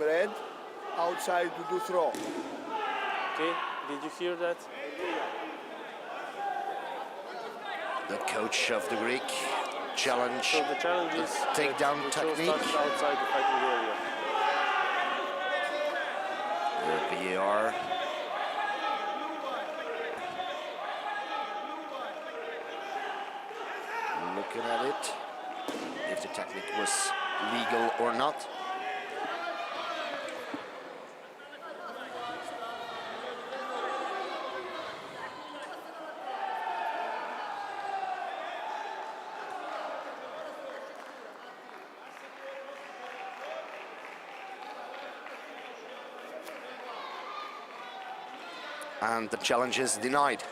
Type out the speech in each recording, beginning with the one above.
red, outside to do throw. Okay, did you hear that? The coach of the Greek challenge. So the challenge is takedown the technique. outside the fighting area. The VAR. Looking at it, if the technique was legal or not. And the challenge is denied.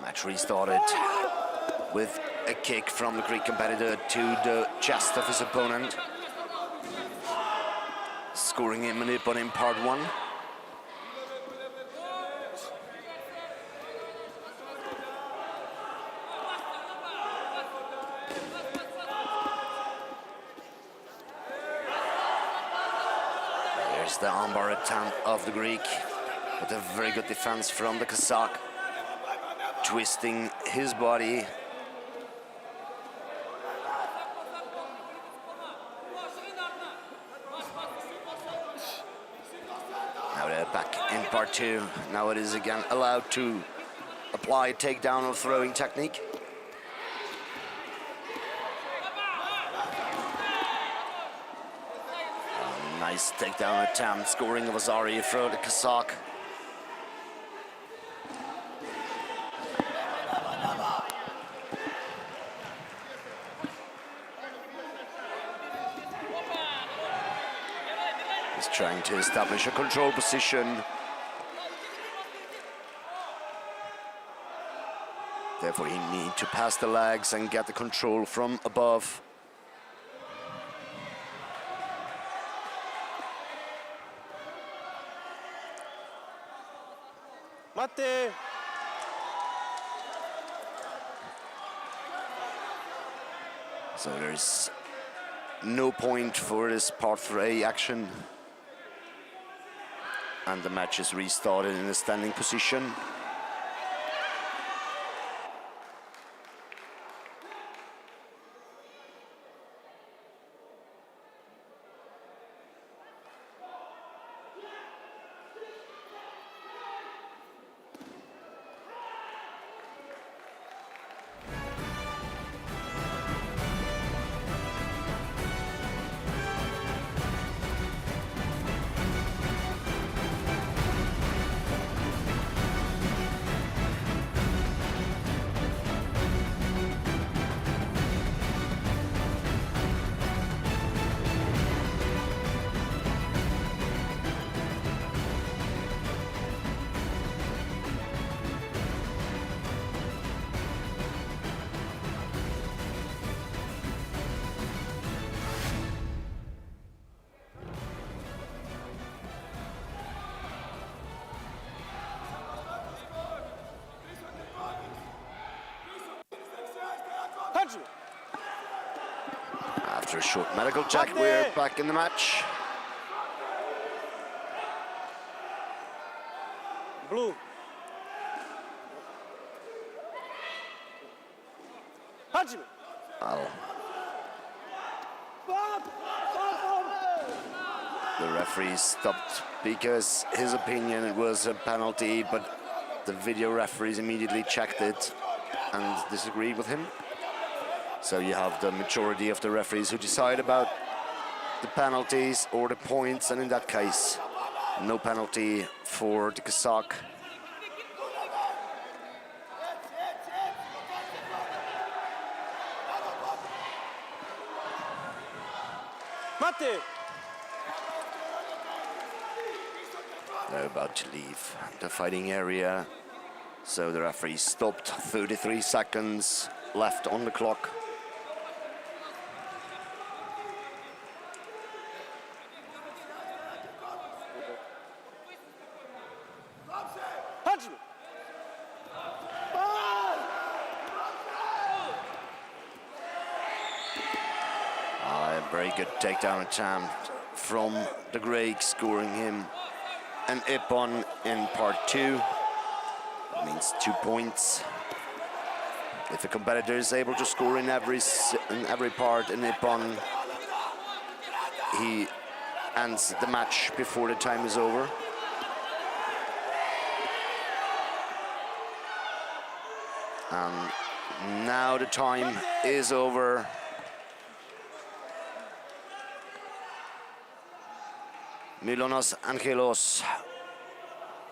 Match restarted with a kick from the Greek competitor to the chest of his opponent, scoring him a nip on in part one. There's the armbar attempt of the Greek, but a very good defense from the Kazakh, twisting his body. Now they're back in part two. Now it is again allowed to apply a takedown or throwing technique. Nice takedown attempt, scoring of Azari for the Kazakh. He's trying to establish a control position. Therefore, he needs to pass the legs and get the control from above. Mate! So there's no point for this part 3 action. And the match is restarted in a standing position. After a short medical check, we're back in the match. Blue. Well, the referee stopped because his opinion it was a penalty, but the video referees immediately checked it and disagreed with him. So you have the majority of the referees who decide about the penalties or the points, and in that case, no penalty for the Kazakh. Mate! They're about to leave the fighting area, so the referee stopped. 33 seconds left on the clock. very good takedown attempt from the Greek, scoring him an ippon in part 2. That means 2 points. If a competitor is able to score in every part an ippon, he ends the match before the time is over. And now the time is over. Milonas Angelos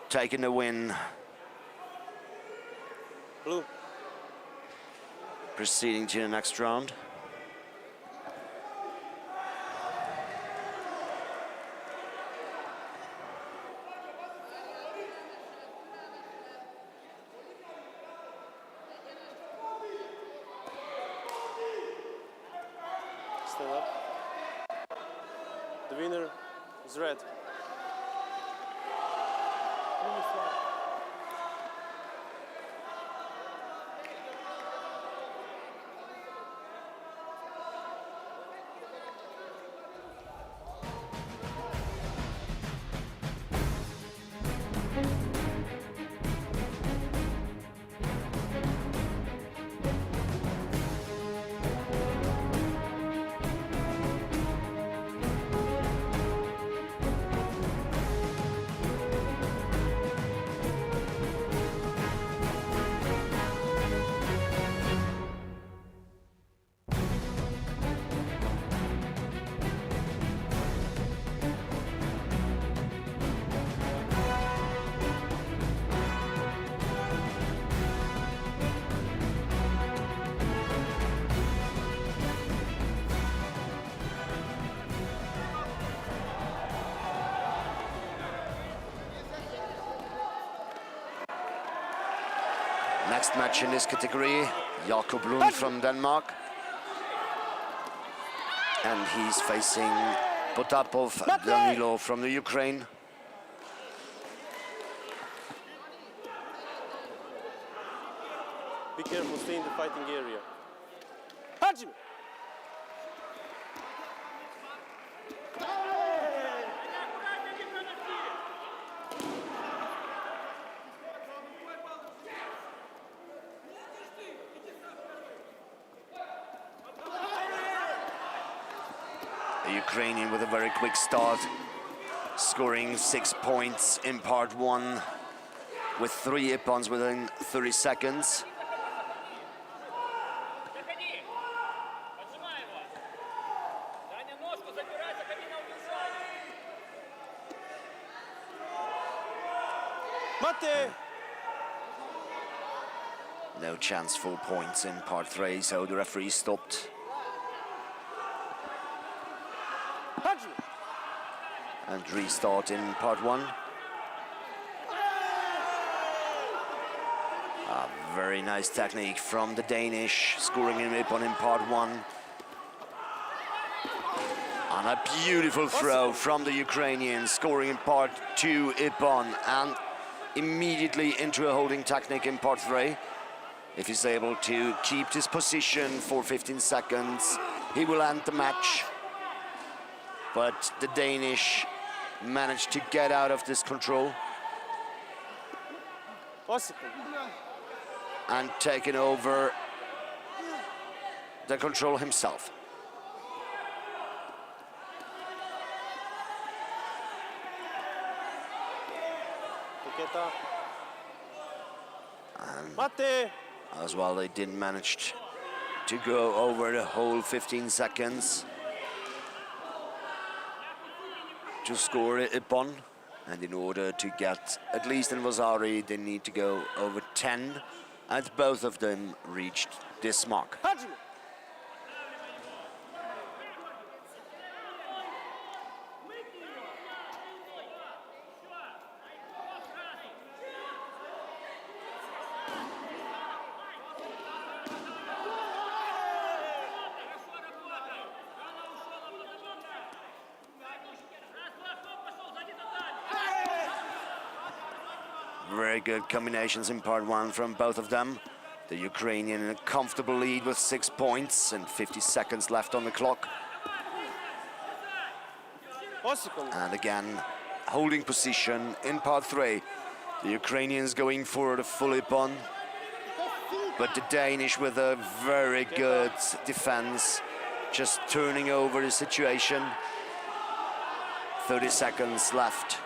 taking the win. Blue. Proceeding to the next round. Stand up. The winner is red. Next match in this category, Jakob Lund from Denmark. And he's facing Potapov Danilo from the Ukraine. Be careful, stay in the fighting area. Punch him! The Ukrainian with a very quick start, scoring 6 points in part 1 with 3 ippons within 30 seconds. No chance for points in part 3, so the referee stopped. And restart in part 1. A very nice technique from the Danish, scoring an ippon in part 1. And a beautiful throw from the Ukrainian, scoring in part 2 ippon, and immediately into a holding technique in part 3. If he's able to keep this position for 15 seconds, he will end the match. But the Danish managed to get out of this control and taken over the control himself. And as well, they didn't manage to go over the whole 15 seconds to score a ippon, and in order to get at least an Vasari, they need to go over 10, and both of them reached this mark. Very good combinations in part 1 from both of them. The Ukrainian in a comfortable lead with 6 points and 50 seconds left on the clock. And again, holding position in part 3. The Ukrainians going for the full ippon, but the Danish with a very good defense, just turning over the situation. 30 seconds left.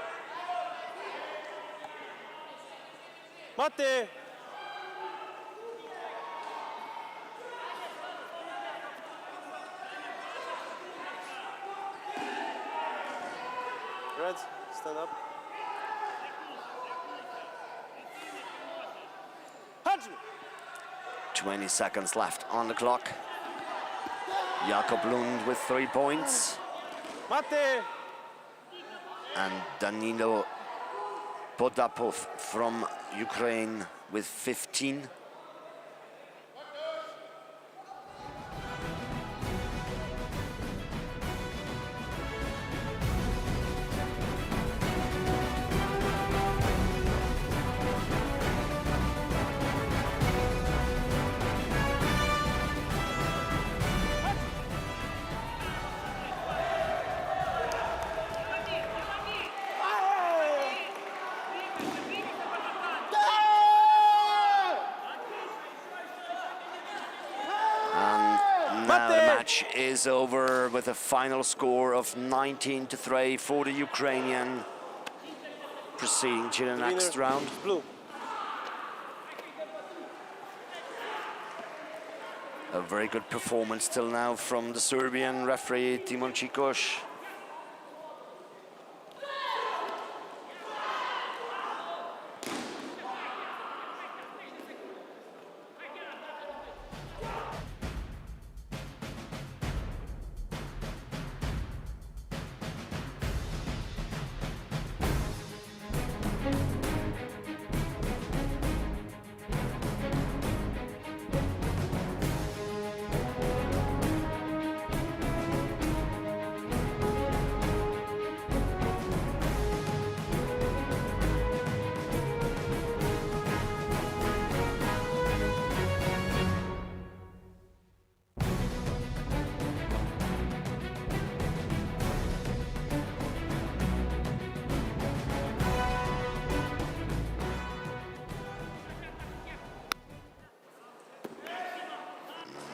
Mate. Red, stand up. 20 seconds left on the clock. Jakob Lund with 3 points. Mate. And Danilo Potapov from Ukraine with 15. Now the match is over with a final score of 19-3 for the Ukrainian, proceeding to the next round. Blue. A very good performance till now from the Serbian referee Timon Čikoš.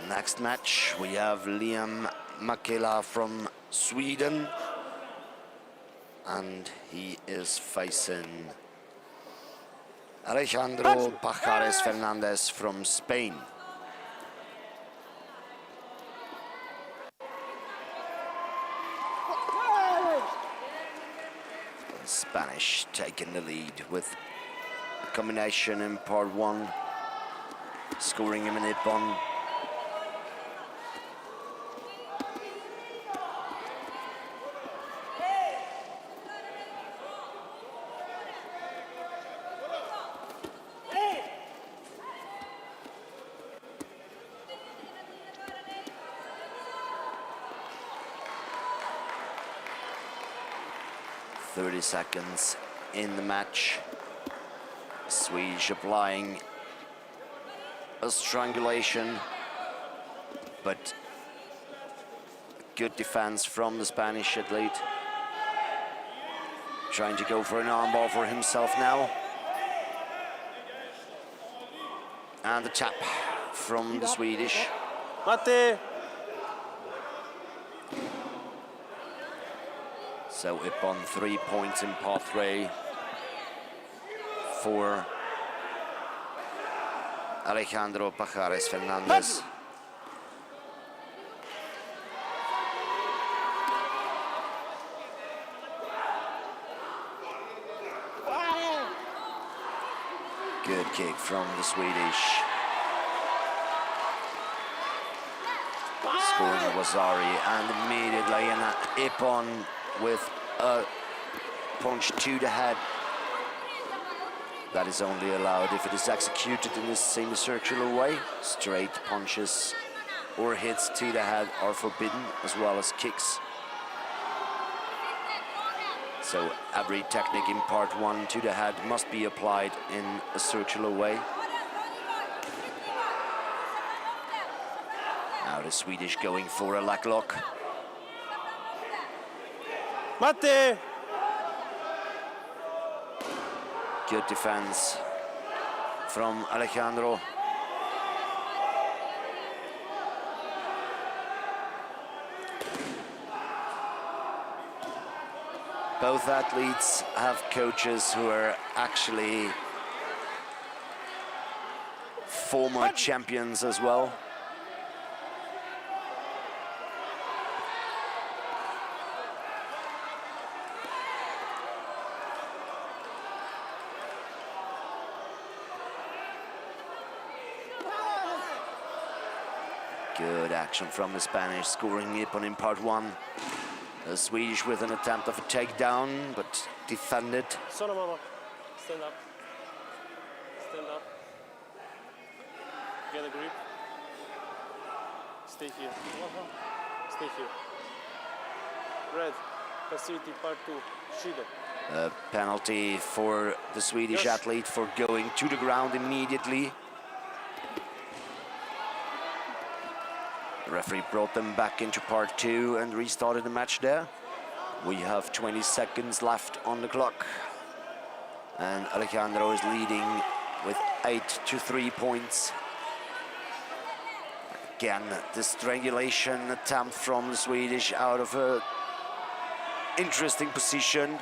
Next match, we have Liam Makela from Sweden, and he is facing Alejandro Pajares Fernandez from Spain. The Spanish taking the lead with a combination in part 1, scoring him an ippon. Seconds in the match. Swedish applying a strangulation, but good defense from the Spanish athlete. Trying to go for an armbar for himself now. And the tap from the Swedish. Mate. So ippon 3 points in part 3 for Alejandro Pajares Fernandez. Good kick from the Swedish. Scoring Wazari, and immediately an ippon with a punch to the head. That is only allowed if it is executed in a semicircular way. Straight punches or hits to the head are forbidden, as well as kicks. So every technique in part 1 to the head must be applied in a circular way. Now the Swedish going for a leg lock. Mate! Good defense from Alejandro. Both athletes have coaches who are actually former champions as well. Good action from the Spanish, scoring Nippon in part one. The Swedish with an attempt of a takedown, but defended. Sona mama. Stand up. Stand up. Get a grip. Stay here. Stay here. Red. Facility part 2. Shido. A penalty for the Swedish athlete for going to the ground immediately. The referee brought them back into part 2 and restarted the match there. We have 20 seconds left on the clock. And Alejandro is leading with 8-3 points. Again, the strangulation attempt from the Swedish out of a interesting position.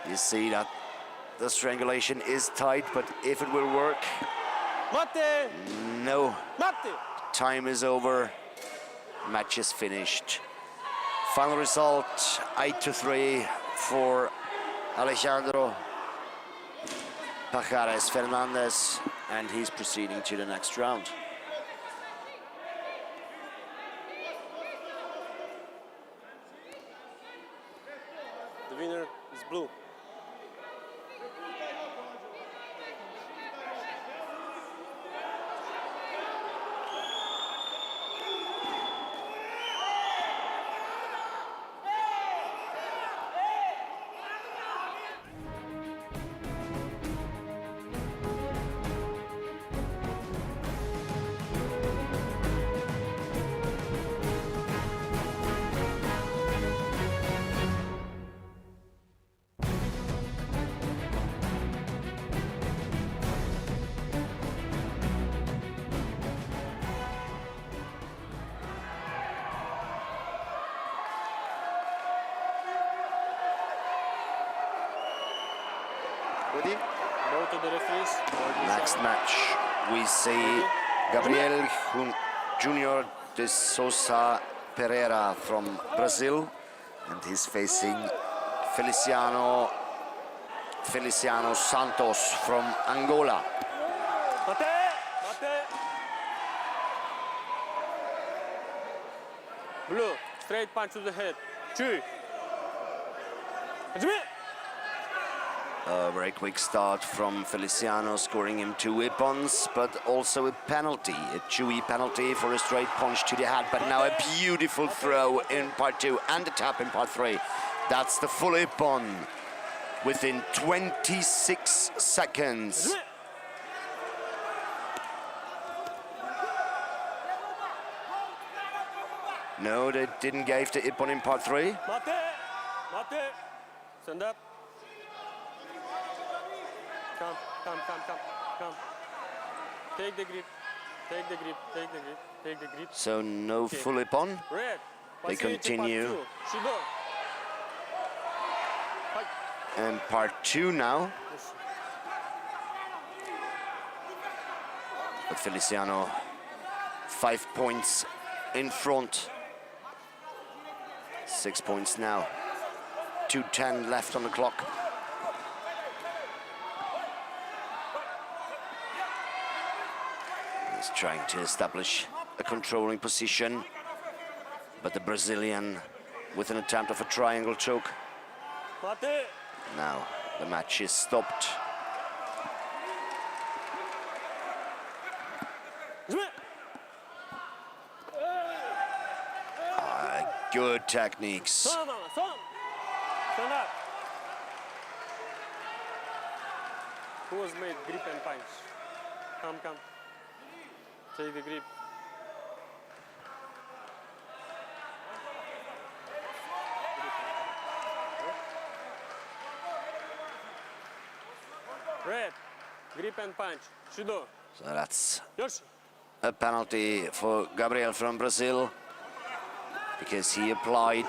You see that the strangulation is tight, but if it will work, Mate! no. Mate! Time is over. Match is finished. Final result 8-3 for Alejandro Pajares Fernandez, and he's proceeding to the next round. The winner is blue. Ready? Both of the referees. Next match, we see Gabriel Junior de Sousa Pereira from Brazil, and he's facing Feliciano Santos from Angola. Mate! Mate! Blue, straight punch to the head. Chui. A very quick start from Feliciano, scoring him 2 weapons, but also a penalty, a chewy penalty for a straight punch to the head. But now a beautiful throw in part 2 and a tap in part 3. That's the full ippon within 26 seconds. No, they didn't give the ippon in part 3. Mate! Mate! Stand up. Come. Take the grip. Take the grip. Take the grip. Take the grip. So no full ippon. Red. They continue. Shido. Fight. And part 2 now. But Feliciano 5 points in front. 6 points now. 2:10 left on the clock. He's trying to establish a controlling position, but the Brazilian with an attempt of a triangle choke. Mate. Now the match is stopped. Good techniques. Stand up. Who was made grip and punch? Come. Take the grip. Red. Grip and punch. Judo. So that's Yoshi. a penalty for Gabriel from Brazil because he applied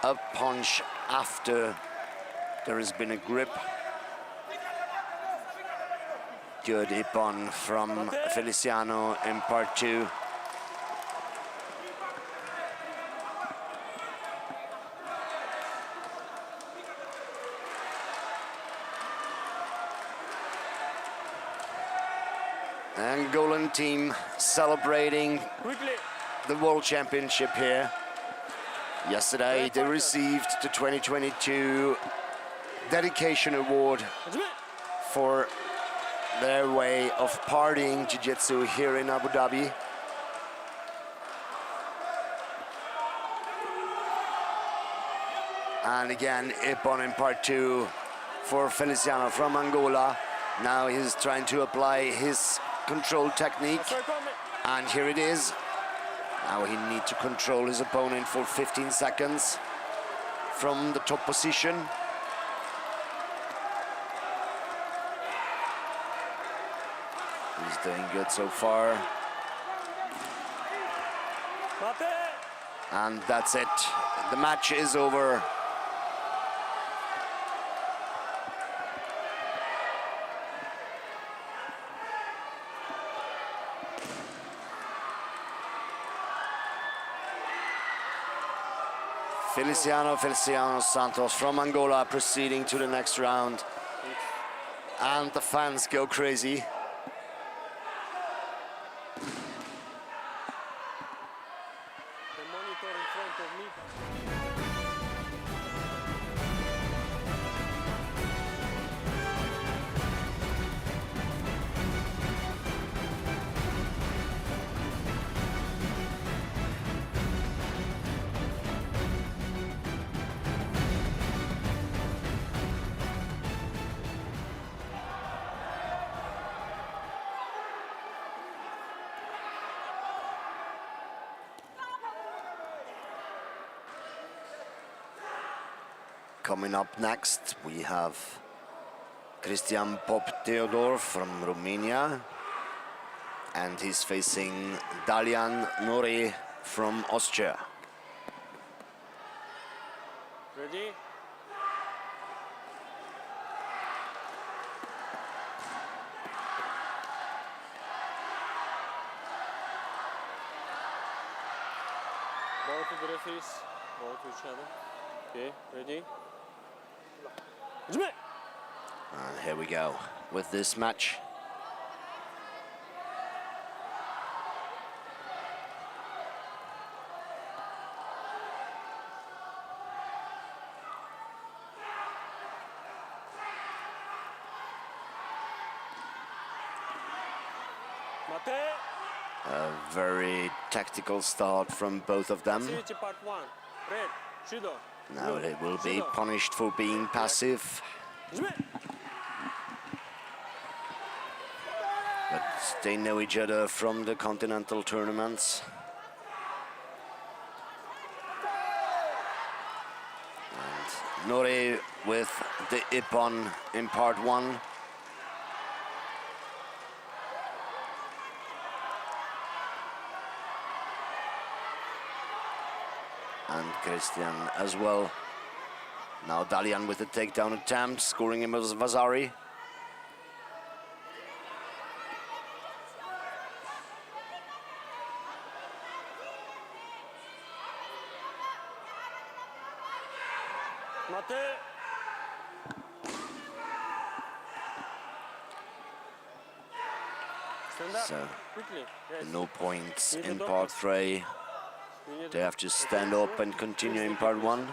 a punch after there has been a grip. Good ippon from Feliciano in part 2. Angolan team celebrating the World Championship here. Yesterday they received the 2022 Dedication Award for their way of partying Jiu-Jitsu here in Abu Dhabi. And again, ippon in part 2 for Feliciano from Angola. Now he's trying to apply his control technique, and here it is. Now he needs to control his opponent for 15 seconds from the top position. He's doing good so far. And that's it. The match is over. Feliciano Santos from Angola proceeding to the next round. And the fans go crazy. The monitor in front of me. Coming up next, we have Cristian Pop Theodor from Romania, and he's facing Dalian Nori from Austria. Ready? Bow to the referees, bow to each other. Okay, ready? And here we go with this match. A very tactical start from both of them. Part 1. Red, judo. Now they will be punished for being passive. But they know each other from the continental tournaments. And Nori with the ippon in part 1. And Christian as well. Now Dalian with the takedown attempt, scoring him as Vasari. So, no points in part 3. They have to stand up and continue in part 1.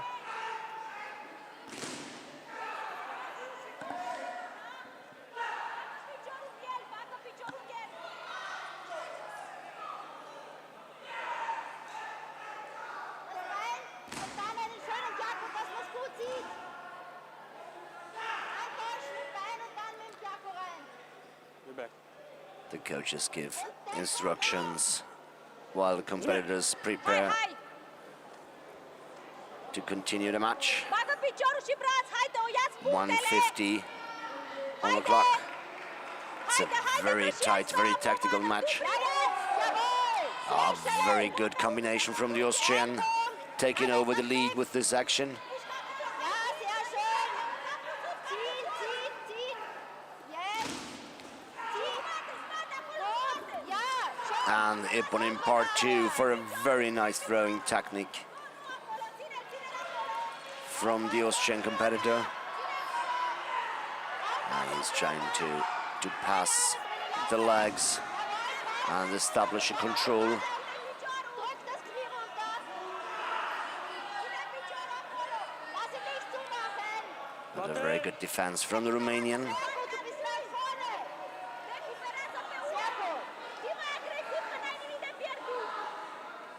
The coaches give instructions while the competitors prepare to continue the match. 150 on the clock. It's a very tight, very tactical match. A very good combination from the Austrian, taking over the lead with this action. And Ippon in part 2 for a very nice throwing technique from the Austrian competitor. And he's trying to pass the legs and establish a control. And a very good defense from the Romanian.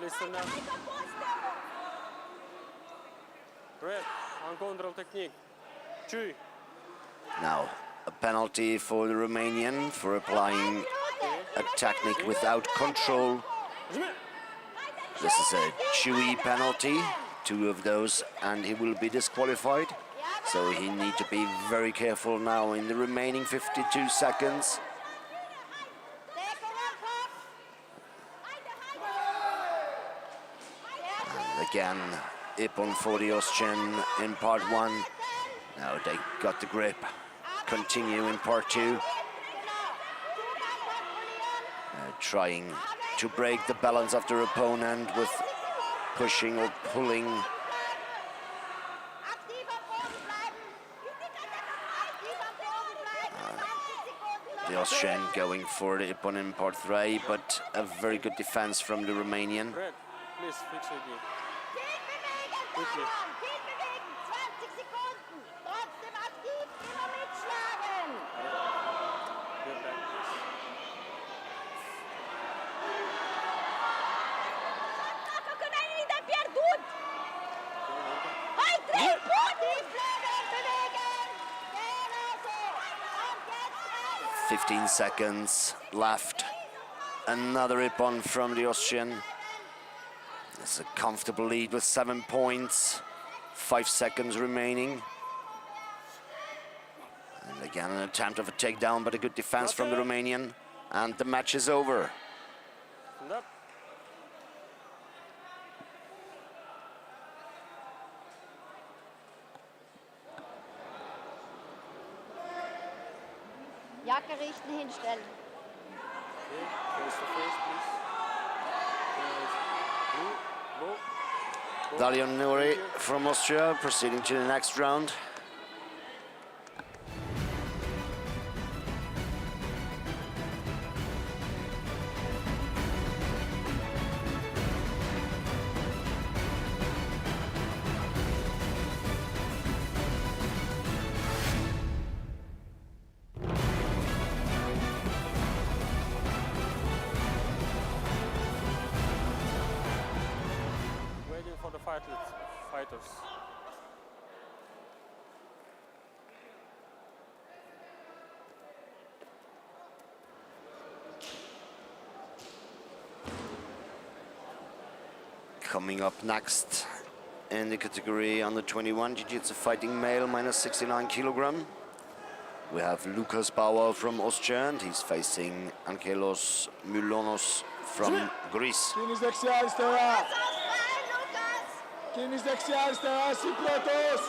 Listen up. Red, on control technique. Chu. Now, a penalty for the Romanian for applying a technique without control. This is a Chewy penalty, 2 of those, and he will be disqualified. So he needs to be very careful now in the remaining 52 seconds. And again, Ippon for the Austrian in part 1. Now they got the grip. Continue in part 2. Trying to break the balance of their opponent with pushing or pulling. The Austrian going for the Ippon in part 3, but a very good defense from the Romanian. Red, please fix it again. Quickly. 15 seconds left. Another Ippon from the Austrian. It's a comfortable lead with 7 points. 5 seconds remaining. And again, an attempt of a takedown, but a good defense from the Romanian. And the match is over. Nope. Jacke richten, hinstellen. Okay, face to face, please. Go. Dalion Nuri from Austria proceeding to the next round. Waiting for the fighters. Coming up next in the category under 21 Jiu-Jitsu fighting male minus 69 kilogram. We have Lukas Bauer from Austria and he's facing Angelos Mylonos from Greece. Κίνης δεξιά αριστερά. Κίνης δεξιά αριστερά. Εσύ πρώτος.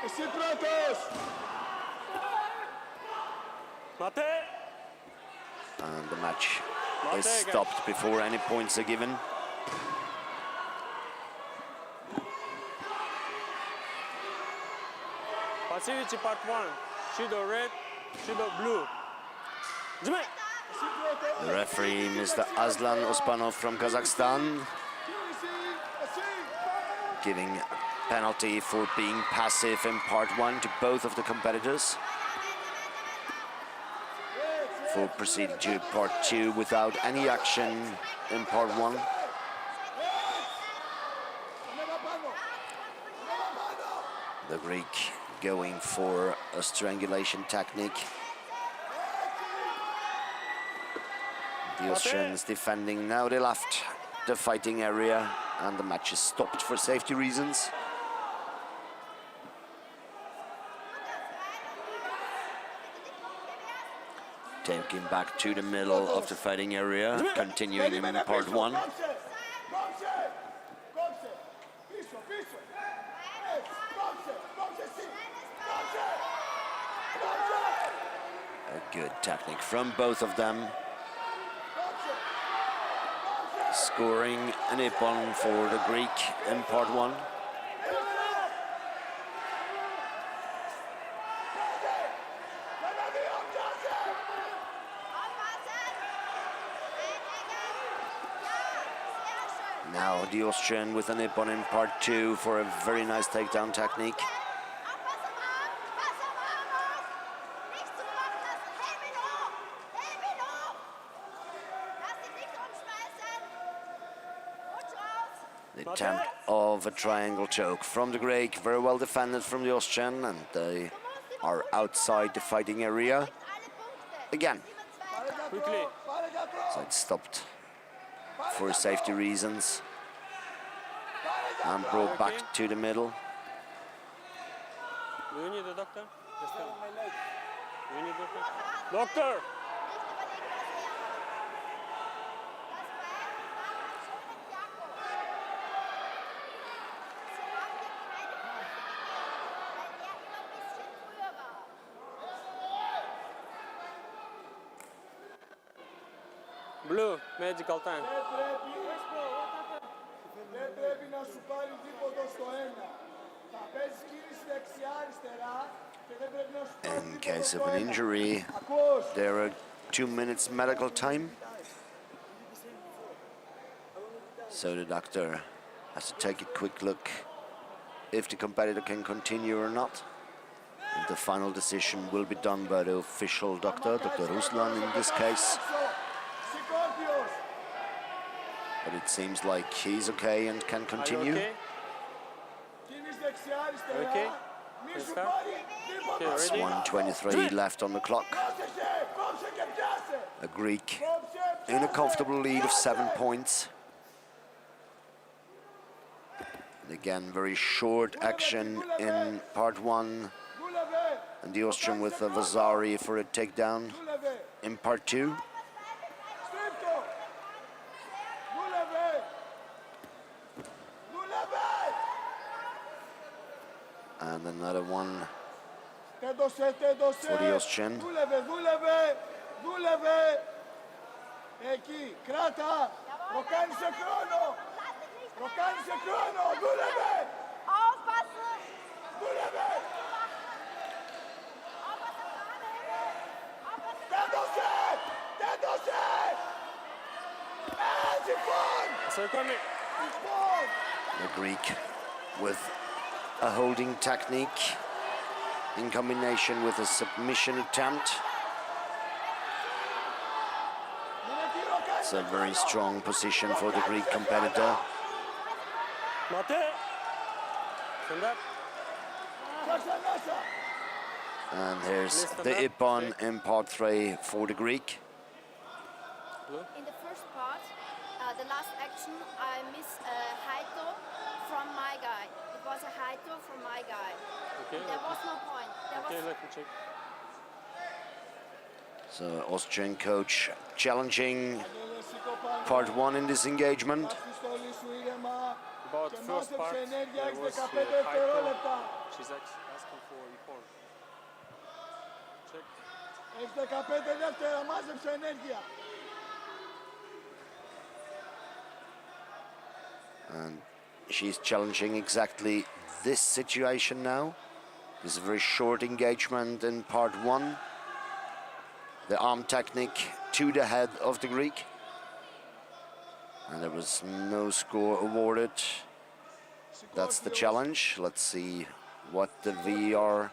Εσύ πρώτος. Mate! And the match is stopped before any points are given. Passivity part 1. Shido red, Shido blue. Jimmy! The referee, Mr. Aslan Ospanov from Kazakhstan, giving a penalty for being passive in part 1 to both of the competitors. For proceeding to part 2 without any action in part 1. The Greek going for a strangulation technique. The Austrians defending. Now they left the fighting area and the match is stopped for safety reasons. Taking back to the middle of the fighting area, continuing in part one. A good technique from both of them. Scoring an ippon for the Greek in part one. Now the Austrian with an ippon in part two for a very nice takedown technique. The attempt of a triangle choke from the Greek, very well defended from the Austrian, and they are outside the fighting area again. Quickly. So it's stopped for safety reasons and brought back to the middle. Do you need a doctor? Yes, sir. Do you need a doctor? Doctor! Blue, medical time. In case of an injury, there are 2 minutes medical time. So the doctor has to take a quick look if the competitor can continue or not. And the final decision will be done by the official doctor, Dr. Ruslan in this case. But it seems like he's okay and can continue. Okay? Okay? It's 1:23 left on the clock. A Greek in a comfortable lead of 7 points. And again, very short action in part one. And the Austrian with a Vasari for a takedown in part two. And another one for the Austrian. The Greek with a holding technique in combination with a submission attempt. It's a very strong position for the Greek competitor. And here's the ippon in part three for the Greek. In the first part, the last action, I missed a high toe from my guy. It was a high toe from my guy. Okay. There was no point. Okay, let me check. So Austrian coach challenging part one in this engagement. About first part, there was high toe. She's asking for report. Check. And she's challenging exactly this situation now. This is a very short engagement in part one. The arm technique to the head of the Greek. And there was no score awarded. That's the challenge. Let's see what the VAR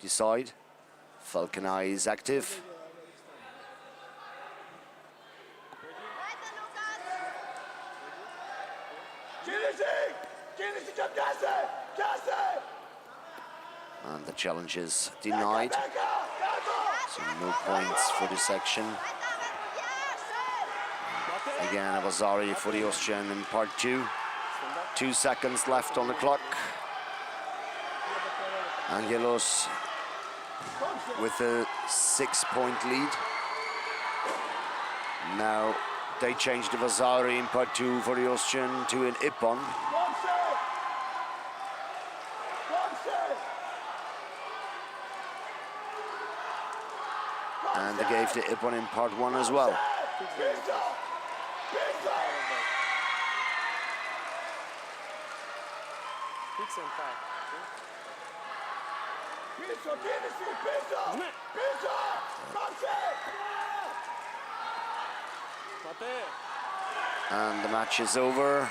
decide. Falcon Eye is active. And the challenge is denied. So no points for this section. Again, a Vasari for the Austrian in part two. 2 seconds left on the clock. Angelos with a 6-point lead. Now they changed the Vasari in part 2 for the Austrian to an Ippon. And they gave the Ippon in part 1 as well. Fix and tie. And the match is over.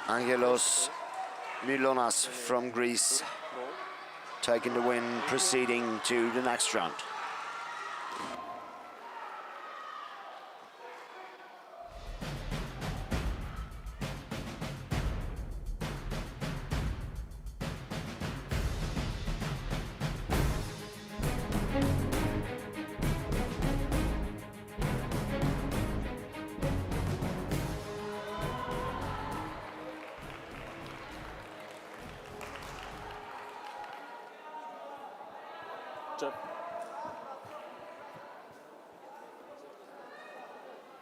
Angelos Mylonas from Greece taking the win, proceeding to the next round. Job.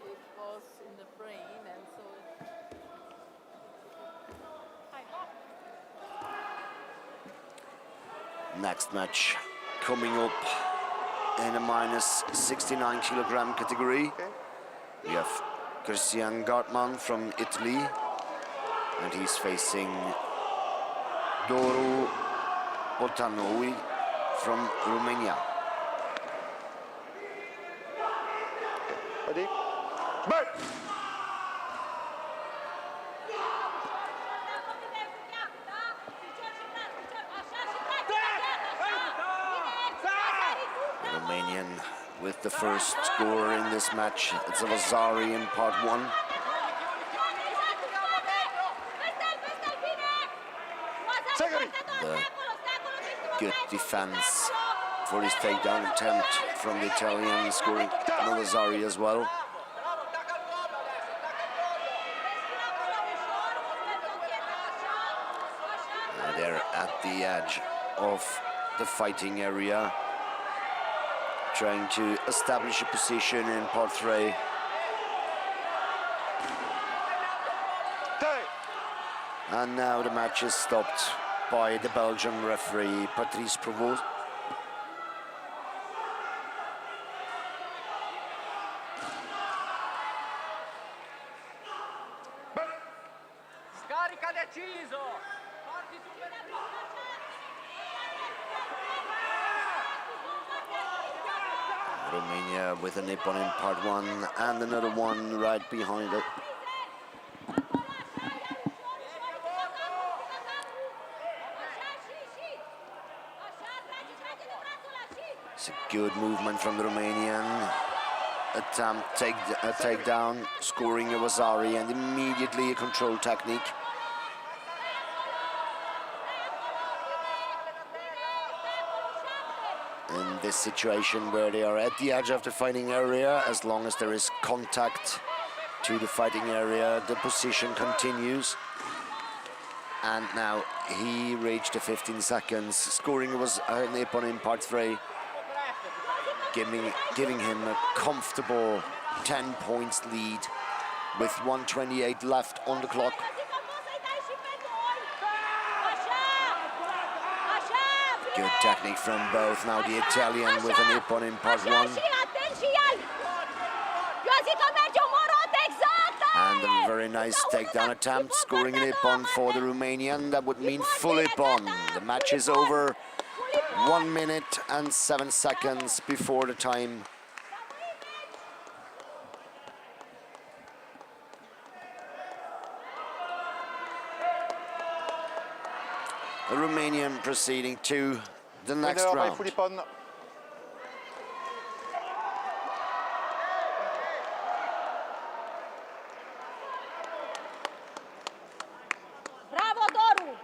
It was in the brain, and so Next match coming up in a minus 69 kilogram category. We have Christian Gartman from Italy, and he's facing Doru Otanoui from Romania. Ready? But Romanian with the first score in this match. It's a Vasari in part 1. The good defense for his takedown attempt from the Italian, scoring Vasari as well. They're at the edge of the fighting area, trying to establish a position in part 3. And now the match is stopped by the Belgian referee Patrice Provost. Scarica deciso! Forti super... Romania with a Nippon in part 1 and another one right behind it. It's a good movement from the Romanian. Attempt a takedown, scoring a Vasari, and immediately a control technique. In this situation where they are at the edge of the fighting area, as long as there is contact to the fighting area, the position continues. And now he reached the 15 seconds, scoring was an Nippon in part 3, giving him a comfortable 10 points lead with 1:28 left on the clock. Good technique from both. Now the Italian with a Nippon in part 1. And a very nice takedown attempt, scoring an Ippon for the Romanian. That would mean full Ippon. The match is over. 1 minute and 7 seconds before the time. The Romanian proceeding to the next round. Bravo, Doru!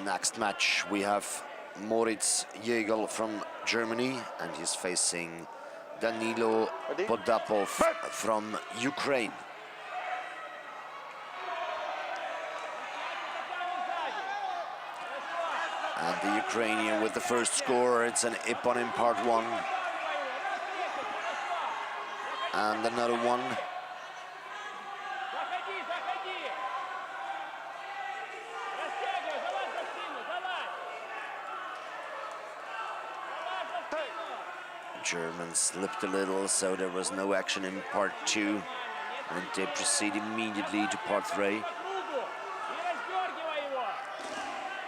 Next match we have Moritz Jägel from Germany, and he's facing Danilo Podapov from Ukraine. And the Ukrainian with the first score, it's an Ippon in part 1. And another one. Germans slipped a little, so there was no action in part 2. And they proceed immediately to part 3.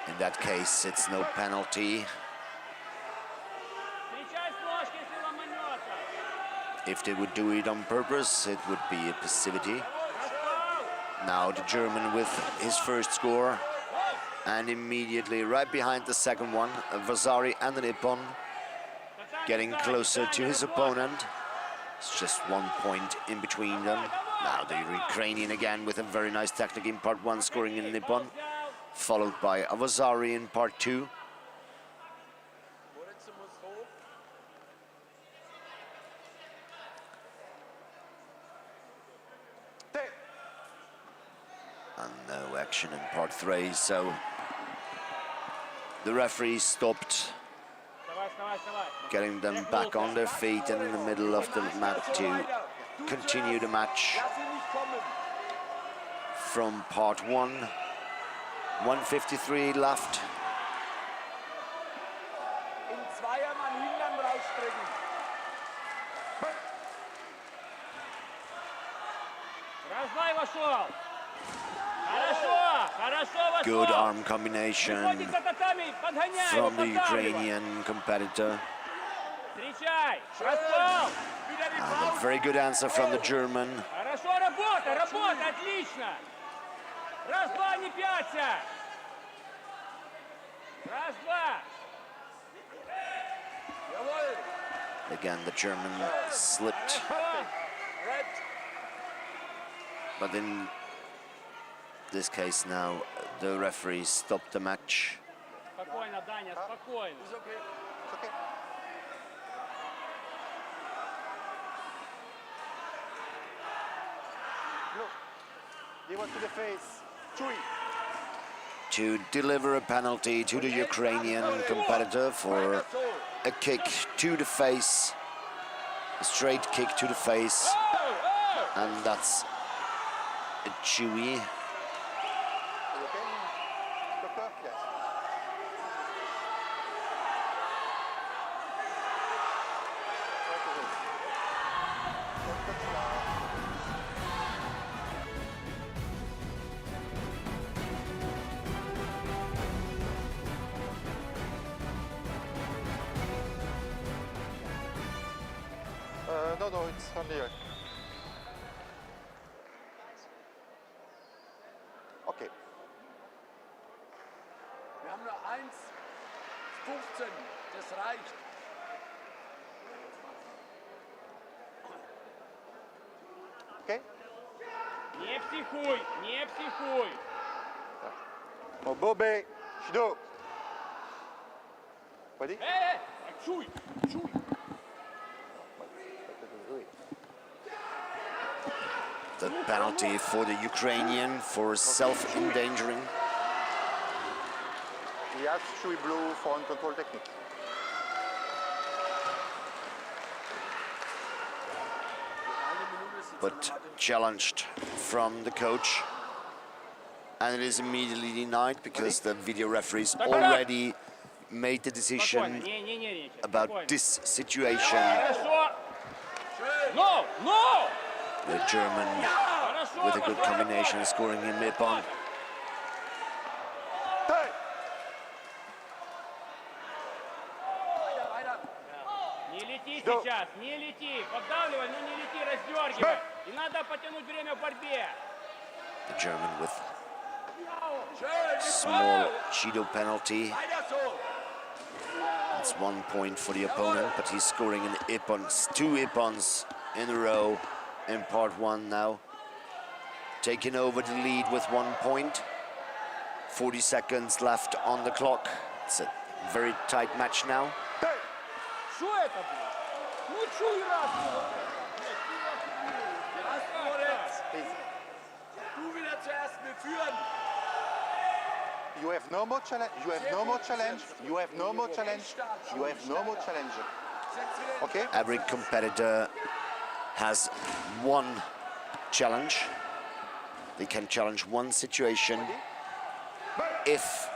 In that case, it's no penalty. If they would do it on purpose, it would be a passivity. Now the German with his first score. And immediately right behind the second one, Vasari and an Ippon. Getting closer to his opponent. It's just 1 point in between them. Now the Ukrainian again with a very nice technique in part 1, scoring in Ippon. Followed by Avazari in part 2. And no action in part 3, so the referee stopped, getting them back on their feet and in the middle of the mat to continue the match from part 1. 1:53 left. Good arm combination from the Ukrainian competitor. And a very good answer from the German. Again, the German slipped. But in this case now, the referee stopped the match. To the face. To deliver a penalty to the Ukrainian competitor for a kick to the face, a straight kick to the face, and that's a Chewy. No, it's only here. Okay. Wir haben nur 1:15, das reicht. Okay. Не психуй, не психуй. Bobby, Shido. Ready? Чуй, чуй. The penalty for the Ukrainian for self-endangering. He has Chewy blue for control technique. But challenged from the coach. And it is immediately denied because the video referees already made the decision about this situation. No, no! The German with a good combination scoring in Ippon. Не лети сейчас, не лети. Поддавливай, но не лети, раздергивай. И надо потянуть время в борьбе. The German with small Shido penalty. It's 1 point for the opponent, but he's scoring in Ippons, 2 Ippons in a row in part 1 now. Taking over the lead with 1 point. 40 seconds left on the clock. It's a very tight match now. Что это, блядь? Ну чё и раз было? Du wieder zuerst, wir führen. You have no more challenge. You have no more challenge. You have no more challenge. You have no more challenge. Okay? Every competitor has one challenge. They can challenge one situation. If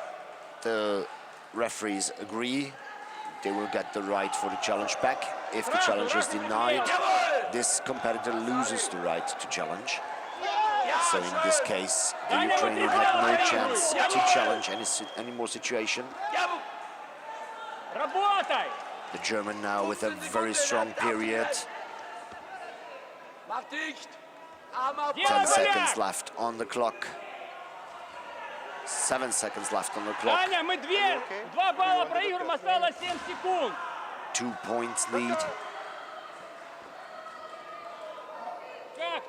the referees agree, they will get the right for the challenge back. If the challenge is denied, this competitor loses the right to challenge. So in this case, the Ukrainian had no chance to challenge any more situation. Работай! The German now with a very strong period. Mach dicht. Arm ab. 10 seconds left on the clock. 7 seconds left on the clock. Таня, мы 2 балла проигрываем, осталось 7 секунд. 2 points lead. Как?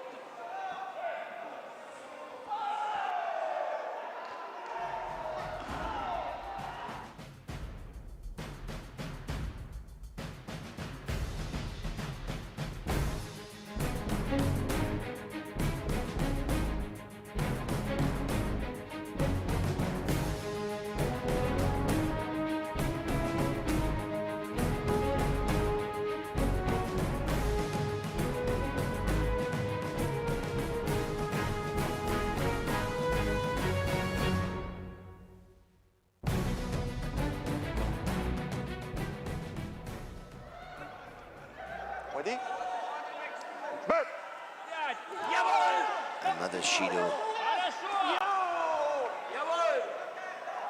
Ready? Another Shido. Хорошо!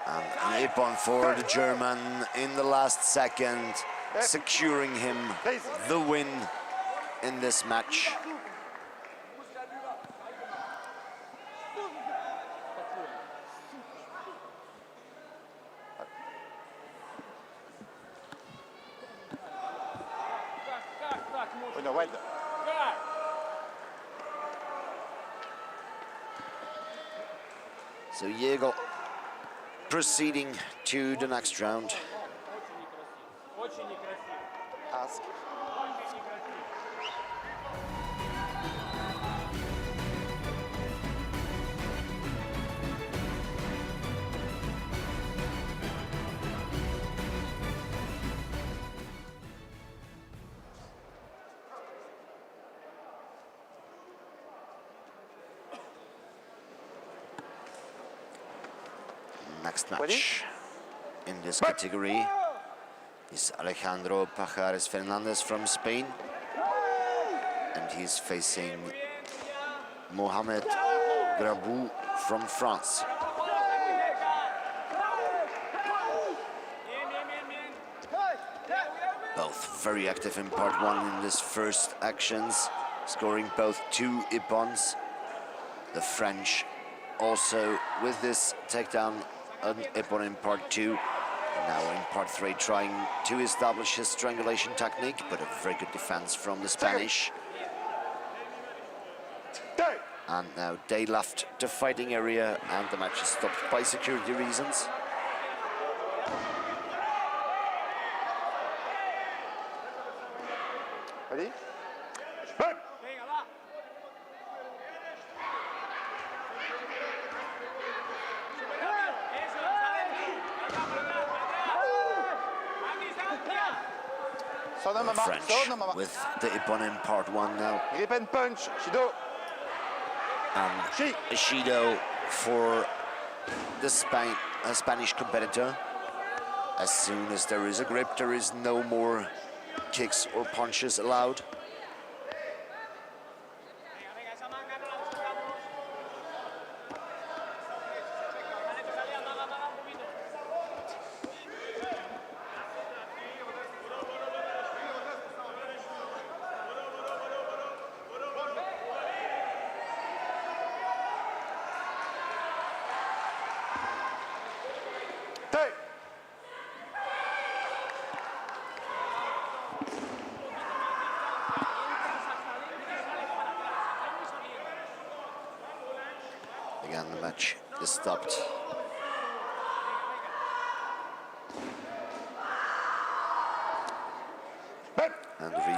And an ippon for the German in the last second, securing him the win in this match. Как можно? Oh, no, wait. Как? So Jäger proceeding to the next round. Очень некрасиво. Ask. Очень некрасиво. Next match in this category is Alejandro Pajares Fernandez from Spain, and he's facing Mohamed Grabou from France. Both very active in part one in this first actions, scoring both 2 ippons. The French also with this takedown an ippon in part 2. Now in part 3 trying to establish his strangulation technique, but a very good defense from the Spanish. And now they left the fighting area and the match is stopped by security reasons. Ready? French with the ippon in part 1 now. Grip and punch. Shido. And a Shido for the Spanish competitor. As soon as there is a grip, there is no more kicks or punches allowed. Again, the match is stopped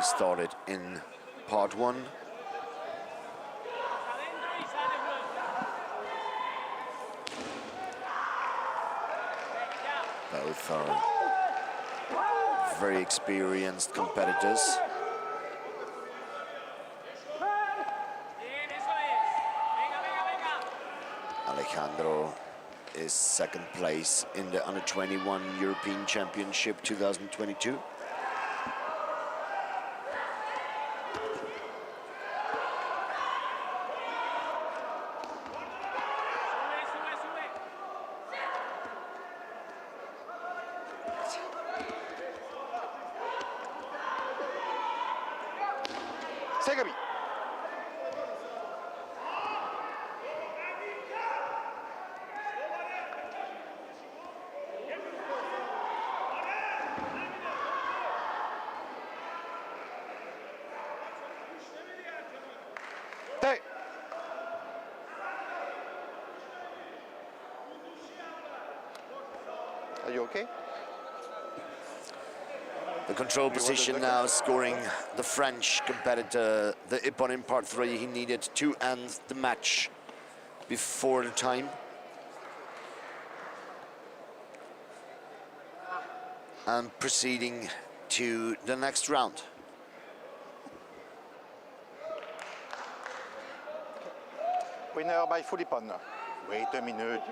we started in part one. Both are very experienced competitors. Alejandro is second place in the Under-21 European Championship 2022. Segabi. Hey. Are you okay? The control position now, scoring the French competitor, the Ippon in part 3. He needed to end the match before the time. And proceeding to the next round. Winner by full Ippon. Wait a minute.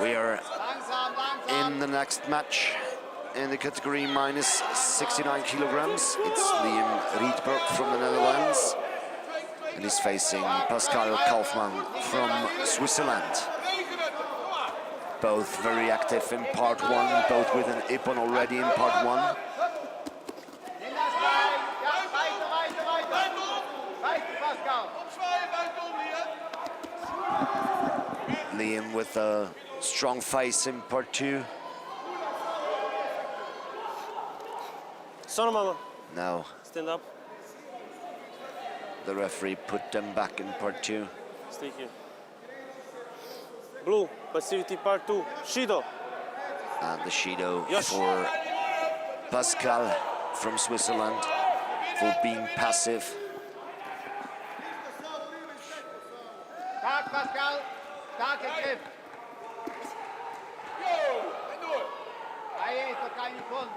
We are in the next match in the category minus 69 kilograms. It's Liam Rietberg from the Netherlands, and he's facing Pascal Kaufmann from Switzerland. Both very active in part one, both with an Ippon already in part one. Liam with a strong face in part two. Now, stand up. the referee put them back in part two. Stay here. Blue, passivity part 2, Shido. And the Shido Yes. for Pascal from Switzerland for being passive. Stark, Pascal. Stark en grip. Hij heeft er geen van.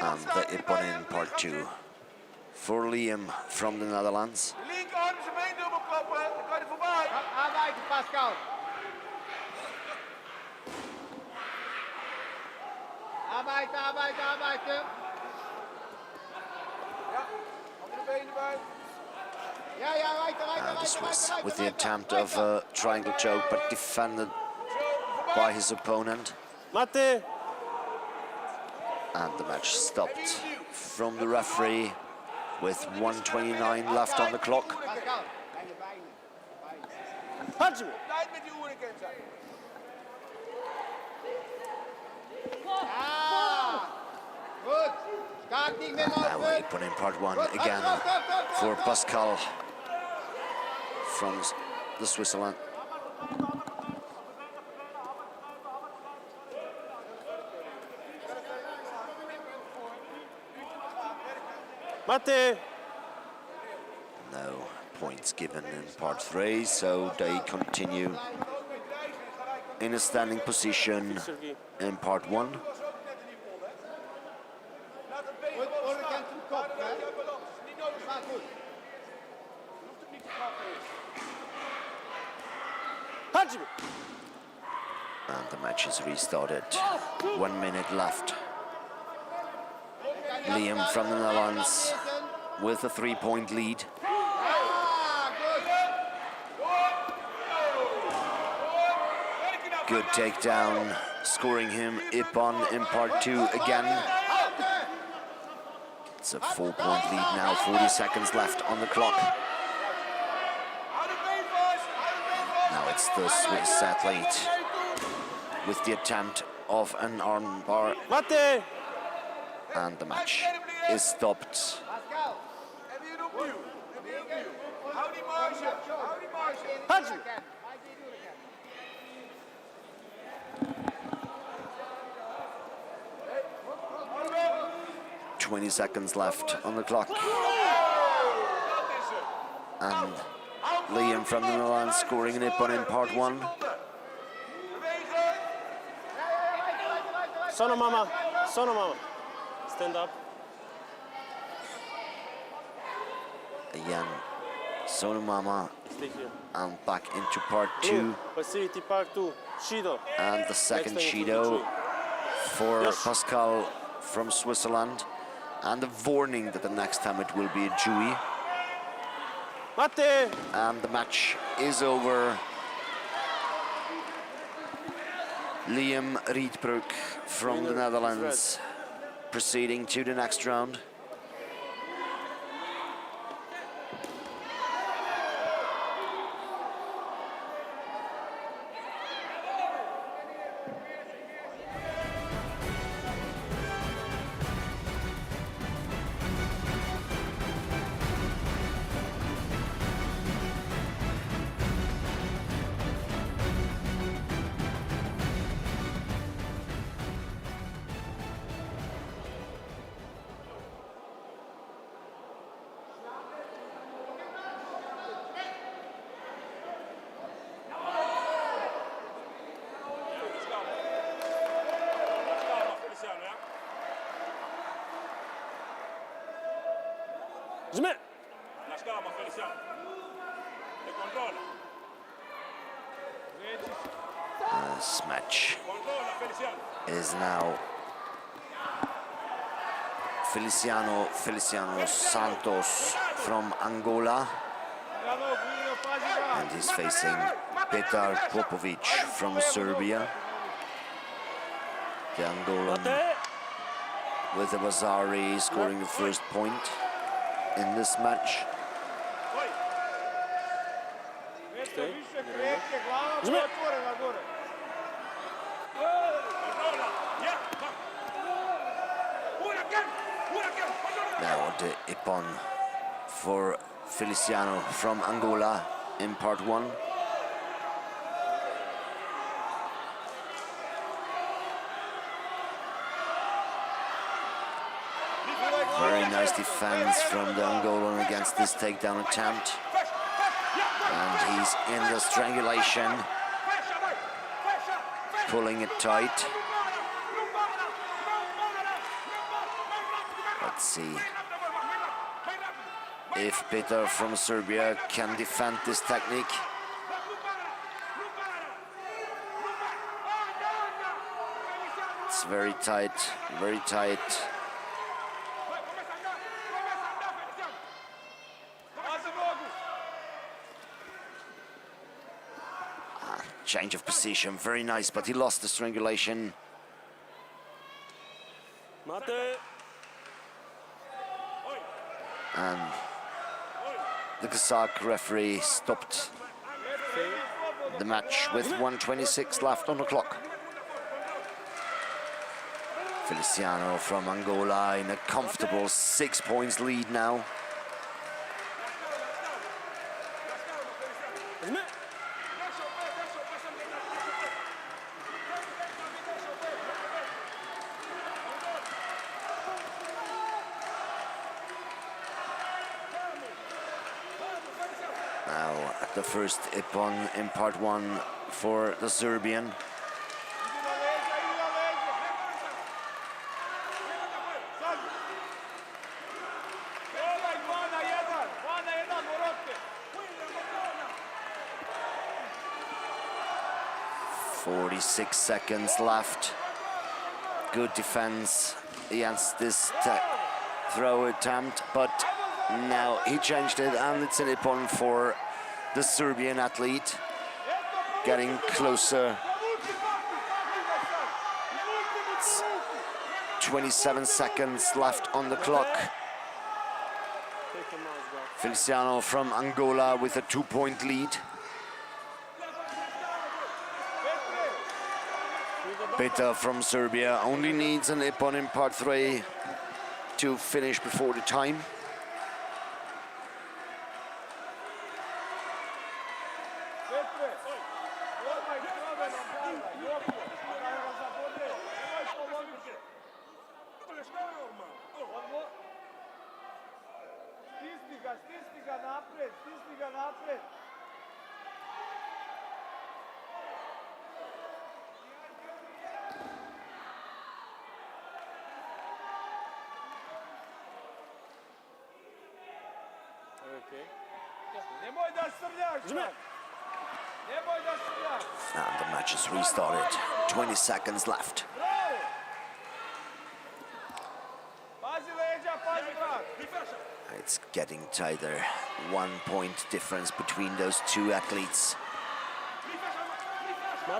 And the Ippon in part two for Liam from the Netherlands. Linkerarm zijn been dubbel klappen, dan kan je voorbij. Arbeiten, Pascal. Arbeiten, arbeiten, arbeiten. Ja, andere been erbij. Ja, ja, weiter, weiter, And the weiter, Swiss weiter, with the weiter, attempt weiter. of a triangle choke, but defended by his opponent. Mate. And the match stopped from the referee with 1:29 left on the clock. Pascal. En je bijnen. Hajime. Tijd met die hurricane zijn. Ja. Goed. Stark niet meer Now lopen. Ippon in part one again for Pascal from the Switzerland. Mate. No points given in part three, so they continue in a standing position in part one. Hurricane zum Kopf, ne? Hajime. And the match is restarted. 1 minute left. Liam from the Netherlands with a 3-point lead. Good takedown, scoring him Ippon in part 2 again. It's a 4-point lead now, 40 seconds left on the clock. Now it's the Swiss athlete with the attempt of an armbar. Mate. And the match is stopped. 20 seconds left on the clock. And Liam from the Netherlands scoring an Ippon in part 1. Sono mama. Stand up. Again, Sonomama, Stay here. and back into part 2. Facility part 2. Shido. And the second Next time Shido for Yes. Pascal from Switzerland. And a warning that the next time it will be a Jui. Mate. And the match is over. Liam Rietbroek from the Netherlands proceeding to the next round. Jimmy. This match is now Feliciano Santos from Angola, and he's facing Petar Popovic from Serbia. The Angolan with the Bazari scoring the first point in this match. Now the Ippon for Feliciano from Angola in part 1. Very nice defense from the Angolan against this takedown attempt. And he's in the strangulation, pulling it tight. Let's see if Petar from Serbia can defend this technique. It's very tight, very tight. Change of position, very nice, but he lost the strangulation. Mate. And the Kazakh referee stopped the match with 1:26 left on the clock. Feliciano from Angola in a comfortable 6 points lead now. Now the first Ippon in part 1 for the Serbian. 46 seconds left. Good defense against this throw attempt, but now he changed it, and it's an ippon for the Serbian athlete. Getting closer. It's 27 seconds left on the clock. Feliciano from Angola with a 2-point lead. Petar from Serbia only needs an ippon in part 3 to finish before the time. And the match is restarted. 20 seconds left. It's getting tighter. 1 point difference between those two athletes.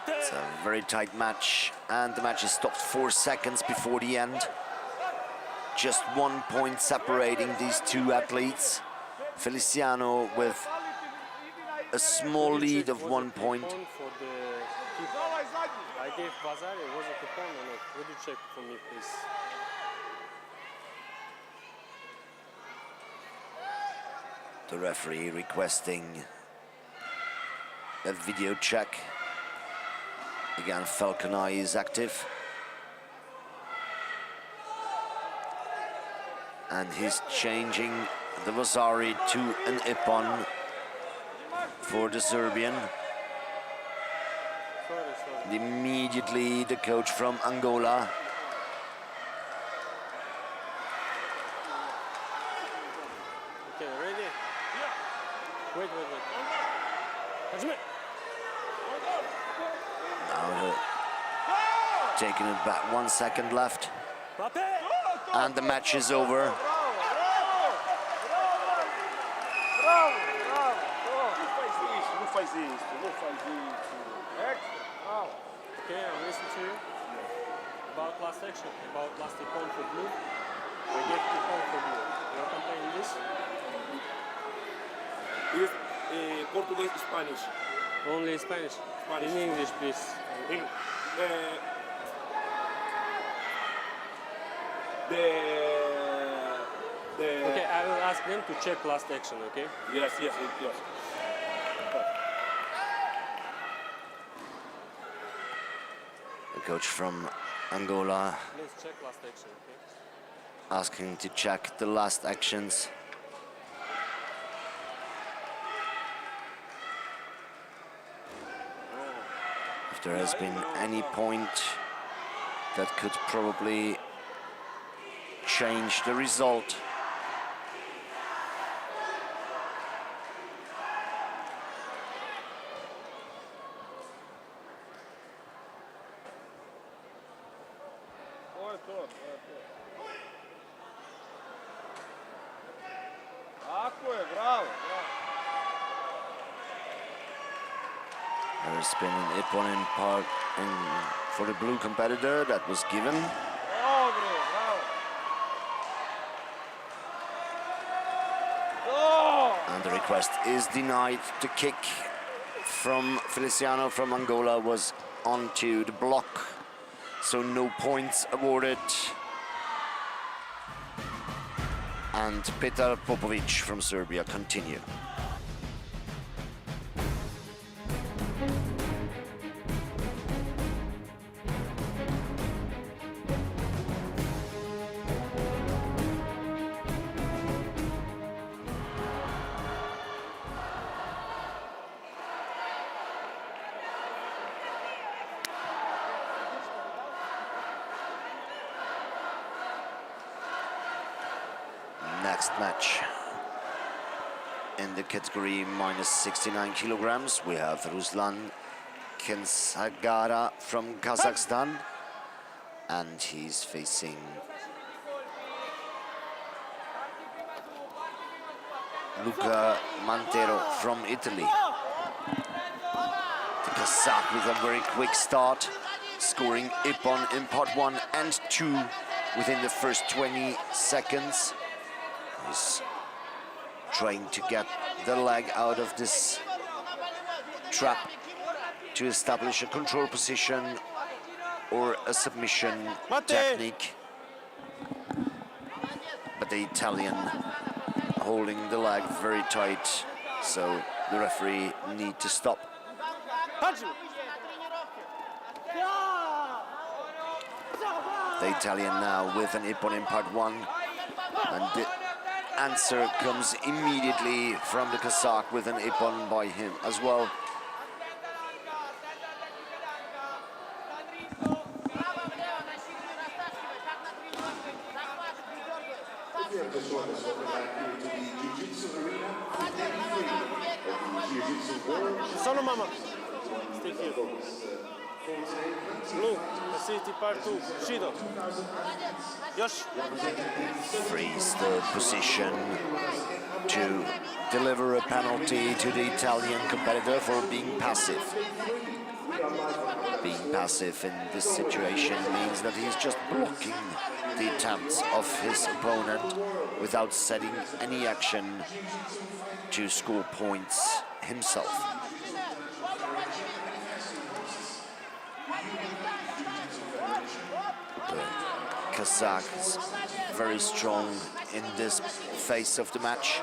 It's a very tight match, and the match is stopped 4 seconds before the end. Just 1 point separating these two athletes. Feliciano with a small lead of 1 point. I gave Bazar, it was a coupon or not? Would you check for me, please? The referee requesting a video check. Again, Falcon Eye is active. And he's changing the Vasari to an ippon for the Serbian. Immediately the coach from Angola. Okay, ready? Yeah. Wait. Now taking it back, 1 second left. And the match is over. Okay, I'm listening to you. About last action, about last ippon for blue. I gave ippon for blue. You're comparing this? Is Portuguese, Spanish. Only Spanish. In English, please. Okay, I will ask them to check last action, okay? Yes. The coach from Angola Let's check last action, okay? asking to check the last actions. If there has been any point that could probably change the result. There's been an ippon in part for the blue competitor that was given. And the request is denied. The kick from Feliciano from Angola was onto the block, so no points awarded. And Petar Popovic from Serbia continue. Next match in the category minus 69 kilograms, we have Ruslan Kensagara from Kazakhstan, and he's facing Luca Mantero from Italy. The Kazakh with a very quick start, scoring Ippon in part 1 and 2 within the first 20 seconds. He's trying to get the leg out of this trap to establish a control position or a submission technique. But the Italian holding the leg very tight, so the referee need to stop. The Italian now with an Ippon in part 1, and the answer comes immediately from the Kazakh with an Ippon by him as well. Solo mama. Stick here. Blue, city part 2. Shido. Yosh. Frees the position to deliver a penalty to the Italian competitor for being passive. Being passive in this situation means that he's just blocking the attempts of his opponent without setting any action to score points himself. The Kazakhs very strong in this phase of the match.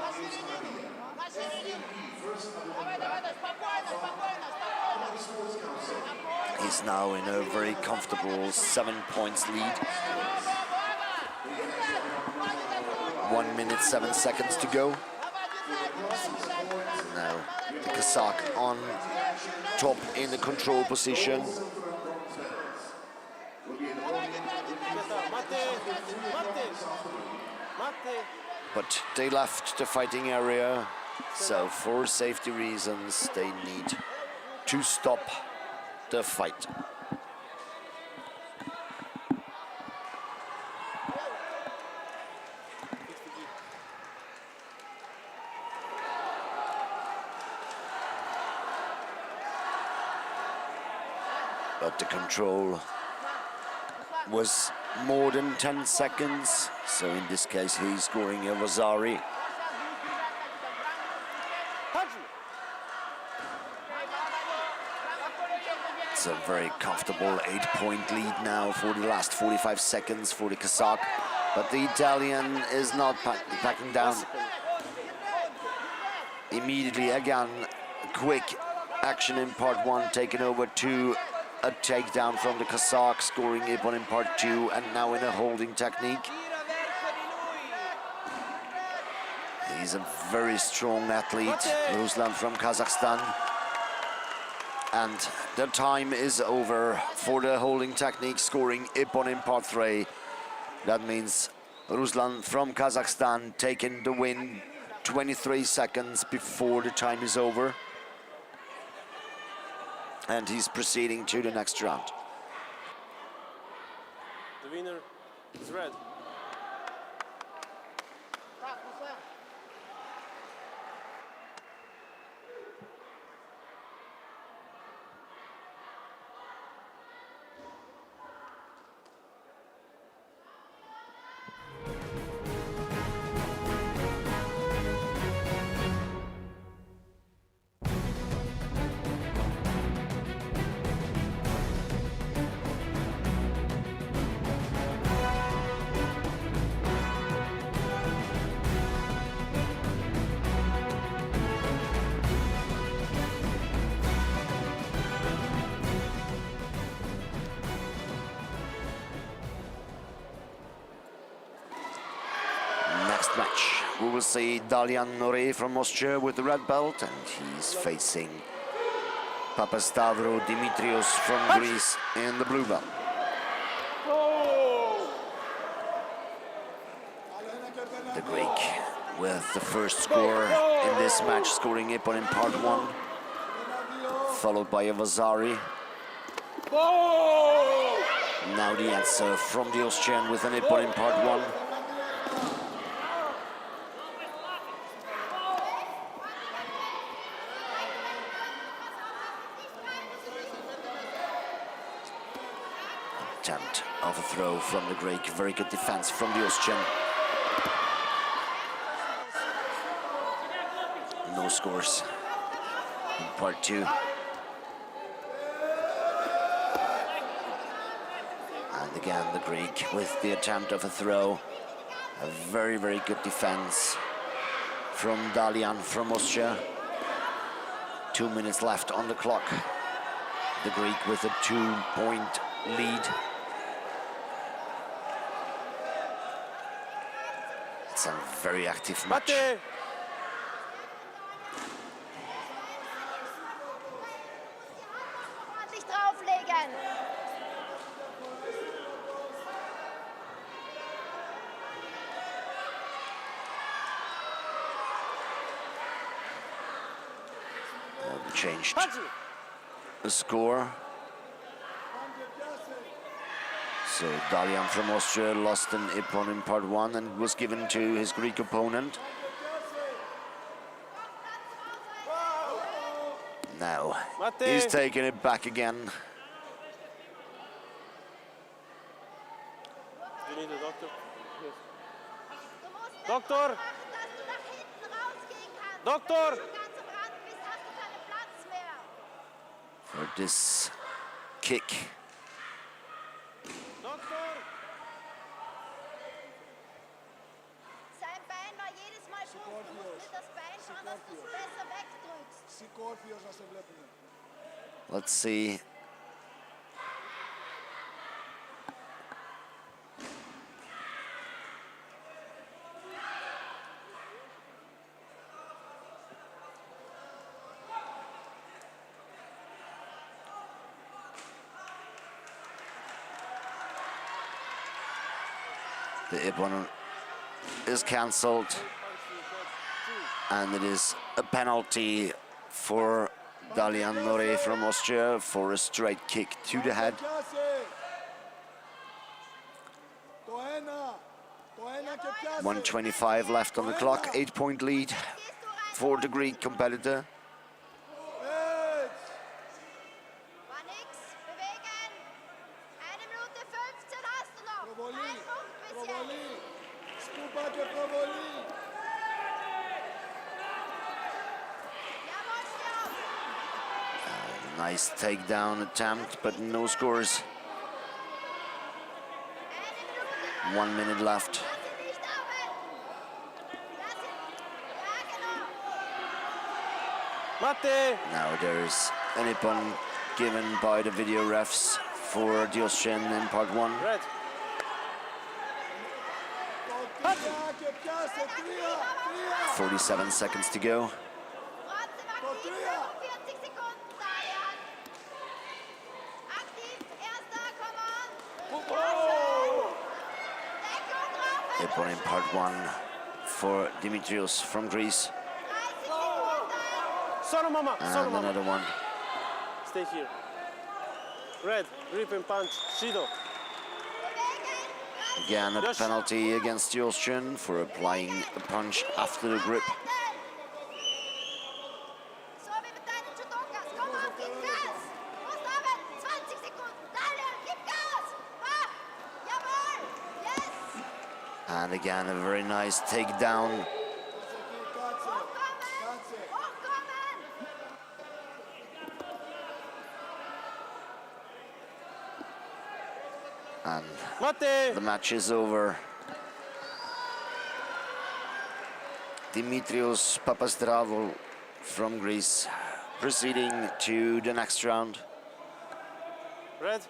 He's now in a very comfortable 7 points lead. 1 minute 7 seconds to go. Now the Kazakh on top in the control position. But they left the fighting area, so for safety reasons they need to stop the fight. But the control was more than 10 seconds, so in this case he's scoring a Vasari. It's a very comfortable 8-point lead now for the last 45 seconds for the Kazakh, but the Italian is not backing down. Immediately again, quick action in part 1, taken over to a takedown from the Kazakh, scoring Ippon in part 2, and now in a holding technique. He's a very strong athlete, Ruslan from Kazakhstan. And the time is over for the holding technique, scoring Ippon in part 3. That means Ruslan from Kazakhstan taking the win 23 seconds before the time is over. And he's proceeding to the next round. The winner is red. Match. We will see Dalian Nore from Austria with the red belt, and he's facing Papastavro Dimitrios from Greece in the blue belt. The Greek with the first score in this match, scoring Ippon in part 1. followed by a Vasari. Now the answer from the Austrian with an ippon in part 1. Attempt of a throw from the Greek, very good defense from the Austrian. No scores in part 2. And again the Greek with the attempt of a throw. A very, very good defense from Dalian from Austria. 2 minutes left on the clock. The Greek with a 2-point lead. It's a very active match. Changed the score. So Dalian from Austria lost an ippon in part 1 and was given to his Greek opponent. Now he's taking it back again. You need a doctor? Yes. Doctor! Doctor! For this kick. Sein Bein war jedes Mal hoch. Du musst mit das Bein schauen, dass du es besser wegdrückst. Let's see. The ippon is cancelled, and it is a penalty for Dalian Nore from Austria for a straight kick to the head. 1:25 left on the clock, 8-point lead for the Greek competitor. Nice takedown attempt, but no scores. 1 minute left. Now there's an ippon given by the video refs for the Austrian in part 1. Red. 47 seconds to go. Ippon in part 1 for Dimitrios from Greece. And another one. Stay here. Red, grip and punch, Shido. Again, a penalty against the Austrian for applying a punch after the grip. And again, a very nice takedown. And the match is over. Dimitrios Papastravo from Greece proceeding to the next round. Red.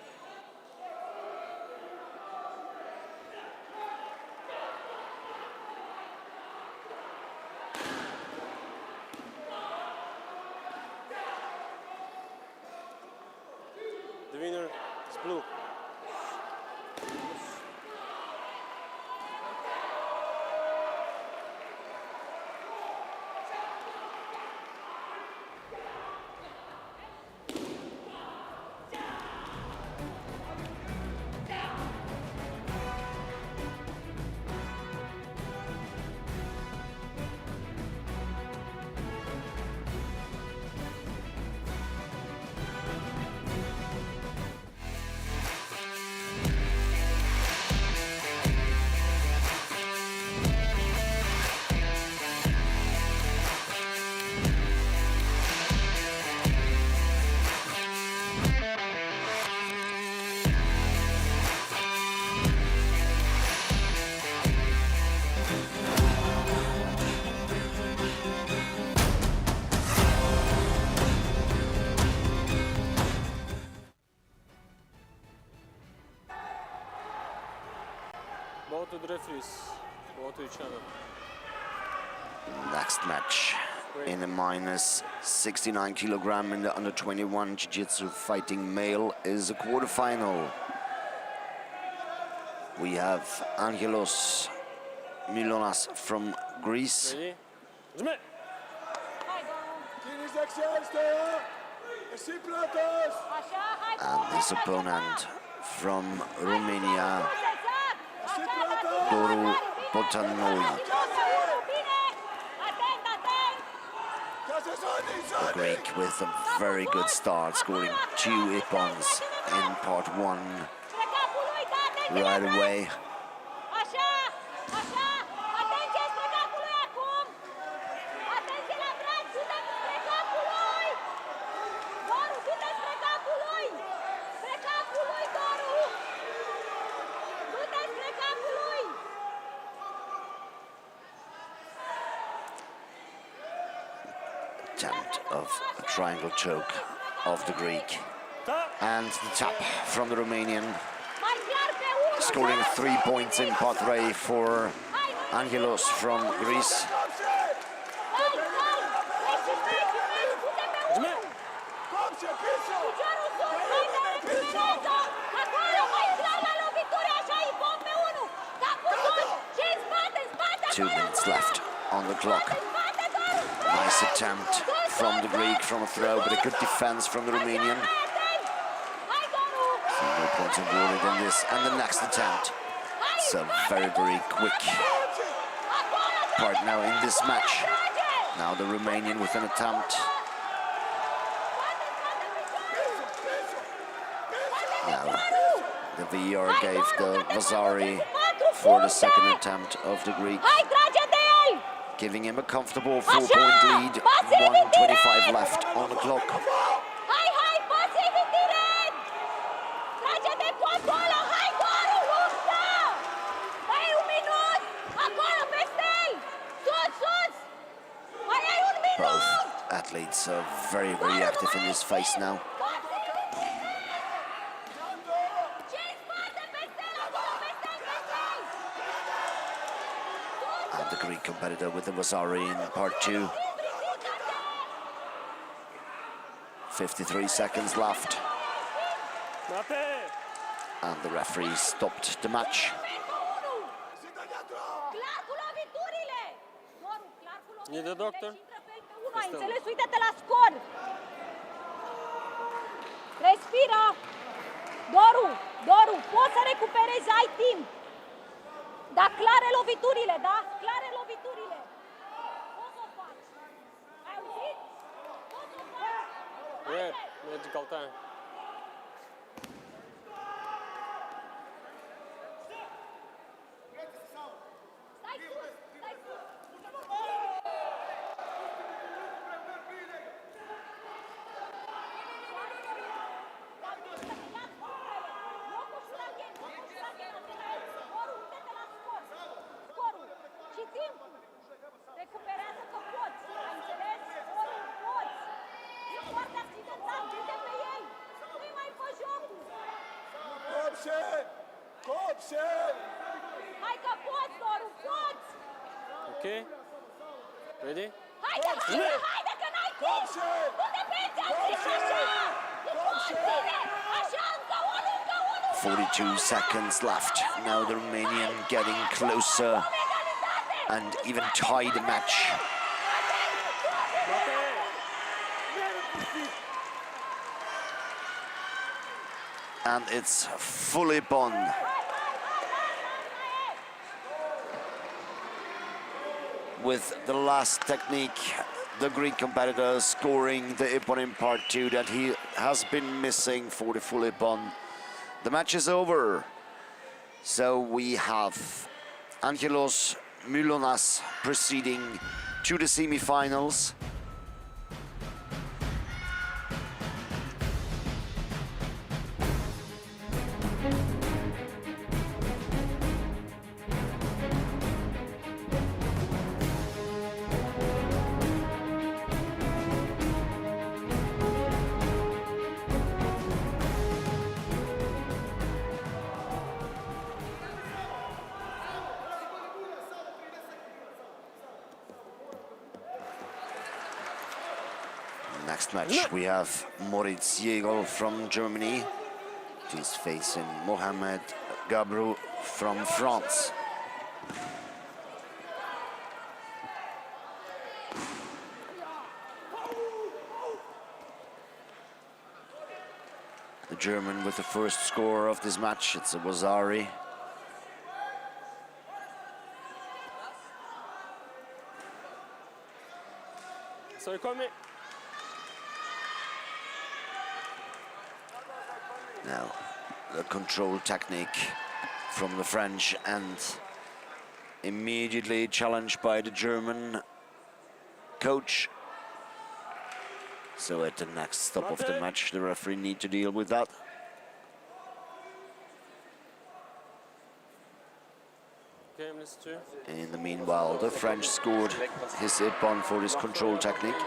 The winner is blue. to the referees. Go to your channel. Next match in the minus 69 kilogram in the under 21 Jiu-Jitsu fighting male is a quarterfinal. We have Angelos Milonas from Greece. Ready? Submit. And his opponent from Romania, Doru Botanoi. The Greek with a very good start, scoring 2 ippons in part 1 right away. Attempt of a triangle choke of the Greek, and the tap from the Romanian, scoring 3 points in part 3 for Angelos from Greece. Two minutes left on the clock. Nice attempt from the Greek from a throw, but a good defense from the Romanian. No points awarded in this, and the next attempt. It's a very, very quick part now in this match. Now the Romanian with an attempt. Now the VAR gave the Vasari for the second attempt of the Greek, giving him a comfortable 4-point lead, 1:25 left on the clock. Both athletes are very, very active in this phase now. And the Greek competitor with the Vasari in part 2. 53 seconds left. And the referee stopped the match. Need a doctor? Înțeles, uite-te la scor! Respiră! Doru, poți să recuperezi, ai timp! Dar clare loviturile, da? Clare loviturile! Poți să o faci! Ai auzit? Poți să o faci! Yeah, medical time. Stai sus! Stai sus! Recuperează că poți, ai înțeles? Ori poți. E foarte accidentat, du-te pe ei. Nu-i mai fă jocul. Copse! Hai că poți, Doru, poți! Okay. Ready? Haide că n-ai timp! Du-te pe ei, ți-am zis așa! Nu poți, ține! Așa, încă unul! 42 seconds left. Now the Romanian getting closer and even tied the match. And it's fully on. With the last technique, the Greek competitor scoring the ippon in part 2 that he has been missing for the full ippon. The match is over. So we have Angelos Milonas proceeding to the semi-finals. next match, we have Moritz Jägel from Germany. He's facing Mohamed Gabru from France. The German with the first score of this match, it's a Wazari. So come in. Now, the control technique from the French, and immediately challenged by the German coach. So at the next stop of the match, the referee need to deal with that. Game list 2. In the meanwhile, the French scored his ippon for this control technique.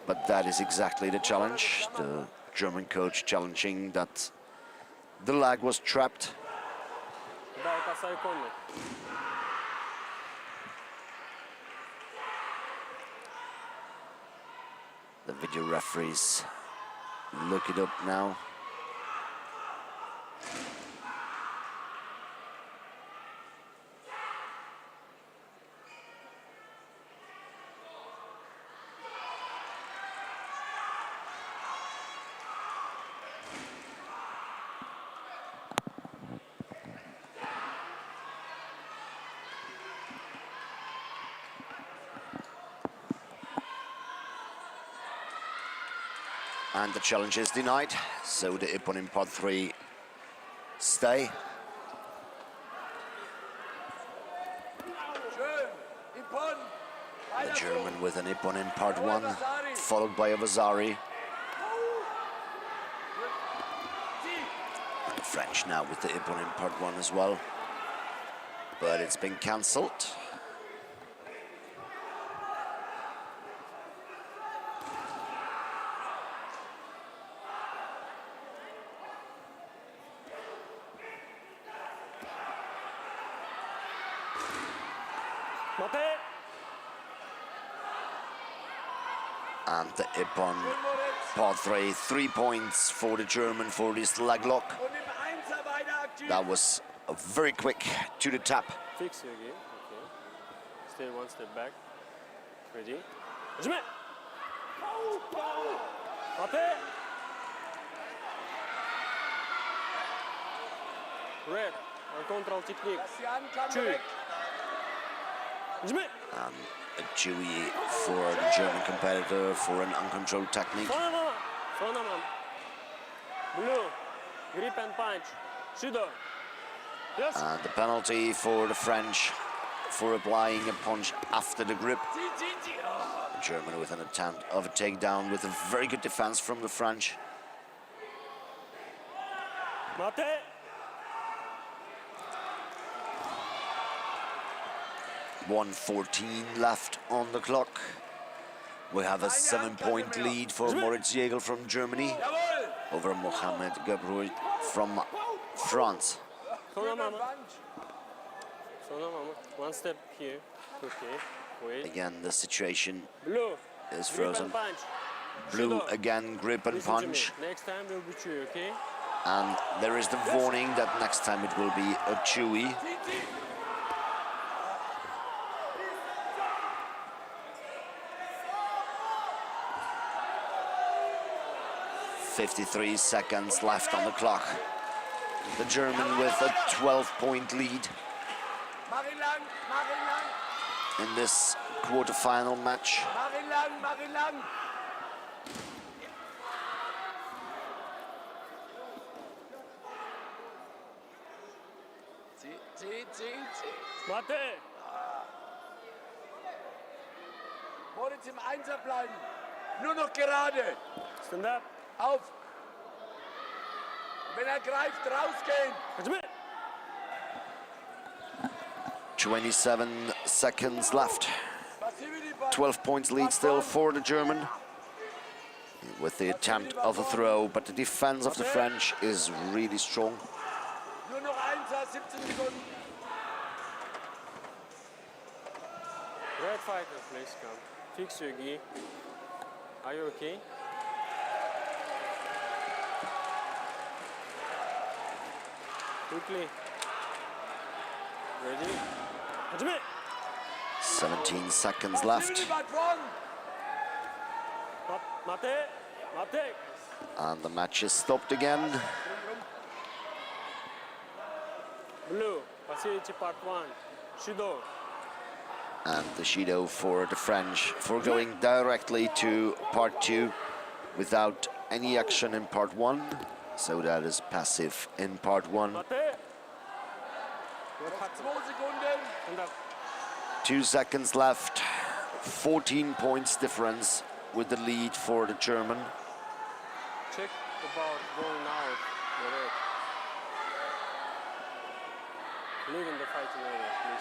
But that is exactly the challenge. The German coach challenging that the leg was trapped. The video referees look it up now. And the challenge is denied, so the ippon in part 3 stay. The German with an ippon in part 1, followed by a Vazari. And the French now with the ippon in part 1 as well, but it's been cancelled. And the ippon, part 3, 3 points for the German for this leg lock. That was a very quick to the tap. Fix you again, okay. Stay one step back. Ready? Jump! Red, on control technique. Two. Jump! A Chewy for the German competitor for an uncontrolled technique. Blue, grip and punch. Judo. Yes. And the penalty for the French for applying a punch after the grip. The German with an attempt of a takedown with a very good defense from the French. Mate. 1:14 left on the clock. We have a 7-point lead for Moritz Jägel from Germany over Mohamed Gabru from France. One step here. Okay. Wait. Again, the situation Blue is frozen. Blue again, grip and punch. Next time will be two, okay? And there is the warning that next time it will be a Chewy. 53 seconds left on the clock. The German with a 12-point lead in this quarterfinal match. Warte! Moritz im Einser bleiben. Nur noch gerade. Stand up. Auf. Wenn greift, rausgehen. 27 seconds left. 12 points lead still for the German with the attempt of a throw, but the defense of the French is really strong. Nur noch 17 Sekunden. Red fighter, please come. Fix your gi. Are you okay? Quickly. Ready? 17 seconds left. Mate. And the match is stopped again. Blue. Facility part 1. Shido. And the Shido for the French for going directly to part 2 without any action in part 1. So that is passive in part 1. Mate. 2 seconds left. 14 points difference with the lead for the German. Check about going out. The red. Leave in the fighting area, please.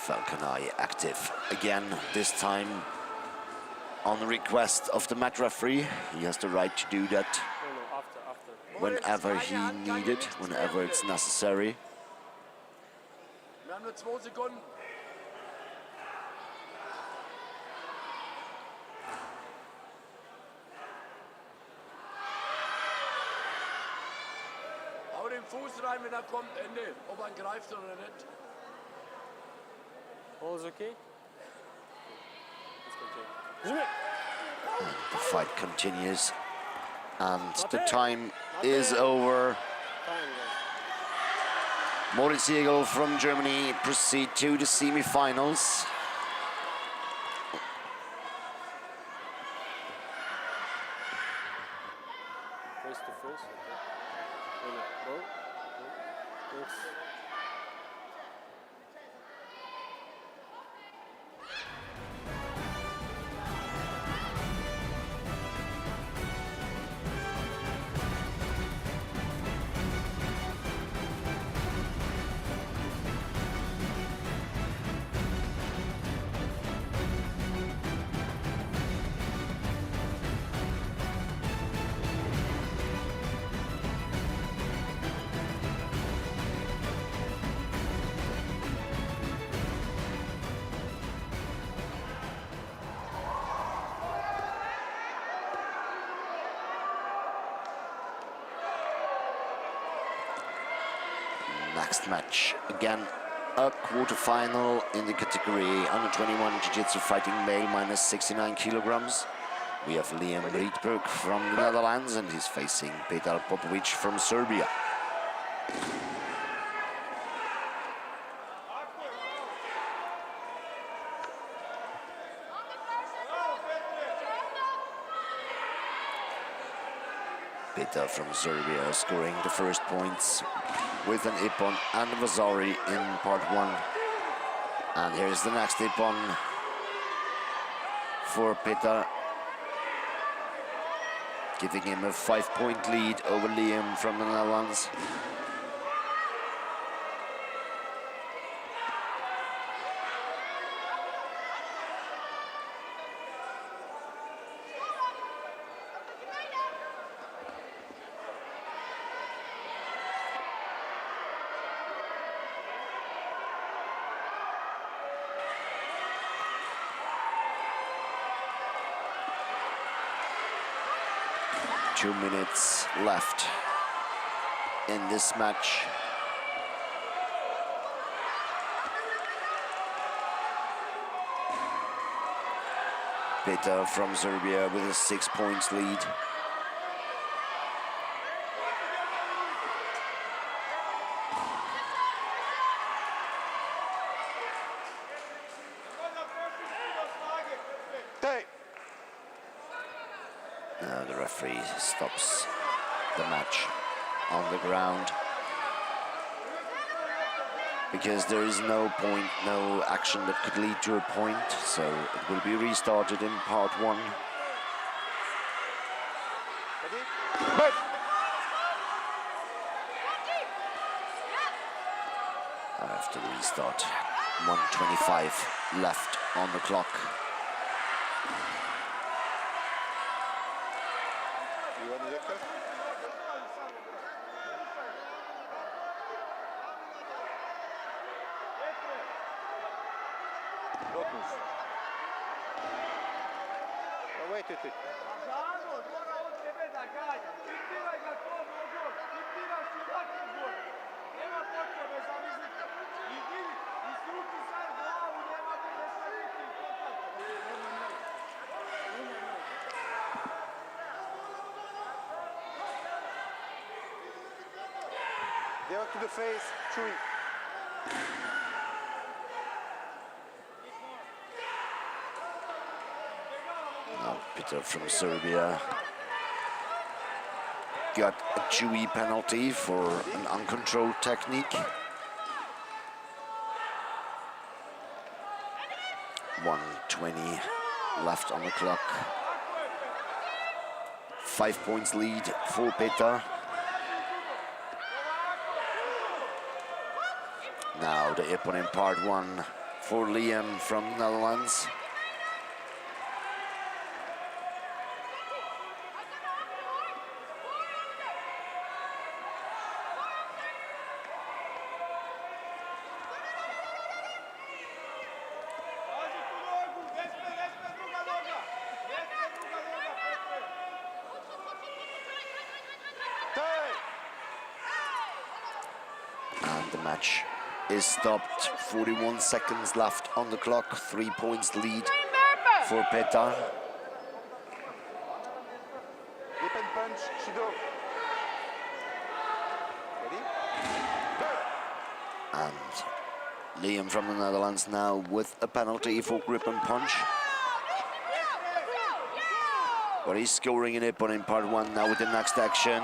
Falconai active again, this time on request of the match referee. He has the right to do that No, after. whenever he needed, whenever it's necessary. Wir haben nur 2 Sekunden. Hau den Fuß rein, wenn er kommt, Ende. Ob er greift oder nicht. All's okay? Let's go. The fight continues and the time is over. Moritz Jägel from Germany proceed to the semi-finals. Face to face, okay. Go. Thanks. Next match, again a quarterfinal in the category under 21 Jiu-Jitsu fighting male minus 69 kilograms. We have Liam Riedberg from the Netherlands and he's facing Petar Popovic from Serbia. Petar from Serbia scoring the first points with an Ippon and Vasari in part 1. And here's the next Ippon for Petar, giving him a 5-point lead over Liam from the Netherlands. Two minutes left in this match. Petar from Serbia with a 6 points lead. Now the referee stops the match on the ground because there is no point, no action that could lead to a point, so it will be restarted in part 1. After the restart, 1:25 left on the clock. You want to look at? Oh, wait. There to the face, Chewy. Now Peter from Serbia got a Chewy penalty for an uncontrolled technique. 1:20 left on the clock. 5 points lead for Peter. Now the Ippon in part 1 for Liam from Netherlands. And the match is stopped. 41 seconds left on the clock. 3 points lead for Petar. Dip and punch, Shido. Ready? And Liam from the Netherlands now with a penalty for grip and punch. But he's scoring an Ippon in part 1 now with the next action.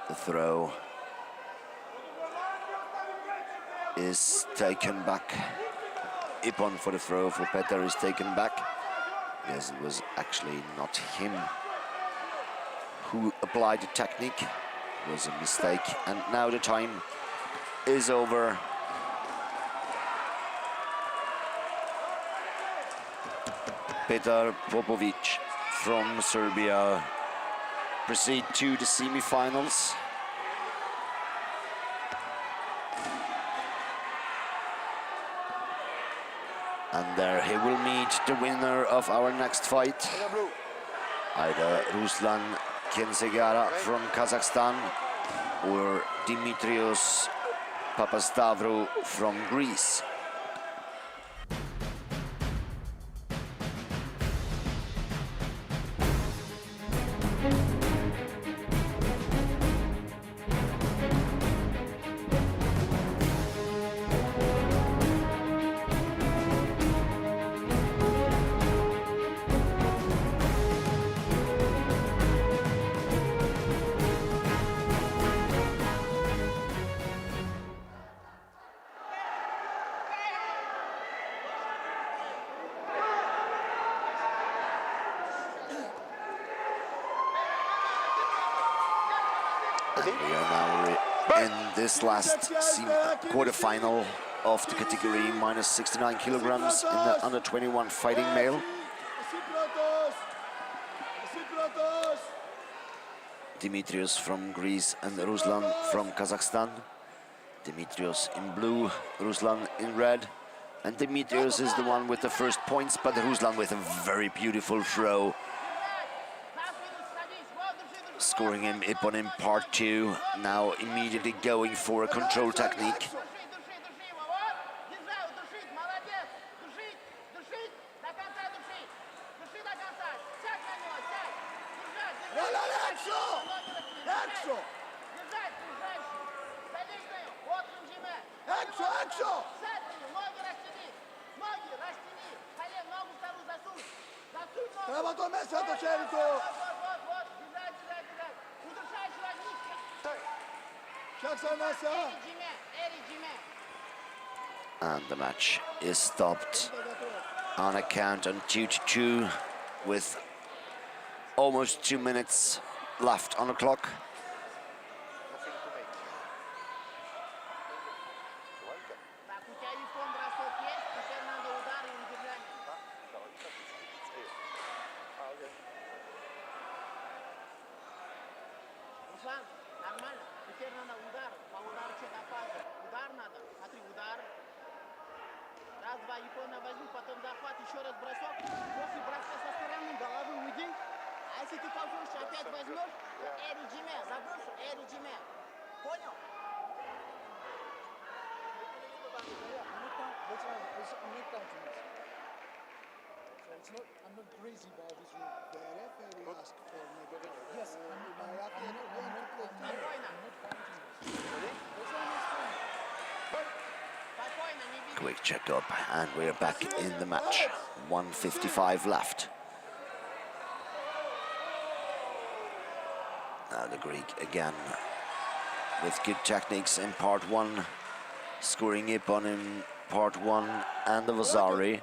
The throw is taken back. Ippon for the throw for Petar is taken back. Yes, it was actually not him who applied the technique. It was a mistake. And now the time is over. Petar Popovic from Serbia proceed to the semi-finals. And there he will meet the winner of our next fight. Either Ruslan Kensegara from Kazakhstan or Dimitrios Papastavro from Greece. We are now in this last quarterfinal of the category minus 69 kilograms in the under 21 fighting male. Dimitrios from Greece and Ruslan from Kazakhstan. Dimitrios in blue, Ruslan in red. And Dimitrios is the one with the first points, but Ruslan with a very beautiful throw. Scoring him Ippon in part 2, now immediately going for a control technique. And the match is stopped. on a count on Ju-Jitsu with almost 2 minutes left on the clock. I'm not crazy about this rule. The referee asked for me. Yes, I'm not Quick check-up, and we're back in the match. 1:55 left. Now the Greek again with good techniques in part one, scoring Ippon in part one, and the Vasari.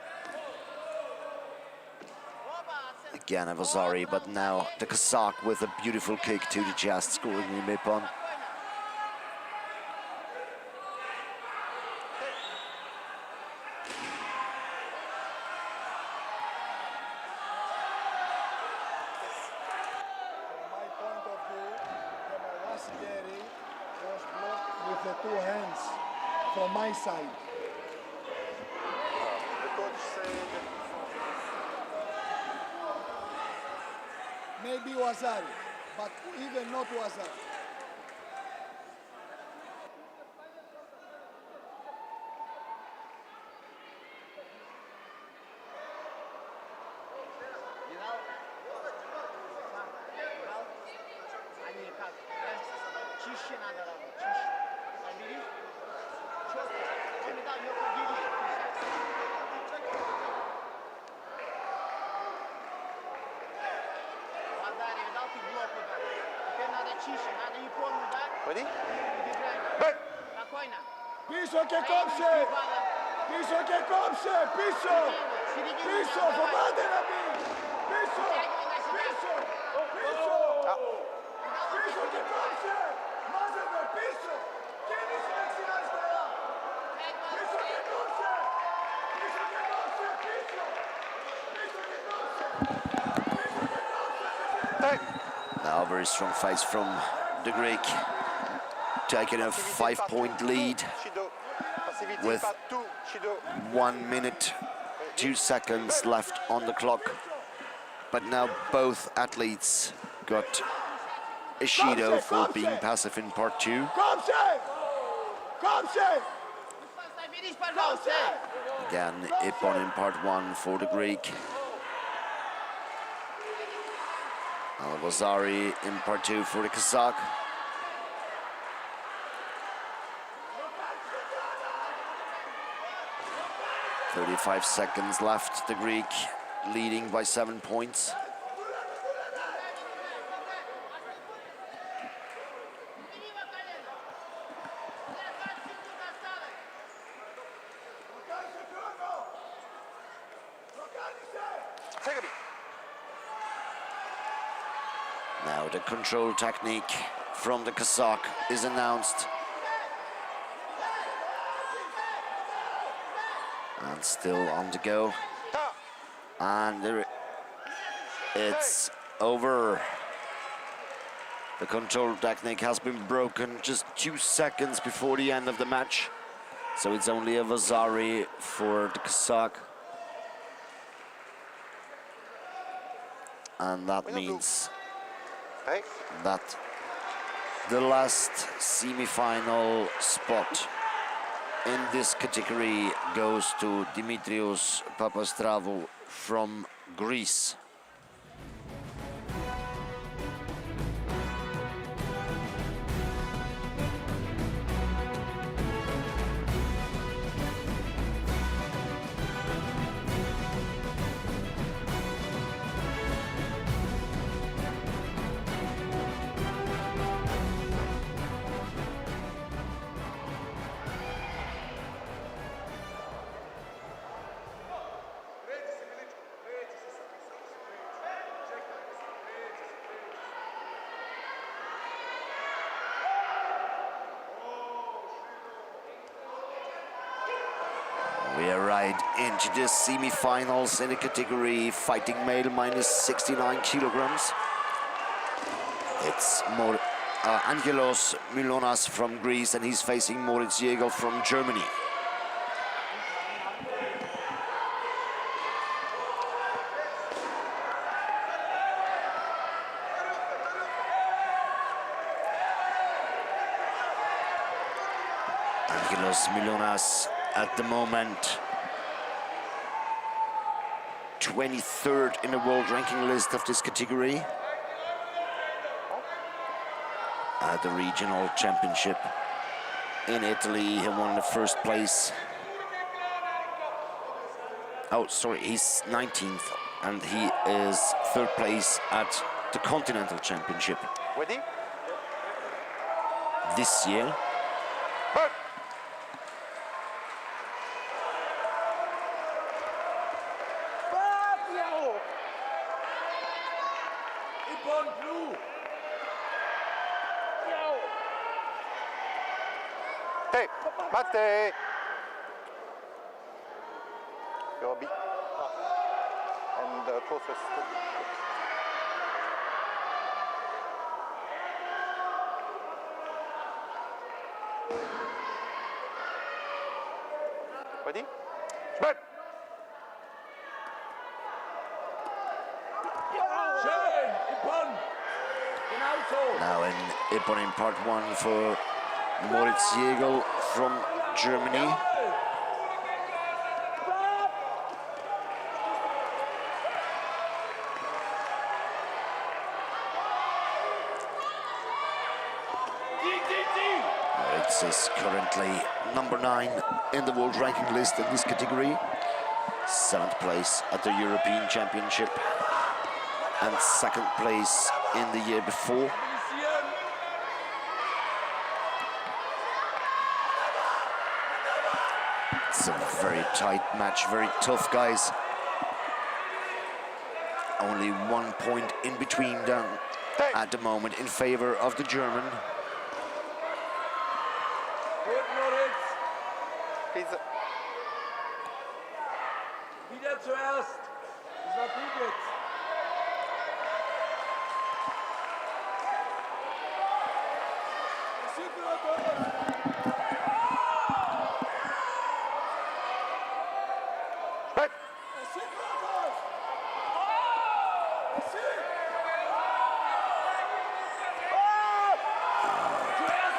Again a Vasari, but now the Kazakh with a beautiful kick to the chest, scoring in Ippon. Side. The coach said Maybe Wasari, but even not Wasari. Ready? Piso che kopše! Piso che kopše! Piso! Piso! Pomade na mi! Piso! Piso! Piso! Piso che kopše! Maze me! Piso! Kjeni se eksilaj stoja! Piso che kopše! Piso che kopše! Piso! Piso che kopše! Piso che kopše! Now a very strong face from the Greek, taking a 5-point lead with 1 minute, 2 seconds left on the clock. But now both athletes got a Shido for being passive in part two. Again, Ippon in part one for the Greek. Al-Wazari in part two for the Kazakh. .35 seconds left, the Greek leading by 7 points. Now the control technique from the Kazakh is announced. And still on the go. And it's over. The control technique has been broken just 2 seconds before the end of the match. So it's only a Vasari for the Kazakh. And that means that the last semi-final spot in this category goes to Dimitrios Papastravou from Greece. We are right into the semi-finals in the category fighting male minus 69 kilograms. It's Angelos Milonas from Greece, and he's facing Moritz Jägel from Germany. Angelos Milonas at the moment 23rd in the world ranking list of this category. At the regional championship in Italy, he won the first place. Oh, sorry, he's 19th, and he is third place at the continental championship. Ready? This year. Mate! Robbie. And closest. Ready? Back! Now in Ippon in part one for Moritz Jägel from Germany. Moritz is currently number 9 in the world ranking list in this category. 7th place at the European Championship and 2nd place in the year before. It's a very tight match, very tough, guys. Only 1 point in between them at the moment in favor of the German. Wieder zuerst. Das war gut jetzt.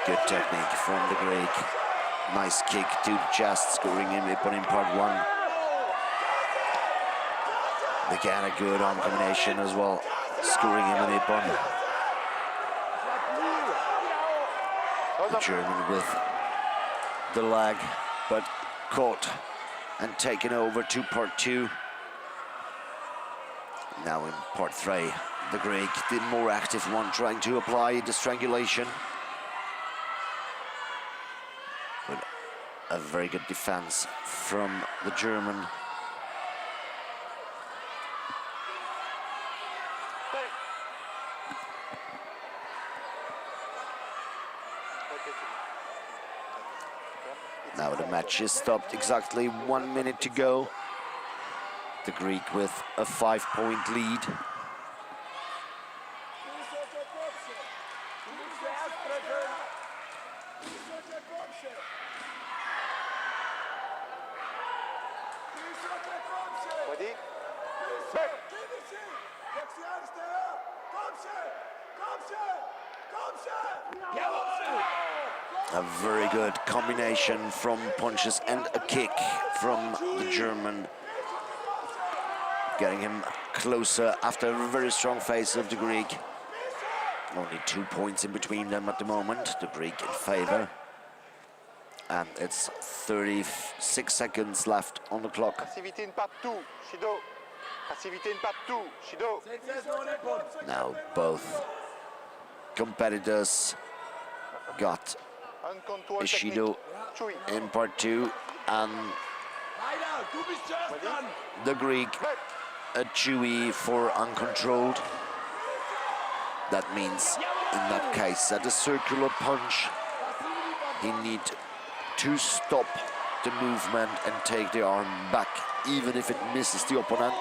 Good technique from the Greek. Nice kick to the chest, scoring him in part 1. Again, a good arm combination as well, scoring him in Ippon. The German with the leg, but caught and taken over to part 2. Now in part 3, the Greek, the more active one, trying to apply the strangulation. But a very good defense from the German. Now the match is stopped, exactly 1 minute to go. The Greek with a 5-point lead. A very good combination from punches and a kick from the German, getting him closer after a very strong face of the Greek. Only 2 points in between them at the moment, the Greek in favor. And it's 36 seconds left on the clock. Passivité in part 2, Shido. Passivité in part 2, Shido. Now both competitors got Ishido in part 2, and the Greek a Chewy for uncontrolled. That means in that case that a circular punch, he need to stop the movement and take the arm back, even if it misses the opponent.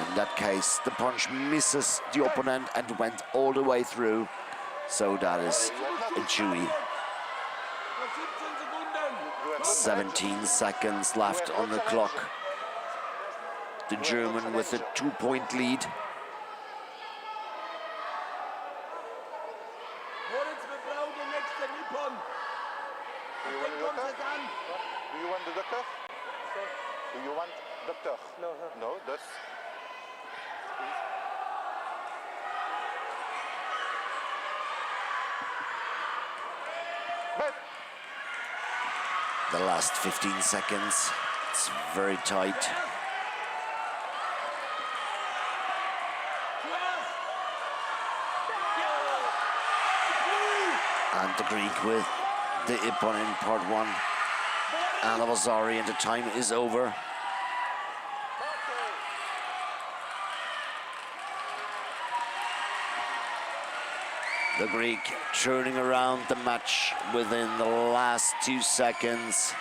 In that case, the punch misses the opponent and went all the way through. So that is a Chewy. 17 seconds left on the clock. The German with a 2-point lead. Do you want the doctor? Do you want doctor? No, no. No, that's... The last 15 seconds, it's very tight. And the Greek with the Ippon in part 1. And the Vasari, and the time is over. The Greek turning around the match within the last 2 seconds.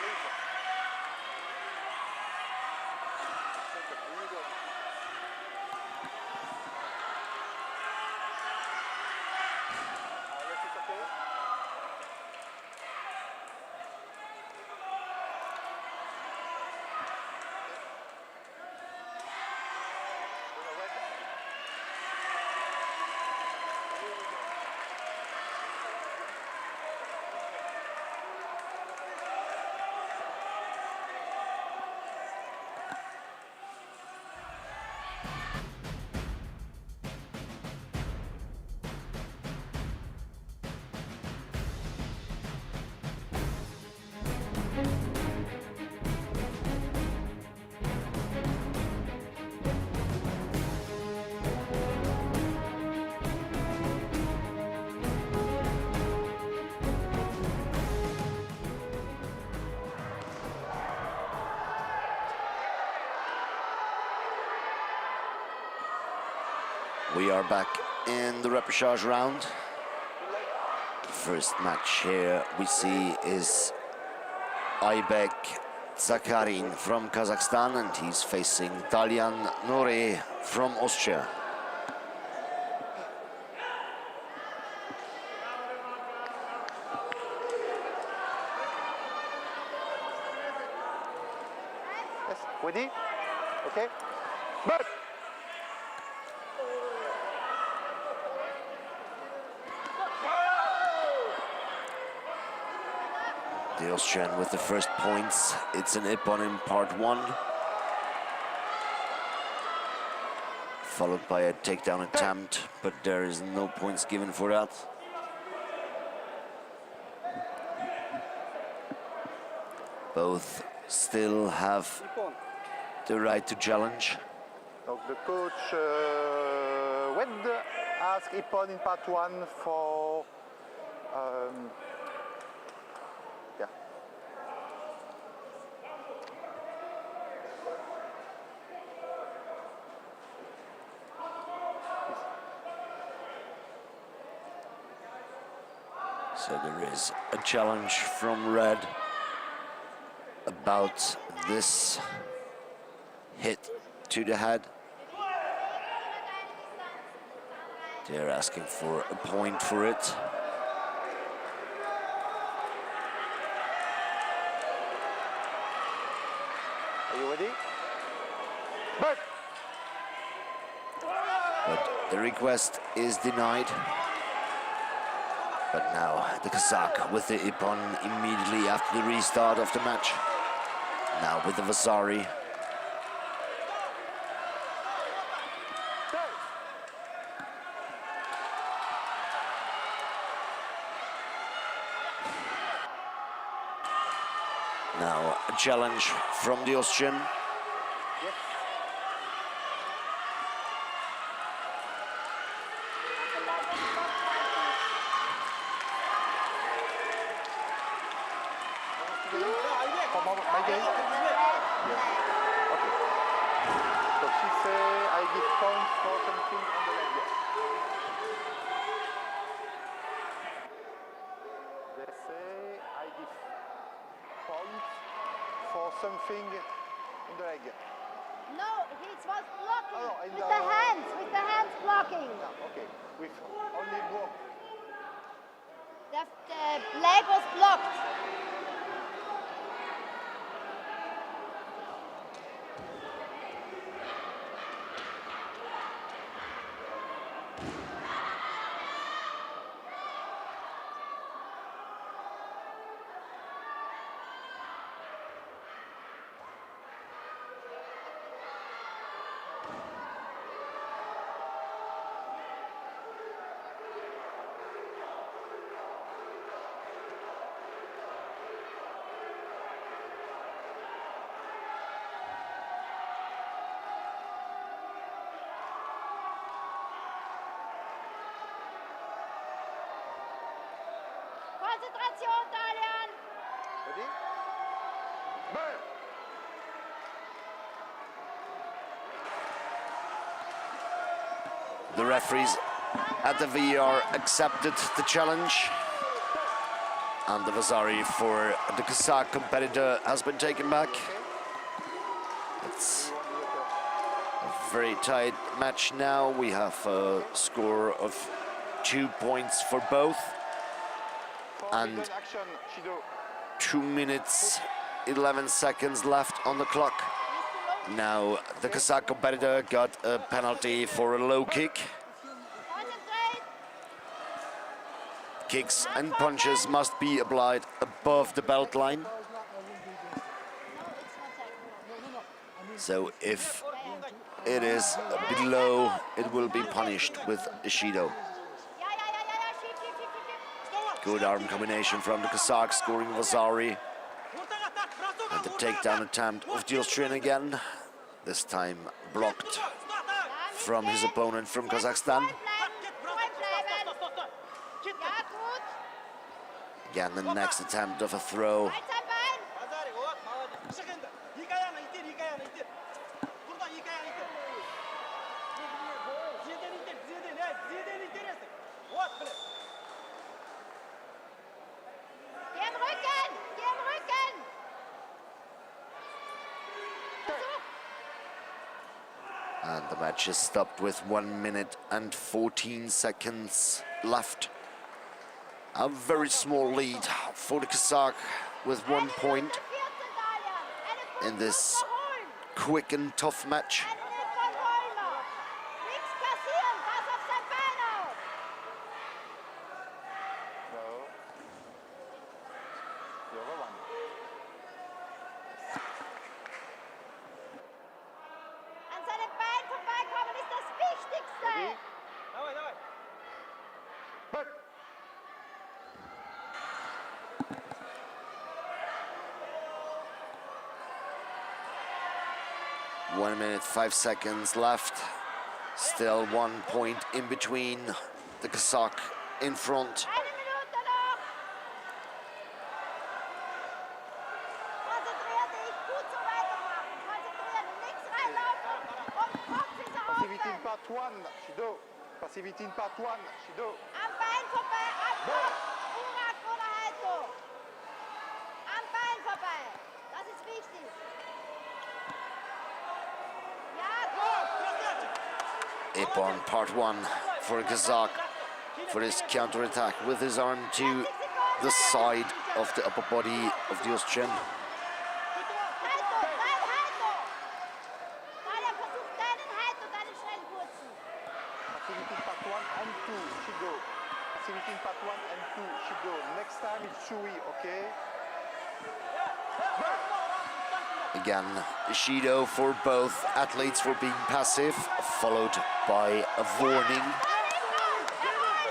We are back in the Represage round. First match here we see is Aybek Zakarin from Kazakhstan, and he's facing Talian Nore from Austria. Yes, ready? Okay. But the Austrian with the first points. It's an Ippon in part 1. Followed by a takedown attempt, but there is no points given for that. Both still have the right to challenge. donc the coach Wed asked Ippon in part 1 for yeah. So there is a challenge from Red about this hit to the head. They're asking for a point for it. Are you ready? But the request is denied. But now the Kazakh with the Ippon immediately after the restart of the match. Now with the Vasari. Now a challenge from the Austrian. yes. My game? Yes. Okay. So she say I give points for something on the leg. Yes. They say I give points something in the leg. No, it was blocking. Oh, in with the hands blocking. Yeah, okay, with only block. The leg was blocked. Konzentration, Thailand! Ready? Burn! The referees at the VAR accepted the challenge, and the Vasari for the Kazakh competitor has been taken back. It's a very tight match now. We have a score of 2 points for both, and 2 minutes 11 seconds left on the clock. Now the Kazakh competitor got a penalty for a low kick. Kicks and punches must be applied above the belt line. So if it is below, it will be punished with Ishido. Good arm combination from the Kazakh, scoring Vasari. And the takedown attempt of the Austrian again, this time blocked from his opponent from Kazakhstan. Again, the next attempt of a throw. And the match is stopped with 1 minute and 14 seconds left. A very small lead for the Kazakh with 1 point in this quick and tough match. An seinem Bein vorbeikommen ist das Wichtigste. 1 minute, 5 seconds left. Still 1 point in between. The Kazakh in front. Eine Minute noch. Konzentrier dich, gut so weitermachen. Konzentrieren, links reinlaufen und Kopf hinter Passivity in außen. part 1, Shido. Passivity in part 1, Shido. Am Bein vorbei, am Kopf. Urak oder Halto. Am Bein vorbei. Das ist wichtig. Ja, gut. Ipon, part 1 for Kazakh for his counter-attack with his arm to the side of the upper body of the Austrian. Halto, dein Halto. Thailand versucht deinen Halto, deinen schnellen kurzen. Passivity in part 1 and 2, Shido. Passivity in part 1 and 2, Shido. Next time it's Shui, okay? Again, Ishido for both athletes for being passive, followed by a warning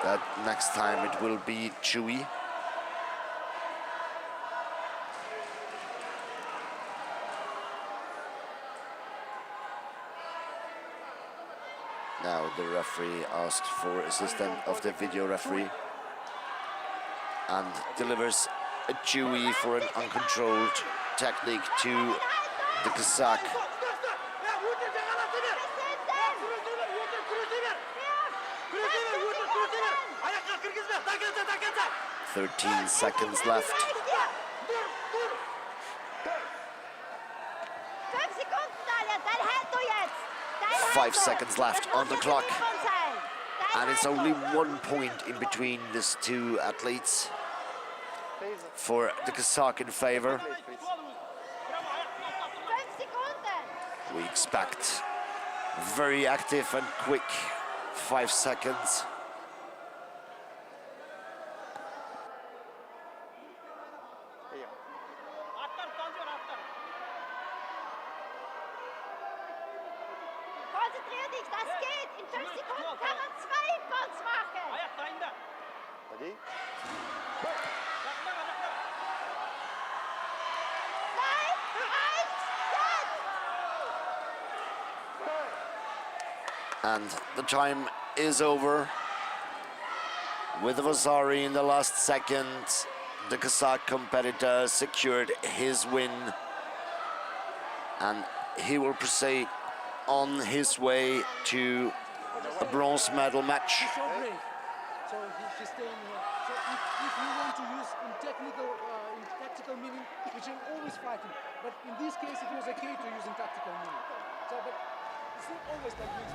that next time it will be Chewy. Now the referee asked for assistance of the video referee and delivers a Chewy for an uncontrolled technique to the Kazakh. 13 seconds left. 5 seconds left on the clock. And it's only 1 point in between these two athletes for the Kazakh in favor. We expect very active and quick 5 seconds. Konzentrier dich, das geht. In 5 Sekunden kann man 2 Inputs machen. Ready? And the time is over. With Vasari in the last second, the Kazakh competitor secured his win. And he will proceed on his way to a bronze medal match. So he's staying here. So if you want to use in tactical meaning, which will always fight him. But in this case, it was okay to use in tactical meaning. So, but it's not always like this.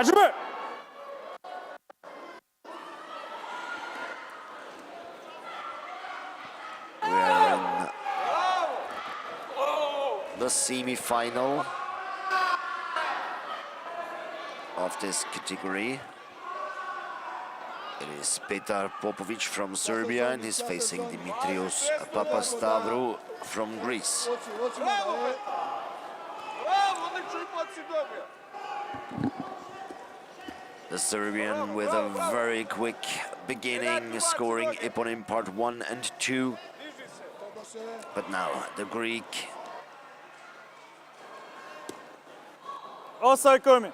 Acıma! We are in the semi-final of this category. It is Petar Popovic from Serbia and he's facing Dimitrios Papastavru from Greece. The Serbian with a very quick beginning, scoring Ippon in part 1 and 2. But now the Greek Offside coming.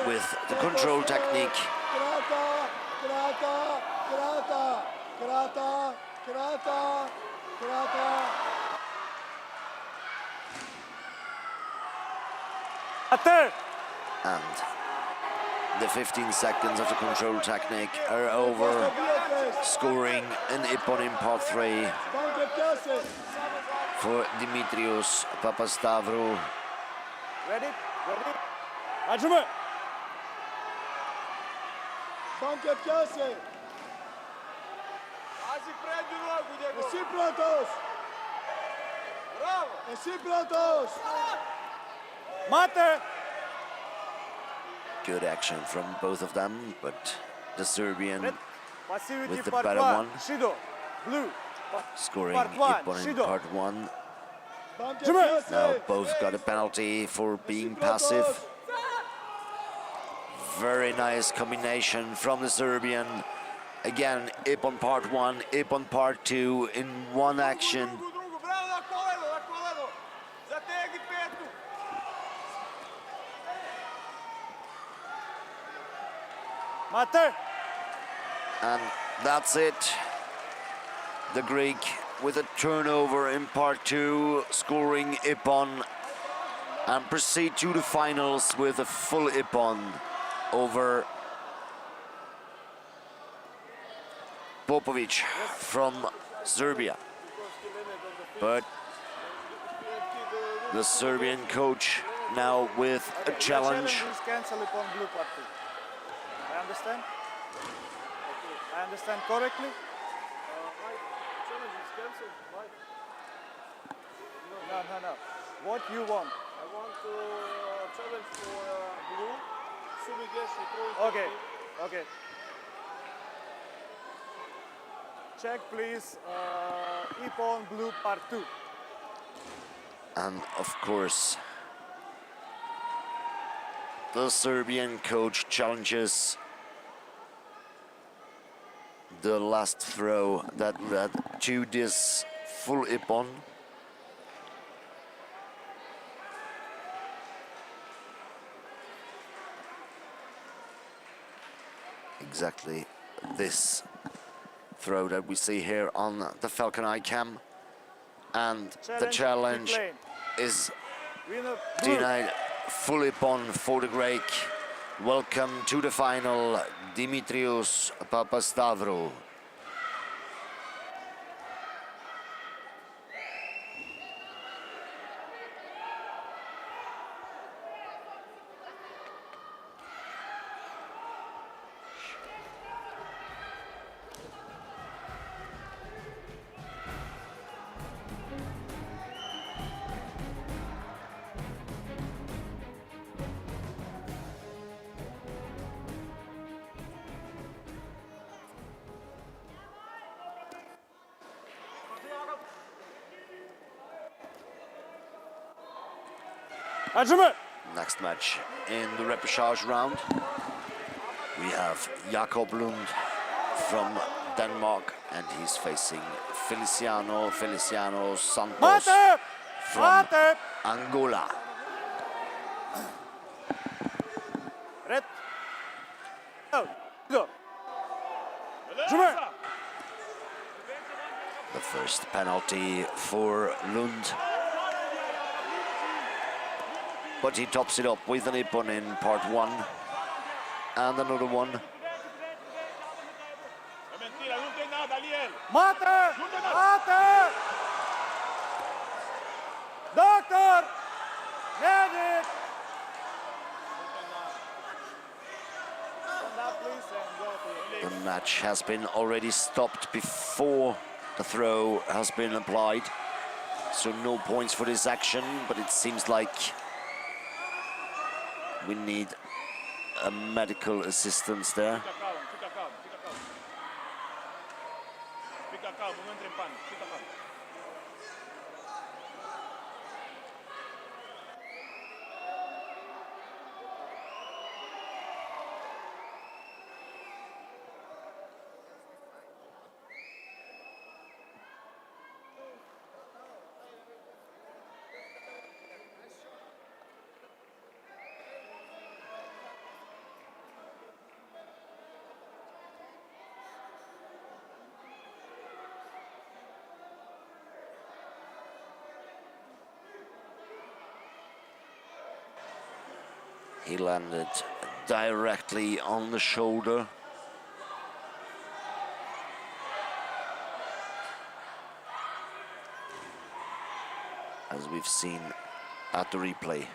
with the control technique. Attack! And the 15 seconds of the control technique are over, scoring an Ippon in part 3 for Dimitrios Papastavru. Ready? Ready? Acıma! Mate! Good action from both of them, but the Serbian Passivity with the part better 1. one, Shido. Blue. scoring Part 1, Ippon in Shido. part 1. Acıma! Now both got a penalty for being passive. Very nice combination from the Serbian. Again, Ippon part 1, Ippon part 2 in one action. Mate! And that's it. The Greek with a turnover in part 2, scoring Ippon, and proceed to the finals with a full Ippon over Popovic from Serbia. But the Serbian coach now with a challenge. Is cancel upon blue party. I understand? I understand correctly? No. What you want? I want to challenge for blue. Okay. check, please. Ippon blue part 2. And of course, the Serbian coach challenges the last throw that led to this full Ippon. Exactly this throw that we see here on the Falcon Eye cam, and the challenge is denied. Full Ippon for the Greek. Welcome to the final, Dimitrios Papastavro. Next match in the Represage round, we have Jakob Lund from Denmark, and he's facing Feliciano Santos from Angola. Red. The first penalty for Lund, but he tops it up with an Ippon in part 1 and another one. Mate! Doctor! Medic! The match has been already stopped before the throw has been applied, so no points for this action, but it seems like we need a medical assistance there. He landed directly on the shoulder. As we've seen at the replay.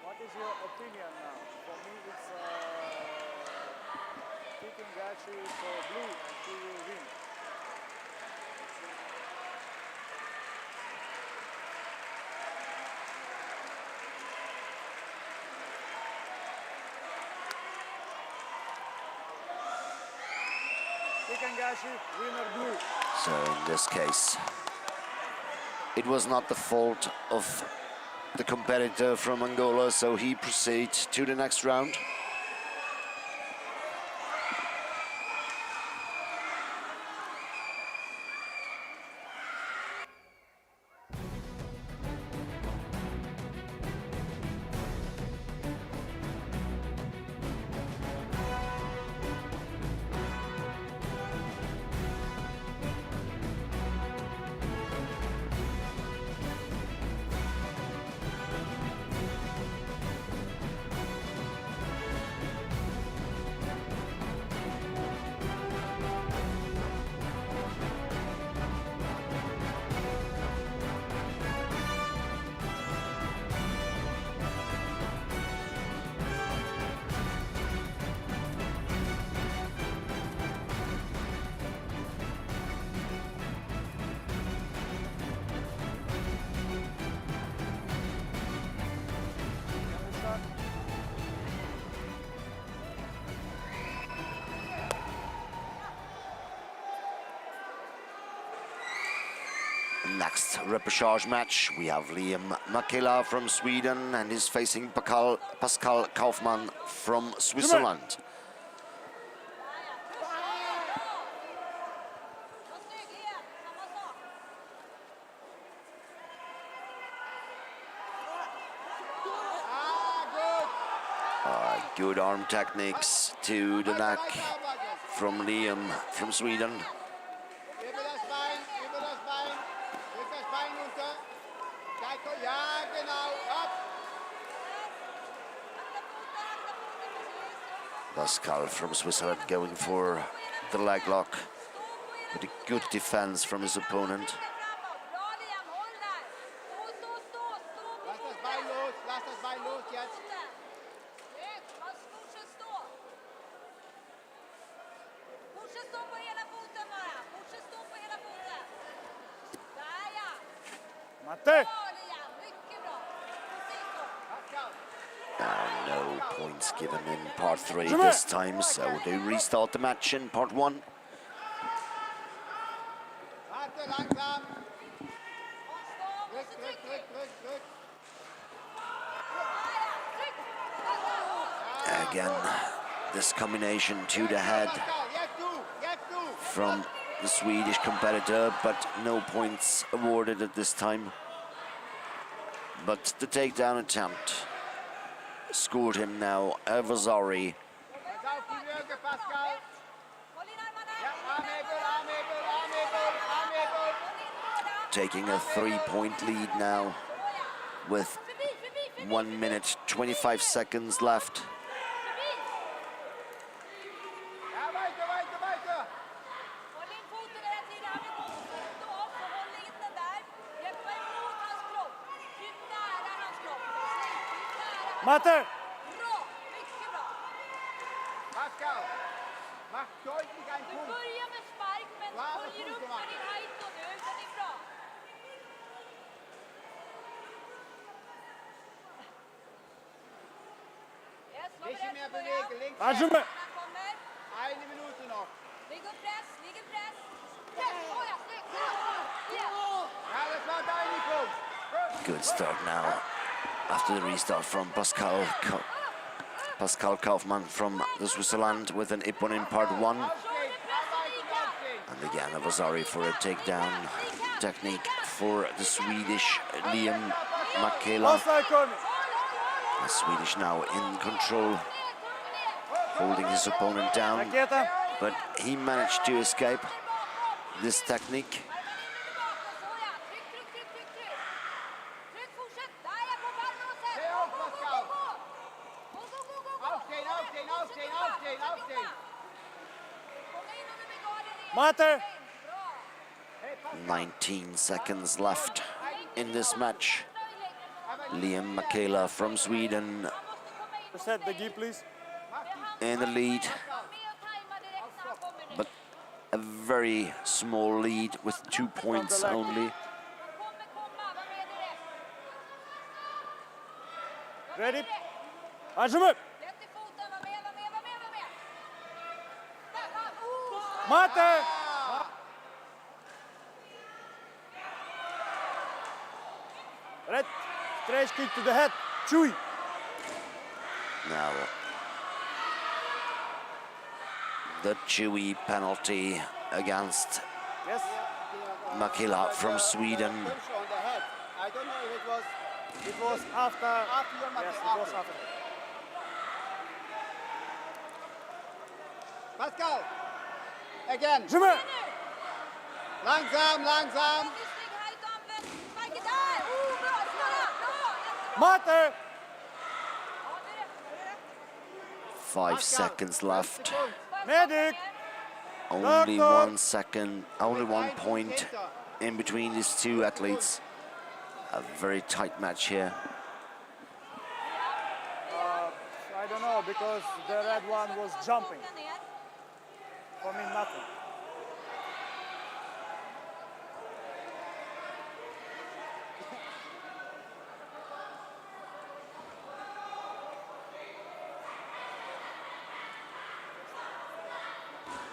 What is your opinion now? For me, it's picking Gachi for blue and he will win. Picking Gachi, winner blue. So in this case, it was not the fault of the competitor from Angola, so he proceeds to the next round. next Represage match, we have Liam Makela from Sweden and he's facing Pascal Kaufmann from Switzerland. Good arm techniques to the neck from Liam from Sweden. Über das Bein, drück das Bein runter. Ja, genau, ab. Pascal from Switzerland going for the leg lock, with a good defense from his opponent. Lass das Bein los jetzt. No points given in part 3 this time, so they restart the match in part 1. Warte, langsam. Drück. Again, this combination to the head from the Swedish competitor, but no points awarded at this time. But the takedown attempt scored him now Evazari. Taking a 3-point lead now with 1 minute 25 seconds left. Matte! Pascal, mach deutlich einen Punkt. Bisschen mehr bewegen, links. Eine Minute noch. Ja, das war dein Punkt. Good start now after the restart from Pascal Kaufmann from the Switzerland with an ippon in part 1. And again, Evazari for a takedown technique for the Swedish Liam Makela. The Swedish now in control, holding his opponent down, but he managed to escape this technique. Aufstehen. 19 seconds left in this match. Liam Makela from Sweden Set the gi, please. in the lead, but a very small lead with 2 points only. Ready? Anjumuk! Mate! Red, straight kick to the head. Chewy. Now, the Chewy penalty against Makela from Sweden. I don't know if it was after. Yes, it was after. Pascal, again. Jimmy. Langsam. Mate. 5 seconds left. Medic. Only 1 second, only 1 point in between these two athletes. A very tight match here. I don't know, because the red one was jumping. For me, nothing.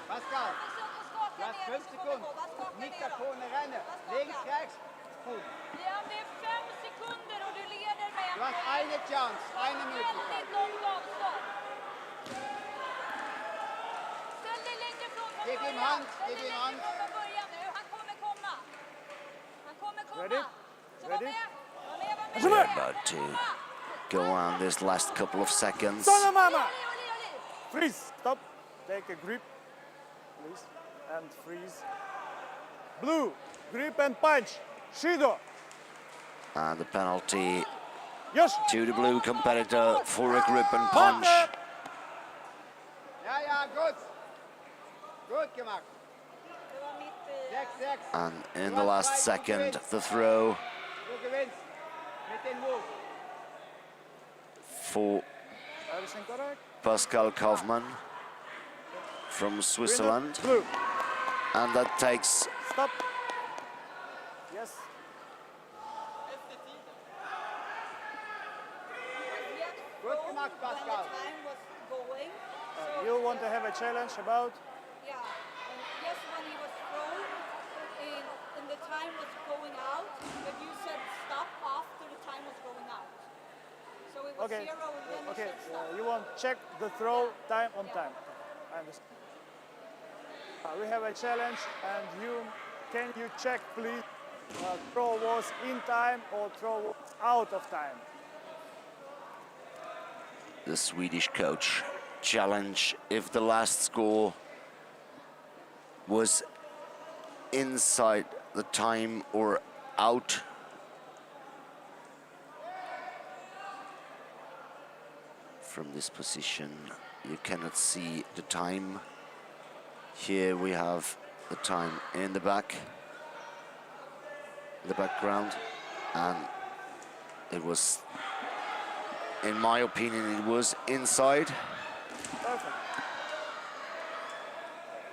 Pascal, du hast 5 Sekunden. Nicht da vorne rennen. Links, rechts. full. Liam, det är 5 sekunder och du leder med Du hast eine Chance, eine Möglichkeit. väldigt långt avstånd. Ställ dig längre från från Ge början. ihm Hand, Ställ ge dig ihm längre Hand. från början nu. Han kommer komma. Han kommer komma. Ready? Så var Ready? med. Var med, var med. We're about to go on this last couple of seconds. Sana mama! Oli, Oli, Oli. Freeze! Stop. Take a grip, please. And freeze. Blue, grip and punch. Shido. And the penalty Yes. to the blue competitor for a grip and punch. Ja, ja, gut. Gut gemacht. Det var mitt 6-6. And in the last second, the throw Du gewinnst mit dem Move. for Everything correct? Pascal Kaufmann from Switzerland. Blue. And that takes Stop. Yes. Gut gemacht, Pascal. time was going. You want to have a challenge about? Yeah, and yes, when he was thrown, and the time was going out, but you said stop after the time was going out. So it was Okay. 0 and then Okay. you said stop. You want check the throw time on time. I understand. We have a challenge, and can you check, please? Throw was in time or throw was out of time? the Swedish coach challenge if the last score was inside the time or out. From this position, you cannot see the time. Here we have the time in the background, and it was, in my opinion, it was inside. Perfect.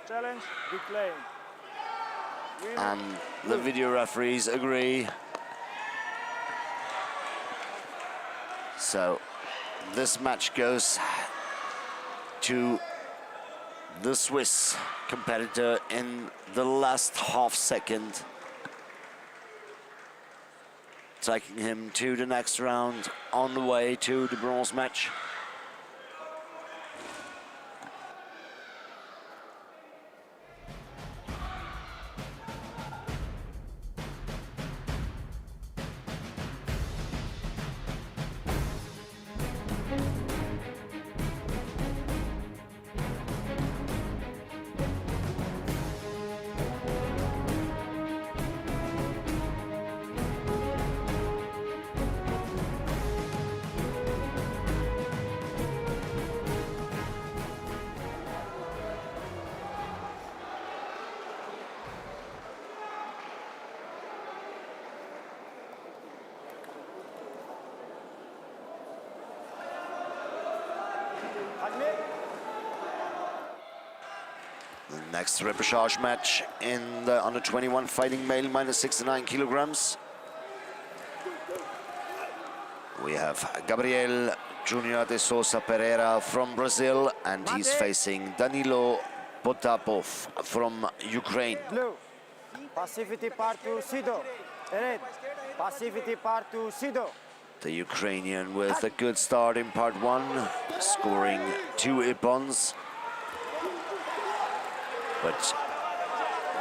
Challenge declared. And the video referees agree. So this match goes to the Swiss competitor in the last half second, taking him to the next round on the way to the bronze match. The next Represage match in the under 21 fighting male minus 69 kilograms. We have Gabriel Junior de Sousa Pereira from Brazil, and he's facing Danilo Potapov from Ukraine. Blue, passivity part to Sido. Red, passivity part to Sido. The Ukrainian with a good start in part one, scoring 2 ippons. But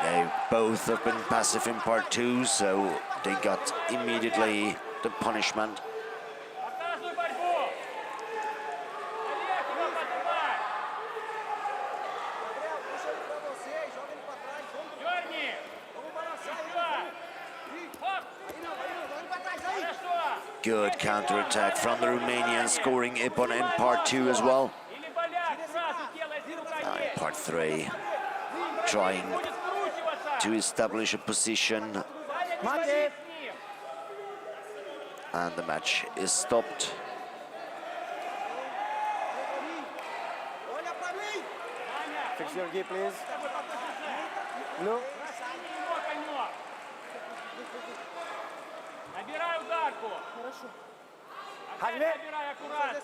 they both have been passive in part two, so they got immediately the punishment. Good counter-attack from the Romanian, scoring ippon in part two as well. In part three, trying to establish a position, and the match is stopped. Fix your gi, please. Blue. Набирай ударку. Хорошо. Опять набирай аккуратно.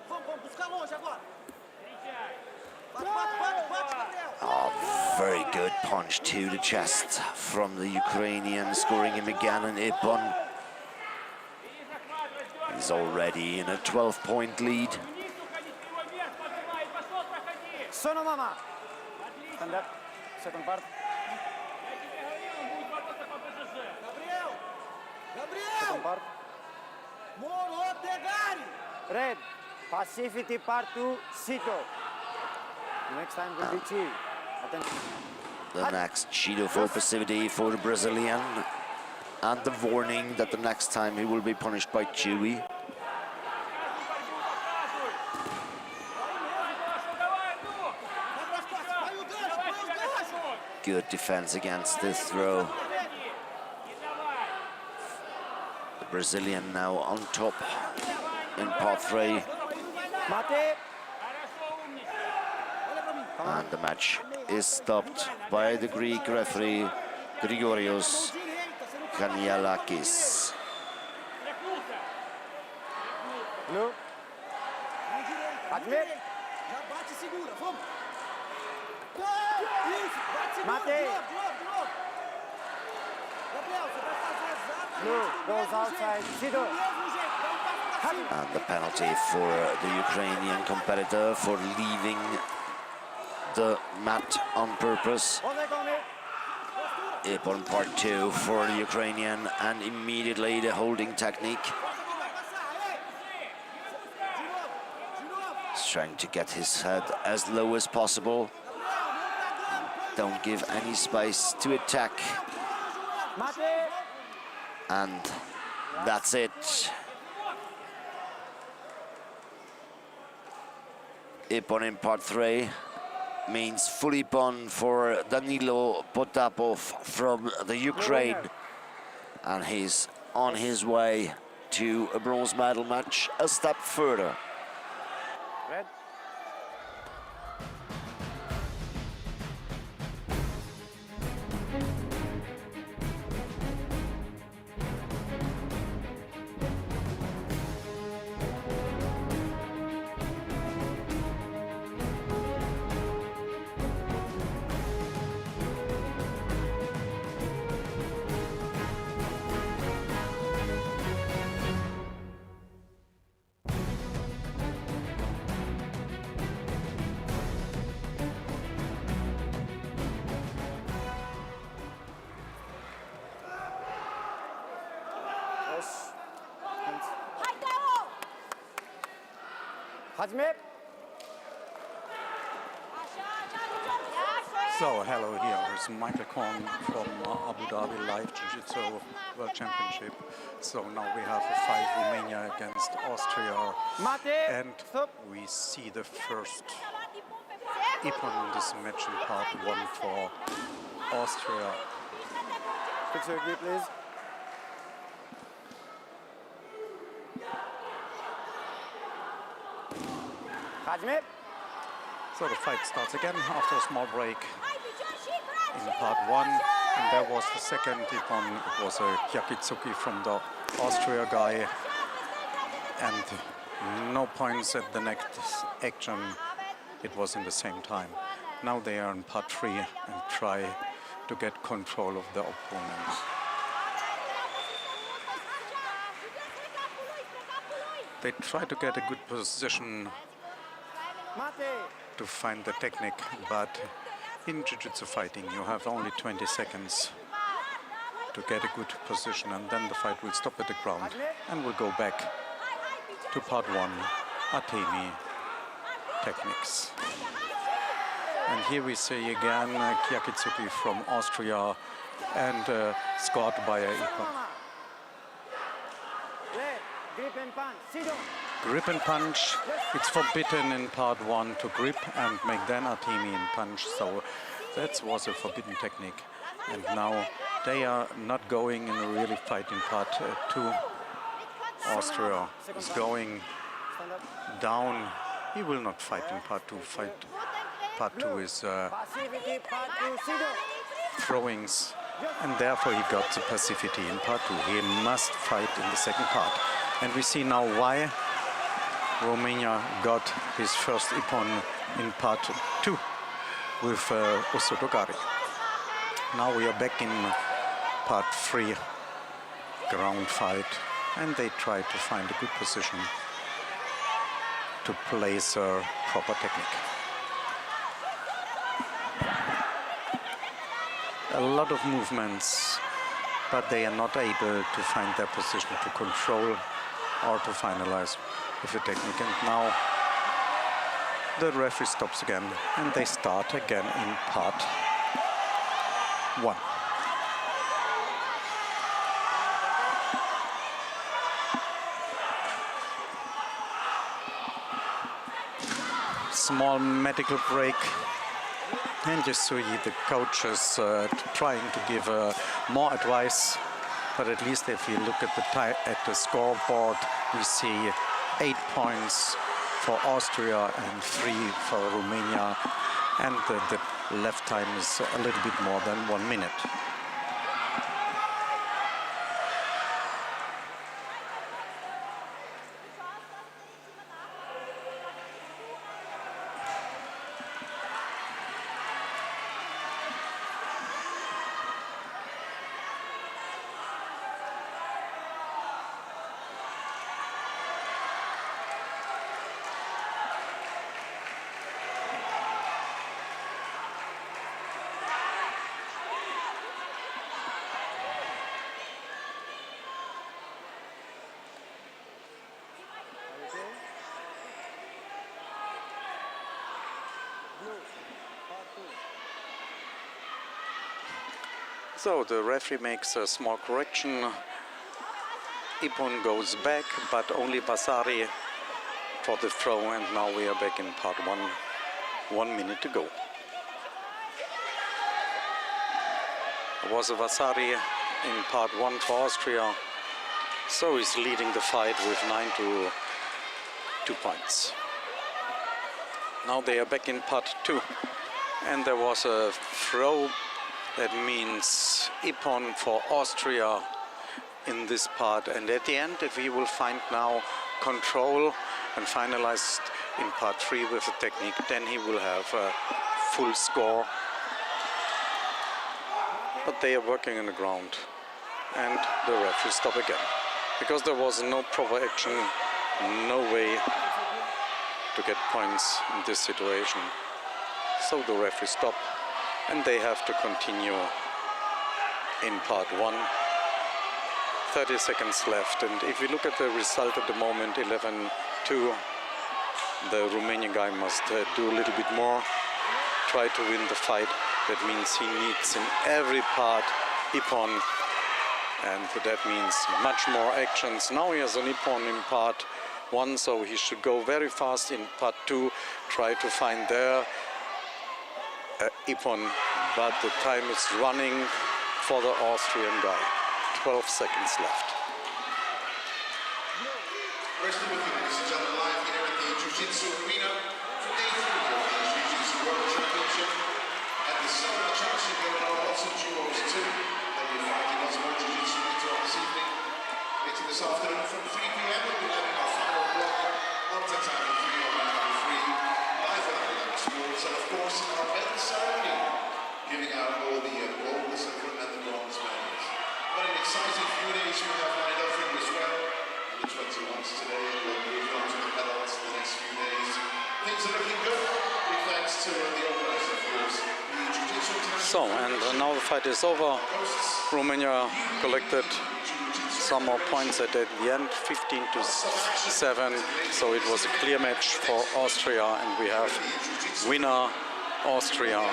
Vamos, buscar longe agora. Встречай. Oh, very good punch to the chest from the Ukrainian, scoring him again in Ipon. He's already in a 12-point lead. Sono mama. Stand up. Second part. Second part. Red. Passivity part 2. Sito. Next time will be Chi. Attention. The next Cheeto for passivity for the Brazilian. And the warning that the next time he will be punished by Chewy. Good defense against this throw. The Brazilian now on top in part 3. And the match is stopped by the Greek referee Grigorios Kanialakis. No. No, goes outside. And the penalty for the Ukrainian competitor for leaving the mat on purpose. Ipon part 2 for the Ukrainian, and immediately the holding technique. He's trying to get his head as low as possible. Don't give any space to attack. And that's it. Ipon in part 3 means full Ipon for Danilo Potapov from the Ukraine. And he's on his way to a bronze medal match a step further. Red. So, hello, here is Michael Korn from Abu Dhabi Live Jiu-Jitsu World Championship. So now we have a fight, Romania against Austria, and we see the first Ipon in this match in part 1 for Austria. Fix your gear, please. So the fight starts again after a small break in part 1, and there was the second Ipon. It was a Yakitsuki from the Austria guy, and no points at the next action. It was in the same time. Now they are in part 3 and try to get control of the opponents. They try to get a good position to find the technique, but in Jiu-Jitsu fighting you have only 20 seconds to get a good position, and then the fight will stop at the ground and we'll go back to part 1, Atemi techniques. And here we see again Yakitsuki from Austria and scored by a Ipon. Grip and punch, it's forbidden in part 1 to grip and make then Atemi in punch, so that was a forbidden technique. And now they are not going in a really fight in part 2. Austria is going down. He will not fight in part 2. Part 2 is throwings, and therefore he got the passivity in part 2. He must fight in the second part. And we see now why Romania got his first Ipon in part 2 with Osodogari. Now we are back in part 3, ground fight, and they try to find a good position to place a proper technique. A lot of movements, but they are not able to find their position to control or to finalize with the technique. And now the referee stops again and they start again in part 1. Small medical break. And you see the coaches trying to give more advice, but at least if you look at the scoreboard, we see 8 points for Austria and 3 for Romania, and the left time is a little bit more than 1 minute. So the referee makes a small correction. Ipon goes back, but only Vasari for the throw, and now we are back in part 1. 1 minute to go. It was a Vasari in part 1 for Austria, so he's leading the fight with 9 to 2 points. Now they are back in part 2, and there was a throw. That means Ipon for Austria in this part, and at the end if we will find now control and finalized in part 3 with the technique, then he will have a full score. But they are working on the ground, and the referee stop again because there was no proper action, no way to get points in this situation. So the referee stop, and they have to continue in part 1. 30 seconds left, and if you look at the result at the moment, 11-2, the Romanian guy must do a little bit more, try to win the fight. That means he needs in every part Ipon, and that means much more actions. Now he has an Ipon in part 1, so he should go very fast in part 2, try to find there Ipon, but the time is running for the Austrian guy. 12 seconds left. Wrestling with you, ladies and gentlemen, live here at the Ju-Jitsu arena for day 3 of the Ju-Jitsu World Championship at the Summer Championship going on also Duos 2. They'll be fighting lots more Ju-Jitsu later on this evening. Later this afternoon from 3 p.m. we'll be having our final block on Tatami 3 on Tatami 3 live on Dynamic Sports, and of course our medal ceremony giving out all the gold, the silver and the bronze medals. What an exciting few days we have lined up for you as well. The 21s today, and we'll move on to the medals in the next few days. Things are looking good. Big thanks to the organizer, of course, the Jiu-Jitsu. So, and now the fight is over. Romania collected some more points at the end, 15-7. So it was a clear match for Austria, and we have winner Austria.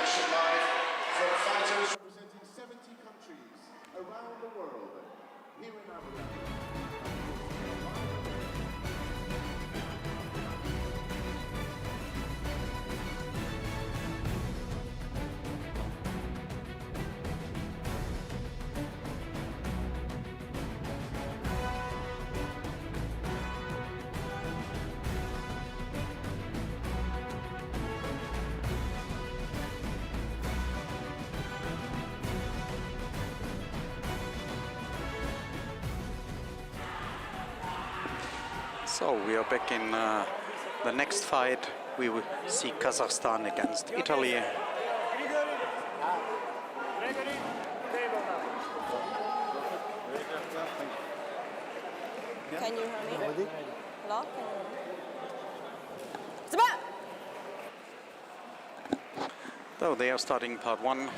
For fighters representing 70 countries around the world, here in Abu Dhabi. So we are back in the next fight we will see Kazakhstan against Italy. Can you hear me? Hello? Can you hear me? So they are starting part one.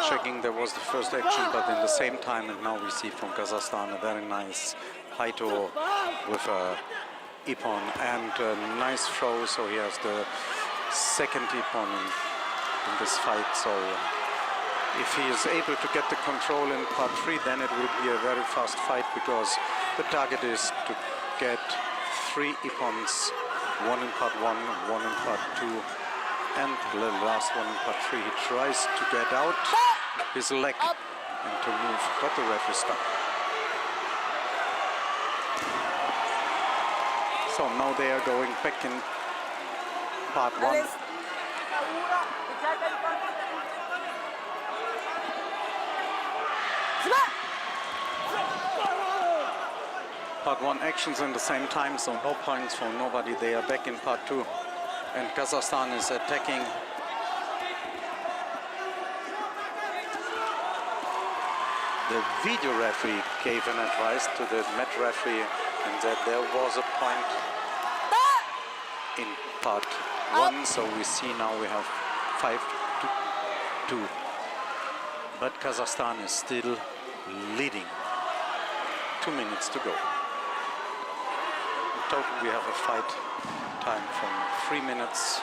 Checking there was the first action, but in the same time, and now we see from Kazakhstan a very nice Haito with a Ippon and a nice throw. So he has the second Ippon in this fight. So if he is able to get the control in part three, then it will be a very fast fight, because the target is to get 3 Ippons, one in part one, one in part two, and the last one in part three. He tries to get out his leg and to move, but the ref is stopped. So now they are going back in part one. Part one actions in the same time, so no points for nobody. They are back in part two, and Kazakhstan is attacking. The video referee gave an advice to the mat referee and that there was a point in part one, so we see now we have 5-2. But Kazakhstan is still leading. 2 minutes to go. In total we have a fight time from 3 minutes.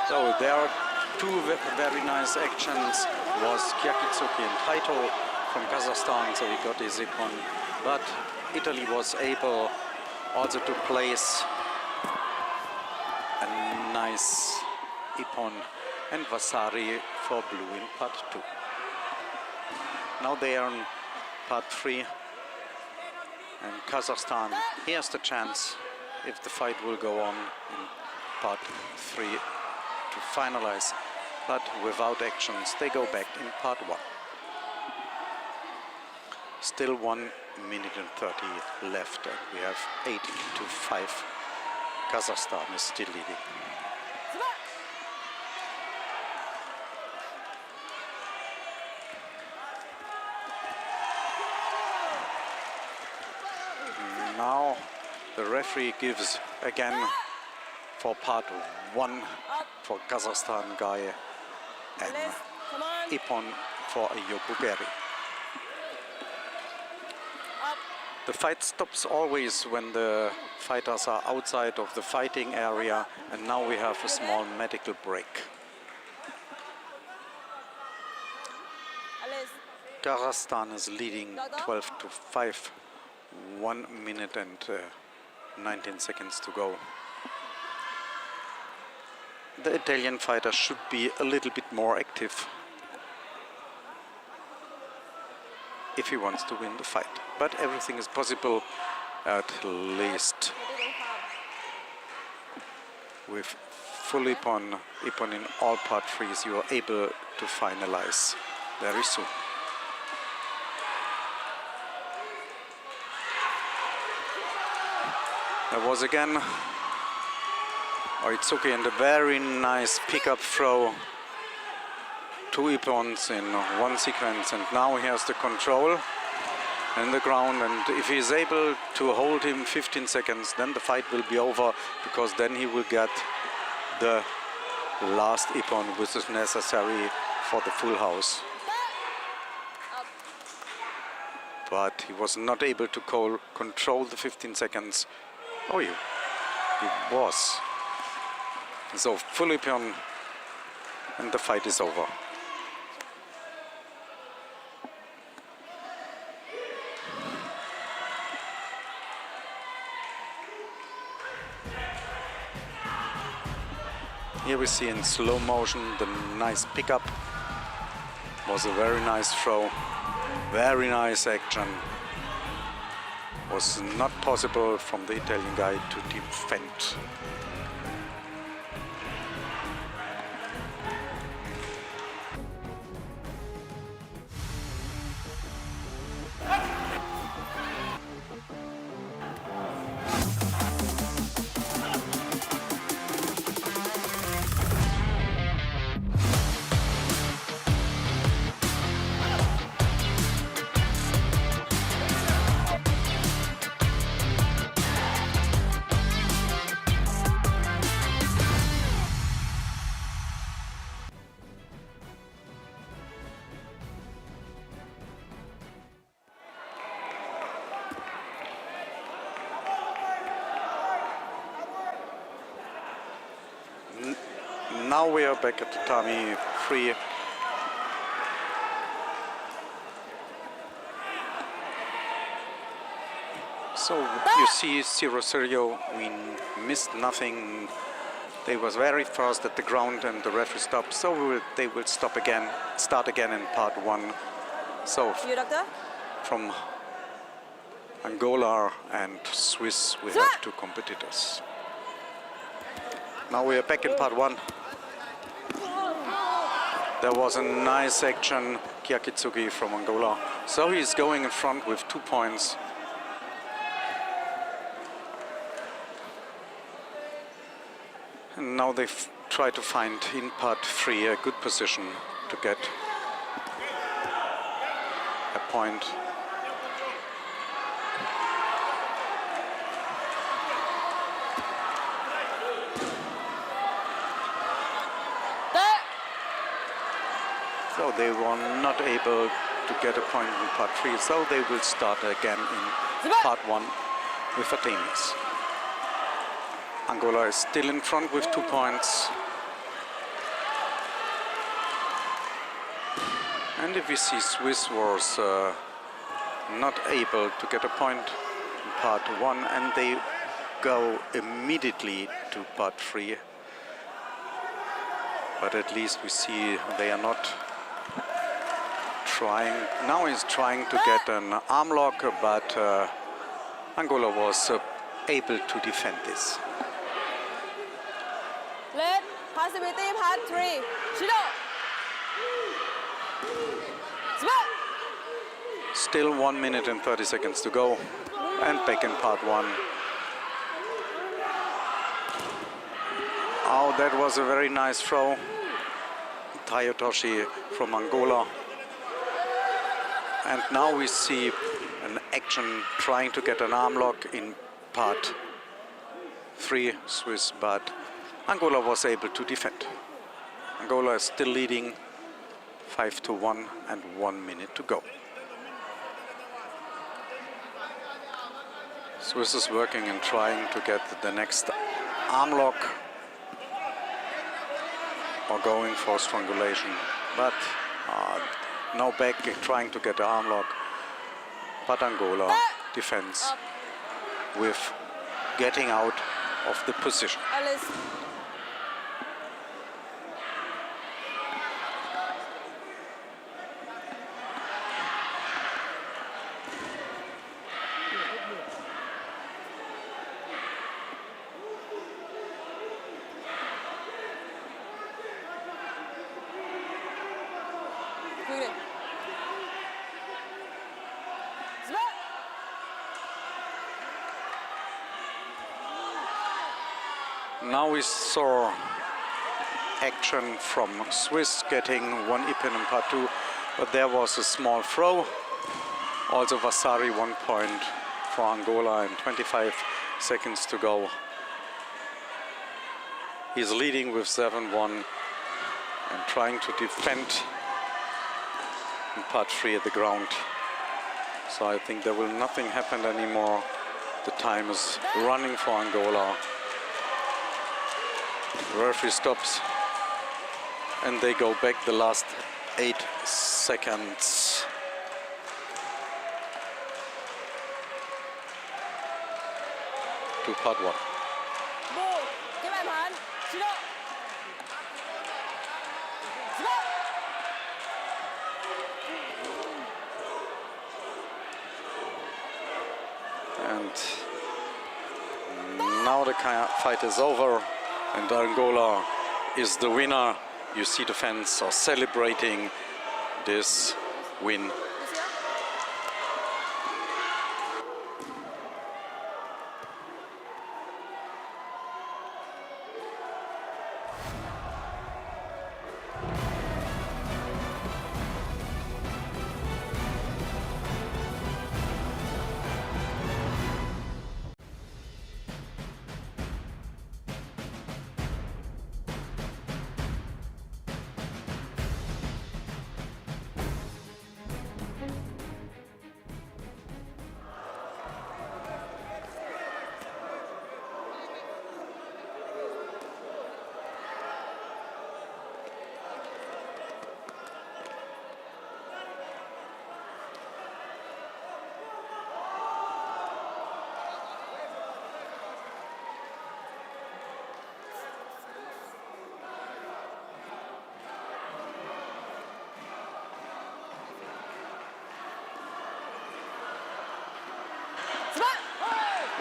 So there are two very nice actions. Was Kyakitsuki and Haito from Kazakhstan, so he got his Ippon. But Italy was able also to place a nice Ippon and Vasari for blue in part two. Now they are in part three, and Kazakhstan, he has the chance, if the fight will go on in part three, to finalize, but without actions they go back in part one. Still 1 minute and 30 left, and we have 8-5. Kazakhstan is still leading. Now the referee gives again for part one for Kazakhstan guy and Ippon for Yokugeri. The fight stops always when the fighters are outside of the fighting area, and now we have a small medical break. Kazakhstan is leading 12-5, 1 minute and 19 seconds to go. The Italian fighter should be a little bit more active if he wants to win the fight. But everything is possible, at least with full Ippon in all part threes, you are able to finalize very soon. There was again Oitsuki and a very nice pickup throw. 2 Ippons in one sequence, and now he has the control in the ground, and if he is able to hold him 15 seconds, then the fight will be over, because then he will get the last Ippon, which is necessary for the full house. But he was not able to control the 15 seconds. Oh, he was. So full Ippon, and the fight is over. Here we see in slow motion the nice pickup. Was a very nice throw, very nice action. Was not possible from the Italian guy to defend. Now we are back at tatami 3. So you see 0-0, we missed nothing. They was very fast at the ground and the referee stopped, so they will start again in part 1. So from Angola and Swiss we have 2 competitors. Now we are back in part 1. There was a nice action, Kyakitsugi from Angola. So he's going in front with 2 points. And now they try to find in part 3 a good position to get a point. So they were not able to get a point in part 3, so they will start again in part 1 with Atenis. Angola is still in front with 2 points. And if we see Swiss was not able to get a point in part 1 and they go immediately to part 3. But at least we see they are not trying. Now he's trying to get an arm lock, but Angola was able to defend this. Let possibility part 3. Shido. Still 1 minute and 30 seconds to go, and back in part 1. Oh, that was a very nice throw. Tayotoshi from Angola. And now we see an action trying to get an arm lock in part 3 Swiss, but Angola was able to defend. Angola is still leading 5-1 and 1 minute to go. Swiss is working and trying to get the next arm lock or going for strangulation, but now back trying to get the arm lock, but Angola defends with getting out of the position. Alice. Now we saw action from Swiss getting 1 Ipen in part 2, but there was a small throw. Also Vasari 1 point for Angola and 25 seconds to go. He's leading with 7-1 and trying to defend in part 3 at the ground. So I think there will nothing happen anymore. The time is running for Angola. The referee stops and they go back the last 8 seconds. To part 1. now the fight is over and Angola is the winner. You see the fans are celebrating this win.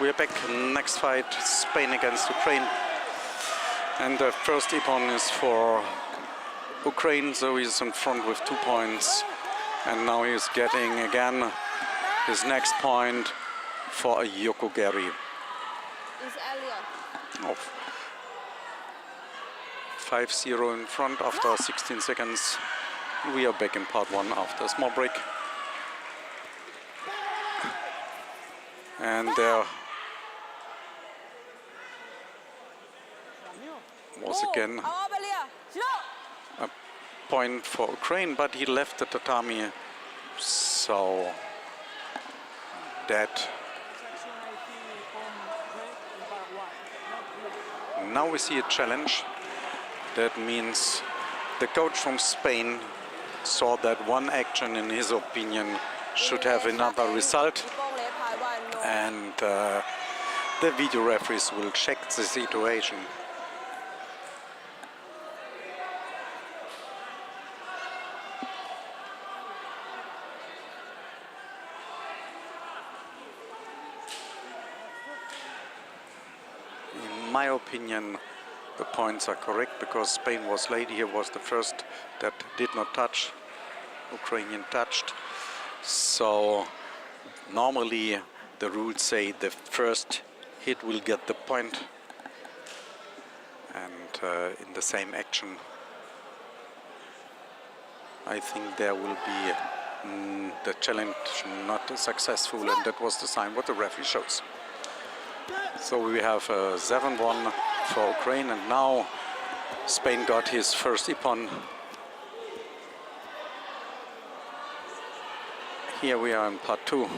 We're back. Next fight, Spain against Ukraine. And the first ippon is for Ukraine, so he's in front with 2 points. And now he's getting again his next point for a Yokogari. Oh. 5-0 in front after 16 seconds. We are back in part 1 after a small break. And there was again a point for Ukraine, but he left the tatami, so that now we see a challenge. That means the coach from Spain saw that one action, in his opinion, should have another result, and the video referees will check the situation. In my opinion, the points are correct because Spain was late. Here was the first that did not touch. Ukrainian touched. So normally the rules say the first hit will get the point, and in the same action I think there will be the challenge not successful, and that was the sign what the referee shows. So we have 7-1 for Ukraine, and now Spain got his first ippon. Here we are in part 2.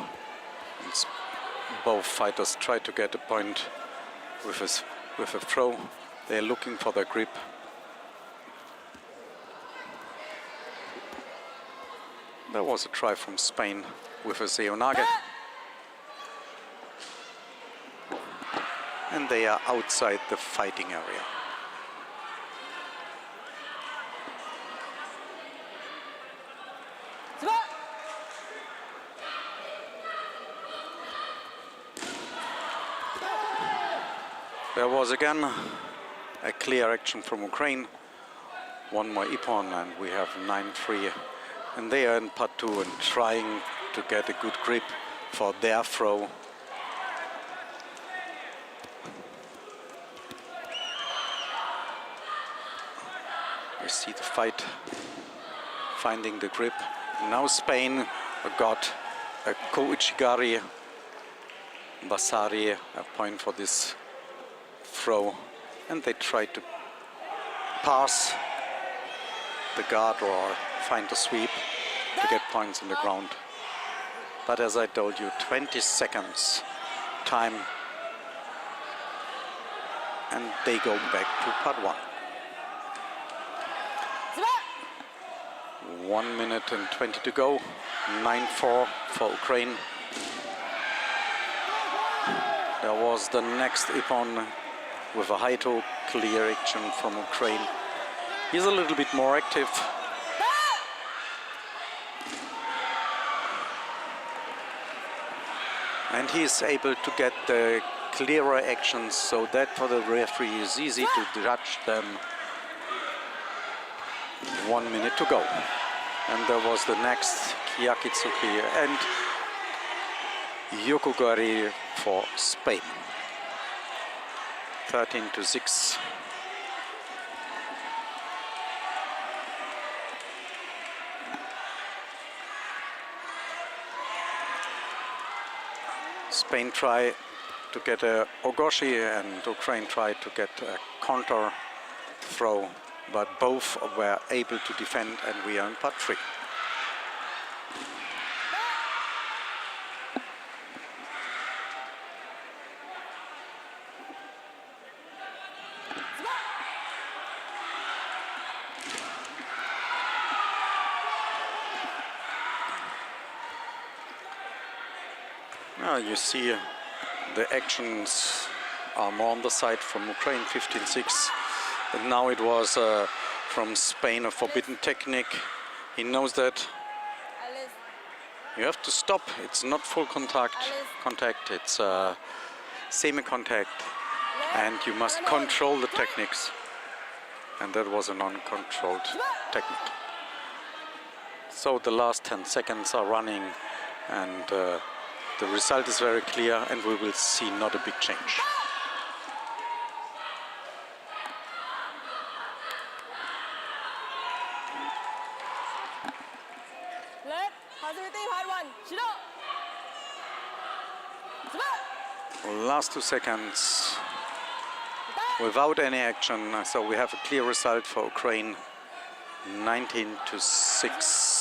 Both fighters try to get a point with a throw. They're looking for their grip. There was a try from Spain with a seonage. And they are outside the fighting area. There was again a clear action from Ukraine. One more ippon and we have 9-3. And they are in part 2 and trying to get a good grip for their throw. You see the fight, finding the grip. Now Spain got a Ko-Ichigari, Basari, a point for this throw, and they try to pass the guard or find the sweep to get points in the ground. But as I told you, 20 seconds time, and they go back to part 1. 1 minute and 20 to go. 9-4 for Ukraine. There was the next ippon with a high toe, clear action from Ukraine. He's a little bit more active. And he is able to get the clearer actions, so that for the referee is easy to judge them. 1 minute to go. And there was the next Kyakitsuki and Yokogari for Spain. 13-6. Spain tried to get a Ogoshi and Ukraine tried to get a counter throw, but both were able to defend, and we are in part 3. Now you see the actions are more on the side from Ukraine, 15-6. But now it was from Spain a forbidden technique. He knows that you have to stop. It's not full contact, it's semi-contact, and you must control the techniques. And that was a non-controlled technique. So the last 10 seconds are running, and the result is very clear, and we will see not a big change. Last 2 seconds without any action, so we have a clear result for Ukraine, 19-6.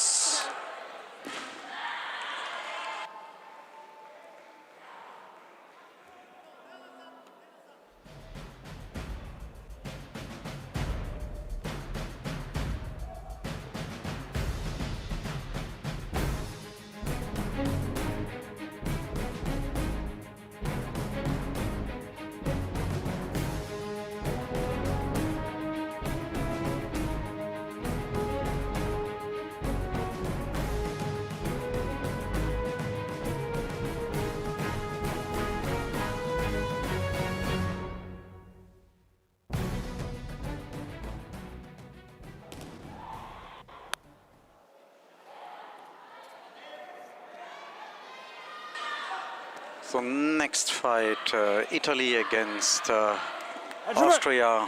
So next fight, Italy against Austria.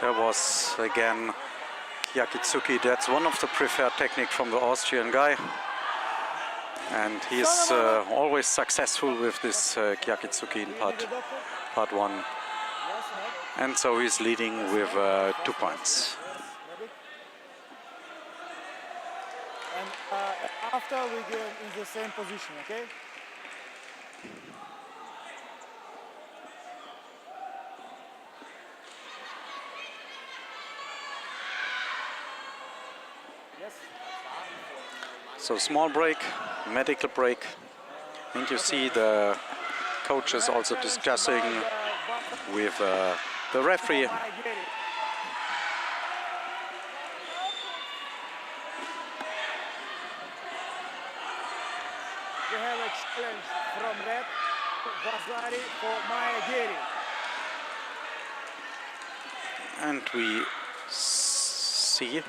There was again Kyakitsuki. That's one of the preferred technique from the Austrian guy. And he's always successful with this Kyakitsuki in part 1. And so he's leading with 2 points. And after we get in the same position, okay? Yes. So small break, medical break, and you see the coaches also discussing with the referee. We have a challenge from Red Bazari for Maya Geri. And we see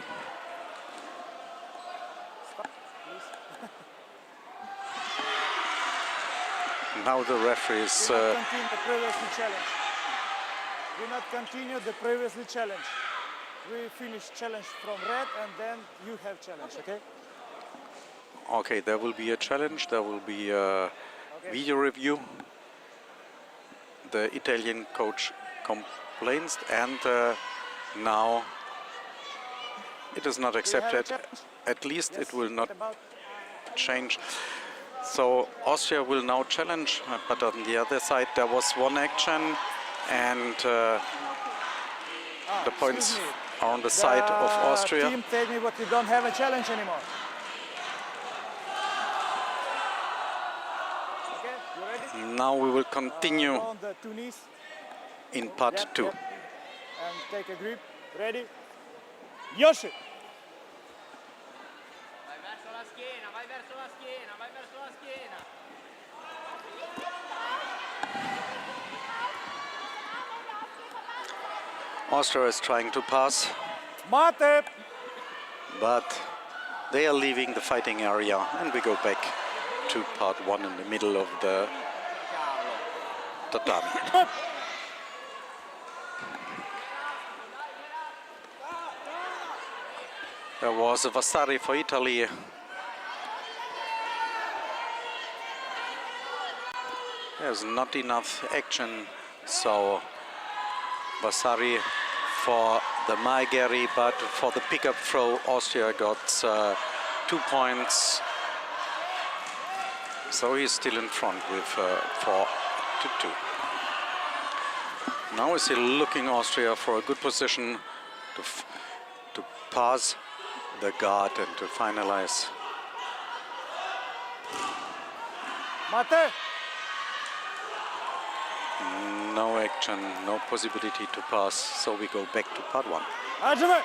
now the referee is Continue the previously challenge. We not continue the previously challenge. We finish challenge from Red, and then you have challenge, okay? okay, there will be a challenge, there will be a video review. The Italian coach complains, and now it is not accepted. At least it will not change. So Austria will now challenge, but on the other side there was one action, and the points are on the side of Austria. Team tell me what we don't have a challenge anymore. Okay, you ready? Now we will continue On the two knees. in part 2. And take a grip. Ready? Yoshi! schiena, vai verso la schiena, vai verso la schiena. Austria is trying to pass, but they are leaving the fighting area, and we go back to part one in the middle of the tatami. There was a Vasari for Italy. There's not enough action, so Vasari for the Maigeri, but for the pickup throw, Austria got 2 points. So he's still in front with 4-2. Now is he looking Austria for a good position to pass the guard and to finalize. Mate! No action, no possibility to pass, so we go back to part one. Ajme!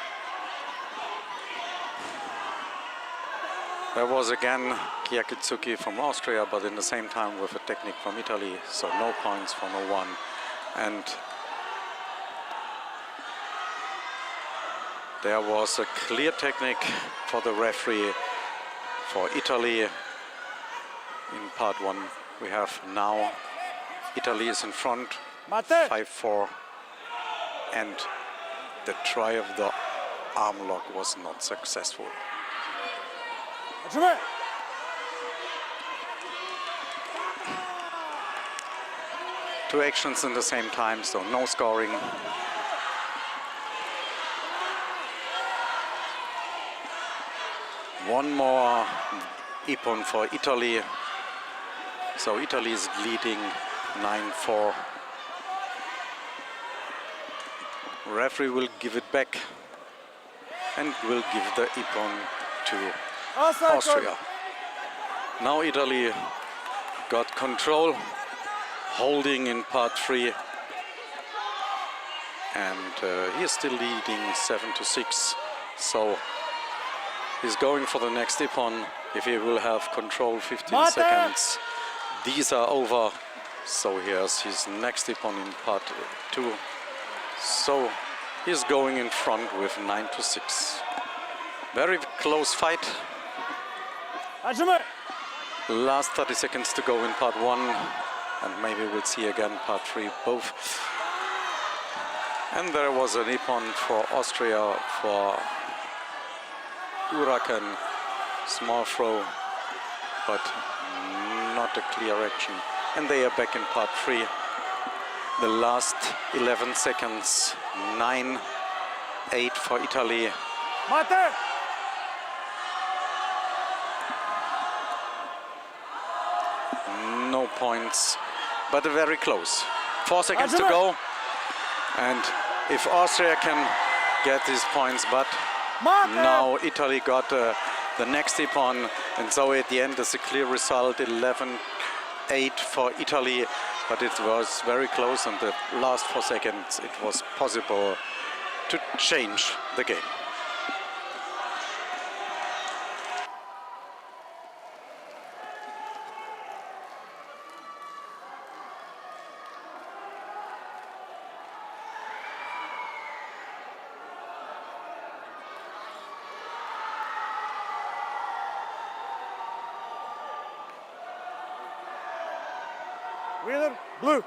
There was again Kiyakitsuki from Austria, but in the same time with a technique from Italy, so no points for no one. And there was a clear technique for the referee for Italy in part one. We have now Italy is in front, 5-4, and the try of the arm lock was not successful. Two actions in the same time, so no scoring. One more ippon for Italy. So Italy is leading 9-4. Referee will give it back and will give the ippon to Austria. Now Italy got control, holding in part three, and he is still leading 7-6. So he's going for the next ippon. If he will have control 15 seconds, these are over. So here's his next ippon in part two. So he's going in front with 9-6. Very close fight. Last 30 seconds to go in part one, and maybe we'll see again part three both. And there was an ippon for Austria for Huracan, small throw, but not a clear action. And they are back in part three. The last 11 seconds, 9-8 for Italy. Mate! No points, but very close. 4 seconds to go. And if Austria can get these points, but now Italy got the next ippon, and so at the end is a clear result, 11-8 for Italy, but it was very close, and the last 4 seconds it was possible to change the game. Winner, blue.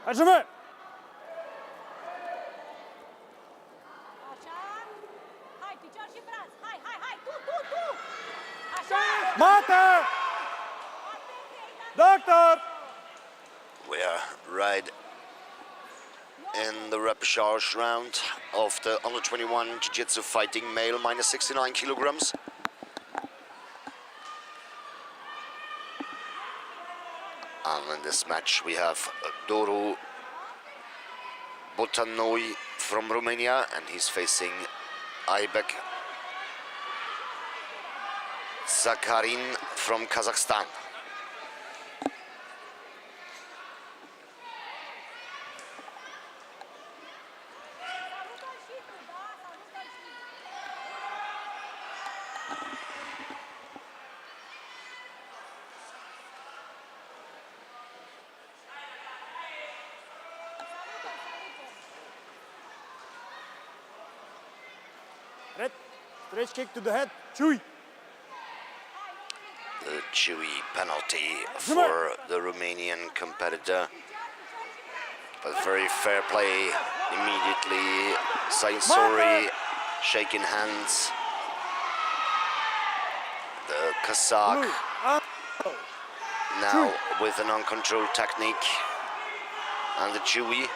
Ajme! Așa. Hai, picior și braț. Hai, hai, hai, tu. Așa. Mate! Doctor! We are right in the Represage round of the under 21 Jiu-Jitsu fighting male minus 69 kilograms. And in this match we have Doru Botanoi from Romania, and he's facing Aybek Zakharin from Kazakhstan. Red, stretch kick to the head, Chewy. The Chewy penalty for the Romanian competitor. But very fair play immediately. Sansori shaking hands. The Kazakh now with an uncontrolled technique. And the Chewy.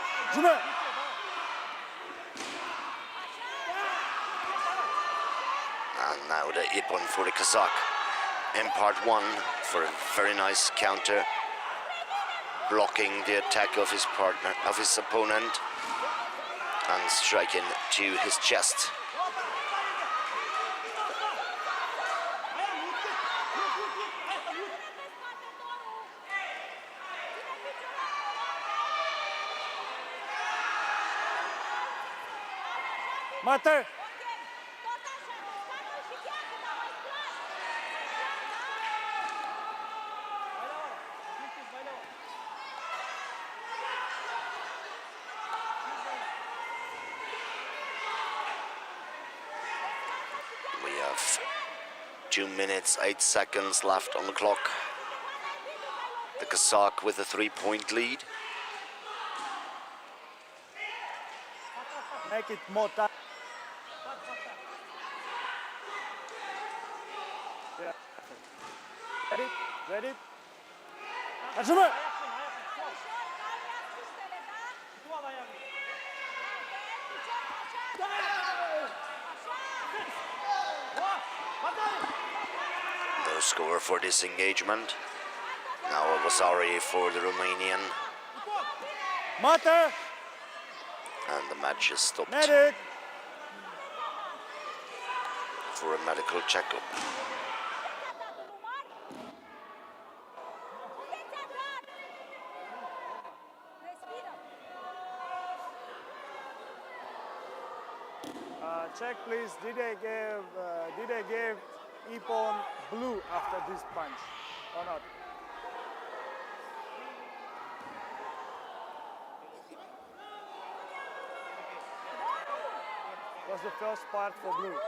And now the Ippon for the Kazakh in part one for a very nice counter, blocking the attack of his partner, of his opponent, and striking to his chest. Mate! We have 2 minutes, 8 seconds left on the clock. The Kazakh with a 3-point lead. Make it more time. Yeah. Ready? Ajme! No score for this engagement. Now a Vasari for the Romanian. Mate! And the match is stopped Medic! for a medical checkup. Check please, did they give Ippon blue after this punch or not? Was the first part for blue?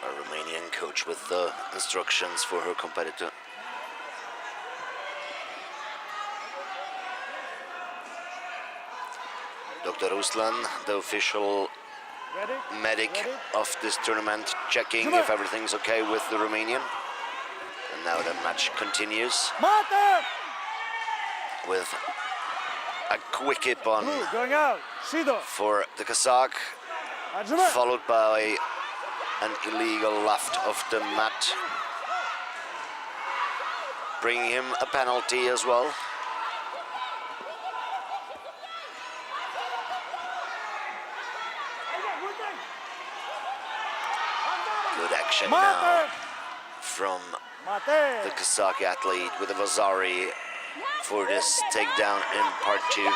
A Romanian coach with the instructions for her competitor. Dr. Ruslan, the official medic of this tournament, checking if everything's okay with the Romanian. And now the match continues with a quick hip on going out. for the Kazakh, followed by an illegal left of the mat, bringing him a penalty as well. Good action now from the Kazakh athlete with a Vasari for this takedown in part two.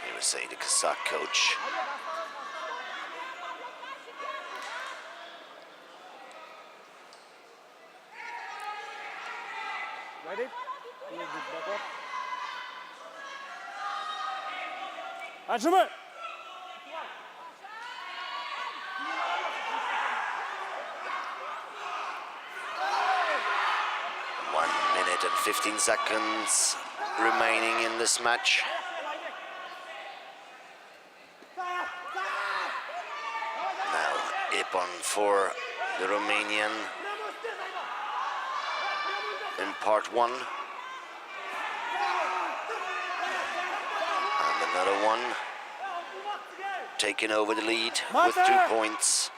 He was saying the Kazakh coach. Ready? A little bit backward. Acıma! 1 minute and 15 seconds remaining in this match. Now Ippon for the Romanian in part 1. And another one taking over the lead with 2 points.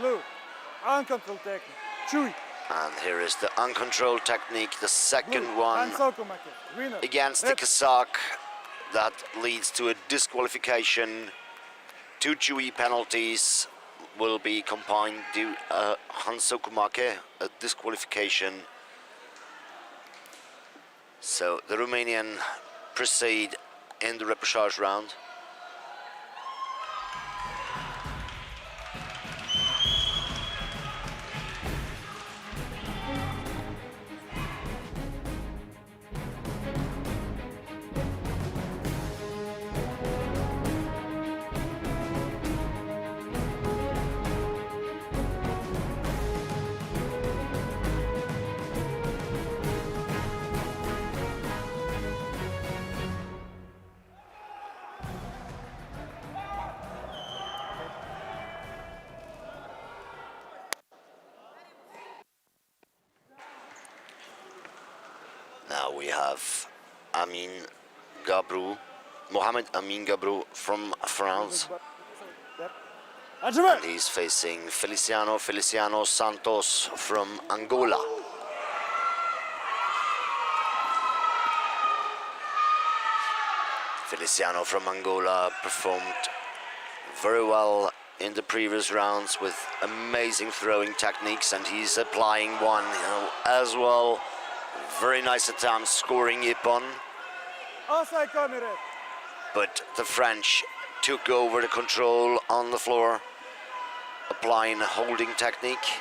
Blue, uncontrolled technique. Chewy. And here is the uncontrolled technique, the second one against the Kazakh. That leads to a disqualification. 2 Chewy penalties will be combined to Hansokumake, a disqualification. So the Romanian proceed in the Represage round. Now we have Mohamed Amin Gabru from France. And he's facing Feliciano Santos from Angola. Feliciano from Angola performed very well in the previous rounds with amazing throwing techniques, and he's applying one, as well. Very nice attempt scoring Ippon. But the French took over the control on the floor, applying a holding technique.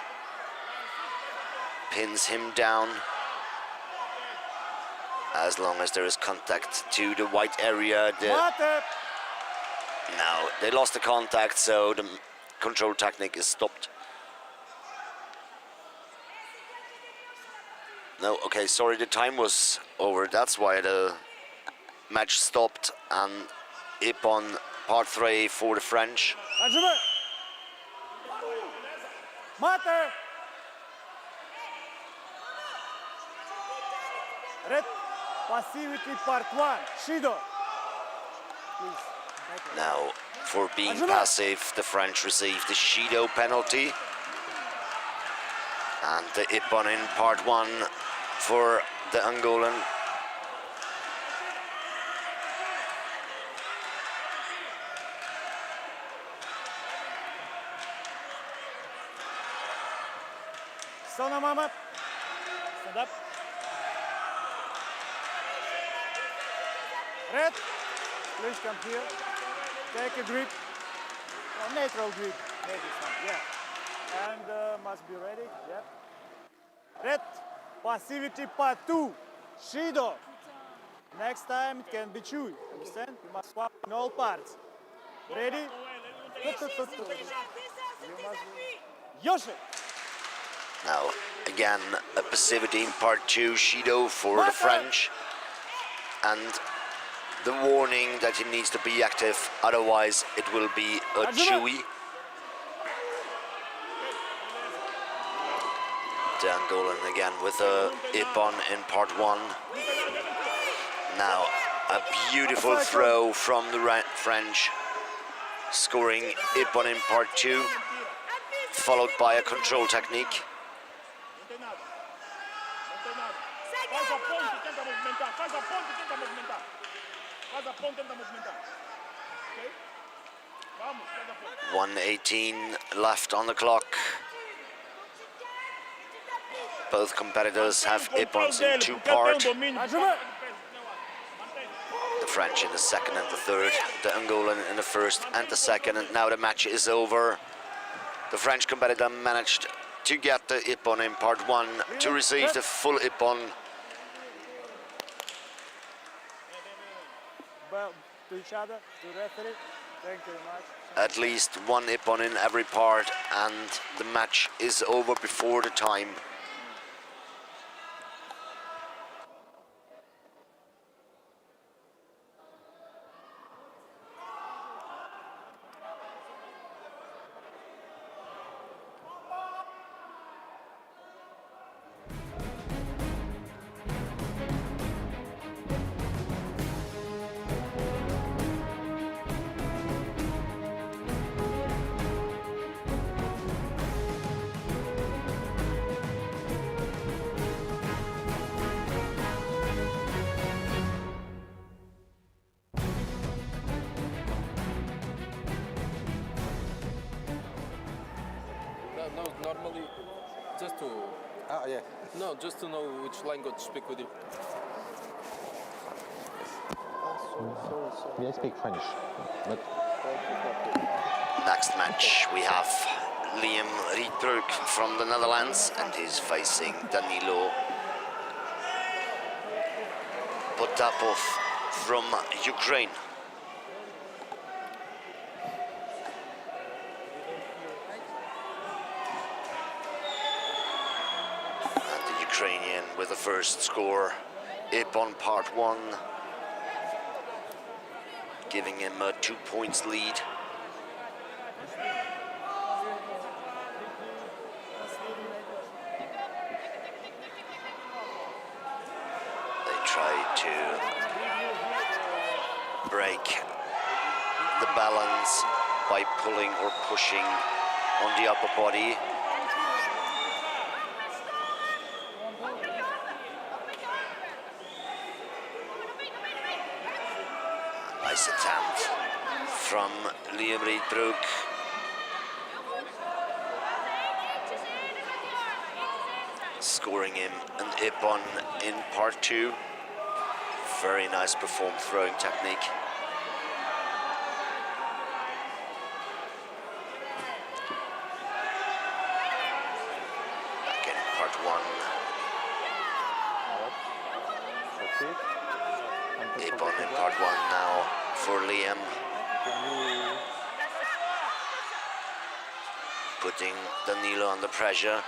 Pins him down. As long as there is contact to the white area. Now, they lost the contact, so the control technique is stopped. No, okay, sorry, the time was over. That's why the match stopped. And Ippon, part 3 for the French. Red, passivity part 1. Shido. Now, for being passive, the French received the Shido penalty. And the Ippon in part 1 for the Angolan. Sona Mama. Stand up. Red, please come here. Take a grip. A neutral grip. Maybe some, yeah. And must be ready, yeah. Red, passivity part 2. Shido. Next time it can be chewy, understand? You must swap in all parts. Ready? Yoshi. Now, again, a passivity in part 2, Shido for the French. And the warning that he needs to be active, otherwise it will be a chewy. The Angolan again with a Ippon in part 1. Now, a beautiful throw from the French, scoring Ippon in part 2, followed by a control technique. Okay. 1:18 left on the clock. Both competitors have Ippons in 2 parts. The French in the second and the third, the Angolan in the first and the second, and now the match is over. The French competitor managed to get the ippon in part one to receive the full ippon. To each other, to referee. Thank you very much. At least one ippon in every part, and the match is over before the time. No, normally, just to... yeah. No, just to know which language to speak with you. I speak French, but... Next match we have Liam Rietbroek from the Netherlands, and he's facing Danilo Potapov from Ukraine. Ukrainian with the first score, ippon part one, giving him a 2 points lead. They try to break the balance by pulling or pushing on the upper body. Nice attempt from Liam Rietbroek. Scoring him an ippon in part two. Very nice performed throwing technique. Back in part one. Ippon in part one now for Liam. Putting Danilo under pressure.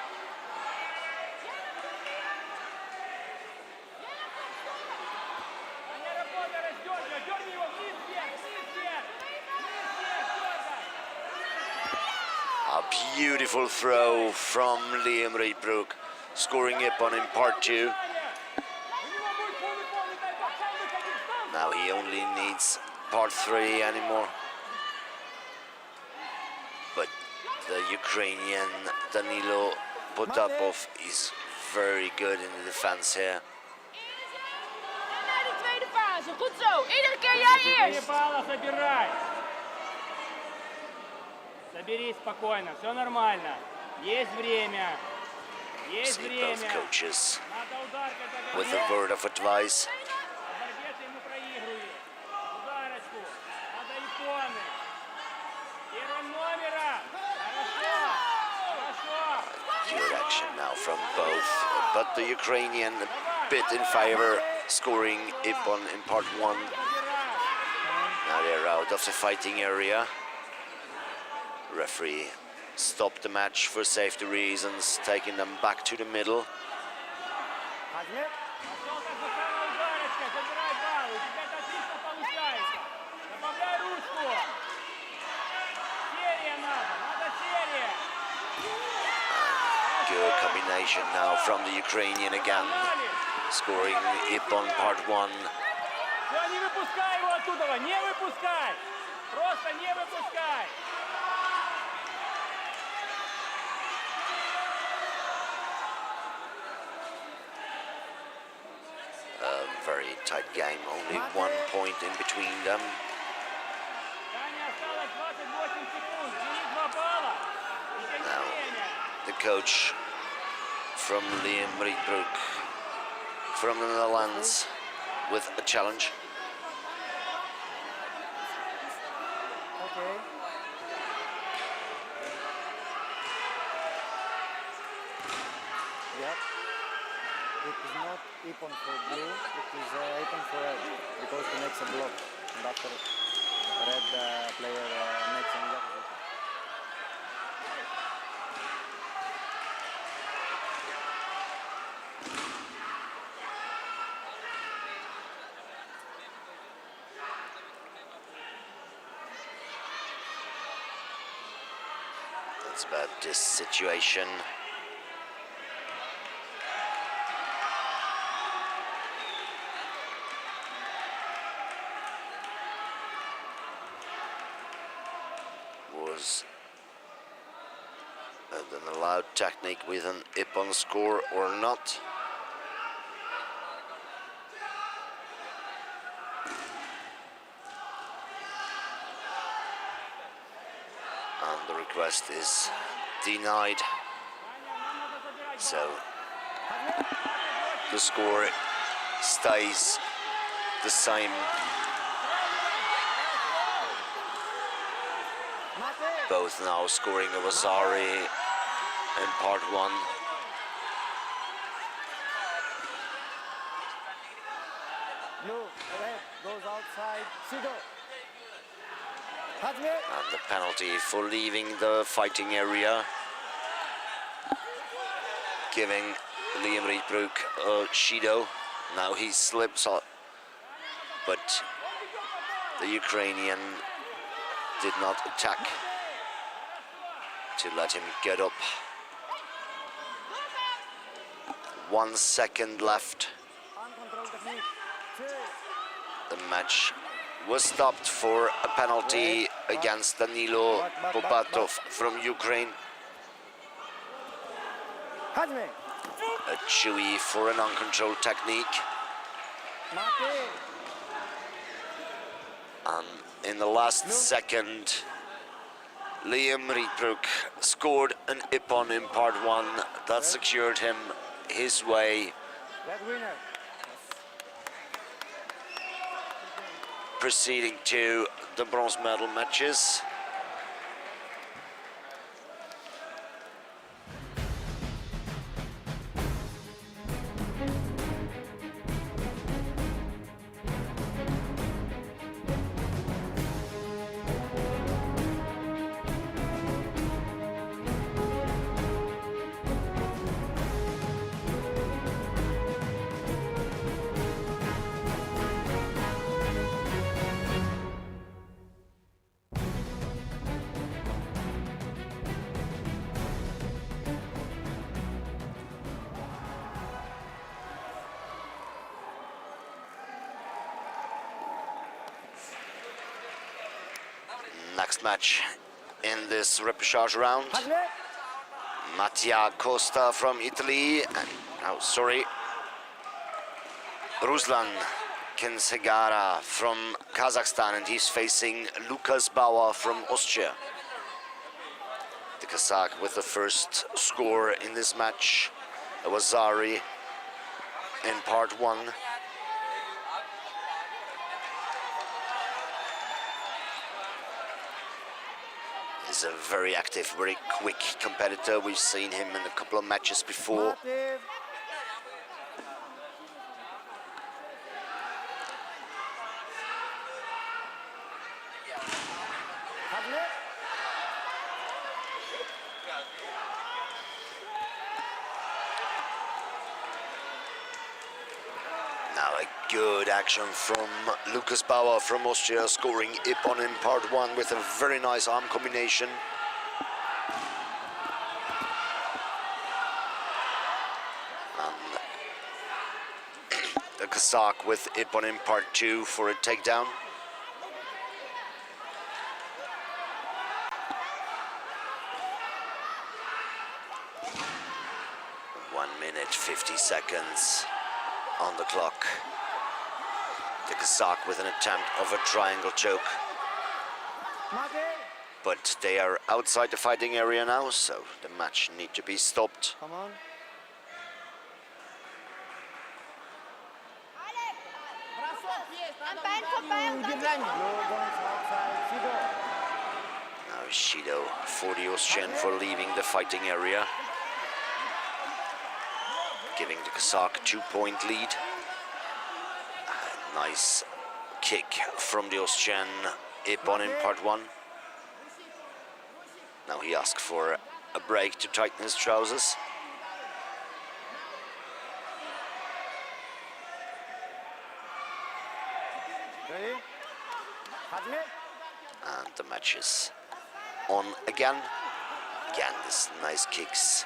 A beautiful throw from Liam Rietbroek, scoring ippon in part two. Now he only needs part three anymore. But the Ukrainian Danilo Potapov is very good in the defense here. Goed zo, iedere keer jij eerst. Соберись спокойно, все нормально. Есть время. Есть See время. both coaches with a word of advice. Good action now from both, but the Ukrainian a bit in favor, scoring ippon in part one. Now they're out of the fighting area. Referee stopped the match for safety reasons, taking them back to the middle. Good combination now from the Ukrainian again, scoring ippon part one. Все, не выпускай его оттуда, не выпускай! Просто не выпускай! A very tight game, only 1 point in between them. Now, the coach from Liam Rietbroek from the Netherlands with a challenge. Mate. Yep. It is not Ippon for blue, it is Ippon for red, because he makes a block. And after red player makes an yellow. That's about this situation. Was it an allowed technique with an Ippon score or not? And the request is denied. So the score stays the same. Both now scoring a Vasari in part one. Blue, red, goes outside, Sido. And the penalty for leaving the fighting area, giving Liam Rietbroek a Shido. Now he slips up, but the Ukrainian did not attack to let him get up. 1 second left. The match was stopped for a penalty against Danilo Pobatov from Ukraine. A chewy for an uncontrolled technique. And in the last second, Liam Rietbroek scored an Ippon in part one that secured him his way, proceeding to the bronze medal matches. Next match in this Represage round, Mattia Costa from Italy, Ruslan Kinsegara from Kazakhstan, and he's facing Lukas Bauer from Austria. The Kazakh with the first score in this match, a Vasari in part one. He's a very active, very quick competitor. We've seen him in a couple of matches before. Now a good action from Lukas Bauer from Austria, scoring Ippon in part one with a very nice arm combination. And the Kazakh with Ippon in part two for a takedown. One minute, 50 seconds on the clock. The Kazakh with an attempt of a triangle choke. But they are outside the fighting area now, so the match need to be stopped. Come on. Shido for the Austrian for leaving the fighting area, giving the Kazakh a 2-point lead. Nice kick from the Austrian Ipon in part 1. Now he asks for a break to tighten his trousers. And the match is on again. Again, this nice kicks,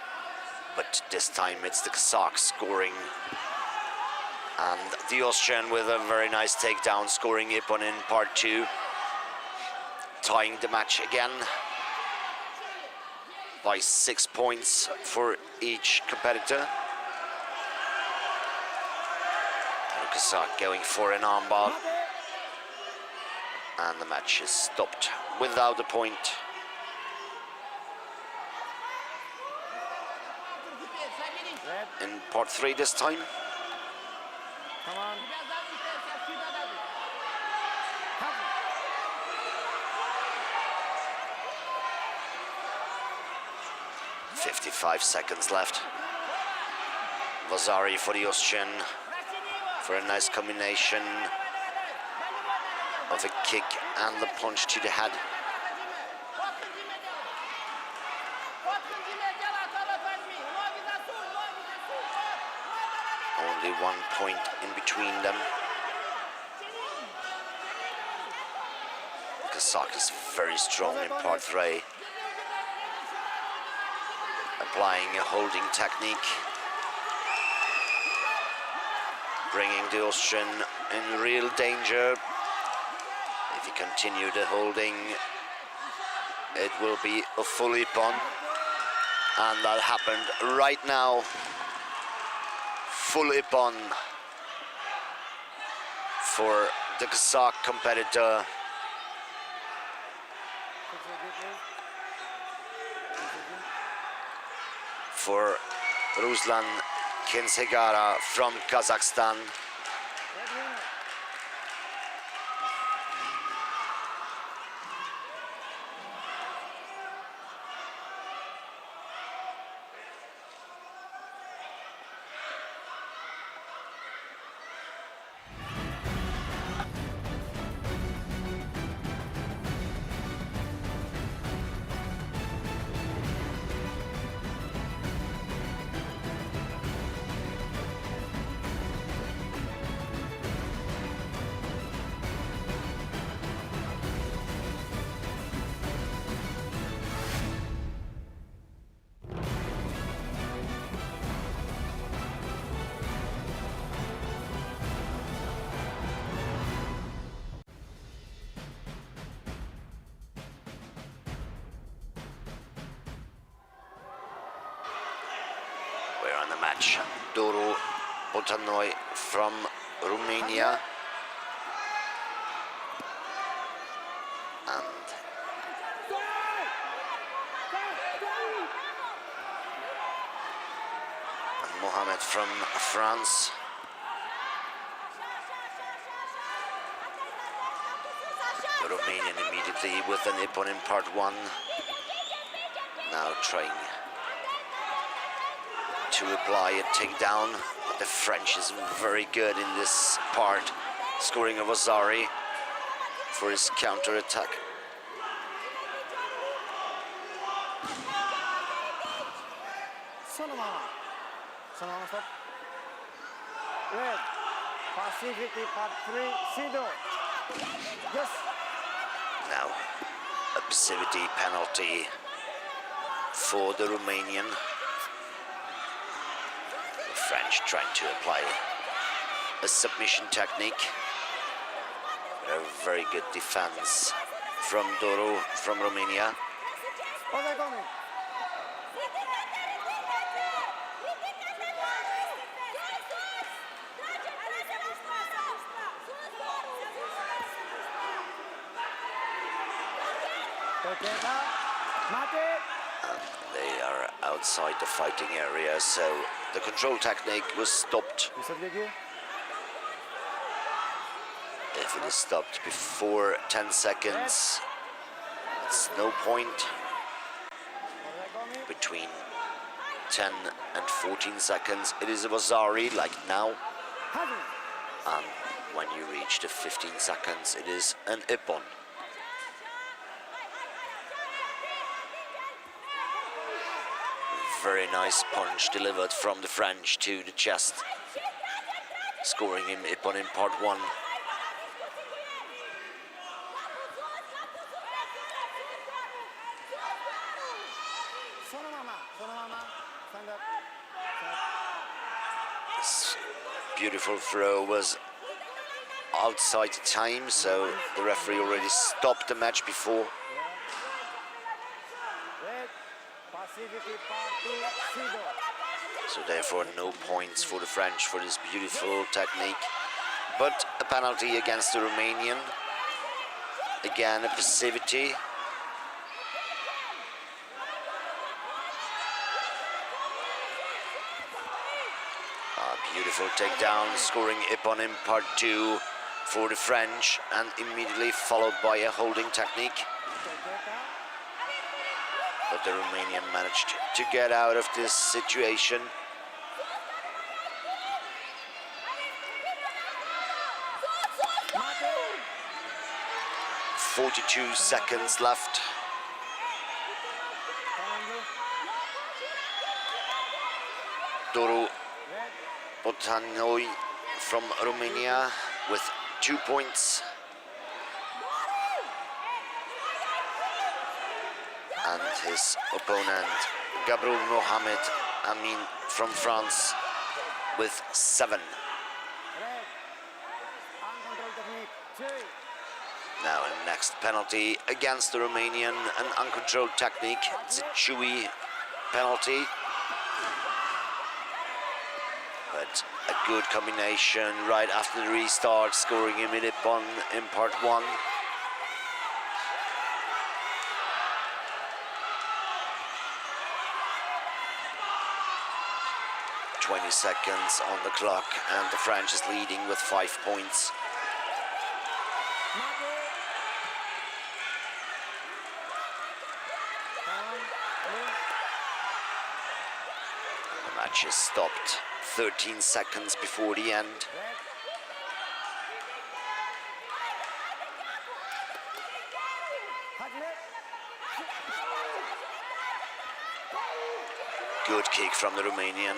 but this time it's the Kazakh scoring. And the Austrian with a very nice takedown, scoring Ipon in part 2. Tying the match again by 6 points for each competitor. And Kazakh going for an armbar. And the match is stopped without a point. In part 3 this time. Come on. 55 seconds left. Vasari for the Austrian for a nice combination of a kick and the punch to the head. Only 1 point in between them. Kazakh is very strong in part 3. Applying a holding technique. Bringing the Austrian in real danger. If he continue the holding, it will be a full Ipon. And that happened right now. Full Ipon for the Kazakh competitor. For Ruslan Kinsegara from Kazakhstan. We're on the match. Doru Botanoi from Romania. And Mohamed from France. The Romanian immediately with an Ipon in part 1. Now trying to apply a takedown. The French is very good in this part, scoring a Vasari for his counter-attack. Sonoma stop. Red. Passivity part 3. Sido. Yes. Now a passivity penalty for the Romanian. French trying to apply a submission technique. A very good defense from Doru from Romania. And they are outside the fighting area, so the control technique was stopped. If it is stopped before 10 seconds, It's no point between 10 and 14 seconds. It is a Vasari like now. And when you reach the 15 seconds, it is an Ippon. Very nice punch delivered from the French to the chest, scoring him Ippon in part 1. This beautiful throw was outside the time, so the referee already stopped the match before. So therefore no points for the French for this beautiful technique, but a penalty against the Romanian. Again, a passivity. A beautiful takedown, scoring Ippon in part 2 for the French, and immediately followed by a holding technique. But the Romanian managed to get out of this situation. "42 seconds left. Doru Botanoi from Romania with 2 points. And his opponent, Gabriel Mohamed Amin from France with 7. Now next penalty against the Romanian, an uncontrolled technique. It's a chewy penalty. But a good combination right after the restart, scoring him in Ippon in part 1. "20 seconds on the clock, and the French is leading with 5 points. The match is stopped 13 seconds before the end. Good kick from the Romanian,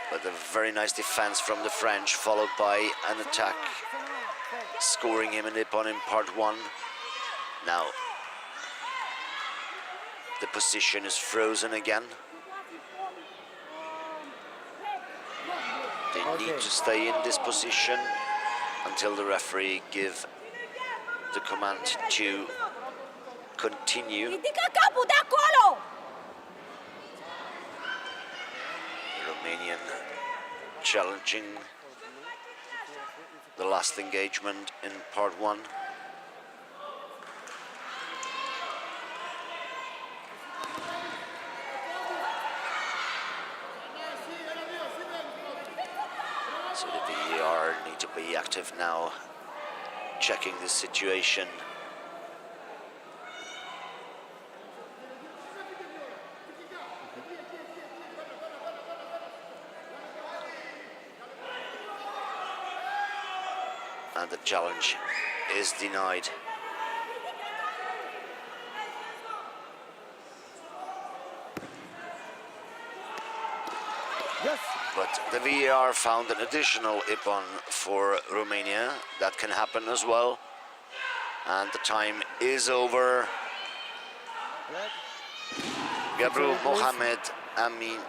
but a very nice defense from the French, followed by an attack, scoring him an Ippon in part 1. Now the position is frozen again. They need to stay in this position until the referee give the command to continue. The Romanian challenging the last engagement in part 1. So the VAR need to be active now, checking the situation. And the challenge is denied. Yes. But the VAR found an additional Ippon for Romania. That can happen as well. And the time is over. Gabriel Mohamed Amin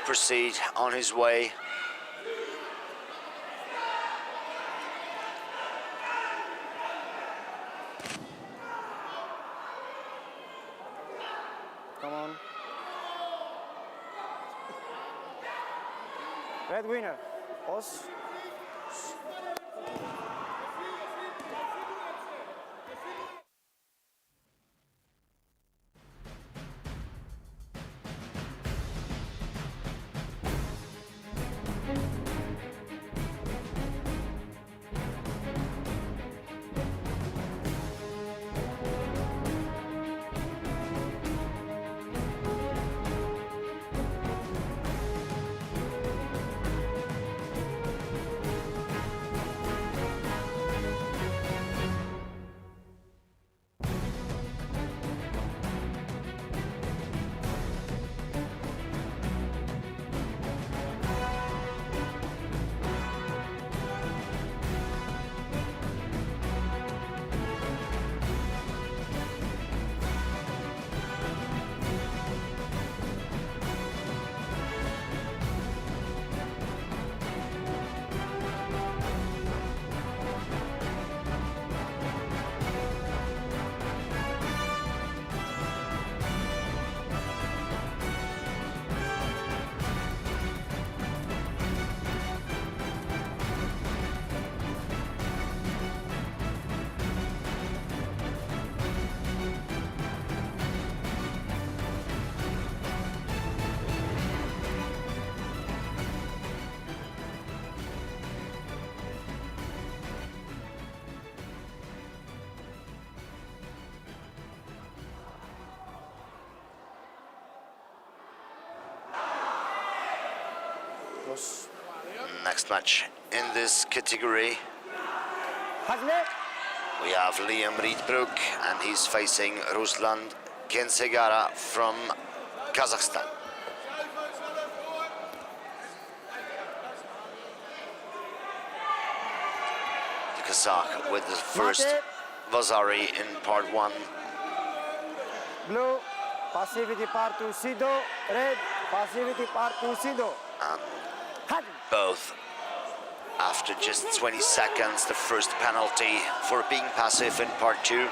proceed on his way. Come on. Red winner, Os. next match in this category. We have Liam Riedbrook and he's facing Ruslan Kensegara from Kazakhstan. The Kazakh with the first Vazari in part 1. Blue, passivity part 2, Sido. Red, passivity part 2, Sido. Both after just 20 seconds, the first penalty for being passive in part 2.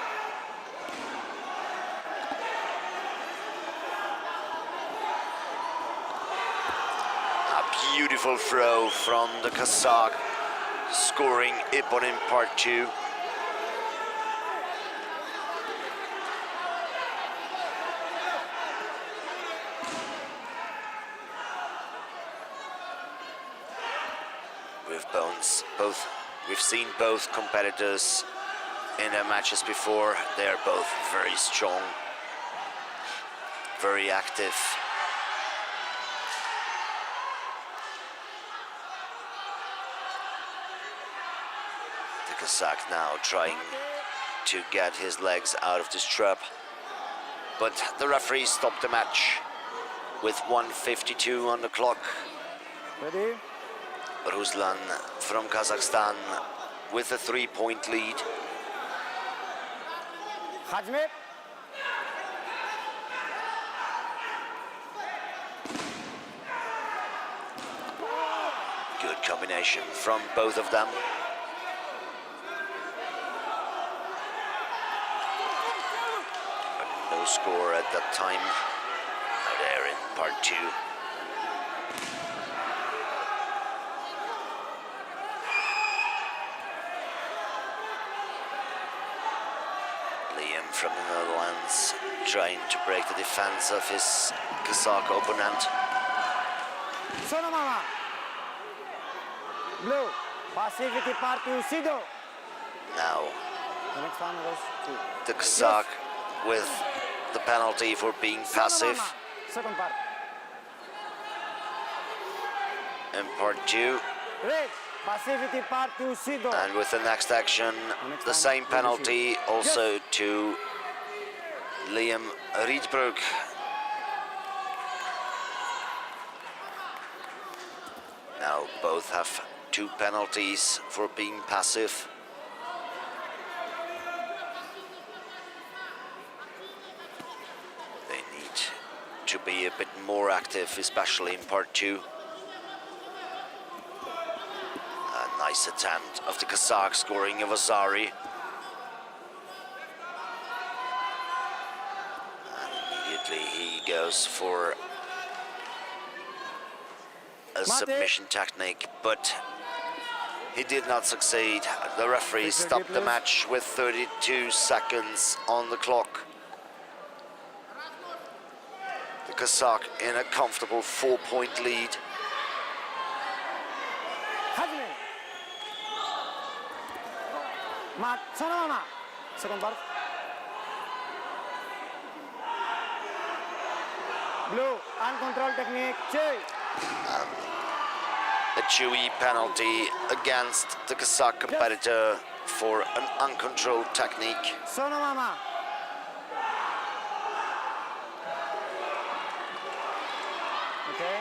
A beautiful throw from the Kazakh, scoring Ippon in part 2. We've seen both competitors in their matches before. They're both very strong, very active. The Kazakh now trying to get his legs out of this trap, but the referee stopped the match with 1:52 on the clock. Ready? Ruslan from Kazakhstan with a 3-point lead. Hajme. Good combination from both of them. But no score at that time. Now they're in part 2. Liam from the Netherlands trying to break the defense of his Kazakh opponent. Sono mama. Blue, passivity part 2, Sido. Now The next one was 2. the Kazakh with the penalty for being passive Second part. in part 2. Red, passivity part 2, Sido. And with the next action, the same penalty also to Liam Riedbrook. Now both have 2 penalties for being passive. They need to be a bit more active, especially in part 2. A nice attempt of the Kazakh scoring a Vazari. And immediately he goes for a submission technique, but he did not succeed. The referee stopped the match with 32 seconds on the clock. The Kazakh in a comfortable 4-point lead. Mat, sono mama. Second part. Blue, uncontrolled technique, Chui. A Chewy penalty against the Kazakh competitor for an uncontrolled technique. Sono mama. Okay.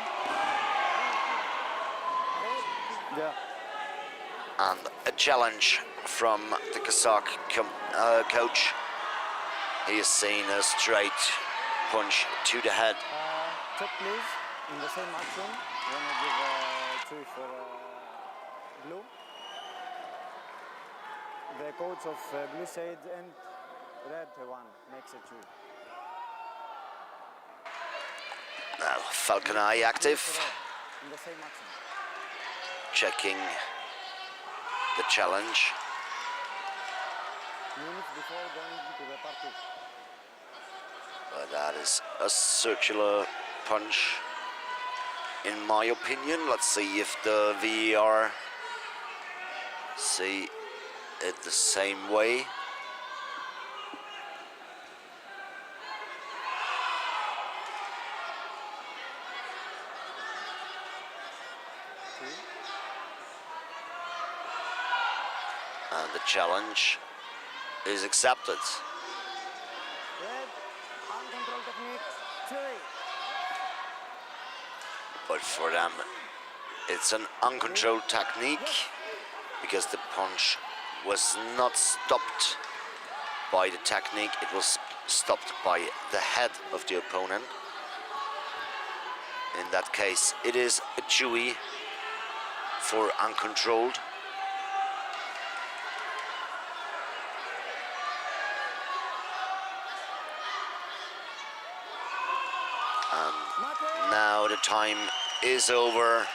Yeah. And a challenge from the Kazakh coach. He is seeing a straight punch to the head. Check please, in the same action, when I give 2 for blue, the coach of blue said and red 1 makes it 2. Now Falcon Eye active, In the same action. checking the challenge. Minutes before going to the part 2. But that is a circular punch, in my opinion. Let's see if the VAR see it the same way. challenge is accepted. Red, uncontrolled technique, 3. But for them, it's an uncontrolled technique because the punch was not stopped by the technique, it was stopped by the head of the opponent. In that case, it is a Chewy for uncontrolled. And now the time is over.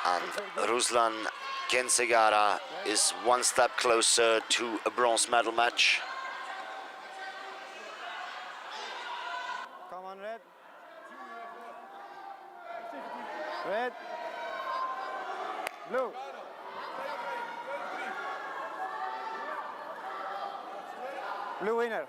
And Ruslan Kensegara is one step closer to a bronze medal match. Come on, red. Red. Blue. Blue winner.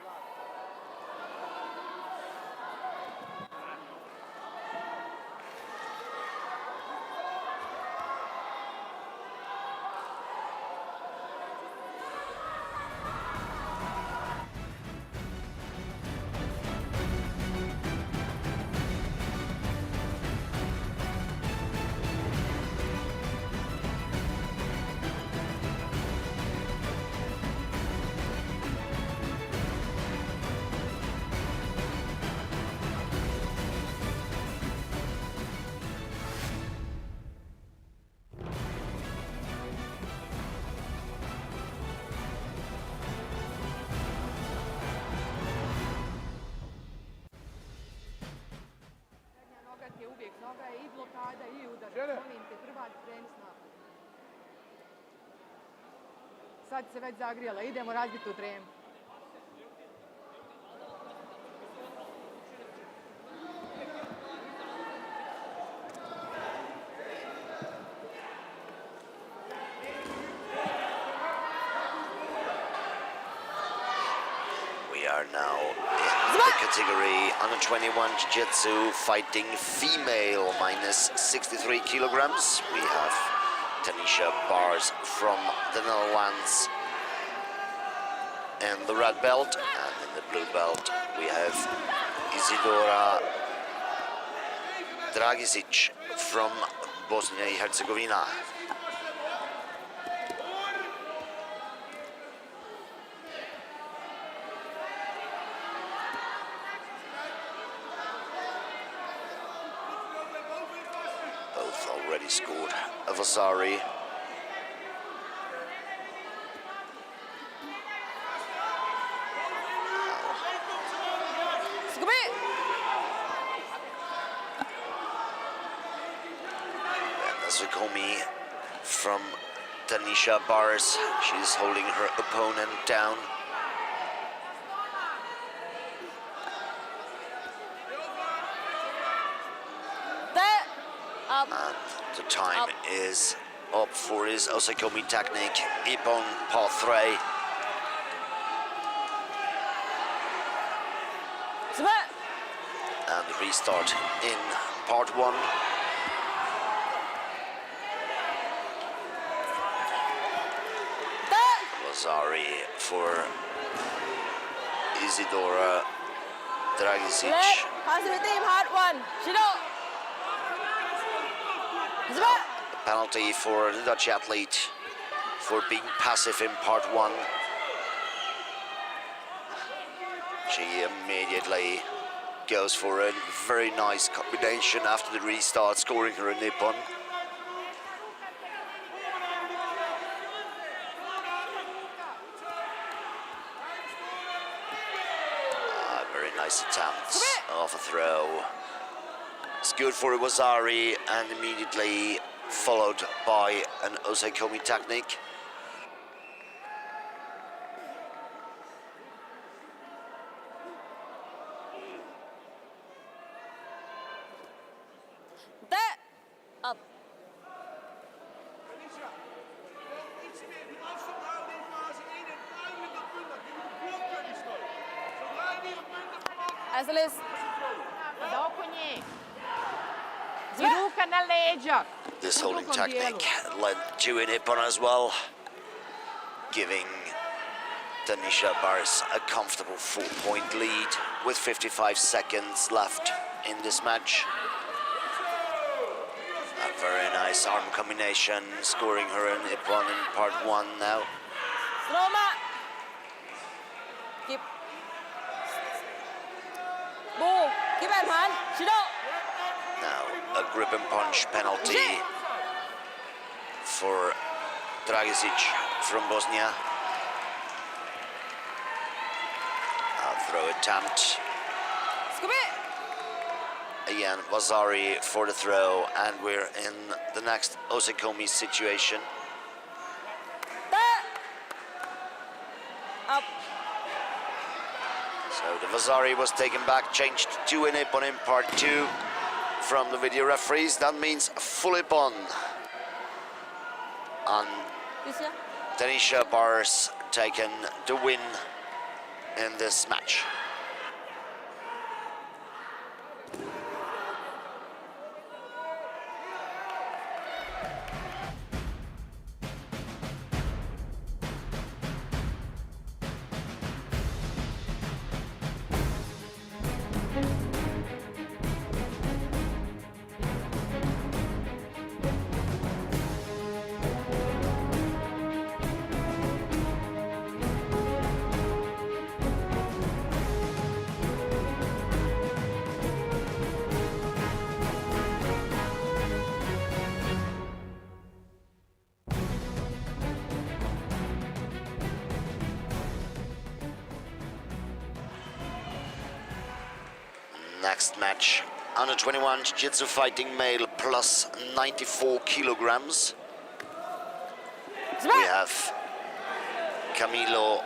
Noga je i blokada i udar. Molim te, prva kreni s napad. Sad se već zagrijala, idemo razbiti u tremu. We are now in the category under 21 Jiu-Jitsu fighting female minus 63 kilograms. We have Tanisha Bars from the Netherlands in the red belt, and in the blue belt we have Isidora Dragisic from Bosnia and Herzegovina. Already scored a Vasari. And Sukomi from Tanisha Bars. She's holding her opponent down. And the time is up for his Osakomi technique, Ippon Part 3. And restart in Part 1. Vasari for Isidora Dragisic. Part 1. A penalty for the Dutch athlete for being passive in Part 1. She immediately goes for a very nice combination after the restart, scoring her a Nippon. Very nice attempt of a throw. It's good for Iwasari and immediately followed by an Osakomi technique. Up. As it is. Di Luca nalleggia. This holding technique led to an Ippon as well, giving Tanisha Bars a comfortable 4-point lead with 55 seconds left in this match. A very nice arm combination, scoring her an Ippon in part 1 now. Roma. Keep. Bù. Keep bàn phán. Chế độ. Now a grip and punch penalty for Dragicic from Bosnia. A throw attempt. Again, Vasari for the throw, and we're in the next Osekomi situation. Up. So the Vasari was taken back, changed to an Ippon in part 2 from the video referees. That means a full Ippon on Tanisha Bars taken the win in this match. Next match, under 21 Jiu-Jitsu fighting male plus 94 kilograms. We have Camilo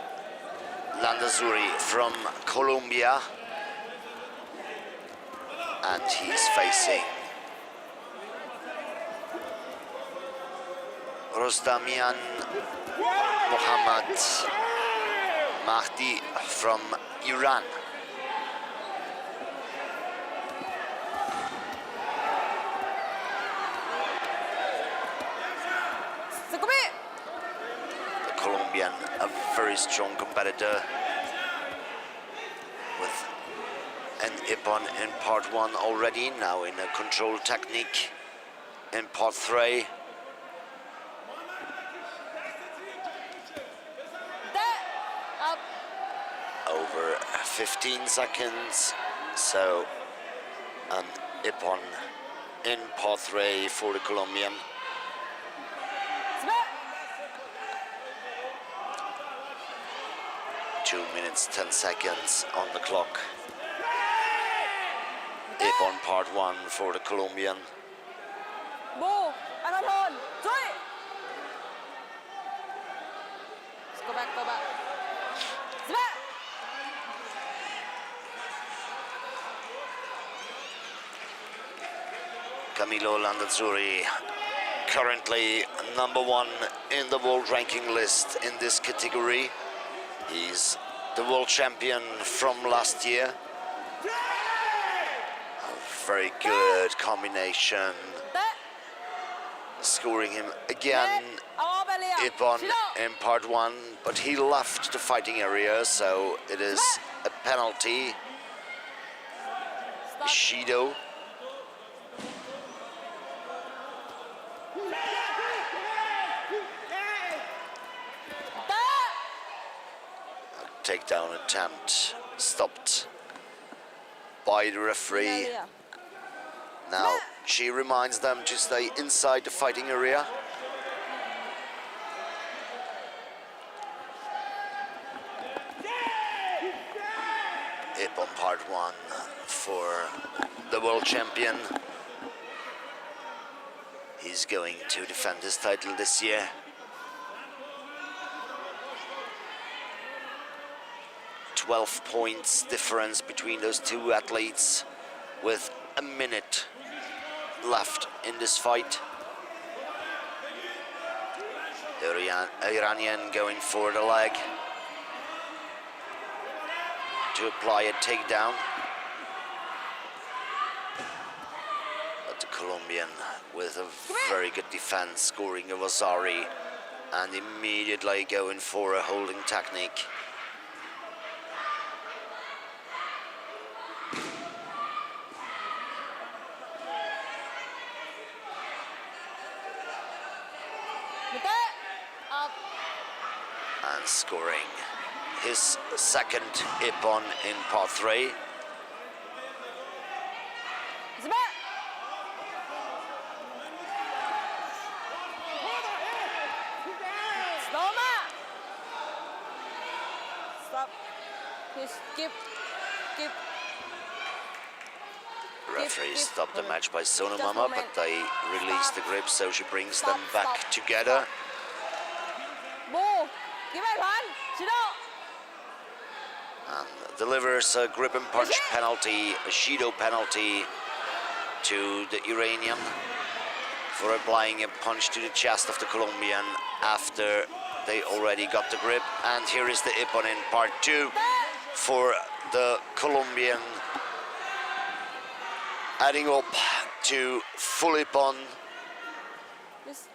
Landazuri from Colombia, and he's facing Rostamian Mohammad Mahdi from Iran. Colombian, a very strong competitor with an Ippon in part 1 already, now in a control technique in part 3. Over 15 seconds, so an Ippon in part 3 for the Colombian. 2 minutes, 10 seconds on the clock. Ippon part 1 for the Colombian. Bù. Anatol. Chui. Go back, go back. Camilo Landazuri, currently #1 in the world ranking list in this category. He's the world champion from last year. A very good combination. Scoring him again, Ippon in part 1, but he left the fighting area, so it is a penalty. Ishido. Takedown attempt stopped by the referee. Now she reminds them to stay inside the fighting area. Ippon part 1 for the world champion. He's going to defend his title this year. 12 points difference between those two athletes with a minute left in this fight. The Iranian going for the leg to apply a takedown. But the Colombian with a very good defense, scoring a Vasari and immediately going for a holding technique. And scoring his second ippon in part 3. Stop. Keep. Referee stopped the match by Sonomama, but they released the grip, so she brings them back together. And delivers a grip and punch penalty, a Shido penalty to the Iranian for applying a punch to the chest of the Colombian after they already got the grip. And here is the ippon in part 2 for the Colombian, adding up to full ippon. This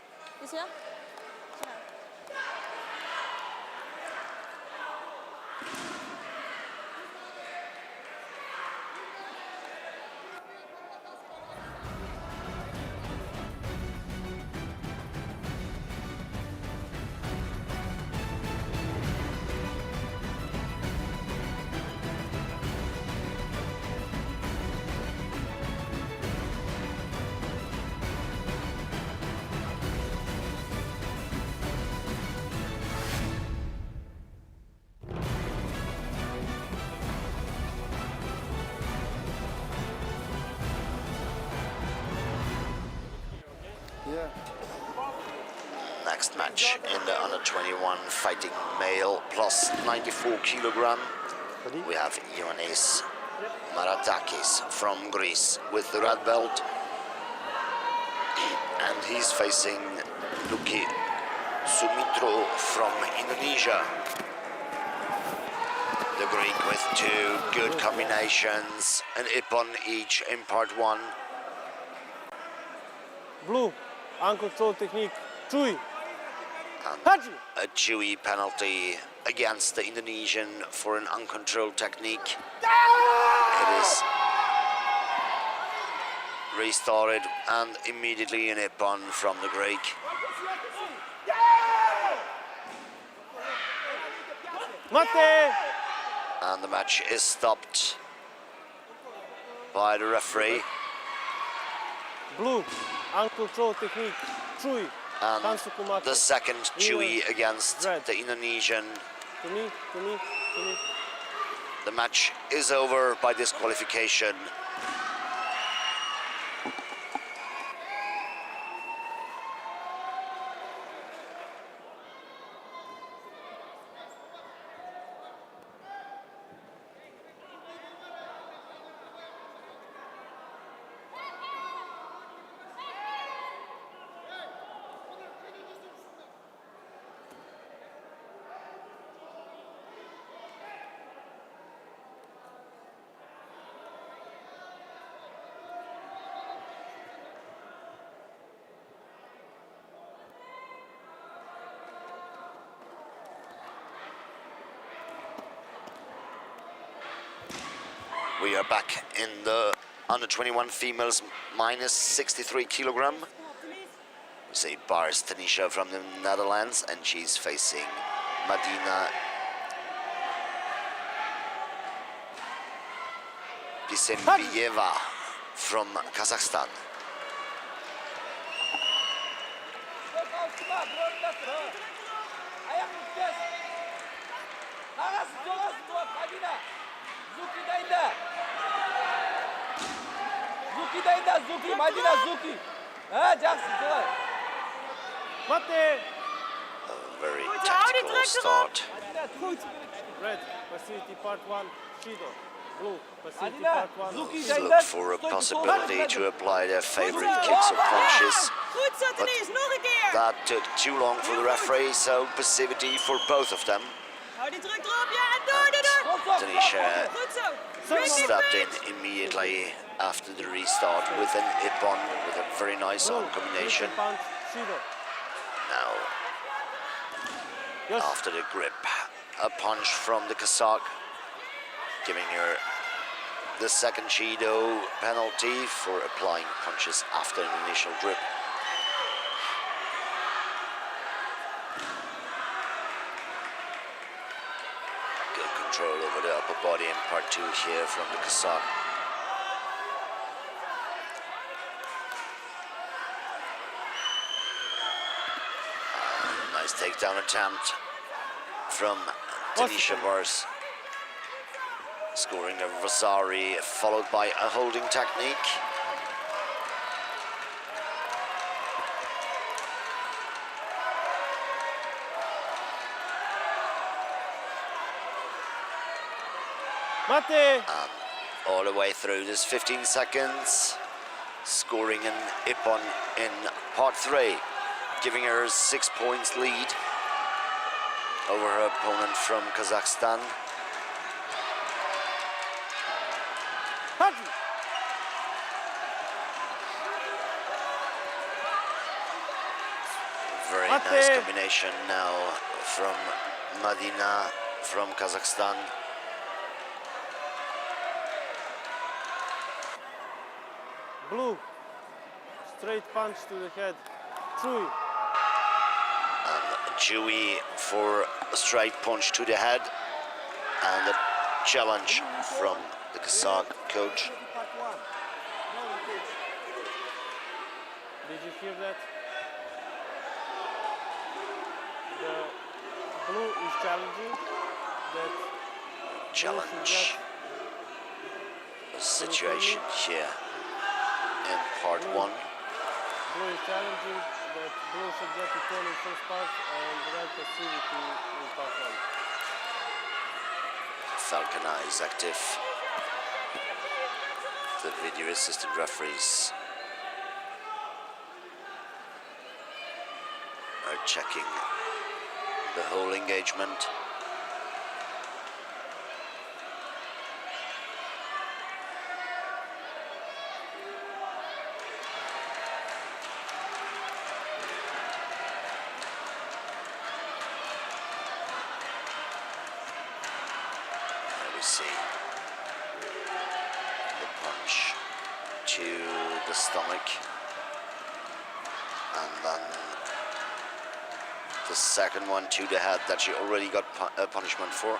here? Next match in the under 21 fighting male plus 94 kilogram. We have Ioannis Maratakis from Greece with the red belt. And he's facing Luki Sumitro from Indonesia. The Greek with 2 good combinations, an ippon each in part 1. Blue, ankle throw technique, Chui. A Chewy penalty against the Indonesian for an uncontrolled technique. It is restarted and immediately an ippon from the Greek. Mate! And the match is stopped by the referee. Blue, ankle throw technique, Chui. And the second Chewy against the Indonesian. To me. The match is over by disqualification. We are back in the under 21 females minus 63 kilogram. We see Bars Tanisha from the Netherlands, and she's facing Madina Pisembiyeva from Kazakhstan. Zuki, Madina Zuki. A very tactical start. Red, facility part 1, Shido. Blue, facility part 1. Look for a possibility to apply their favorite kicks or punches. But that took too long for the referee, so passivity for both of them. Tanisha stepped in immediately after the restart with an Ippon with a very nice arm combination. Now, after the grip, a punch from the Kazakh, giving her the second Shido penalty for applying punches after an initial grip. Good control over the upper body in part 2 here from the Kazakh. Nice takedown attempt from Tanisha Bars, scoring a Vasari followed by a holding technique. Mate! All the way through this 15 seconds, scoring an Ippon in part 3, giving her 6 points lead over her opponent from Kazakhstan. Very nice combination now from Madina from Kazakhstan. Blue, straight punch to the head. Chewy. And Chewy for a straight punch to the head. And a challenge from the Kazakh coach. Did you hear that? The blue is challenging. That challenge situation here in part 1. Blue is challenging that blue should get the turn in first part and red passivity in part 1. Falcona is active. The video assistant referees are checking the whole engagement. See the punch to the stomach, and then the second one to the head that she already got a punishment for.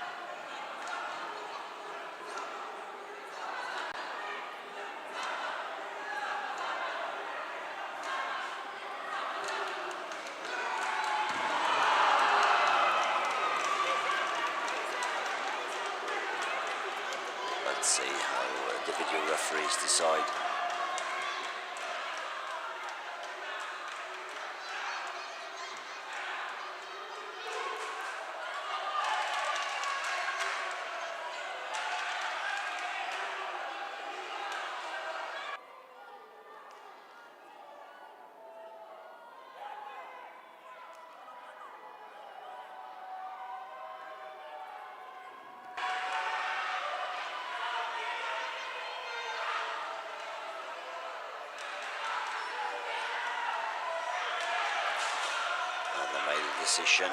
Let's see how the video referees decide. Made a decision.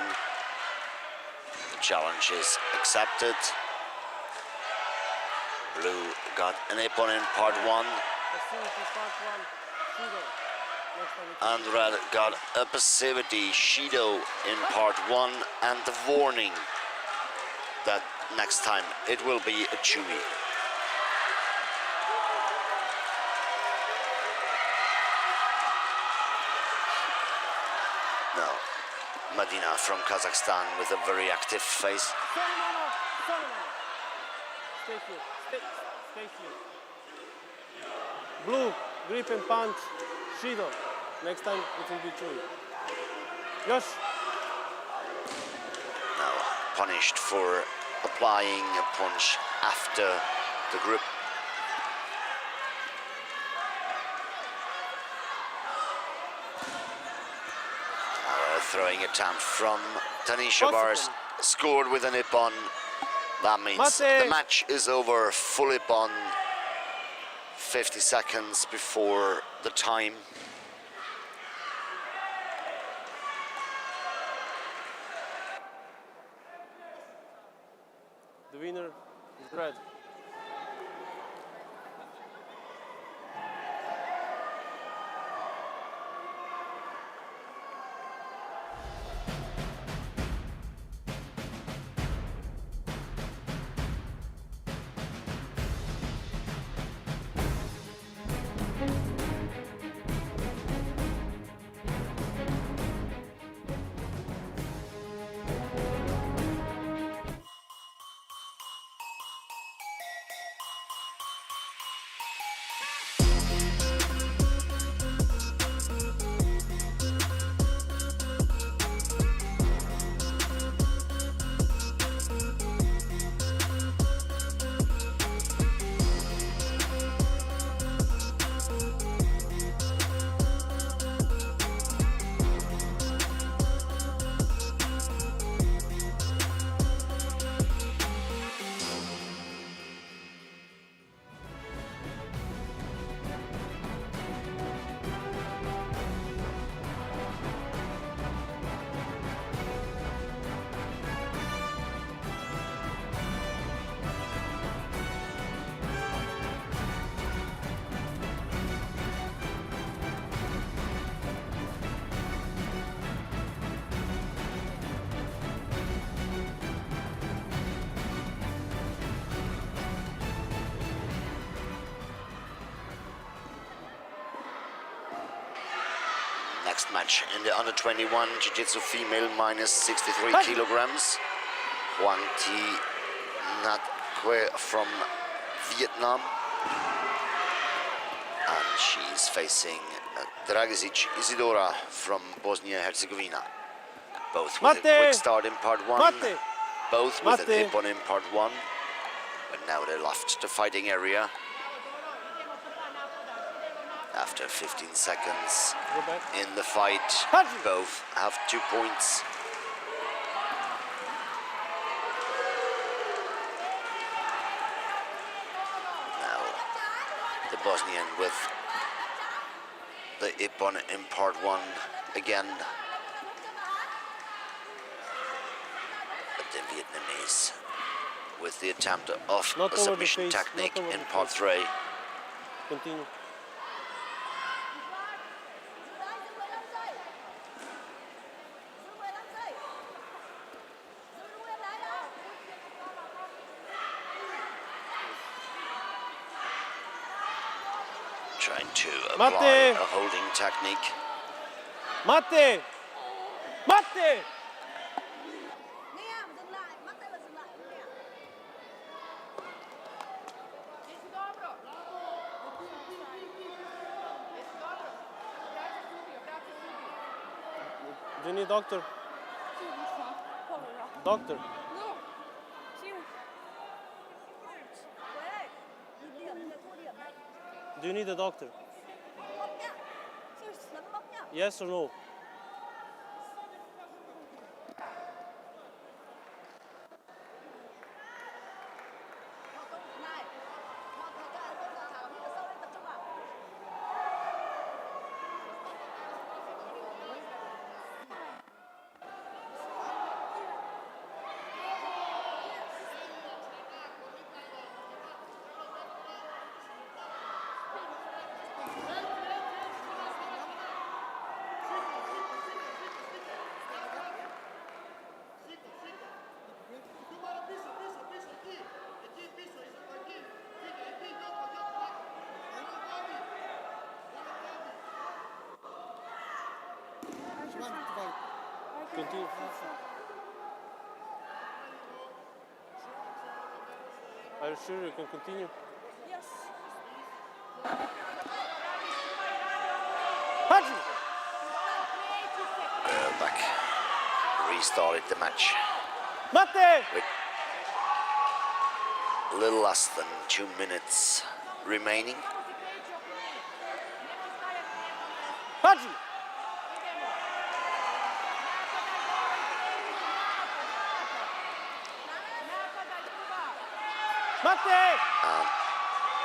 The challenge is accepted. Blue got an Ippon in part 1. And red got a passivity Shido in part 1 and the warning that next time it will be a Chewy. Now, Madina from Kazakhstan with a very active face. Stay here. Stay here. Blue, grip and punch. Shido. Next time it will be Chewy. Yosh. Now punished for applying a punch after the grip. Throwing attempt from Tanisha Bars, scored with an Ippon. That means the match is over. Full Ippon 50 seconds before the time. The winner is red. Next match in the under 21 Jiu-Jitsu female minus 63 kilograms. Huang Thi Nhat Que from Vietnam. And she's facing Dragišić Isidora from Bosnia Herzegovina. Both with a quick start in part one. Both with an Ippon in part one. But now they left the fighting area. After 15 seconds in the fight, both have 2 points. Now, the Bosnian with the Ippon in part one again. But the Vietnamese with the attempt of a submission technique in part three. Continue. Trying to apply a holding technique. Mate! Mate! Do you need doctor? Doctor? Do you need a doctor? Yes or no? Continue. Are you sure you can continue? Yes. Back. Restarted the match. With a little less than 2 minutes remaining.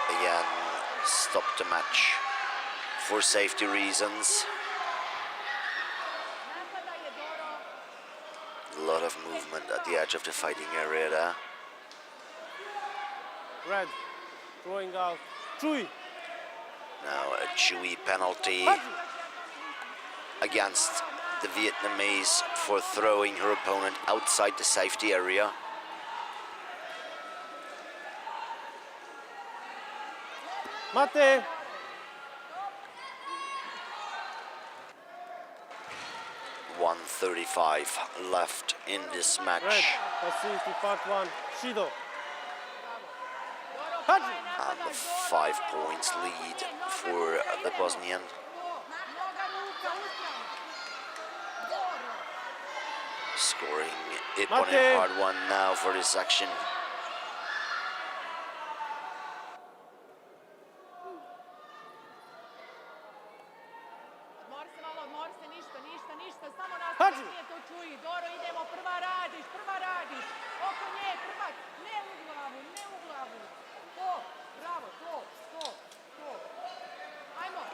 Again, stopped the match for safety reasons. A lot of movement at the edge of the fighting area there. Red, throwing out. Chui. Now a Chui penalty against the Vietnamese for throwing her opponent outside the safety area. Mate. 1:35 left in this match. Red, facility part 1, Shido. And a 5 points lead for the Bosnian. Scoring Ipon in part 1 now for this section.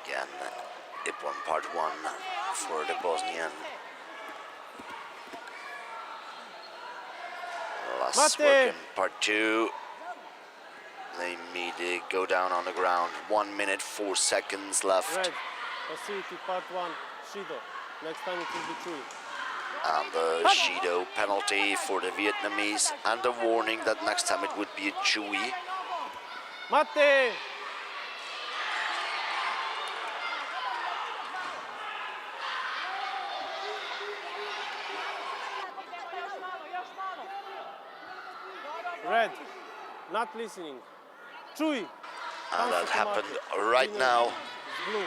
Again, Ipon part 1 for the Bosnian. Last work in part 2. They immediately go down on the ground. 1 minute, 4 seconds left. Red, facility part 1, Shido. Next time it will be Chui. And the Shido penalty for the Vietnamese, and a warning that next time it would be a Chui. Mate! Red, not listening. Chui. And that happened right now.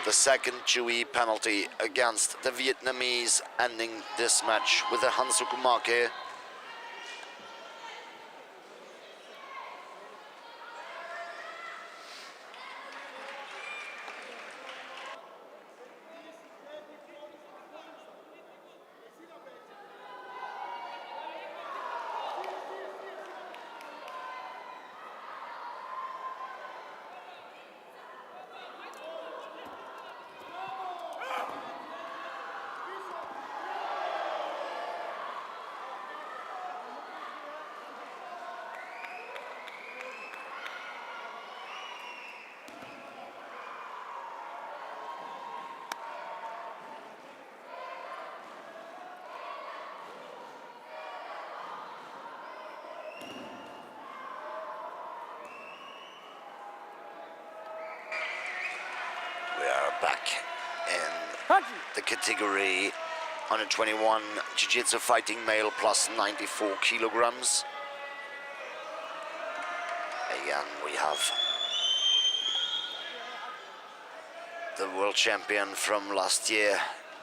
The second Chui penalty against the Vietnamese, ending this match with a Hansukumake. Back in the category under 21 Jiu-Jitsu fighting male plus 94 kilograms. Again, we have the world champion from last year,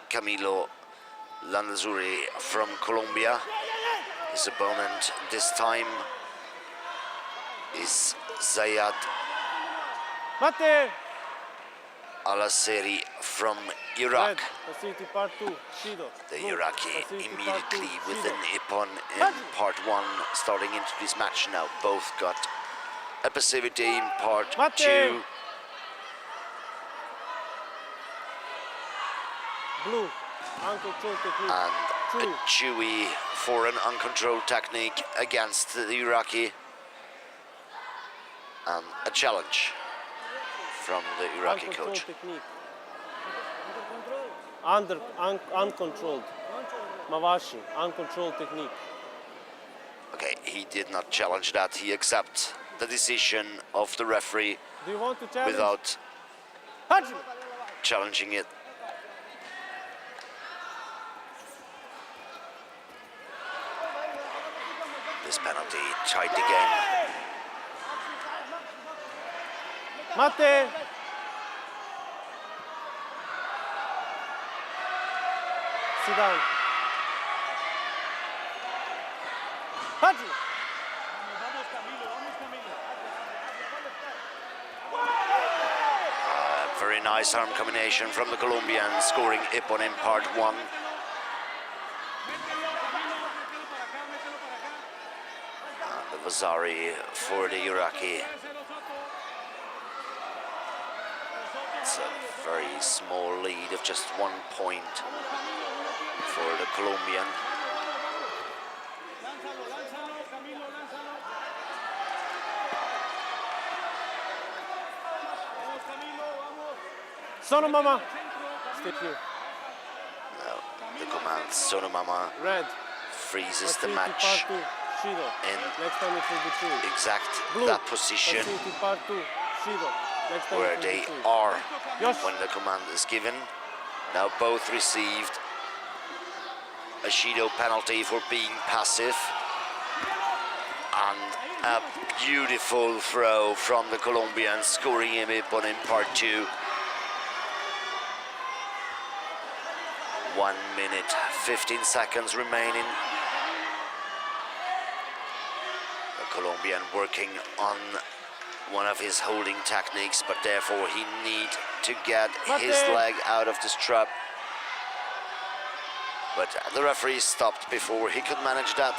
Camilo Landazuri from Colombia. His opponent this time is Zayad Al-Asseri from Iraq. Facility part 2, Shido. The Iraqi immediately with an Ipon in part 1, starting into this match now. Both got a passivity in part 2. Blue, uncontrolled technique. And a Chui for an uncontrolled technique against the Iraqi. And a challenge from the Iraqi coach. Technique. Uncontrolled. Mavashi, uncontrolled technique. Okay, he did not challenge that. He accepts the decision of the referee without challenging it. This penalty tied the game. Mate! Sit down. Haji! Very nice arm combination from the Colombian, scoring Ipon in part 1. And the Vazari for the Iraqi. It's a very small lead of just 1 point for the Colombian. Sono mama. Stay here. Now, the command Sonomama Red. freezes the Facility match part 2. Shido. in Next time it will be 2. exact Blue. that position Facility part 2. Shido. Next time where it will they be 2. are Yes. when the command is given. Now both received a Shido penalty for being passive, and a beautiful throw from the Colombian, scoring him on in part 2. 1 minute, 15 seconds remaining. The Colombian working on one of his holding techniques, but therefore he need to get his leg out of the strap. But the referee stopped before he could manage that.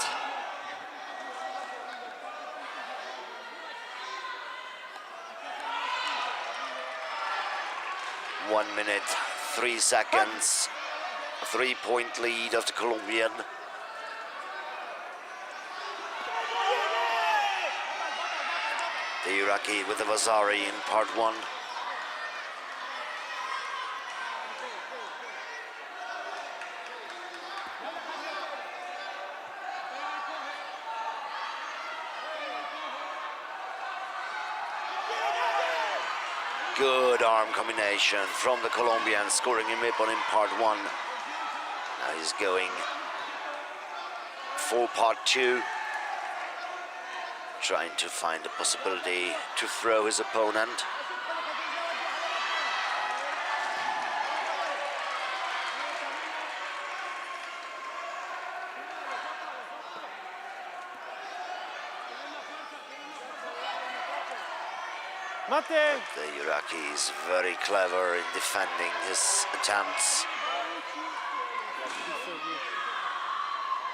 One minute, 3 seconds. 3-point lead of the Colombian. The Iraqi with the Vazari in part 1. Good arm combination from the Colombian, scoring him up on in part 1. Now he's going for part 2, trying to find a possibility to throw his opponent. The Iraqi is very clever in defending his attempts.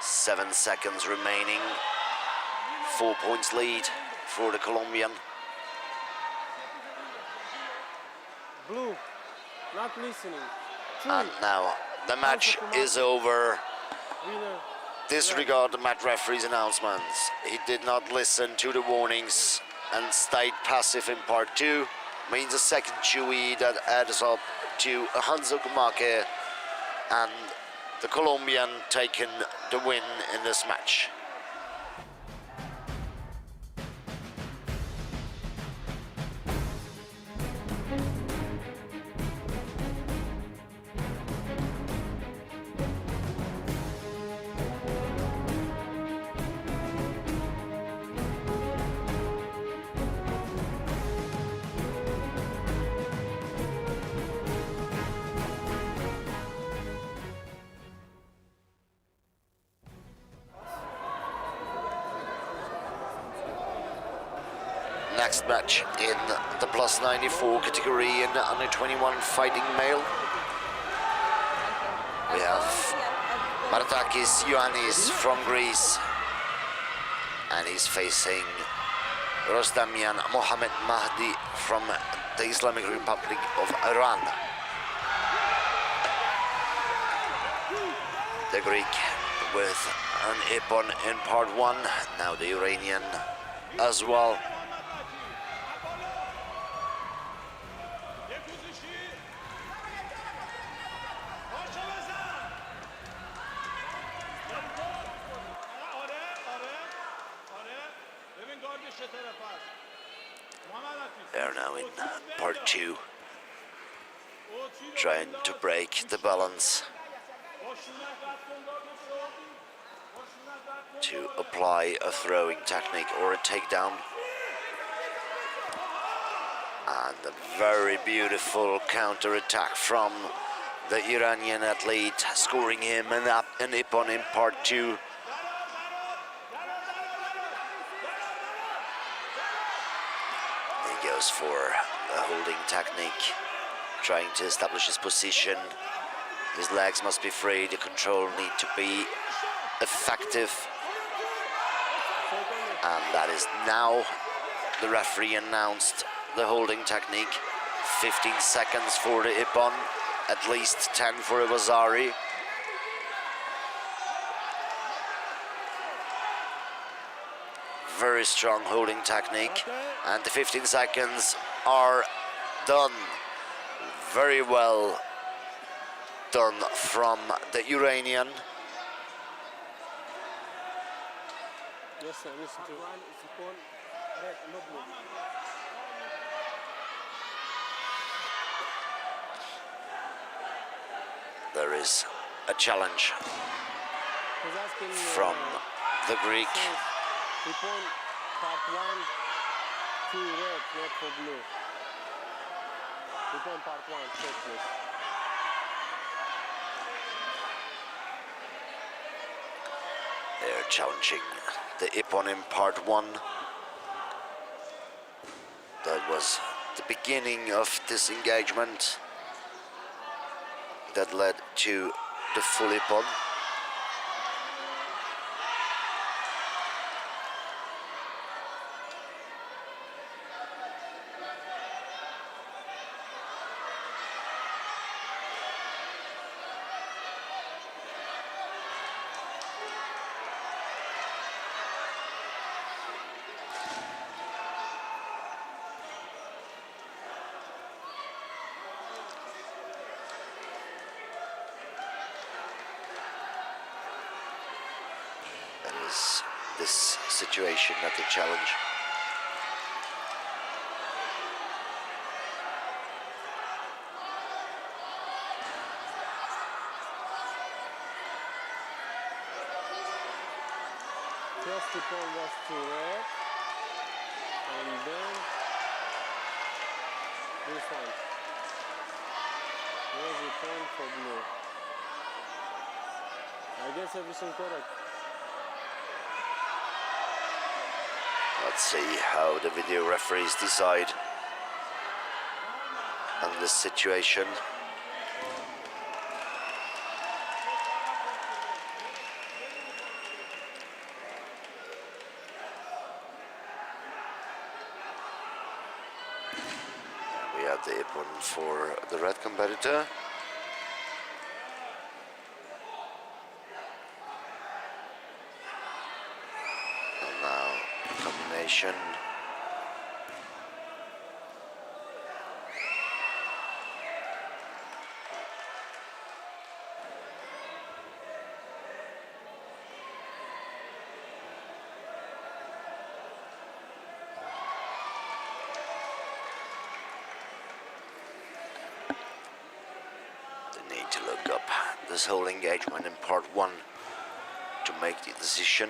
7 seconds remaining. 4 points lead for the Colombian. Blue, not listening. And now the match is over. Winner. Disregard the match referee's announcements. He did not listen to the warnings and stayed passive in part 2. Means a second Chewy that adds up to a Hanzo Kumake, and the Colombian taking the win in this match. Next match in the plus 94 category in under 21 fighting male. We have Martakis Ioannis from Greece, and he's facing Rostamian Mohammed Mahdi from the Islamic Republic of Iran. The Greek with an Ippon in part 1, now the Iranian as well. They're now in part 2, trying to break the balance to apply a throwing technique or a takedown. And a very beautiful counter-attack from the Iranian athlete, scoring him an Ippon in part 2. He goes for a holding technique, trying to establish his position. His legs must be free, the control need to be effective. And that is now, the referee announced the holding technique 15 seconds for the Ippon, at least 10 for Iwazari. Very strong holding technique, and the 15 seconds are done. Very well done from the Iranian. Yes, sir. Listen to There is a challenge from the Greek. Ippon, part 1, 2 red, not for blue. Ippon, part 1, check please. They're challenging the Ippon in part 1. That was the beginning of this engagement that led to the full Ippon. This situation at the challenge. First Ippon was to red, and then this one. Here's Ippon for blue. I guess everything correct. Let's see how the video referees decide on this situation. We have the Ippon for the red competitor. Combination. They need to look up this whole engagement in part 1 to make the decision.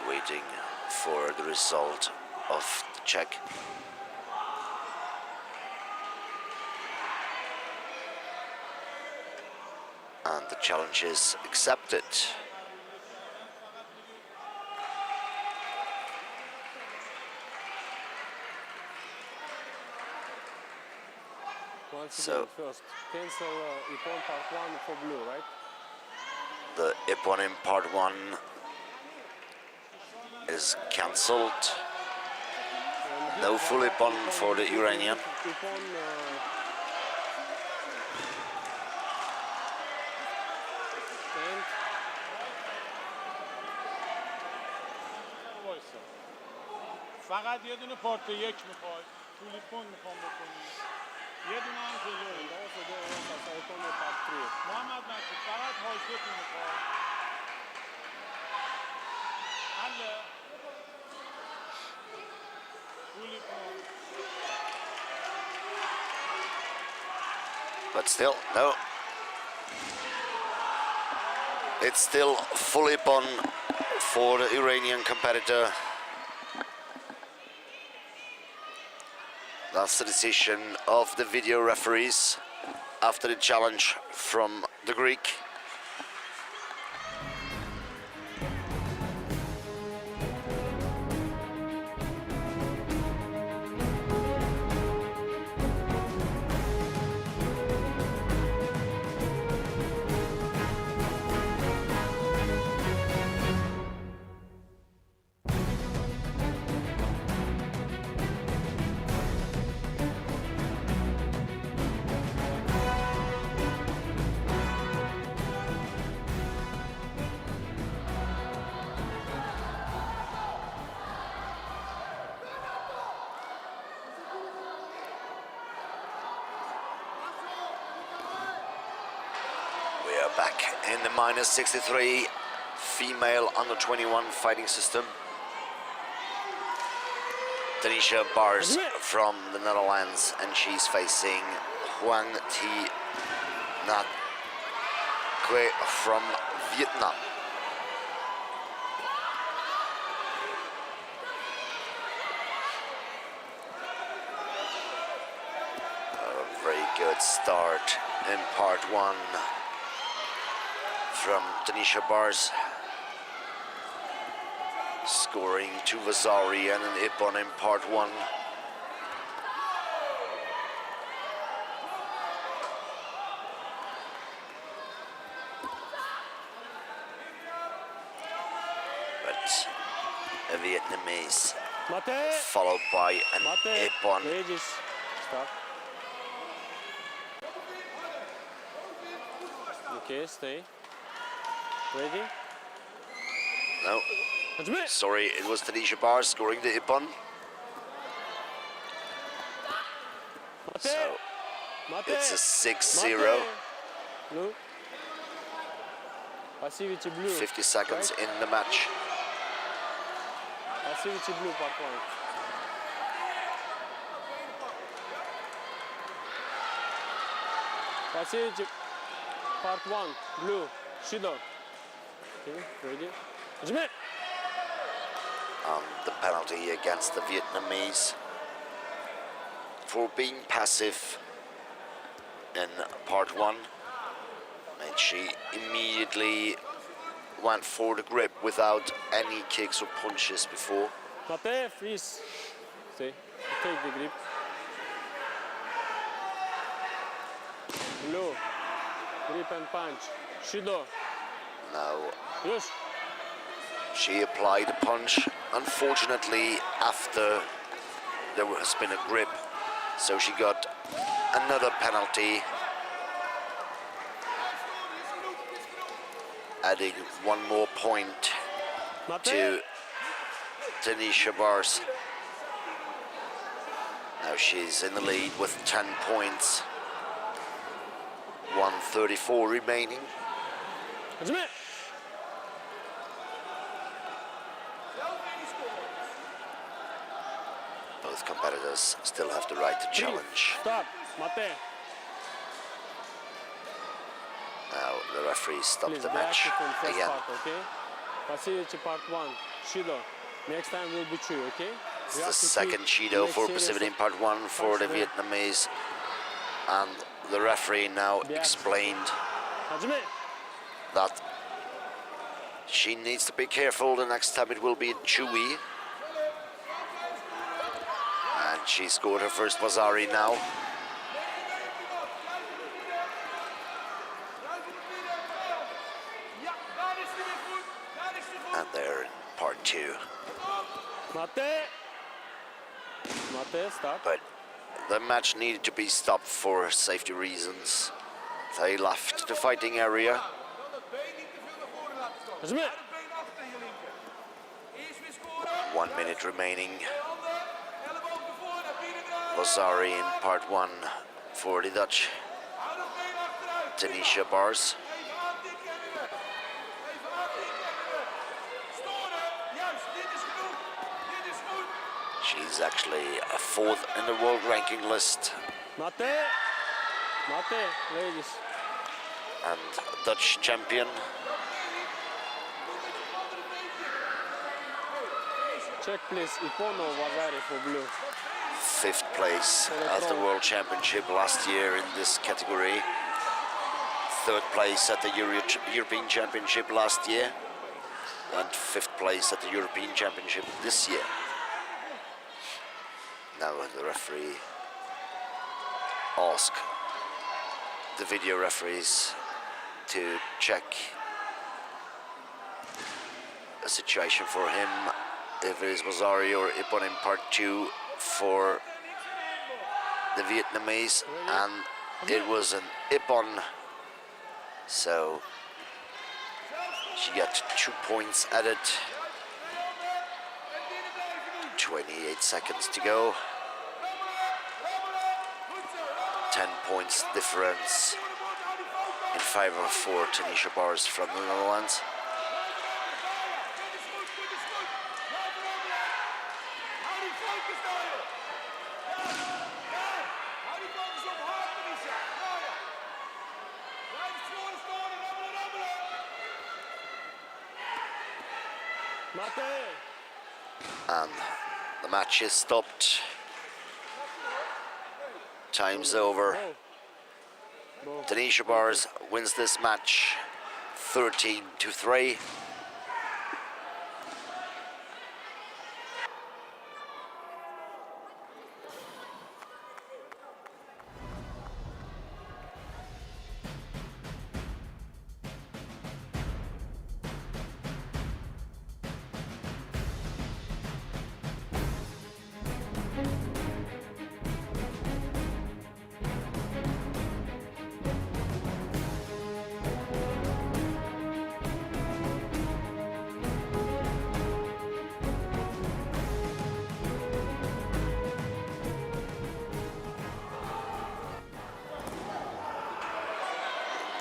Waiting for the result of the check. And the challenge is accepted. Once again, first cancel Ippon part 1 for blue, right? The Ippon in part 1 is cancelled. No full Ippon for the Iranian. فقط یه دونه پارت 1 میخوای تولیپون میخوام بکنی یه دونه هم جلوی محمد مکتوب فقط هایشوت میخوای حله تولیپون. But still, no. It's still full Ippon for the Iranian competitor. That's the decision of the video referees after the challenge from the Greek. back in the minus 63 female under 21 fighting system. Tanisha Bars from the Netherlands, and she's facing Huang Thi Nhat Quay from Vietnam. A very good start in part one from Tanisha Bars, scoring 2 Vasari and an Ippon in part one. But a Vietnamese followed by an Ippon. Stop. Okay, stay. Ready? No. Sorry, it was Tanisha Bars scoring the Ippon. So it's a 6-0. 50 seconds in the match. Passivity blue part one. Passivity part one, blue, Shido. Okay, ready? Jimmy! The penalty against the Vietnamese for being passive in part one. And she immediately went for the grip without any kicks or punches before. Mate, freeze. Stay. Take the grip. Blue. Grip and punch. Shido. Now Yes. she applied a punch, unfortunately after there has been a grip, so she got another penalty, adding 1 more point to Tanisha Bars. Now she's in the lead with 10 points, 1:34 remaining. Both competitors still have the right to challenge. Stop, Mate. Now the referee stopped Please the back match from first again. part, okay? Passivity part one, Shido. Next time will be 2, okay? It's the second Chido for passivity in part one for the Vietnamese, and the referee now explained that she needs to be careful. The next time it will be a Chewy, and she scored her first Vasari now. And they're in part two. Mate, stop. But the match needed to be stopped for safety reasons. They left the fighting area. 1 minute remaining. Vasari in part one for the Dutch. Tanisha Bars. She's actually a 4th in the world ranking list. Mate, ladies. And Dutch champion. Check please, Ipono Vasari for blue. 5th place at the World Championship last year in this category. 3rd place at the European Championship last year. And 5th place at the European Championship this year. Now the referee asked the video referees to check a situation for him, if it is Vasari or Ippon in part two for the Vietnamese, and it was an Ippon, so she got 2 points added. 28 seconds to go. 10 points difference. in favor for Tanisha Bars from the Netherlands. And the match is stopped. Time's over. Tanisha Bars wins this match 13-3.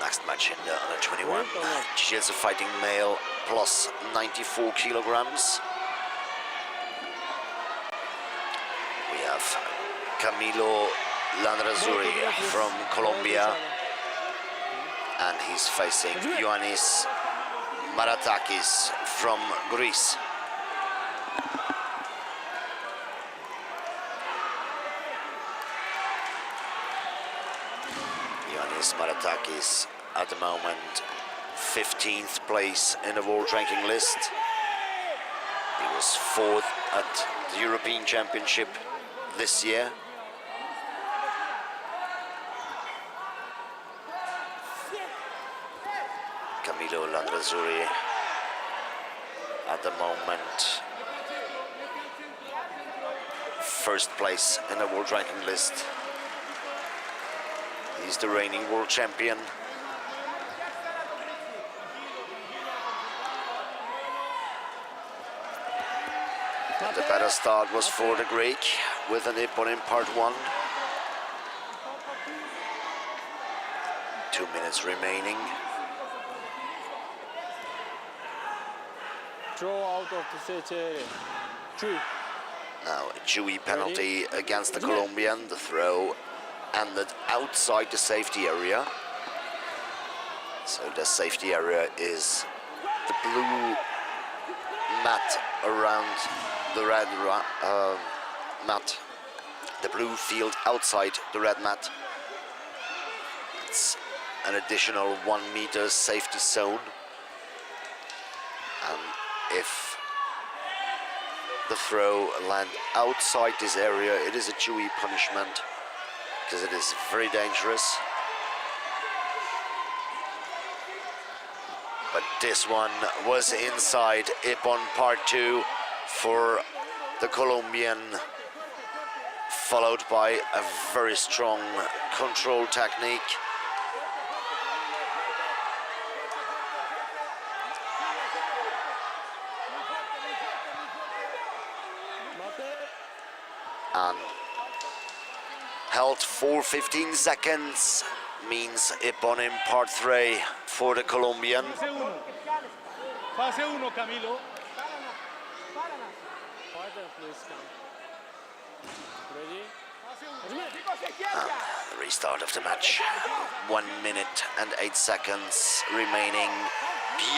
Next match in the under 21 Jiu-Jitsu fighting male plus 94 kilograms. We have Camilo Landrazuri from Colombia, and he's facing Ioannis Maratakis from Greece. Ioannis Maratakis at the moment 15th place in the world ranking list. He was 4th at the European Championship this year. Camilo Landrazuri at the moment 1st place in the world ranking list. He's the reigning world champion. The better start was for the Greek with an ippon in part 1. 2 minutes remaining. Draw out of the set area. Chewy. Now a Chewy penalty against the Colombian. The throw ended outside the safety area. So the safety area is the blue mat around the red mat. The blue field outside the red mat. It's an additional 1 meter safety zone. And if the throw lands outside this area, it is a Chewy punishment, because it is very dangerous. But this one was inside ippon part 2 for the Colombian, followed by a very strong control technique. And held for 15 seconds means ippon in part 3 for the Colombian. Fase 1, Camilo. The restart of the match. 1 minute and 8 seconds remaining.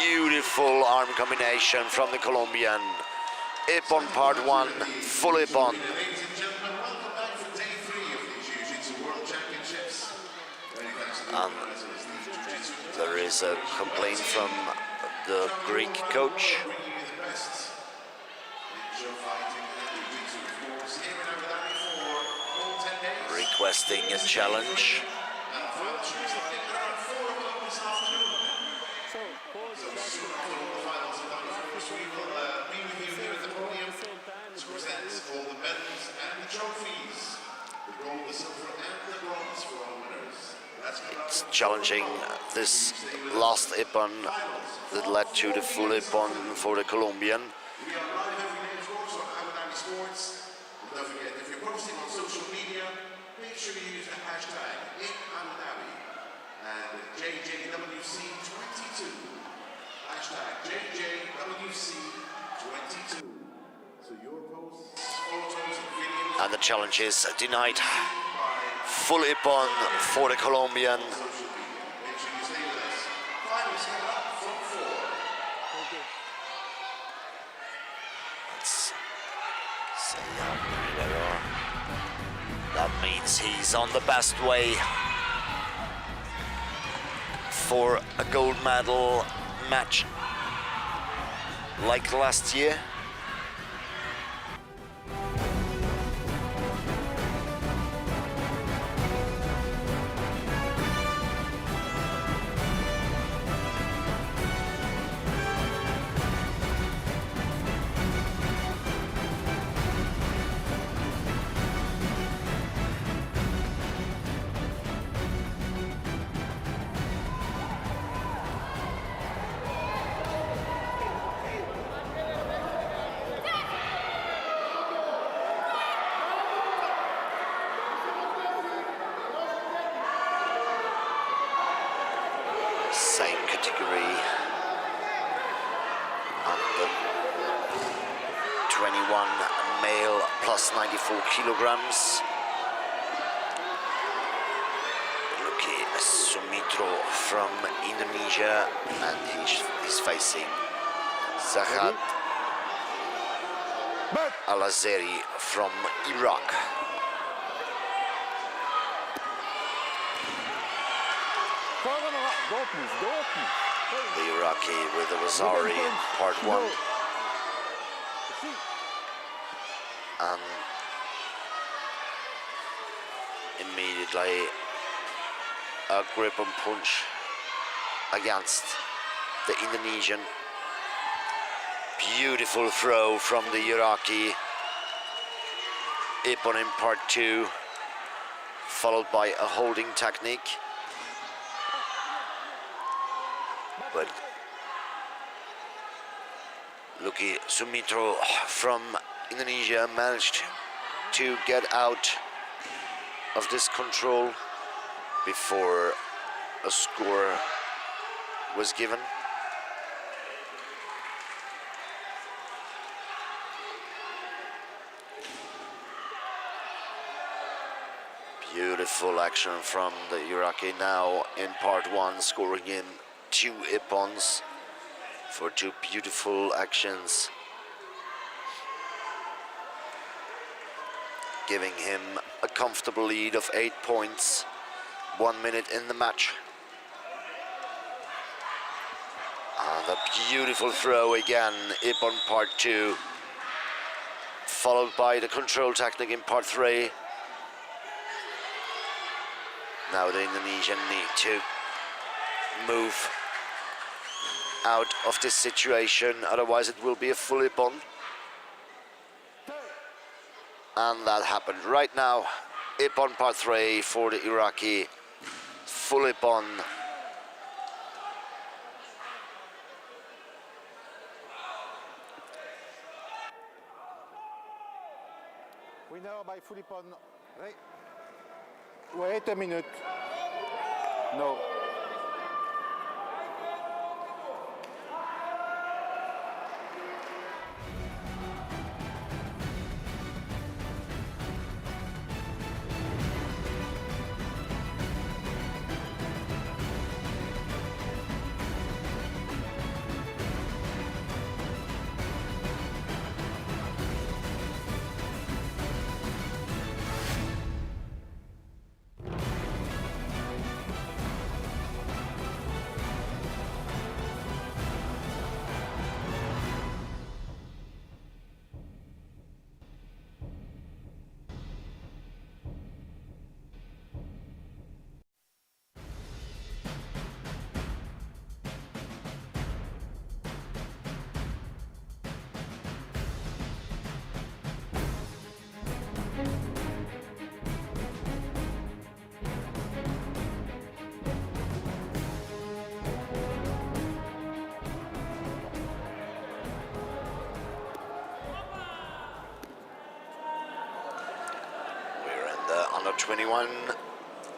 Beautiful arm combination from the Colombian. Ippon part 1, full ippon. Ladies and gentlemen, welcome back for day 3 of the Jiu-Jitsu World Championships. There is a complaint from the Greek coach requesting a challenge. All the medals and the trophies, the gold, the silver, and the bronze for all winners. It's challenging this last ippon that led to the full ippon for the Colombian. We are live every day, of course, on Abu Dhabi Sports. And don't forget, if you're posting on social media, make sure you use the hashtag #InAbuDhabi. and JJWC 22. Hashtag JJWC 22. So your posts, photos, and videos. And the challenge is denied. Full ippon for the Colombian. Make sure you stay with us. Finally, set up from 4. Let's say that means he's on the best way for a gold medal match like last year. Same category, under 21 male plus 94 kilograms. Luki Sumitro from Indonesia, and he's facing Zahat Al-Azeri from Iraq. The Iraqi with the Wazari in part 1. And immediately a grip and punch against the Indonesian. Beautiful throw from the Iraqi. Ippon in part 2, followed by a holding technique. But Luki Sumitro from Indonesia managed to get out of this control before a score was given. Beautiful action from the Iraqi now in part 1, scoring in 2 ippons for 2 beautiful actions, giving him a comfortable lead of 8 points, 1 minute in the match. And a beautiful throw again, ippon part 2, followed by the control technique in part 3. Now the Indonesian need to move out of this situation, otherwise it will be a full ippon. And that happened right now. Ippon part 3 for the Iraqi, full ippon. Winner by full ippon. Wait a minute. No. Under 21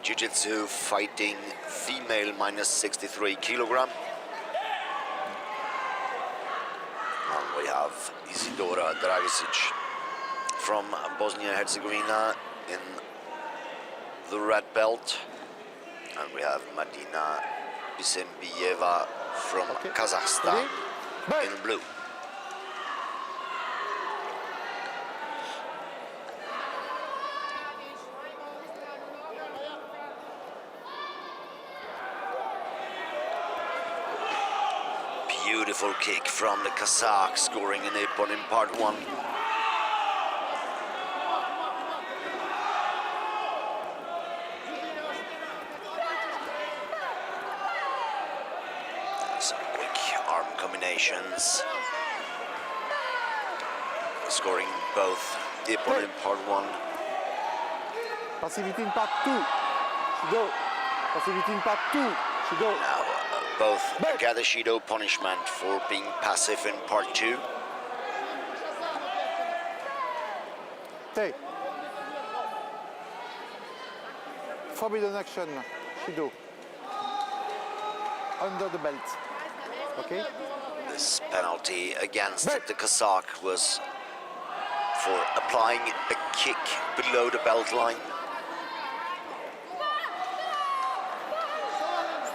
Jiu-Jitsu fighting female minus 63 kilogram. And we have Isidora Dragicic from Bosnia-Herzegovina in the red belt. And we have Madina Bisembiyeva from Kazakhstan in blue. Beautiful kick from the Kazakh, scoring an ippon in part 1. Some quick arm combinations. Scoring both ippon in part 1. Passivity in part 2. Shido. Passivity in part 2. Shido. Now, both get a Shido punishment for being passive in part 2. Take. Forbidden action. Shido. Under the belt. Okay? This penalty against the Kazakh was for applying a kick below the belt line.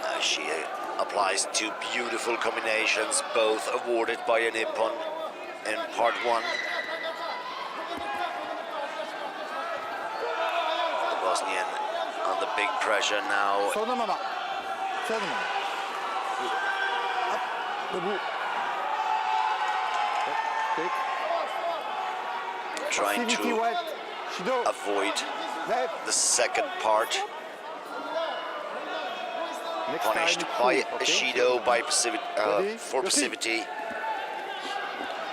Now she applies 2 beautiful combinations, both awarded by an ippon in part 1. The Bosnian under big pressure now. Trying to avoid the second part. Punished by a Shido by for passivity.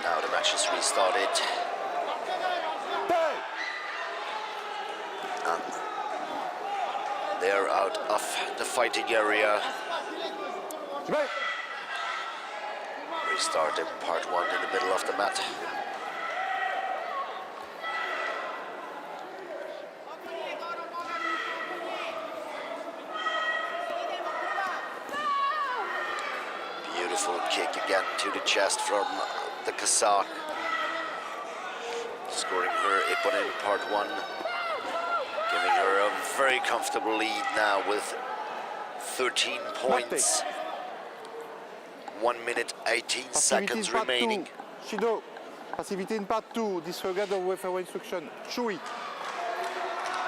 Now the match is restarted. And they're out of the fighting area. Restart in part 1 in the middle of the mat. Beautiful kick again to the chest from the Kazakh. Scoring her ippon in part 1. Giving her a very comfortable lead now with 13 points. 1 minute 18 seconds remaining. Shido. Passivity in part 2. Disregard the referee instruction. Chewy.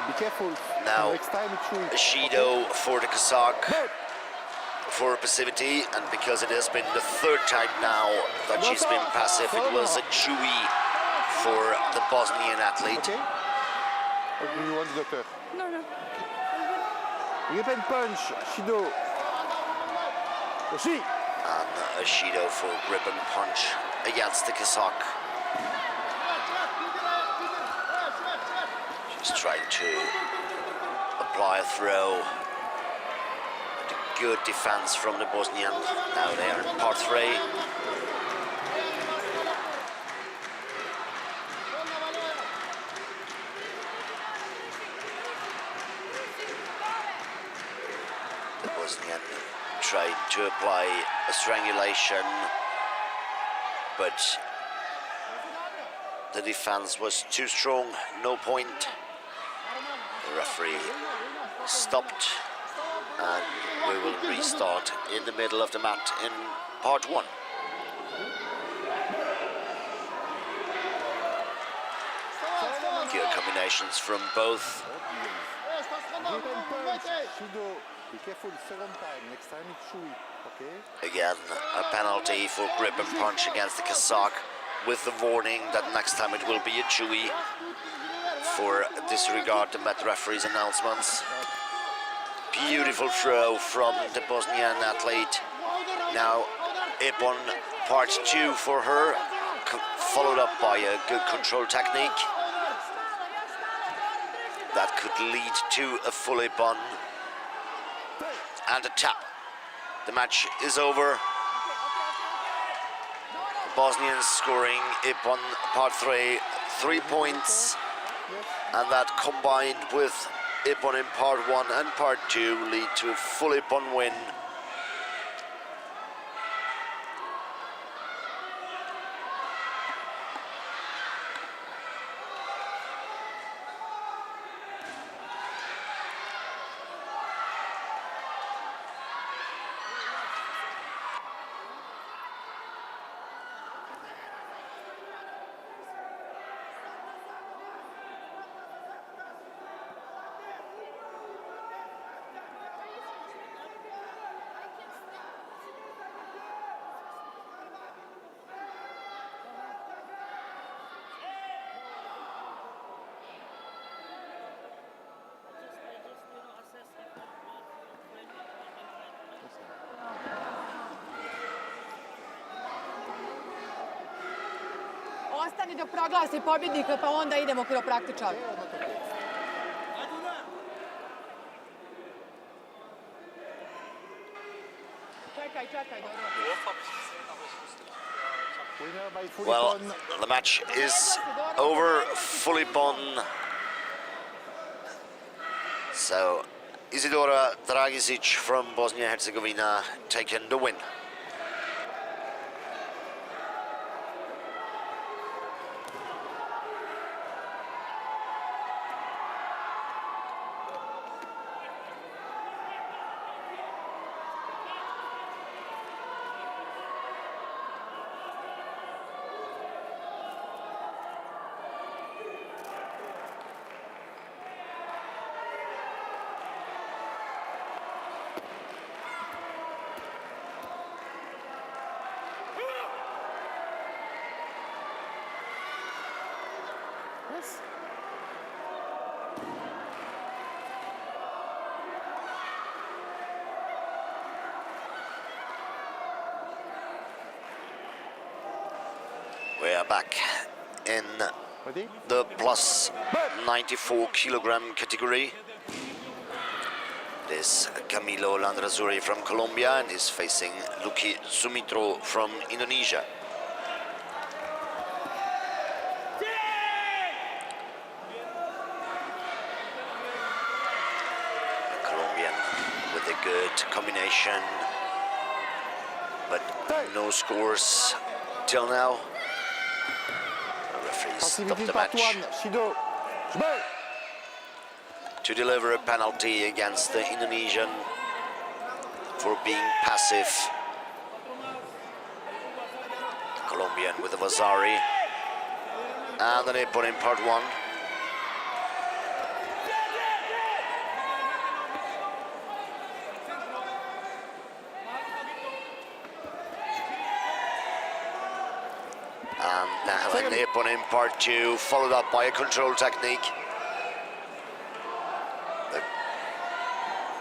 Be careful. Now, next time chewy. A Shido for the Kazakh for passivity, and because it has been the 3rd time now that she's been passive, it was a chewy for the Bosnian athlete. Okay. What do you want, doctor? No. Rip and punch. Shido. She. And a Shido for grip and punch against the Kazakh. She's trying to apply a throw. And a good defense from the Bosnian. Now they are in part 3. The Bosnian tried to apply a strangulation, but the defense was too strong, no point. The referee stopped, and we will restart in the middle of the mat in part 1. Good combinations from both. Be careful, 2nd time. Next time it's chewy. Okay? Again, a penalty for grip and punch against the Kazakh, with the warning that next time it will be a chewy for disregard the mat referee's announcements. Beautiful throw from the Bosnian athlete. Now, ippon part 2 for her, followed up by a good control technique. That could lead to a full ippon. And a tap. The match is over. Bosnians scoring ippon part 3, 3 points. And that combined with Ippon in part 1 and part 2 lead to a full Ippon win. Ostani dok proglasi pobjednika, pa onda idemo kiropraktičar. Čekaj, Well, the match is over, full Ippon. So, Isidora Dragisic from Bosnia and Herzegovina taking the win. We are back in the plus 94 kilogram category. This Camilo Landrazuri from Colombia and is facing Luki Sumitro from Indonesia. The Colombian with a good combination, but no scores till now. Stop the match to deliver a penalty against the Indonesian for being passive. The Colombian with the Vasari and then Ippon in part 1. And now an Ippon in part 2, followed up by a control technique. The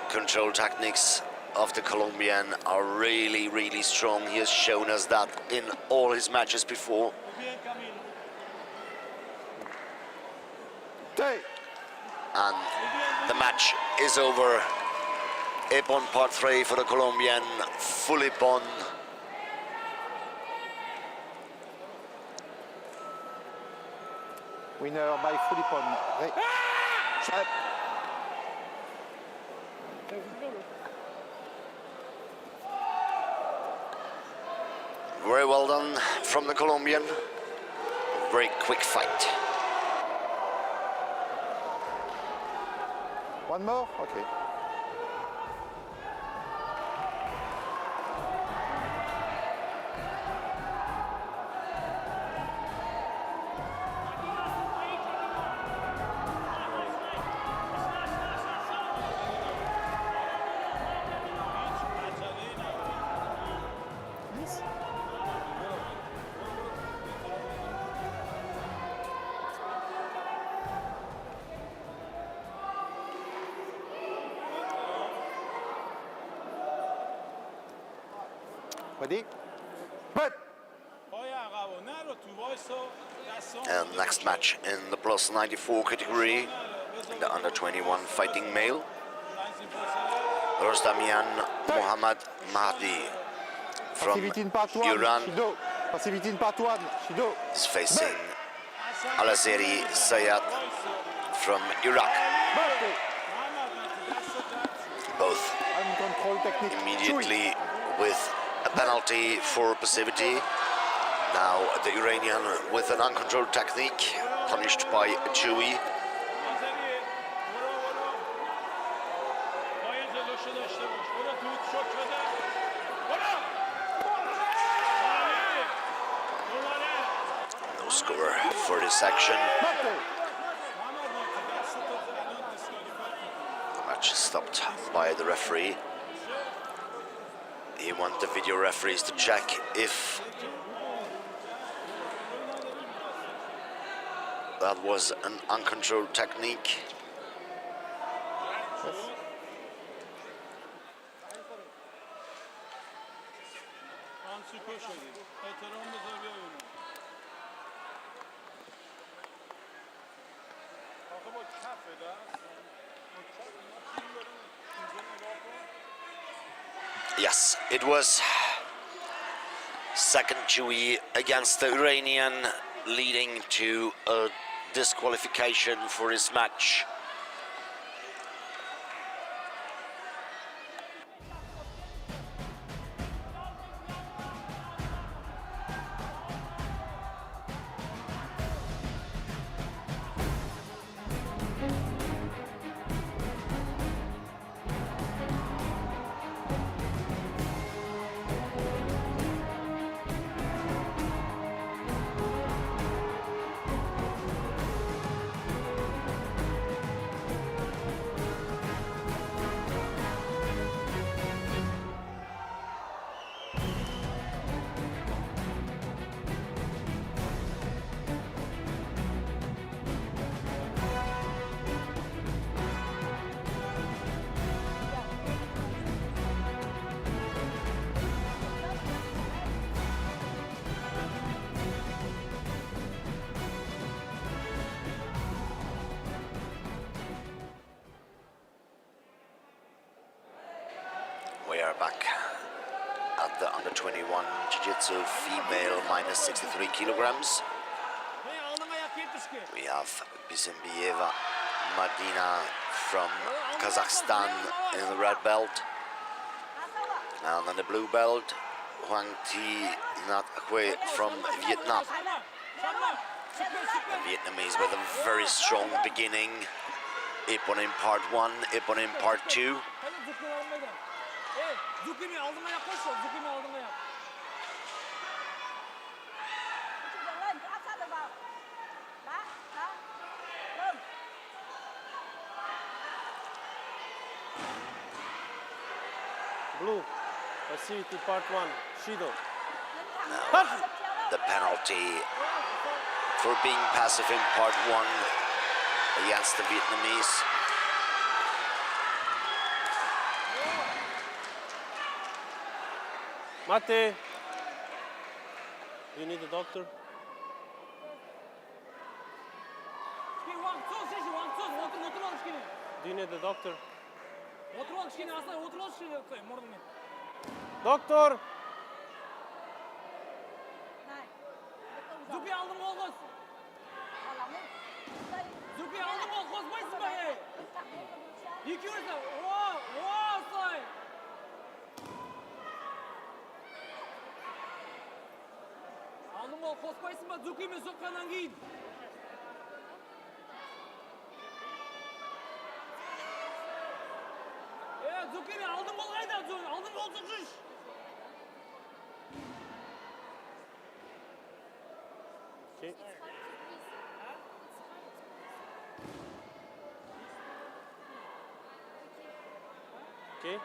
control techniques of the Colombian are really, really strong. He has shown us that in all his matches before. And the match is over. Ippon part 3 for the Colombian, full Ippon. Winner by full Ippon. Very well done from the Colombian. Very quick fight. One more? Okay. Ready? But And next match in the plus 94 category, the under 21 fighting male. Rostamian Mohammad Mahdi from Iran is facing Al-Azeri Sayat from Iraq. immediately with a penalty for passivity. Now the Iranian with an uncontrolled technique, punished by Chewy. No score for this section. The match is stopped by the referee. He wants the video referees to check if that was an uncontrolled technique. Yes, it was second Chewy against the Iranian, leading to a disqualification for this match. We are back at the under 21 Jiu-Jitsu female minus 63 kilograms. We have Bisimbieva Madina from Kazakhstan in the red belt. And on the blue belt, Hoang Thi Nhat Hue from Vietnam. The Vietnamese with a very strong beginning. Ippon in part 1, Ippon in part 2. Blue, passivity part 1, Shido. Now, the penalty for being passive in part 1 against the Vietnamese. Mate, do you need a doctor? Do you need a doctor? Doctor! Okay. Okay.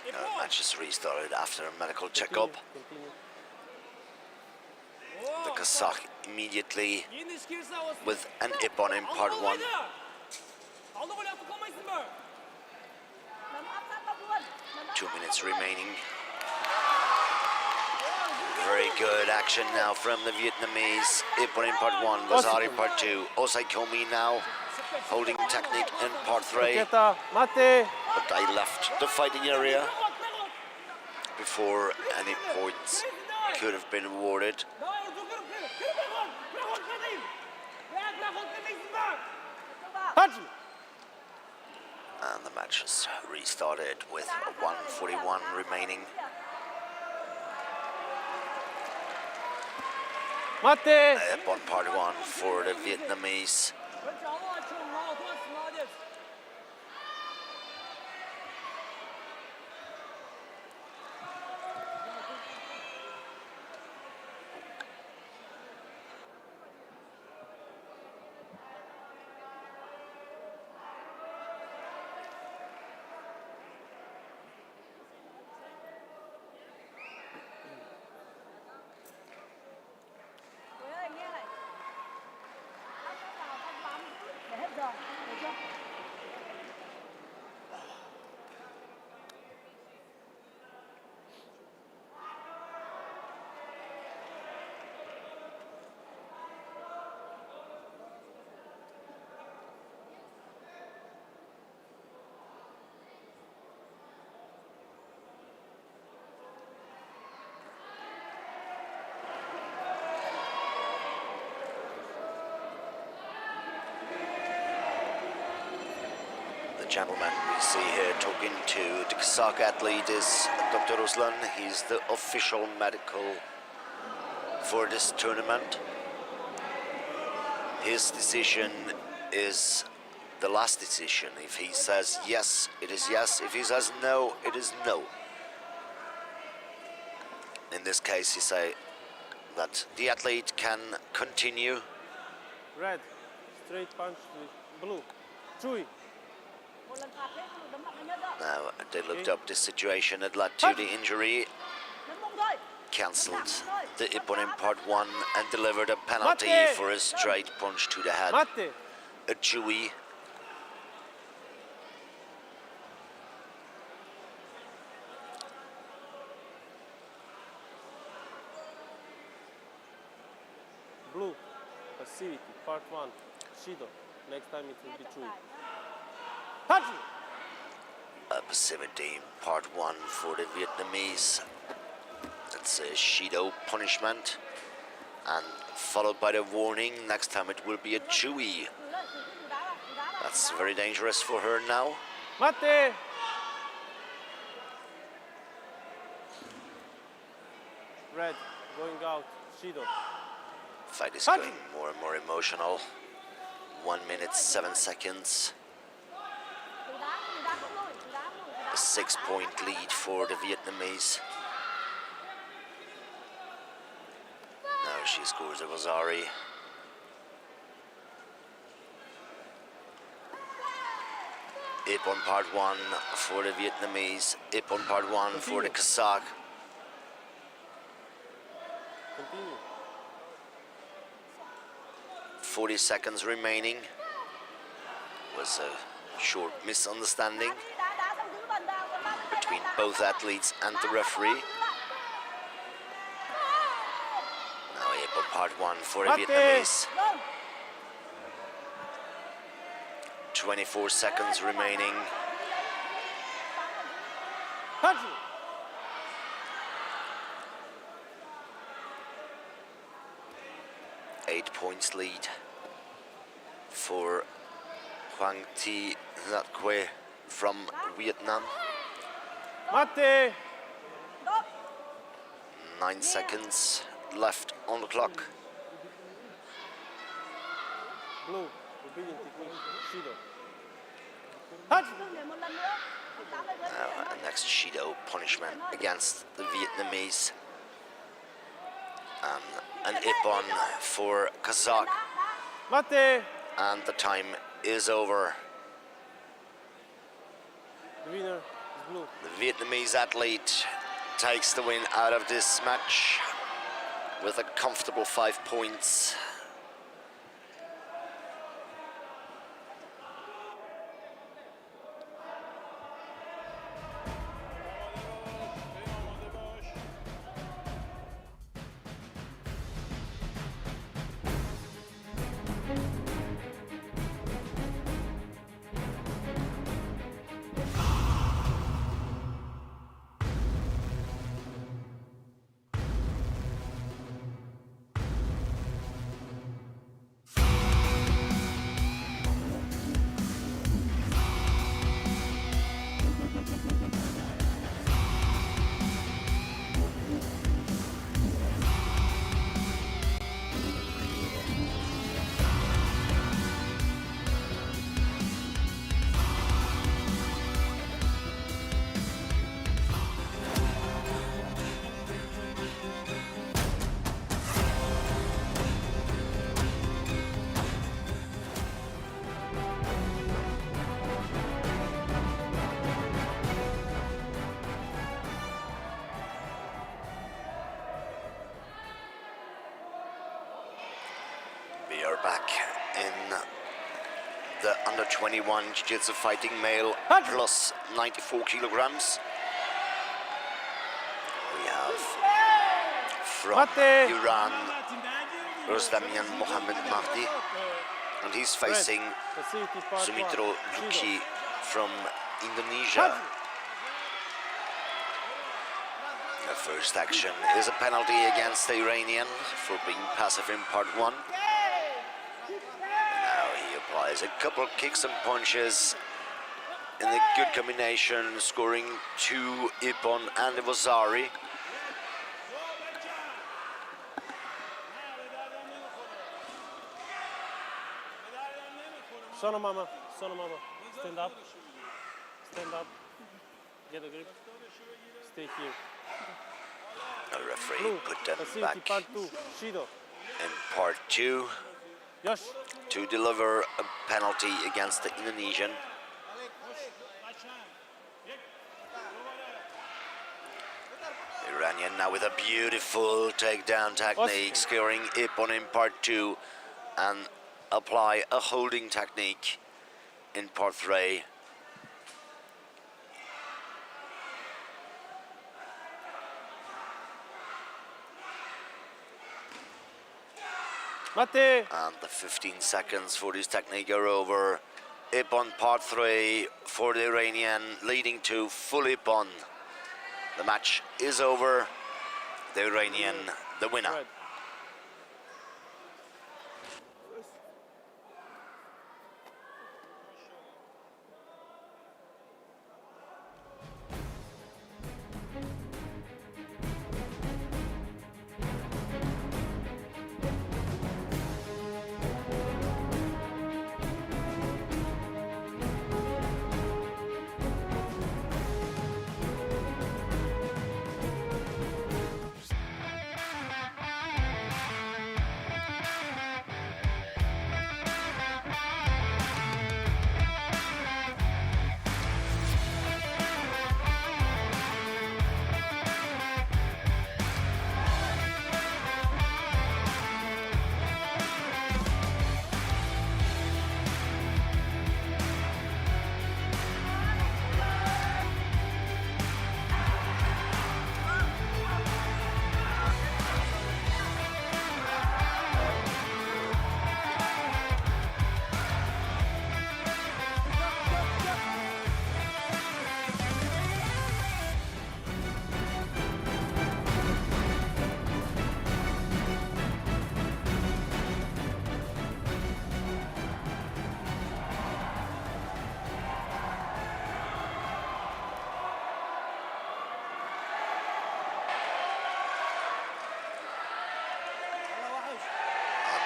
The match is restarted after a medical checkup. The Kazakh immediately with an Ippon in part 1. Two minutes remaining. Very good action now from the Vietnamese. Ippon in part 1, Lazar in part 2. Osai Komi now holding technique in part 3. But I left the fighting area. before any points could have been awarded. And the match has restarted with 1:41 remaining. On part 1 for the Vietnamese. The gentleman we see here talking to the Kazakh athlete is Dr. Ruslan. He's the official medical for this tournament. His decision is the last decision. If he says yes, it is yes. If he says no, it is no. In this case, he say that the athlete can continue. Red, straight punch with blue. Chui. Now they looked up the situation that led to the injury, cancelled the Ippon in part 1 and delivered a penalty for a straight punch to the head. A Chewy. Blue, passivity, part 1, Shido. Next time it will be Chui. Passivity, part 1 for the Vietnamese. That's a Shido punishment. And followed by the warning, next time it will be a Chewy. That's very dangerous for her now. Mate! Red, going out, Shido. Fight is going more and more emotional. 1 minute, 7 seconds. A 6-point lead for the Vietnamese. Now she scores a Vazari. Ippon part 1 for the Vietnamese. Ippon part 1 for the Kazakh. Continue. 40 seconds remaining. Was a short misunderstanding between both athletes and the referee. Now Ippon part 1 for the Vietnamese. 24 seconds remaining. Eight points lead for Hoang Thi Nhat Quay from Vietnam. Mate! 9 seconds left on the clock. Blue, obedient technique, Shido. Now next Shido punishment against the Vietnamese. An Ippon for Kazakh. Mate! And the time is over. The winner is blue. The Vietnamese athlete takes the win out of this match with a comfortable 5 points. We're back in the under 21 Jiu-Jitsu fighting male plus 94 kilograms. We have from Iran Rostamian Mohammed Mahdi, and he's facing Sumitro Juki from Indonesia. The first action is a penalty against the Iranian for being passive in part 1. And now he applies a couple of kicks and punches in a good combination, scoring 2 Ippon and Vazari. Sono mama, stand up, get a grip, stay here. The referee put them back in part 2 to deliver a penalty against the Indonesian. Iranian now with a beautiful takedown technique, scoring Ippon in part 2 and apply a holding technique in part 3. And the 15 seconds for this technique are over. Ippon part 3 for the Iranian, leading to full Ippon. The match is over. The Iranian, the winner.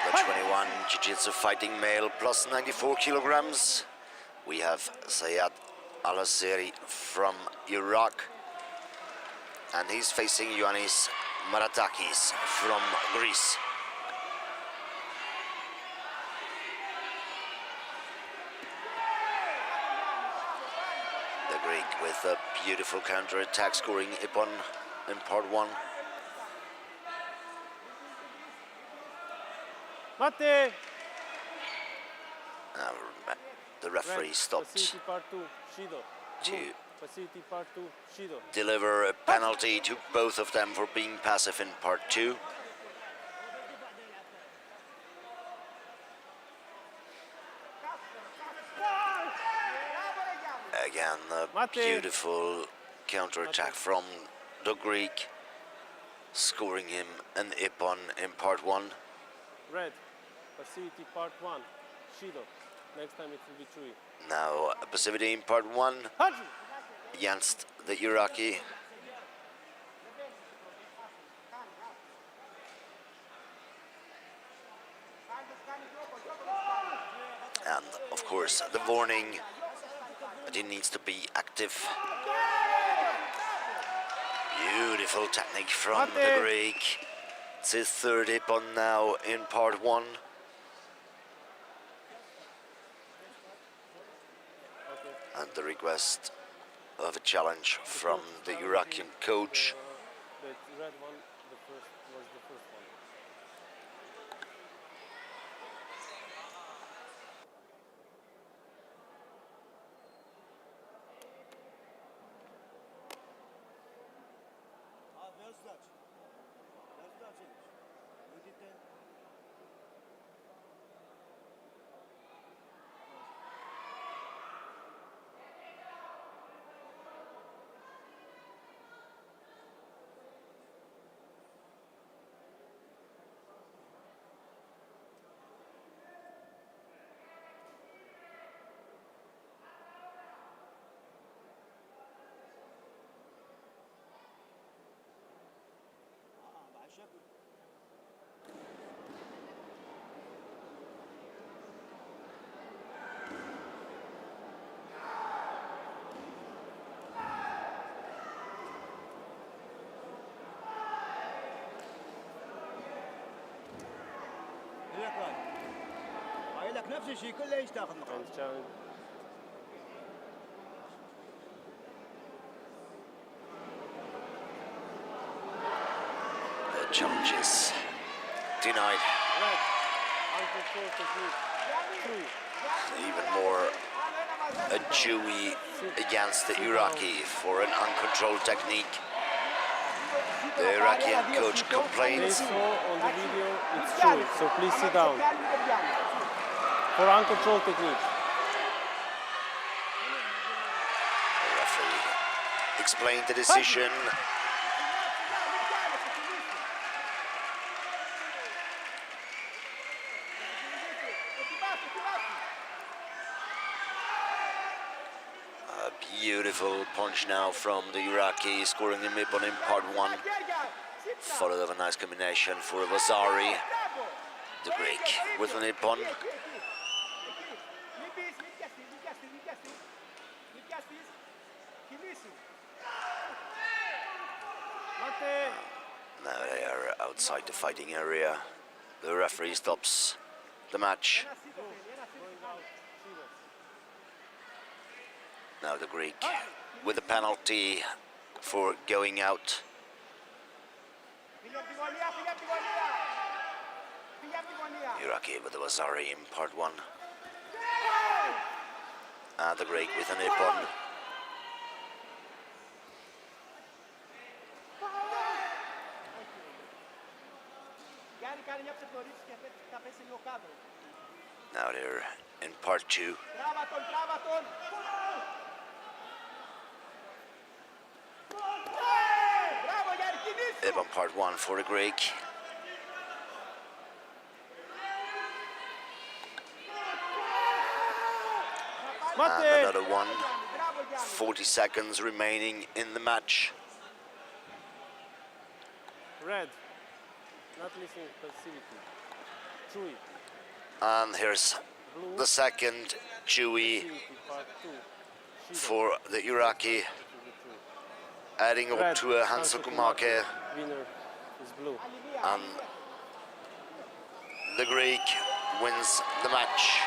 The 21 Jiu-Jitsu fighting male plus 94 kilograms. We have Sayed Al-Asiri from Iraq, and he's facing Ioannis Maratakis from Greece. The Greek with a beautiful counter-attack, scoring Ippon in part 1. The referee stopped to deliver a penalty to both of them for being passive in part 2. Again, a beautiful counter-attack from the Greek, scoring him an Ippon in part 1. Red, passivity part 1, Shido. Next time it will be 3. Now a passivity in part 1 against the Iraqi. And of course the warning that he needs to be active. Beautiful technique from the Greek. It's his third Ippon now in part 1. And the request of a challenge from the Iraqi coach. The red one, was the first one. عيلك نفس الشيء كله ايش تاخذ مقابل؟ The challenges denied. Even more a Jewy against the Iraqi for an uncontrolled technique. The Iraqi coach complains. On the video, it's true, so please sit down. For uncontrolled technique. The referee explained the decision. A beautiful punch now from the Iraqi, scoring the Nippon in part 1. Followed of a nice combination for Vazari, the Greek, with the Nippon. Now they are outside the fighting area. The referee stops the match. Now the Greek with a penalty for going out. Iraqi with the Vazari in part 1. And the Greek with a Nippon. Now they're in part 2. Nippon part 1 for the Greek. And another one. 40 seconds remaining in the match. Red. Not listening passivity. Chewy. And here's the second Chewy for the Iraqi, adding up Red. to a Hansakumake. Winner is blue. And the Greek wins the match.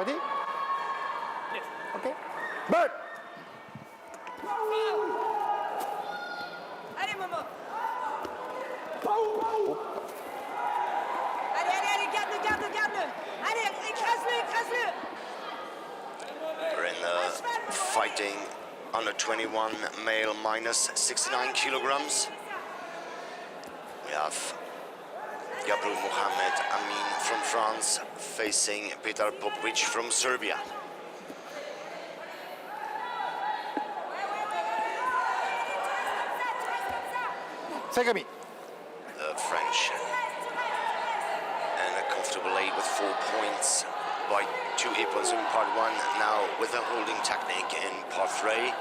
Ready? Okay. But Allez, Momo. Allez, garde-le. Allez, écrase-le. We're in the fighting under 21 male minus 69 kilograms. We have Gabriel Mohamed Amin from France facing Petar Popovic from Serbia. Segami. The French and a comfortable lead with 4 points by 2 equals in part 1, now with a holding technique in part 3.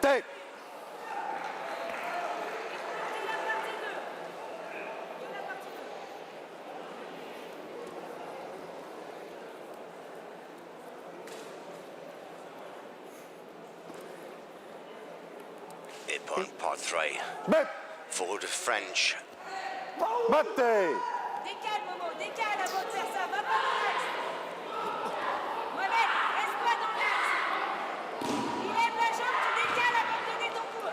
Take. Upon part 3. Bet. For the French. Batte. Décale, Momo, décale avant de faire ça. Va pas dans l'axe. Mohamed, reste pas dans l'axe. Il lève la jambe, tu décales avant de donner ton coup.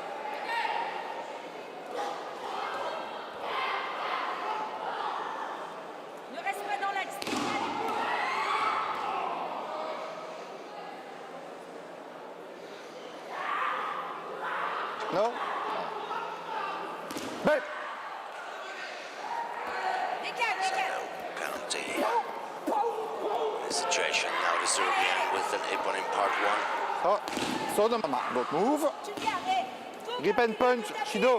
Ne reste pas dans l'axe. Décale et cours. No. Bet. Penalty. The situation now the Serbian with an Ippon in part 1. Oh, Sodoma. Good move. Grip and punch. Shido.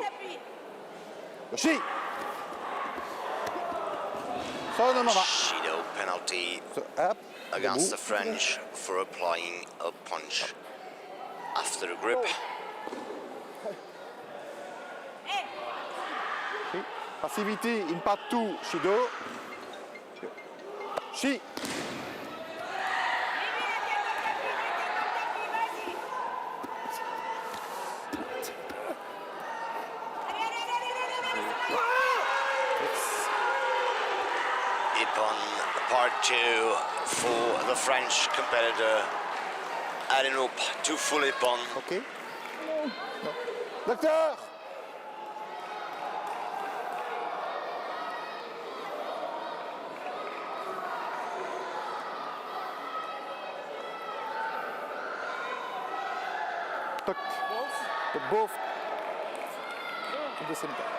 Yoshi. Sodoma. Shido penalty Up. against the French for applying a punch after the grip. Passivity in part 2, Shido. Shi. Ippon part 2 for the French competitor, adding up to full Ippon. Okay. Docteur. Both at the same time.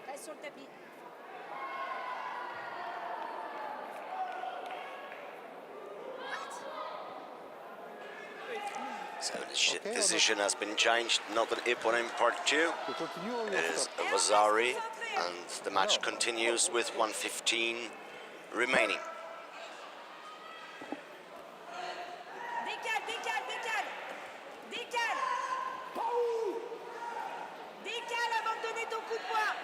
Reste sur le tapis. So the position has been changed, not an Ippon in part 2. It is Vasari, and the match continues with 1:15 remaining. Décale avant de donner ton coup de poing.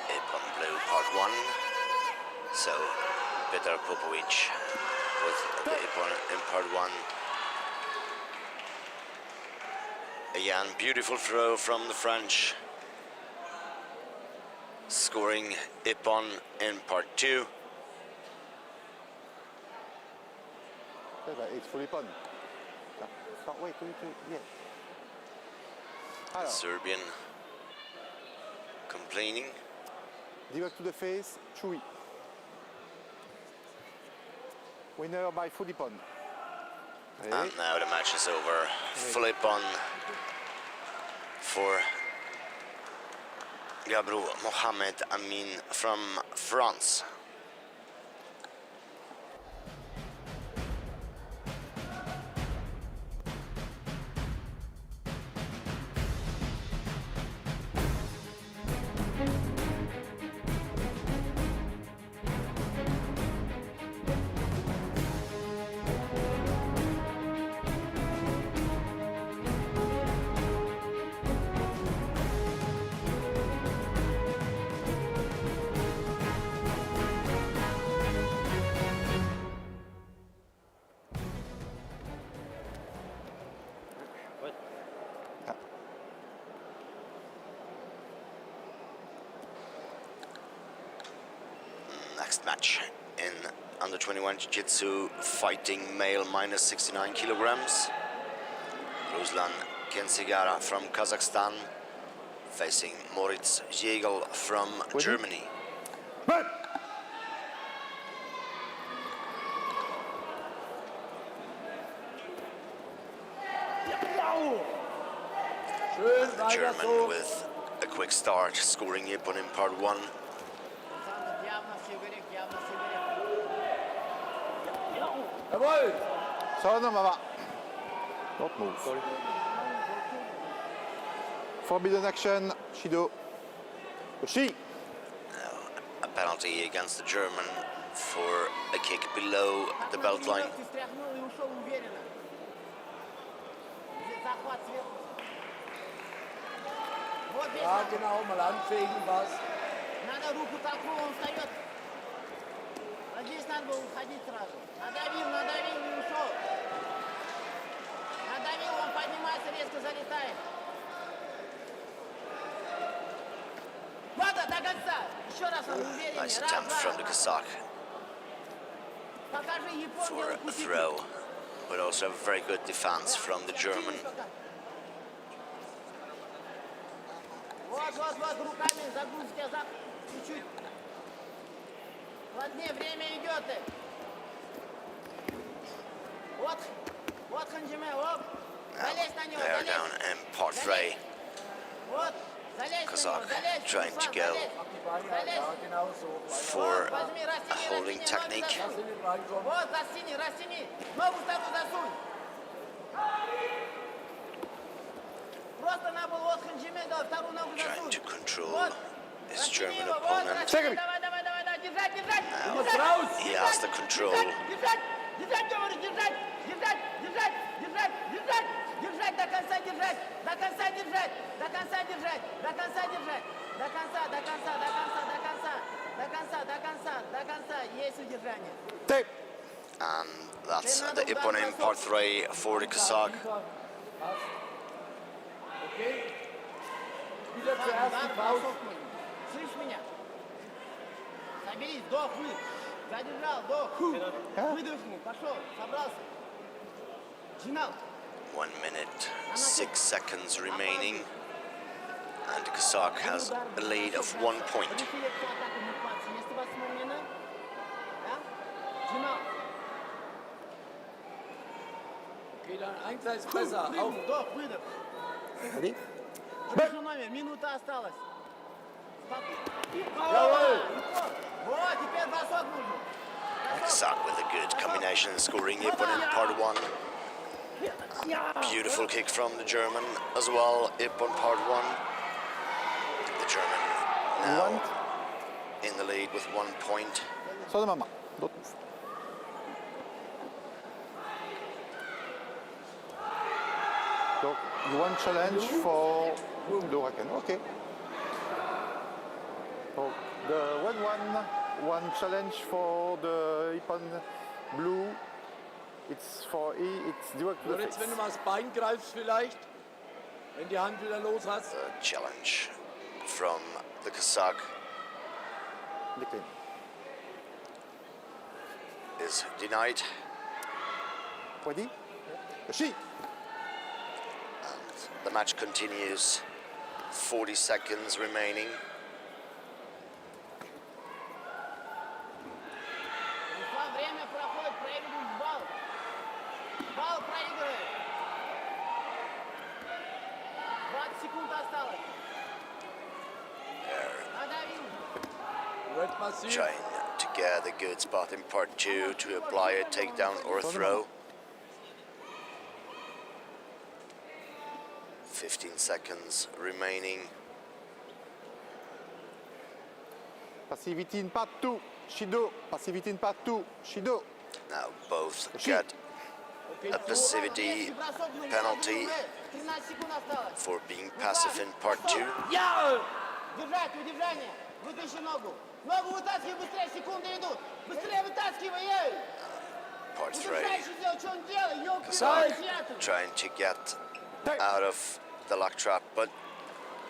Ippon blue part 1. So Petar Popovic with the Ippon in part 1. Again, beautiful throw from the French. Scoring Ippon in part 2. It's fully pun. Wait, yeah. Serbian complaining. Direct to the face, Chui. Winner by full Ippon. And now the match is over. Full Ippon for Gabriel Mohamed Amin from France. next match in under 21 Jiu-Jitsu fighting male minus 69 kilograms. Ruslan Kensigara from Kazakhstan facing Moritz Jägel from Germany. The German with a quick start, scoring Ippon in part 1. So, no, Mama. Don't move. Sorry. Forbidden action, Shido. Yoshi. Now, a penalty against the German for a kick below the belt line. Ja, genau, mal anfegen, was. Надо руку толкнул, он встает. А здесь надо было уходить сразу. Надавил и ушел. Надавил, он поднимается, резко залетает. Вот, до конца. Еще раз он увереннее. Nice attempt from the Kazakh Покажи for Японию. a throw, but also very good defense from the German. Вот, руками загрузки назад. Чуть-чуть. Плотнее, время идет. Вот Ханджиме, оп. Залезь на него, They are залезь. down in part 3. Вот, залезь Kazakh на него, залезь. trying to go for a holding technique. Вот, растяни. Ногу вторую засунь. Просто надо было вот Ханджиме, вторую ногу засунь. Trying to control his German opponent. Давай, держать. Now he has the control. Держать, говорю, держать до конца, держать. Есть удержание. And that's the Ippon in part 3 for the Kazakh. Слышь меня? Соберись, вдох, задержал, вдох, выдохнул, пошел, собрался. Джинал. 1 minute, 6 seconds remaining. And the Kazakh has a lead of 1 point. Если вас момента, да? Джинал. Okay, dann eins ist besser. Auf. Вдох, выдох. Ready? Прошу номер, минута осталась. Jawohl. Вот, теперь бросок нужен. Kazakh with a good combination, scoring Ippon in part 1. Beautiful kick from the German as well, Ippon part 1. The German now in the lead with 1 point. So, no, Mama. Don't move. So, you want challenge for the Huracan? Okay. So, the one challenge for the Ippon blue. It's for it's direct to the Moritz, face. wenn du mal das Bein greifst vielleicht, wenn die Hand wieder los hast. The challenge from the Kazakh is denied. Ready? Yoshi! And the match continues. 40 seconds remaining. Время проходит, проигрываешь балл. Балл проигрывает. 20 секунд осталось. They're trying to get a good spot in part 2 to apply a takedown or a throw. 15 seconds remaining. Passivity in part 2, Shido. Passivity in part 2, Shido. Now both get a passivity penalty for being passive in part 2. Держать, удержание. Вытащи ногу. Ногу вытаскивай быстрее, секунды идут. Быстрее вытаскивай, ей. Part 3. Удержайся, делай, что он делает. Kazakh trying to get out of the lock trap, but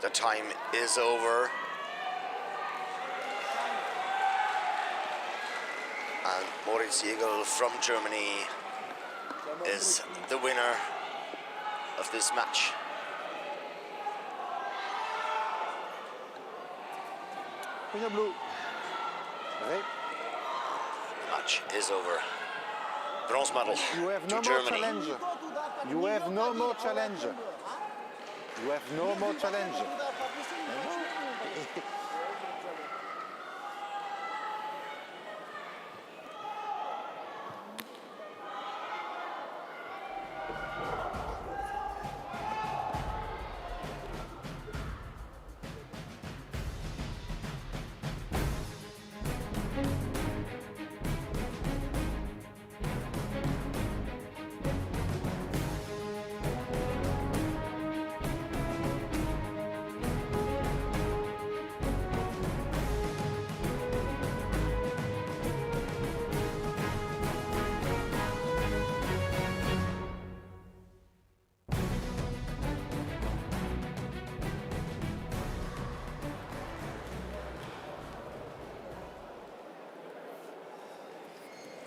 the time is over. And Moritz Jägel from Germany is the winner of this match. Blue. Okay. The match is over. Bronze medal You have to no more Germany. challenge. You have no more challenge. You have no more challenge.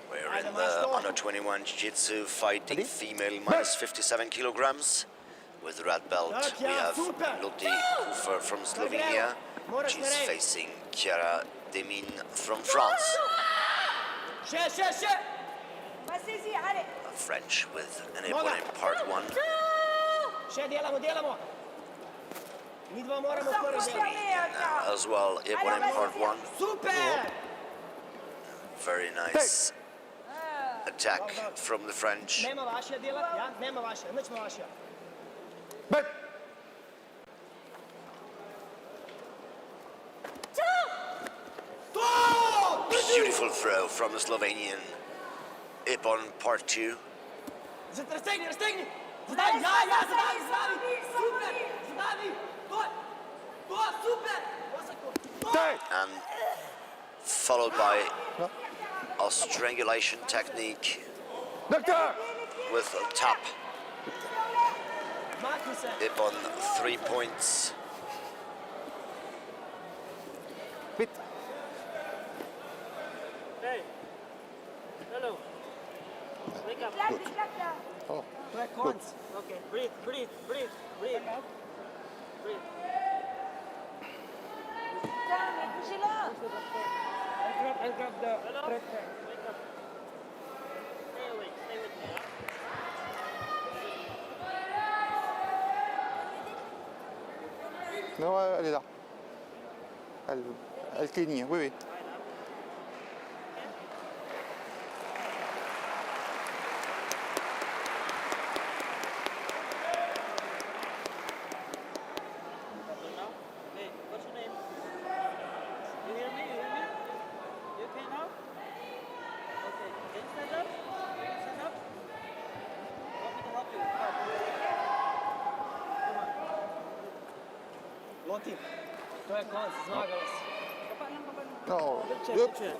We're in the under 21 Jiu-Jitsu fighting female minus 57 kilograms. With the red belt, we have Lotte Hofer from Slovenia. She's facing Chiara Demin from France. A French with an opponent in part 1. As well, opponent in part 1. Very nice attack from the French. Beautiful throw from the Slovenian. Ipon part 2. And followed by a strangulation technique with a tap. Ipon 3 points. Hey, hello. Wake up. Oh, Good. Okay, breathe, breathe, breathe, breathe. Breathe. I'll grab the thread. Wake up. Stay awake, stay with me, non, elle est là. Elle cligne, oui, oui. Hey, what's your name? You hear me? You hear me? You okay now? Okay. Can you stand up? Can you stand up? Want me to help you? Come on. Lotte, to je konc, zmagala si. No. Wheelchair.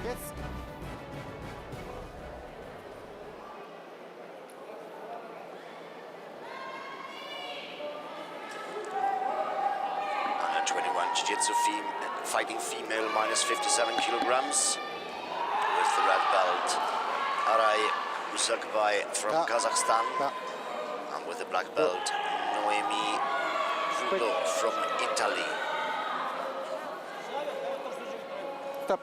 Yes. Under 21 Jiu-Jitsu fighting female minus 57 kilograms. With the red belt, Aray Usakbay from Kazakhstan. And with the black belt, Noemi Rudo from Italy. Stop.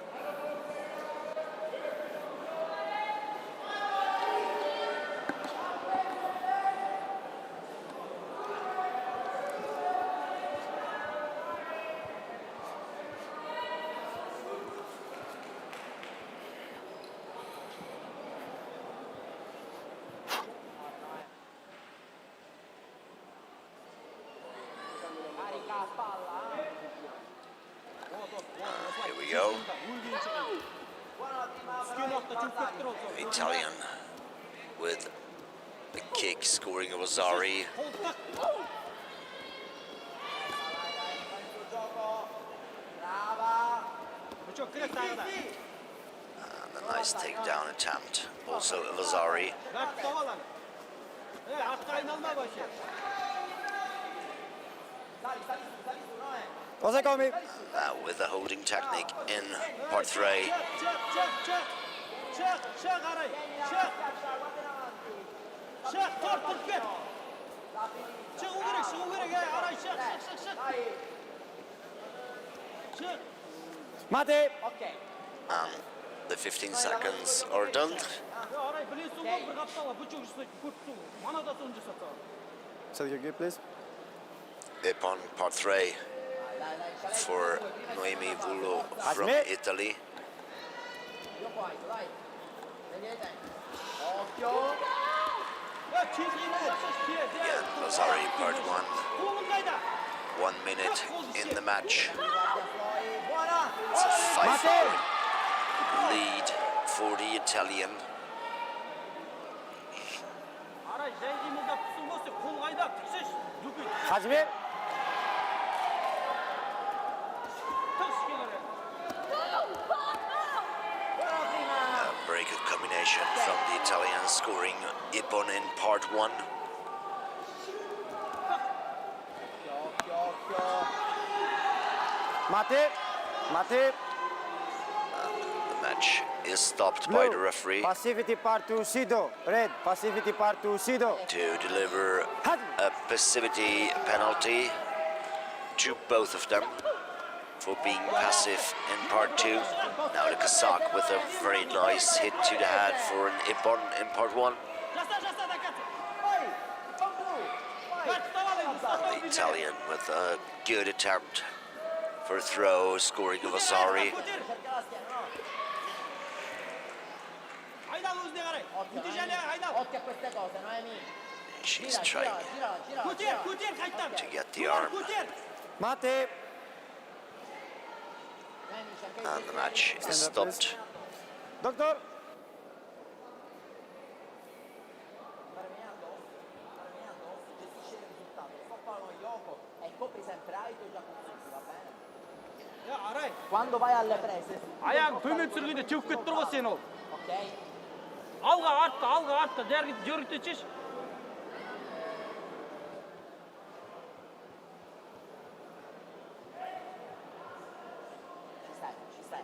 Here we go. Italian with the kick, scoring of Azari. And a nice takedown attempt, also of Azari. With the holding technique in part 3. Mate. And the 15 seconds are done. So you give, please. Upon part 3 for Noemi Vullo from Italy. Again, Azari part 1. 1 minute in the match. It's a 5-point lead for the Italian. A very good combination from the Italians, scoring Ippon in part 1. Mate. The match is stopped by the referee. Passivity part 2, Sido. Red, passivity part 2, Sido. To deliver a passivity penalty to both of them for being passive in part 2. Now the Kazakh with a very nice hit to the head for an Ippon in part 1. The Italian with a good attempt for a throw, scoring of Azari. She's trying to get the arm. Mate. And the match is stopped. Doctor. Quando vai alle prese. Ayağın tömür sürgünde çıkıp gitti o sen ol. Okey. Alga arttı. Der git yürüktü çiş. Ci stai.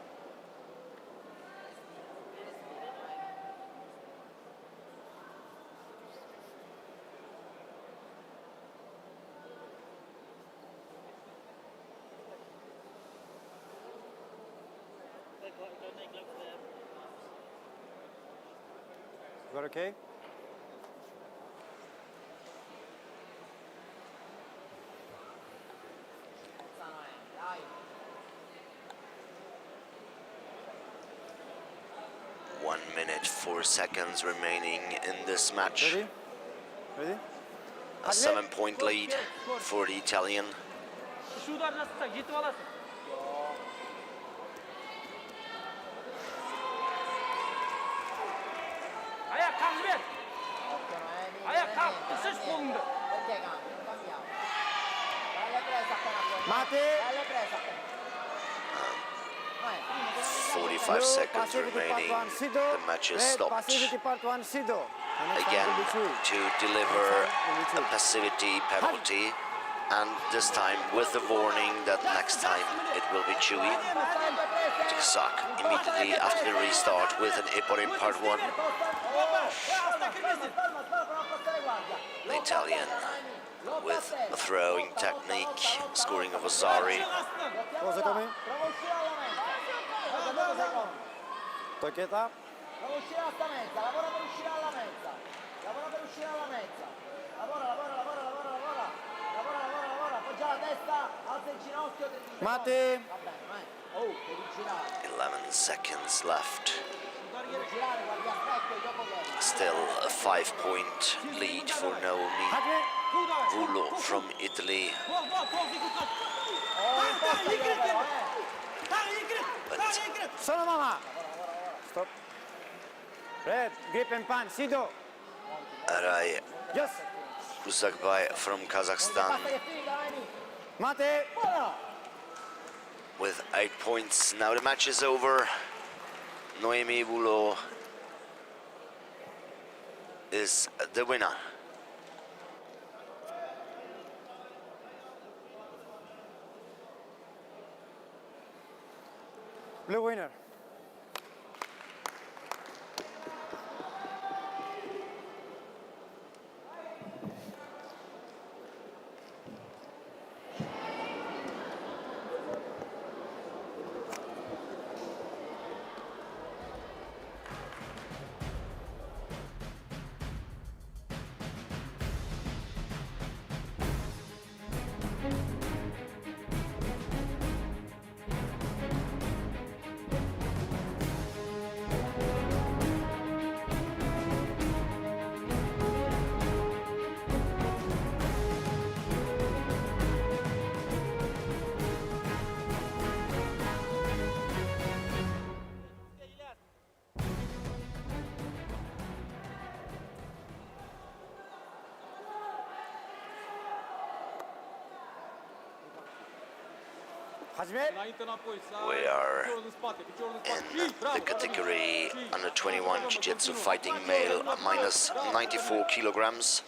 You are okay? Dai. 1 minute, 4 seconds remaining in this match. Ready? A 7-point lead for the Italian. Şuradan nasılsa gitip alasın. Ayak kalk ver. Ayak kalk. Isış kolunda. Perché cambi? Non cambiamo. Dalle prese appena puoi. Mate. Dalle prese appena. 45 seconds remaining. The match is stopped. Passivity part 1, Sido. Again, to deliver a passivity penalty, and this time with the warning that next time it will be Chewy. The Kazakh immediately after the restart with an Ippon in part 1. The Italian with a throwing technique, scoring of Azari. Tocchetta. Lavora uscire alla sta mezza, lavora per uscire alla mezza. Lavora per uscire alla mezza. Lavora. Appoggia la testa, alza il ginocchio. Mate. Va bene, vai. Oh, devi girare. 11 seconds left. Still a 5-point lead for Naomi Vulo from Italy. Sono mama. Stop. Red, grip and punch. Sido. Aray Yes. Uzakbay from Kazakhstan Mate. with 8 points. Now the match is over. Noemi Vulo is the winner. Blue winner. We are in the category under 21 Jiu-Jitsu fighting male minus 94 kilograms.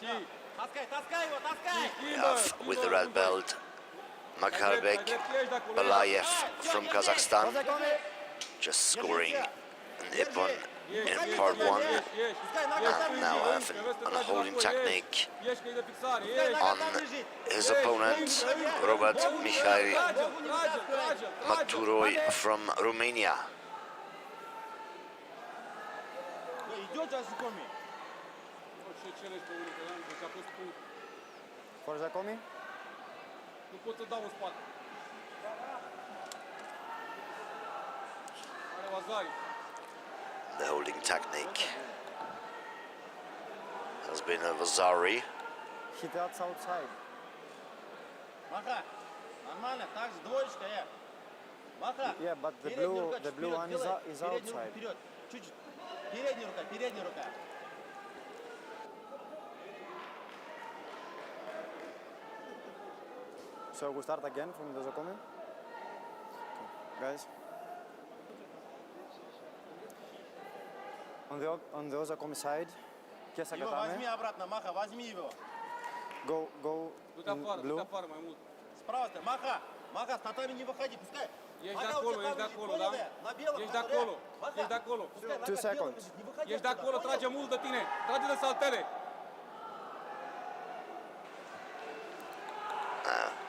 We have with the red belt Makarbek Balayev from Kazakhstan, just scoring an Ippon in part 1, and now have an holding technique on his opponent, Robert Mihai Maturoi from Romania. For Jacomi? The holding technique has been a Vazari. He that's outside. Yeah, but the blue one is outside. So we start again from the Jacomi. Okay. Guys. On the Jacomi side. Возьми обратно, Маха, возьми его. Go in blue. Справа, Маха, Маха, с татами не выходи, пускай. Ești de acolo, ești de acolo, da? Ești de acolo, ești de acolo. 2 seconds. Ești de acolo, trage mult de tine, trage de saltele.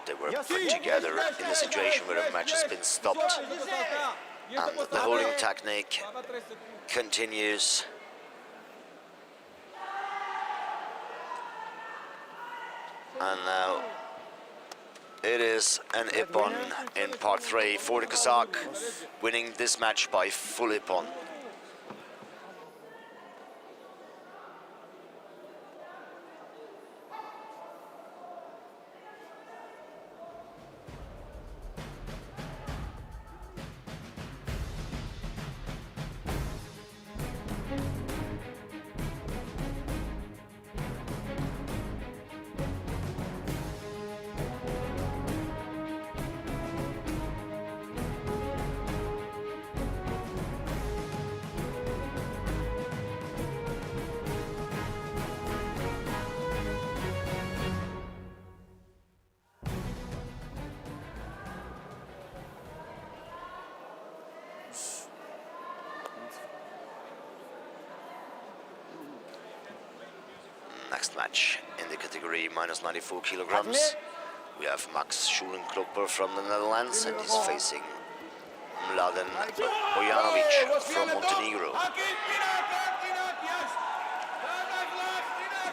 They were put together in a situation where a match has been stopped, and the holding technique continues. And now it is an Ippon in part 3 for the Kazakh, winning this match by full Ippon. Next match in the category minus 94 kilograms. We have Max Schulenklopper from the Netherlands, and he's facing Mladen Bojanovic from Montenegro.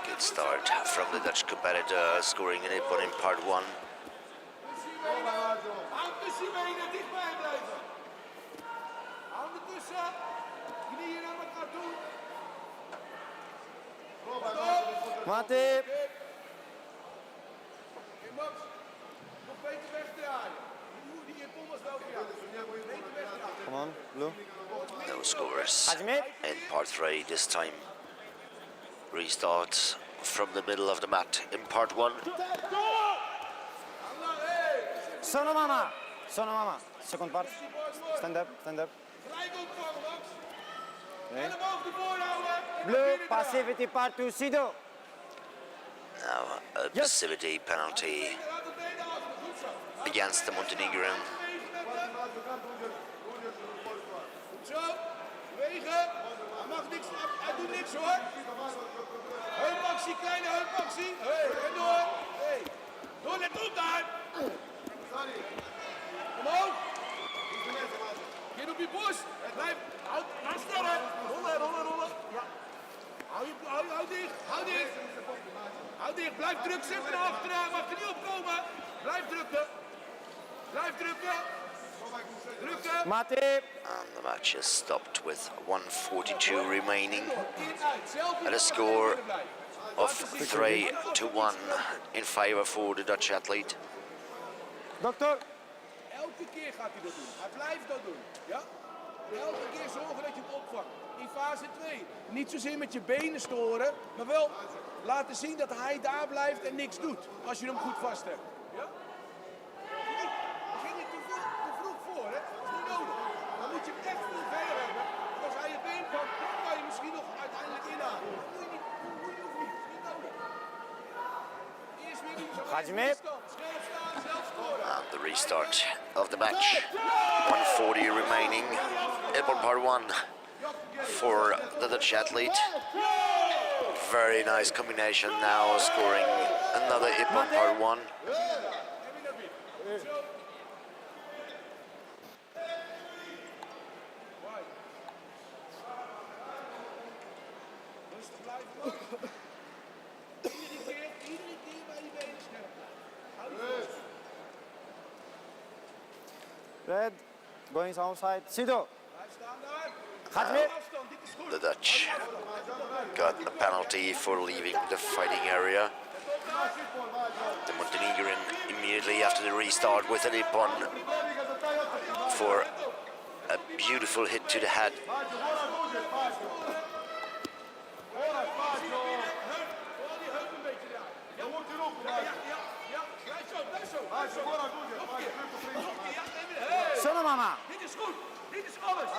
Good start from the Dutch competitor, scoring an Ippon in part 1. Mati. Come on, Blue. No scores in part 3 this time. Restart from the middle of the mat in part 1. Sono mama. Second part. Stand up. Okay. Blue, passivity part 2, Sido. Now a passivity penalty against the Montenegrin. Zo, bewegen. Hij mag niks, hij doet niks hoor. Heupactie, kleine heupactie. Hey, en door. Hey. Door, let op daar. Omhoog. Geen op je borst. Blijf. Houd sterren. Rollen. Ja. Hou dicht. Hou dicht. Blijf druk zitten naar achteraan. Mag er niet opkomen. Blijf drukken. Mati. And the match is stopped with 1:42 remaining at a score of 3-1 in favor for the Dutch athlete. Dokter. Elke keer gaat hij dat doen. Hij blijft dat doen. Ja? Elke keer zorgen dat je hem opvangt. In fase 2. Niet zozeer met je benen storen, maar wel laten zien dat hij daar blijft en niks doet. Als je hem goed vast hebt. Ja? Begin je te vroeg voor, hè? Dat is niet nodig. Dan moet je hem echt veel verder hebben. Want als hij je been pakt, dan kan je misschien nog uiteindelijk inhalen. Dat moet je niet. Dat hoeft niet. Dat is niet nodig. Eerst weer niet zo. Gaat je mee? Scherp staan, zelf scoren. And the restart of the match. 1:40 remaining. Upon part 1 for the Dutch athlete. Very nice combination now, scoring another hip on part 1. Red. Going outside. Sido. Gaat mee. The Dutch got a penalty for leaving the fighting area. The Montenegrin immediately after the restart with an hip on for a beautiful hit to the head. Sono mama. Dit is goed. Dit is alles.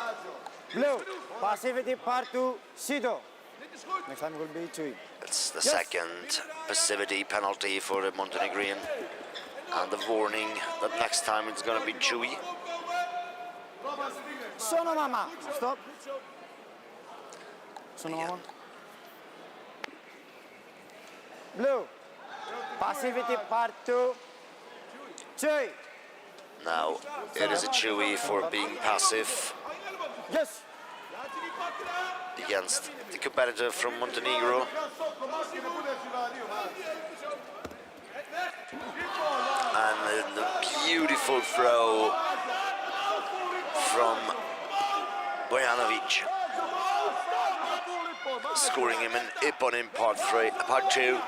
Blue. Passivity part 2, Sido. Dit is goed. Next time will be Chui. It's the second passivity penalty for the Montenegrin. And the warning that next time it's going to be Chewy. Sono mama. Stop. Sono mama. Blue. Passivity part 2, Chui. Now it is a Chewy for being passive Yes. against the competitor from Montenegro. And a beautiful throw from Bojanovic, scoring him an Ippon in part 2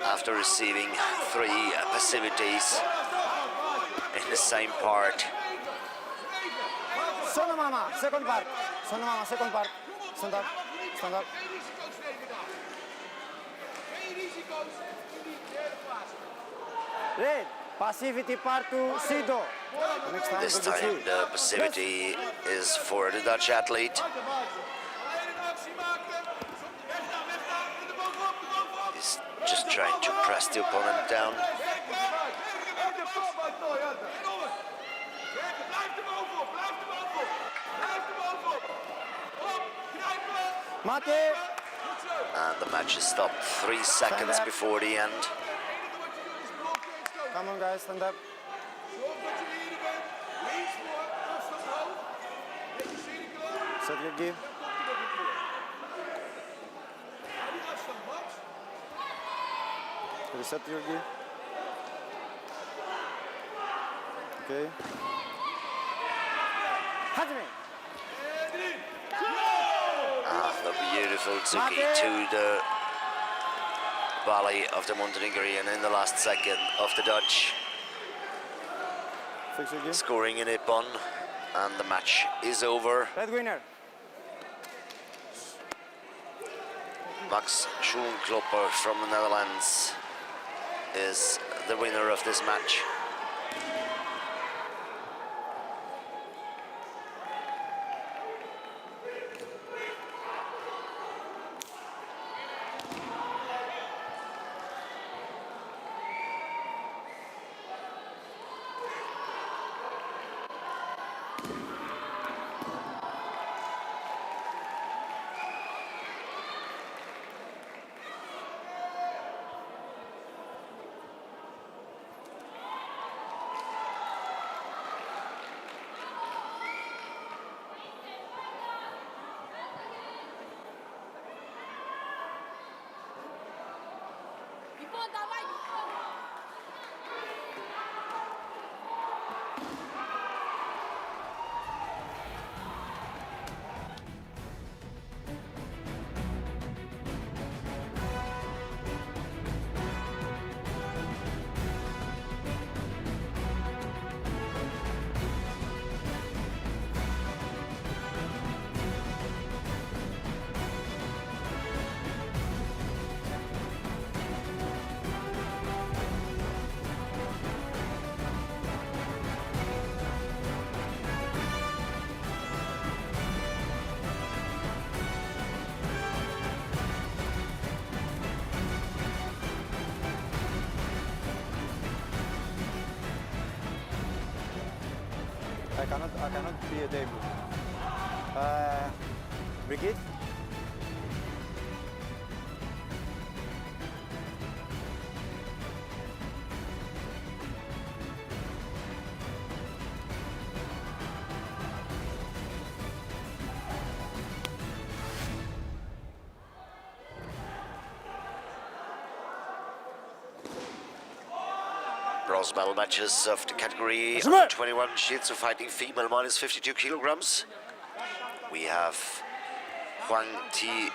after receiving 3 passivities in the same part. Sono mama. Second part. Sono mama. Second part. Stand up. Stand up. Red. Passivity part 2, Sido. Next time This will be time Chui. the passivity is for the Dutch athlete. He's just trying to press the opponent down. Mati. And the match is stopped 3 seconds before the end. Come on guys, stand up. Set your gi. Reset your gi. Okay. Hajime. A beautiful Tsuki to the volley of the Montenegrin in the last second of the Dutch. Scoring in Ippon, and the match is over. Red winner. Max Schoenklopper from the Netherlands is the winner of this match. I cannot be a debut. Brigitte? Bronze medal matches of the category under 21 Jiu-Jitsu fighting female minus 52 kilograms. We have Huang Thi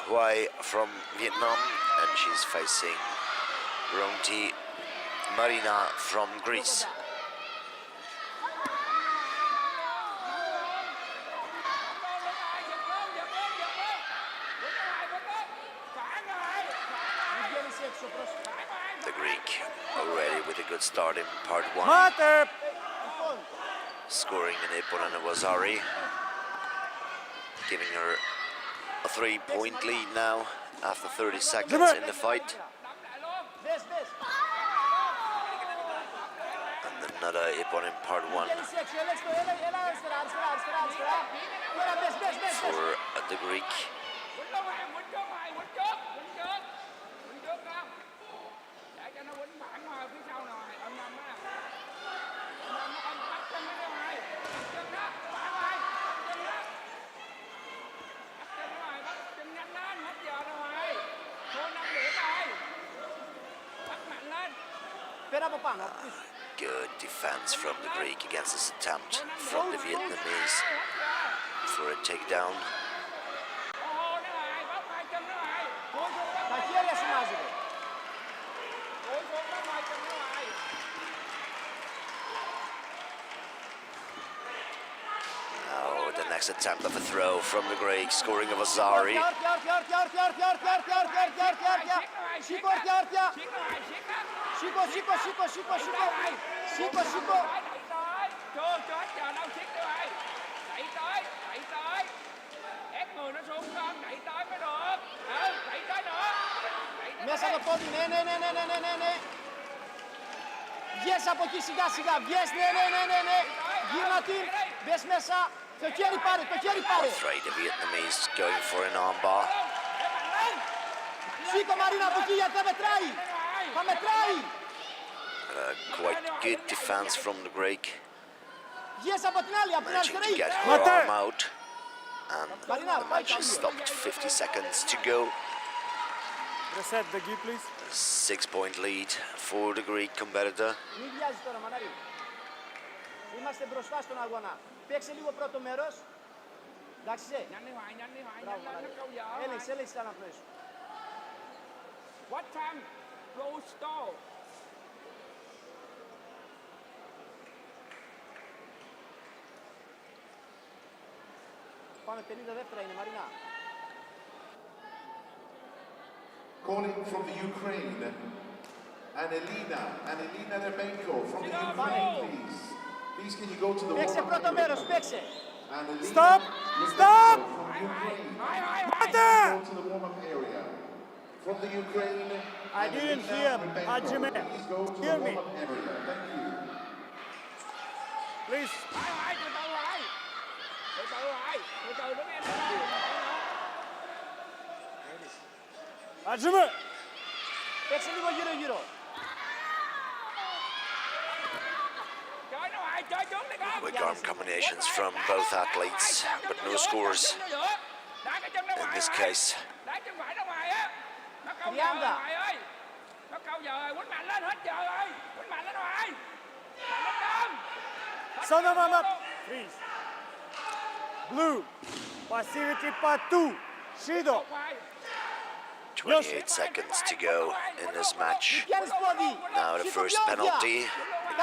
Huai from Vietnam, and she's facing Ronti Marina from Greece. The Greek already with a good start in part one. Scoring in Ippon and Wazari, giving her a 3-point lead now after 30 seconds in the fight. And another Ippon in part one for the Greek. Good defense from the Greek against this attempt from the Vietnamese for a takedown. Now the next attempt of a throw from the Greek, scoring of Azari. Μέσα το πόδι, ναι. Βγες από εκεί σιγά σιγά, βγες, ναι. Γύρνα την, μπες μέσα. Το χέρι πάρε. Afraid the Vietnamese going for an armbar. Σήκω Μαρίνα από εκεί γιατί θα μετράει. Quite good defense from the Greek. Βγες από την άλλη, από την Managing to αριστερή. get her arm out. And the match is stopped, 50 seconds to go. Reset the gi, please. 6-point lead for the Greek competitor. Μην βιάζεις τώρα, Μανάρη. Είμαστε μπροστά στον αγώνα. Παίξε λίγο πρώτο μέρος. Εντάξει. Nhanh đi Hoài, Bravo, nhanh lên, nó câu vợ. Έλεξε ένα πλαίσιο. What time? Blow stall. Πάμε 50 δεύτερα είναι, Μαρινά. Calling from the Ukraine, Anelina Remenko from the Ukraine, please. Please, can you go to the Παίξε warm-up πρώτο area? μέρος, παίξε. Stop! Stop! Go to the warm-up area. From the Ukraine, I didn't hear, Hajime. Please go to the Hear me. warm-up area. Thank you. Please. Hoài, từ từ Hoài. Từ từ Hoài, từ từ đứng em. Hajime. Παίξε λίγο γύρω-γύρω. Chơi nó Hoài, chơi trúng đi con. Quick arm combinations from both athletes, but no scores in this case. Đá chân phải nó Hoài á. Nó câu giờ rồi Hoài ơi. Nó câu giờ rồi, quýnh mạnh lên hết giờ rồi. Quýnh mạnh lên Hoài. Mạnh lên con. Son of warm up. Freeze. Blue. Passivity part 2. Shido. 28 seconds to go in this match. Now the first penalty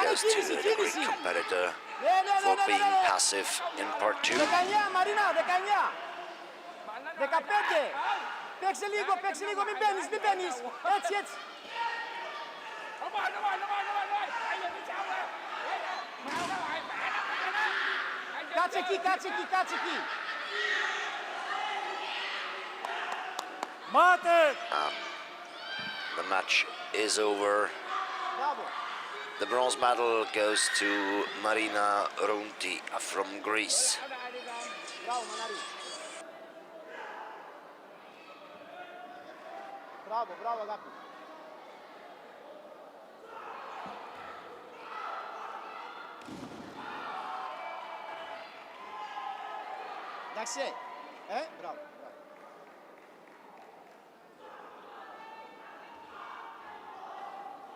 goes to the Greek competitor for being passive in part 2. 19, Μαρίνα, 19. 15. Παίξε λίγο, μην μπαίνεις. Έτσι. Κάτσε εκεί. Μάτε! The match is over. The bronze medal goes to Marina Ronti from Greece. Μπράβο, αγάπη. Εντάξει, μπράβο.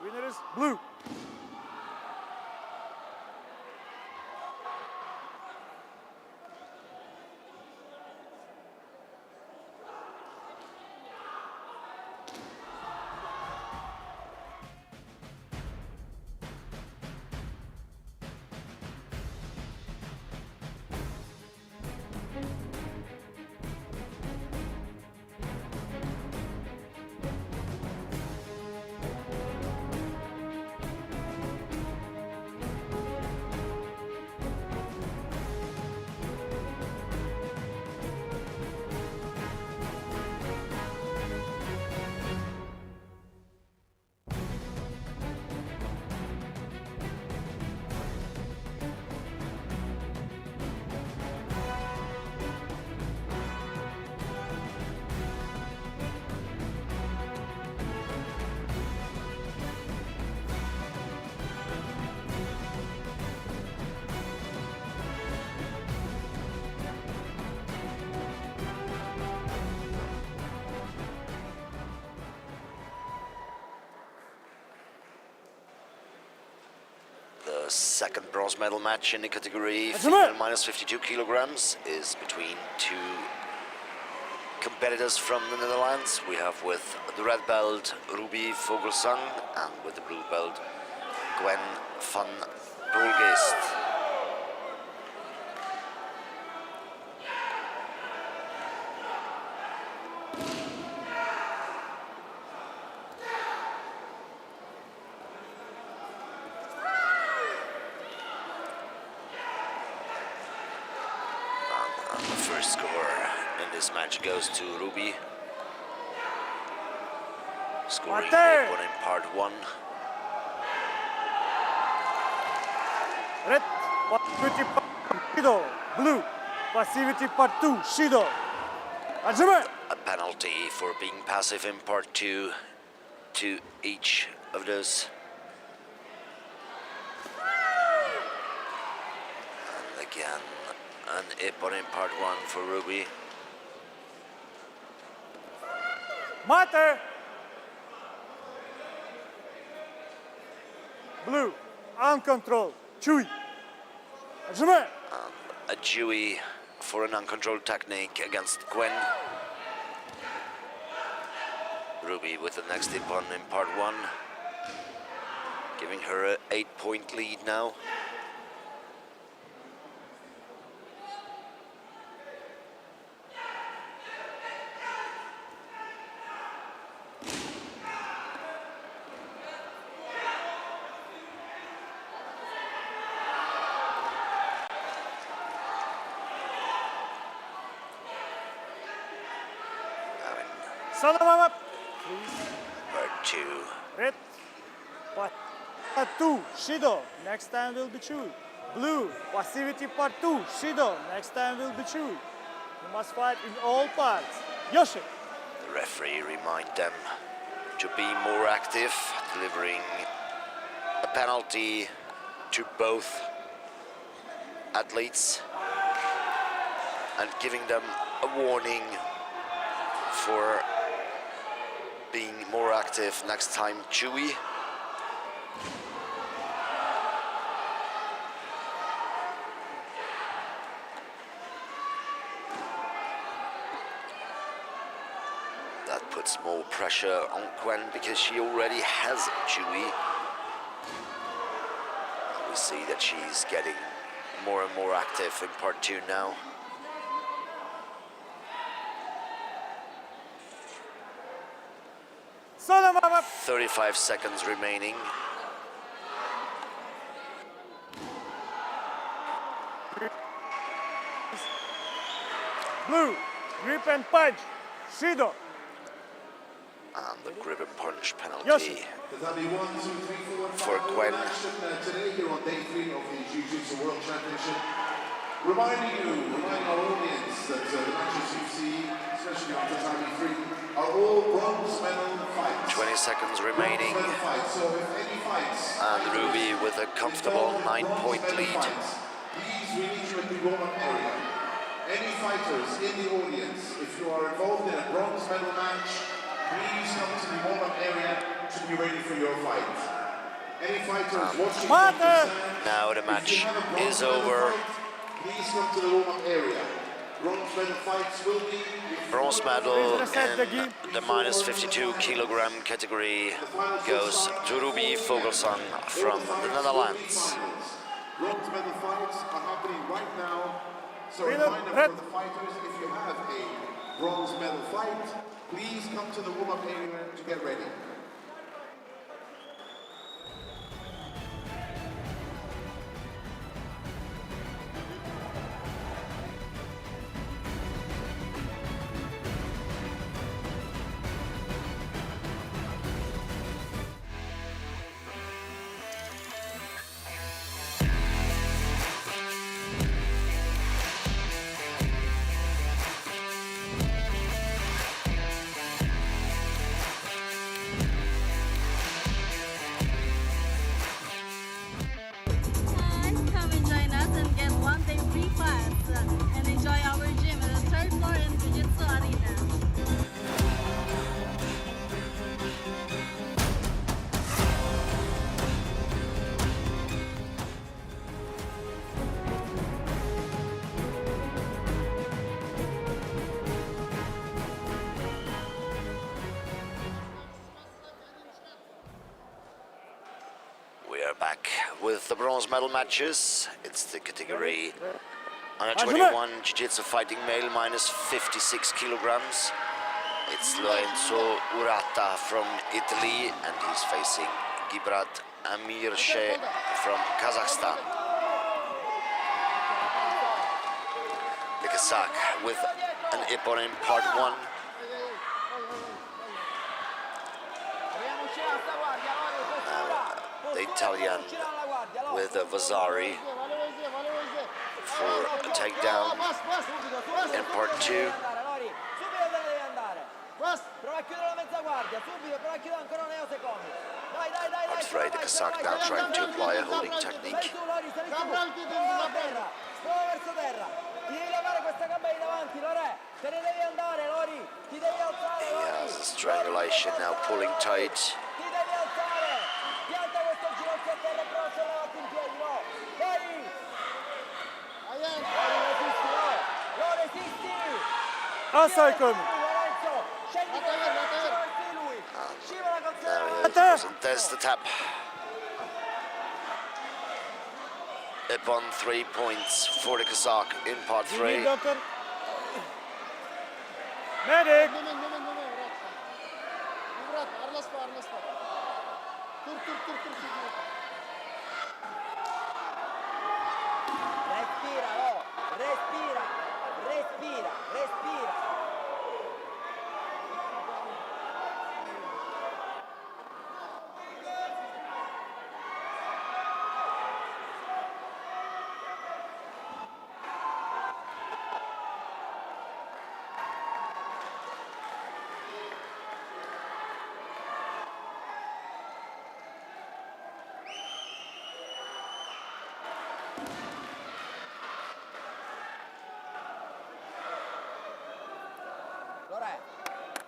Winner is blue. The second bronze medal match in the category female minus 52 kilograms is between two competitors from the Netherlands. We have with the red belt Ruby Vogelsang and with the blue belt Gwen van Broelgeest. Score in this match goes to Ruby, scoring 8-1 in part 1. Red, passivity part 2, Shido. Blue, passivity part 2, Shido. A penalty for being passive in part 2 to each of those. And again, an ippon in part 1 for Ruby. Mate! Blue, uncontrolled, chewy. A Jewy for an uncontrolled technique against Gwen. Ruby with the next hip on in part 1, giving her an 8-point lead now. Part Part 2. Red. Part 2. Shido. Next time will be Chu. Blue. Passivity part 2. Shido. Next time will be Chu. You must fight in all parts. Yoshi. The referee remind them to be more active, delivering a penalty to both athletes and giving them a warning for being more active next time. Chewy. That puts more pressure on Gwen because she already has Chewy. We see that she's getting more and more active in part 2 now. 35 seconds remaining. Blue, grip and punch. Shido. And the grip and punch penalty Yoshi. for Gwen. Today here on day 3 of the Jiu-Jitsu World Championship. Reminding our audience that the matches you see, especially on Tatami 3, are all bronze medal fights. 20 seconds remaining. So if any fights, And Ruby with a comfortable 9-point lead. please we need you at the warm-up area. Any fighters in the audience, if you are involved in a bronze medal match, please come to the warm-up area to be ready for your fight. Any fighters watching from the stand, now the match is over. please come to the warm-up area. Bronze medal fights will be... Bronze medal in the minus 52 kilogram category goes to Ruby Vogelsang from the Netherlands. Bronze medal fights are happening right now. So reminder for the fighters, if you have a bronze medal fight, please come to the warm-up area to get ready. Come and join us and get one-day free class and enjoy our gym at the 3rd floor in Jiu-Jitsu Arena. We are back with the bronze medal matches. It's the category under 21 Jiu-Jitsu fighting male minus 56 kilograms. It's Lorenzo Urata from Italy and he's facing Gibrat Amirsheh from Kazakhstan. The Kazakh with an Ippon in part 1. The Italian with a Vasari for a takedown in part 2. Afraid the Kazakh now trying to apply a holding technique. He has a strangulation now, pulling tight. Asai Now there's the tap. Upon 3 points for the Kazakh in part 3. Medic! Respira, oh! Respira! Respira! Respira!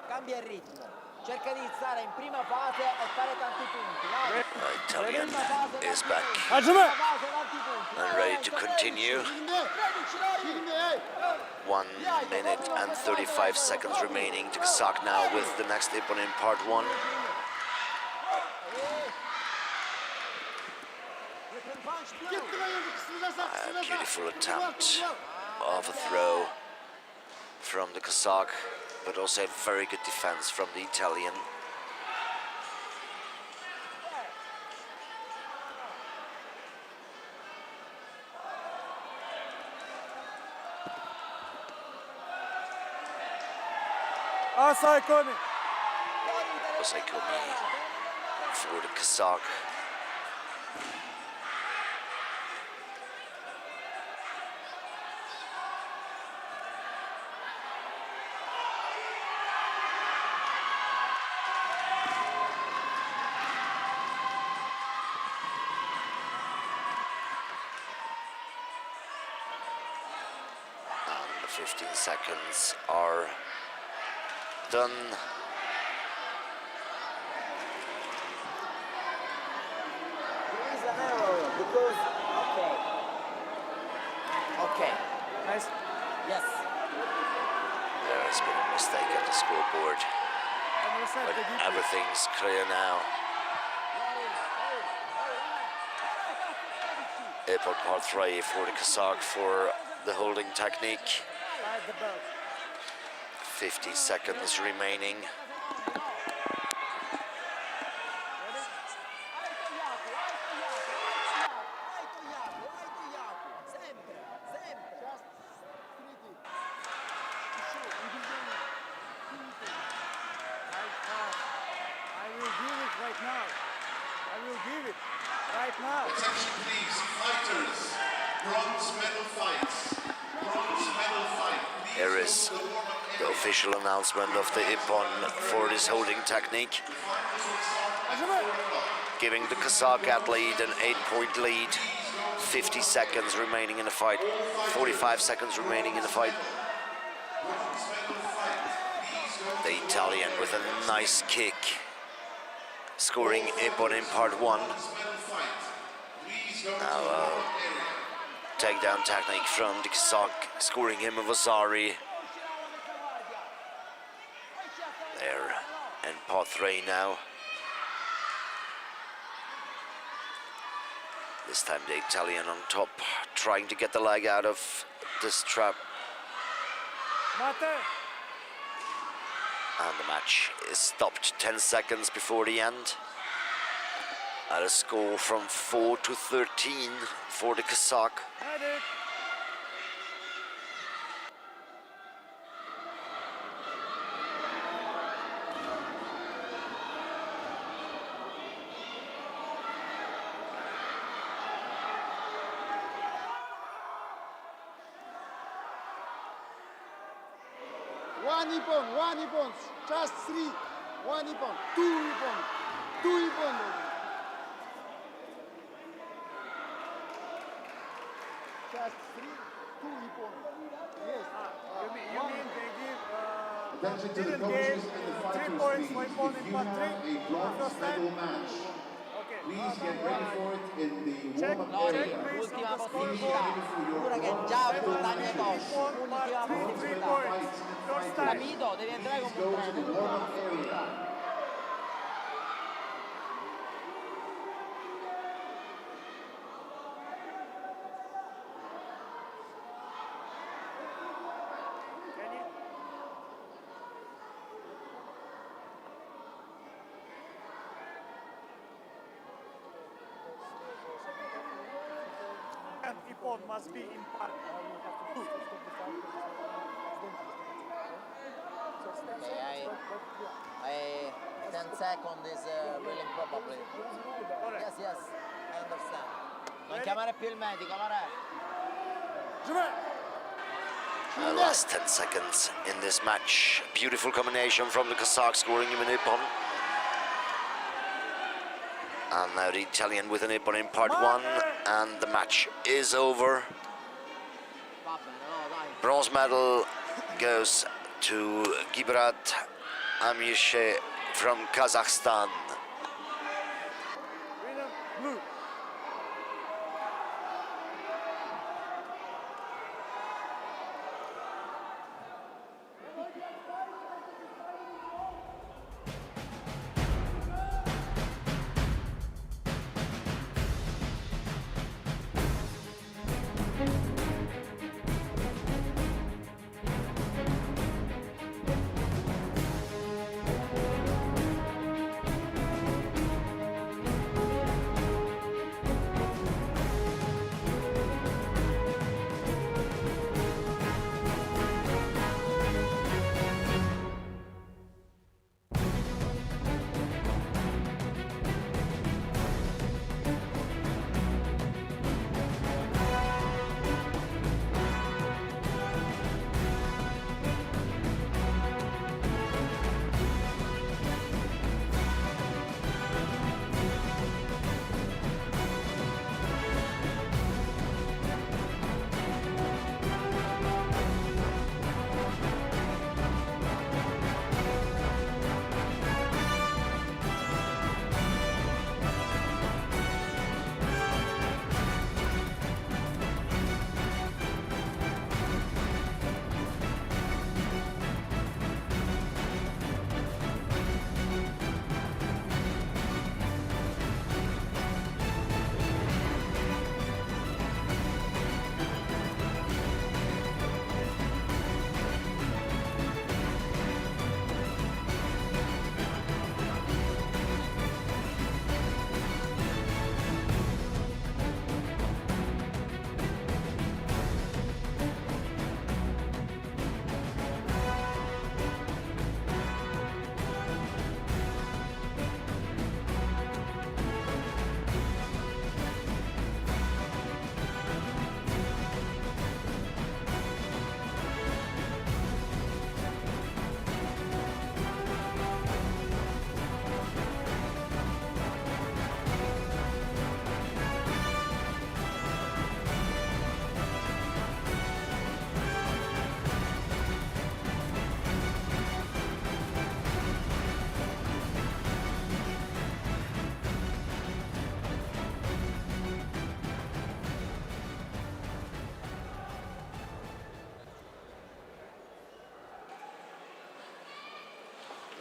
Cambia il ritmo, cerca di stare in prima fase e fare tanti punti. Italian is back and ready to continue. 1 minute and 35 seconds remaining to Kazakh now with the next Ippon in part 1. A beautiful attempt of a throw from the Kazakh, but also a very good defense from the Italian. Asai Komi for the Kazakh. And the 15 seconds are done. Because, okay. Nice. Yes. There has been a mistake at the scoreboard, but everything's clear now. Ippon part 3 for the Kazakh for the holding technique. 50 seconds remaining. Attention please, fighters. Bronze medal fights. Bronze medal fight. Here is the official announcement of the Ippon for this holding technique, giving the Kazakh athlete an 8-point lead. 50 seconds remaining in the fight. 45 seconds remaining in the fight. The Italian with a nice kick, scoring Ippon in part 1. Now takedown technique from the Kazakh, scoring him a Vasari. There, in part 3 now. This time the Italian on top, trying to get the leg out of this trap. And the match is stopped 10 seconds before the end. At a score from 4-13 for the Kazakh. One Ippon, just 3. 1 Ippon, 2 Ippon, 2 Ippon. Just 3, 2 Ippon. Yes. You mean they give Attention to the didn't coaches give and the 3 fighters, points please. for Ippon in If you part have 3? a bronze medal match, Okay. Please get ready for it in the Check, warm-up check, area. please, Ultima on the possibilità. scoreboard. Pure che già un guadagno tosh. Ultima Three possibilità. points. First time. Capito? Devi entrare Please come un go to treno. the warm-up area. And Ippon must be in park. I 10 seconds is really improbably. Yes, yes, I understand. Non chiamare più il medico, Mare. Last 10 seconds in this match. Beautiful combination from the Kazakh scoring him an Ippon. And now the Italian with an Ippon in part 1, and the match is over. Bronze medal goes to Gibrat Amishe from Kazakhstan. Blue.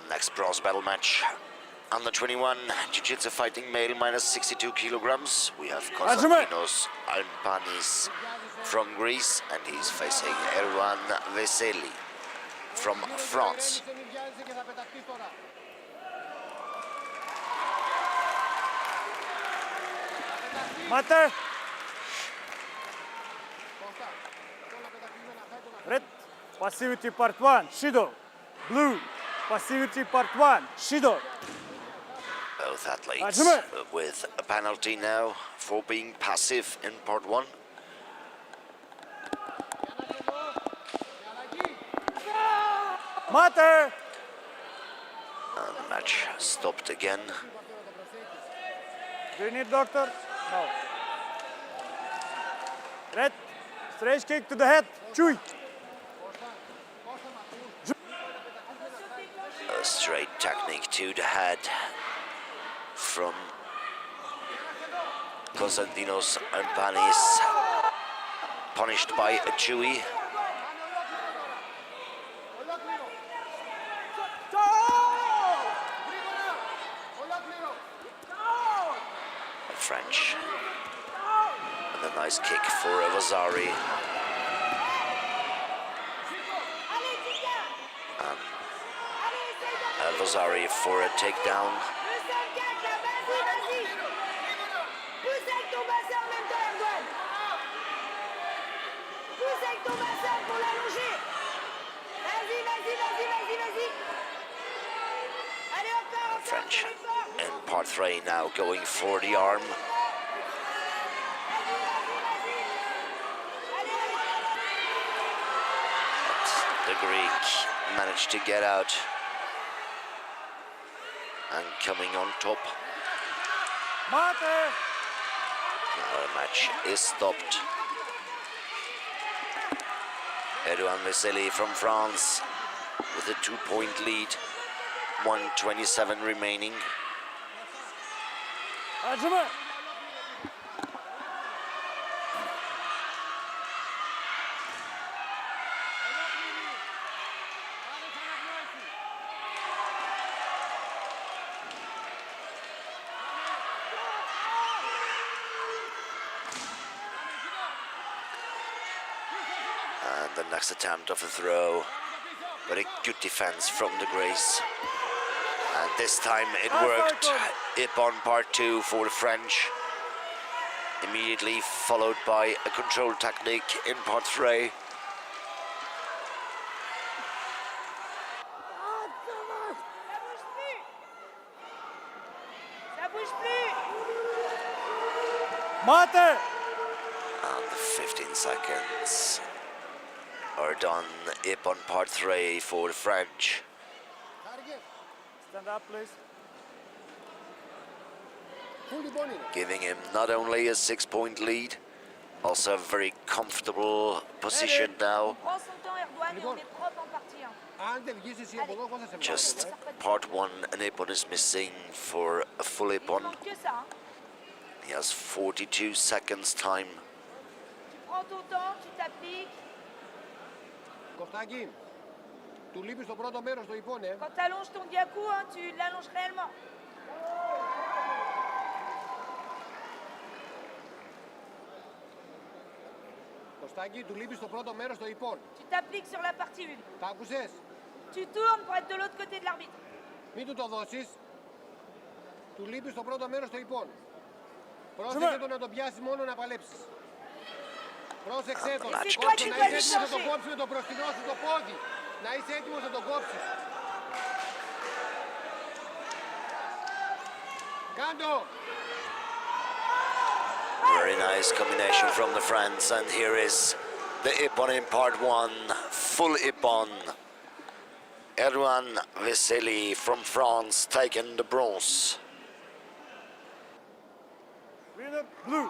Next bronze medal match. Under 21 Jiu-Jitsu fighting male minus 62 kilograms. We have Konstantinos Alpanis from Greece, and he's facing Erwan Veseli from France. Mate. Red, passivity part 1, Shido. Blue, passivity part 1, Shido. Both athletes with a penalty now for being passive in part 1. Mate. And the match stopped again. Do you need doctor? No. Red, straight kick to the head. Chewy. A straight technique to the head from Konstantinos Arpanis punished by a Chewy. French. And a nice kick for Vasari. Vasari for a takedown. French in part 3 now going for the arm. But the Greek managed to get out and coming on top. Now the match is stopped. Edouard Vesely from France with a 2-point lead. 1:27 remaining. And the next attempt of a throw. Very good defense from the Greys. And this time it worked. Ippon part 2 for the French. Immediately followed by a control technique in part 3. And 15 seconds are done. Ippon part 3 for the French. Stand up, please. Giving him not only a 6-point lead, also a very comfortable position now. Just part 1, an Ippon is missing for a full Ippon. He has 42 seconds time. Του λείπει στο πρώτο μέρος το Ιππον, Quand tu allonges ton diakou, hein, tu l'allonges réellement. Κωστάκη, του λείπει στο πρώτο μέρος το Ιππον. Tu t'appliques sur la partie 1. Τα άκουσες? Tu tournes pour être de l'autre côté de l'arbitre. Μην του το δώσεις. Του λείπει στο πρώτο μέρος το Ιππον. Πρόσεξε το να το πιάσεις μόνο να παλέψεις. Πρόσεξε το. Να είσαι έτοιμος να το κόψεις με το μπροστινό σου το πόδι. Να είσαι έτοιμος να το κόψεις. Κάντο. Very nice combination from the French, and here is the Ippon in part 1, full Ippon. Edouard Vesely from France taking the bronze. Winner blue.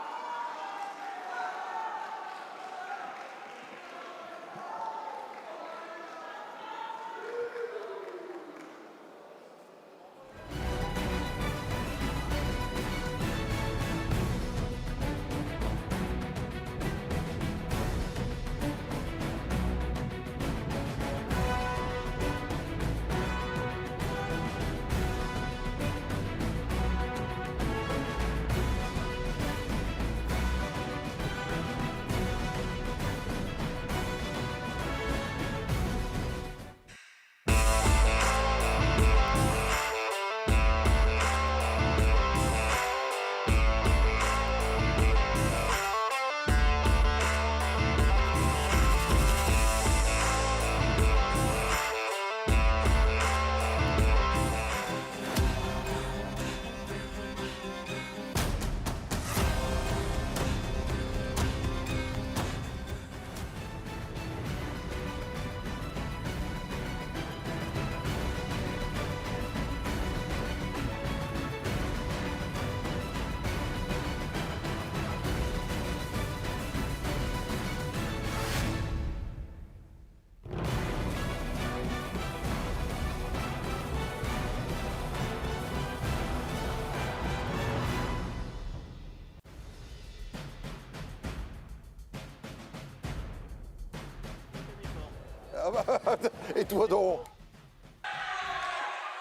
Et toi donc?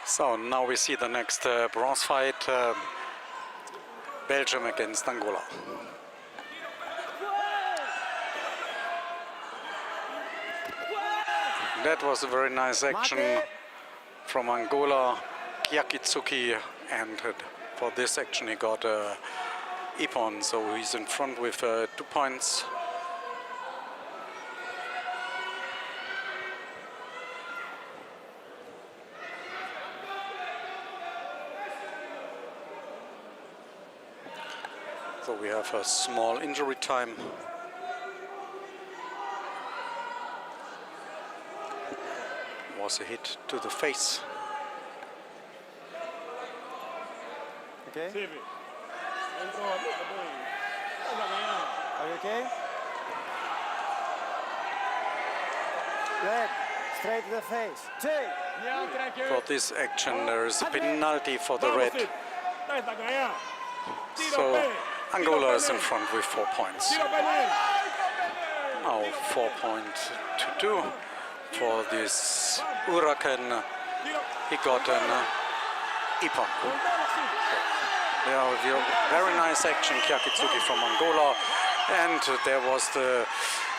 So now we see the next bronze fight, Belgium against Angola. That was a very nice action from Angola, Kyakitsuki, and for this action he got Ippon, so he's in front with 2 points. So we have a small injury time. Was a hit to the face. Okay. Are you okay? Good. Straight to the face. For this action there is a penalty for the red. So Angola is in front with 4 points. Now 4.22 for this Huracan. He got an Ippon. Yeah, very nice action, Kyakitsuki from Angola, and there was the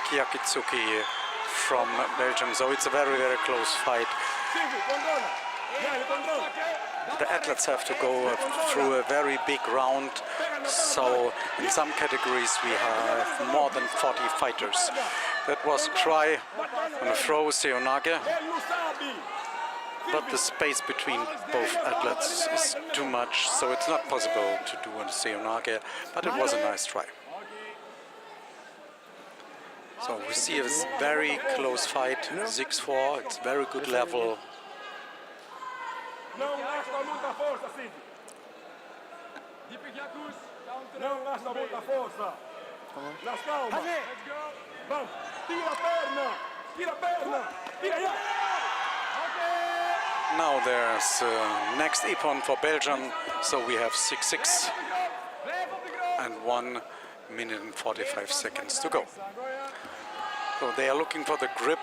Kyakitsuki from Belgium. So it's a very, very close fight. The athletes have to go through a very big round, so in some categories we have more than 40 fighters. That was try on a throw, Seonage, but the space between both athletes is too much, so it's not possible to do a Seonage, but it was a nice try. So we see a very close fight, 6-4, it's very good level. Não gasta muita força, Cid. Não gasta muita força. Nas calmas. Vamos. Tira a perna. Tira a perna. Tira já. Now there's next Ippon for Belgium, so we have 6-6 and 1 minute and 45 seconds to go. So they are looking for the grip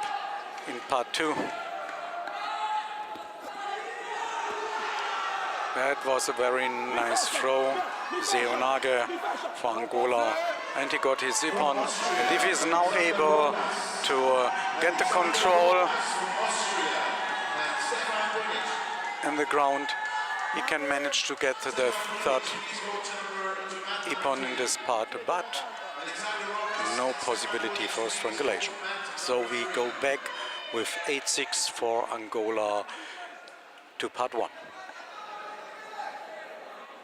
in part 2. That was a very nice throw, Seonage for Angola, and he got his Ippon. And if he's now able to get the control in the ground, he can manage to get the third Ippon in this part, but no possibility for strangulation. So we go back with 8-6 for Angola to part 1.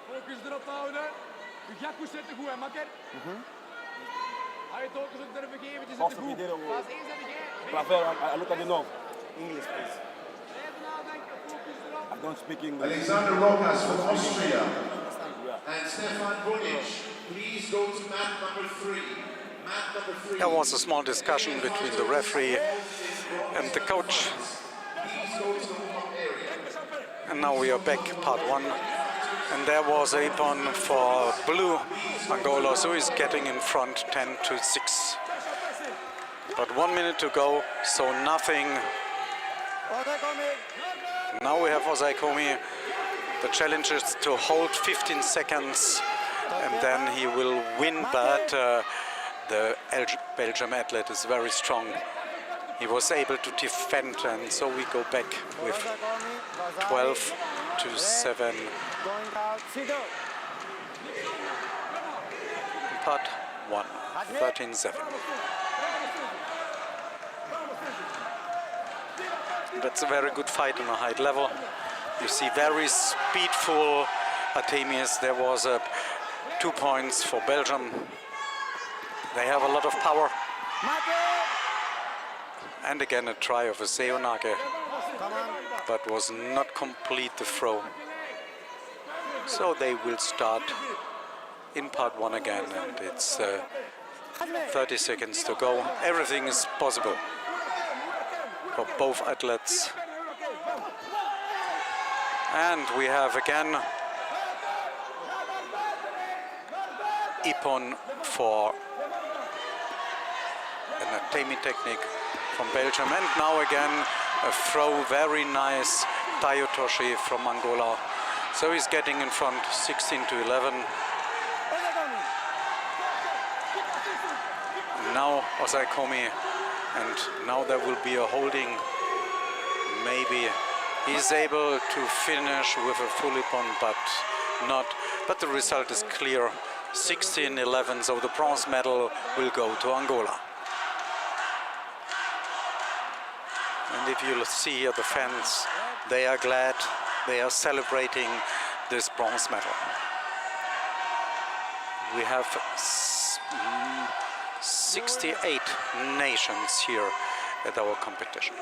Focus erop houden. De Jakkoes zit er goed, hè, makker? Hij het ook eens durven geven, die zit er goed. Pas één zet jij. Clavel, I look at the note. English, please. I don't speak English. Alexander Rokas from Austria and Stefan Bunic, please go to mat number 3. Mat number 3. There was a small discussion between the referee and the coach. And now we are back, part 1. And there was a Ippon for blue Angola, so he's getting in front 10-6. But 1 minute to go, so nothing. Now we have Osaikomi. The challenge is to hold 15 seconds and then he will win, but the Belgium athlete is very strong. He was able to defend, and so we go back with 12-7. Part 1, 13-7. That's a very good fight on a high level. You see very speedful Artemius. There was 2 points for Belgium. They have a lot of power. And again a try of a Seonage, but was not complete the throw. So they will start in part 1 again, and it's 30 seconds to go. Everything is possible for both athletes. And we have again Ippon for an Atemi technique from Belgium. And now again a throw, very nice Tayotoshi from Angola. So he's getting in front 16-11. Now Osaikomi, and now there will be a holding. Maybe he's able to finish with a full ippon, but not. But the result is clear, 16-11, so the bronze medal will go to Angola. And if you see here the fans, they are glad, they are celebrating this bronze medal. We have 68 nations here at our competition.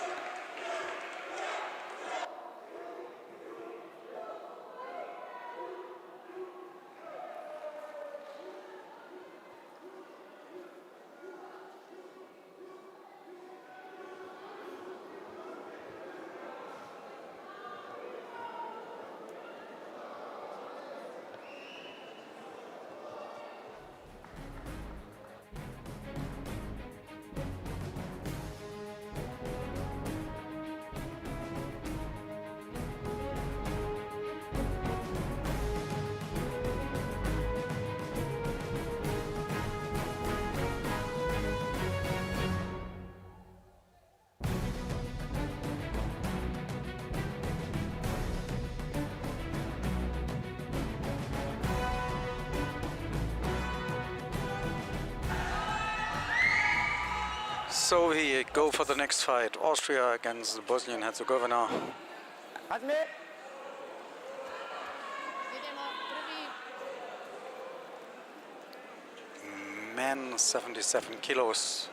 So we go for the next fight, Austria against Bosnia and Herzegovina. Men 77 kilos.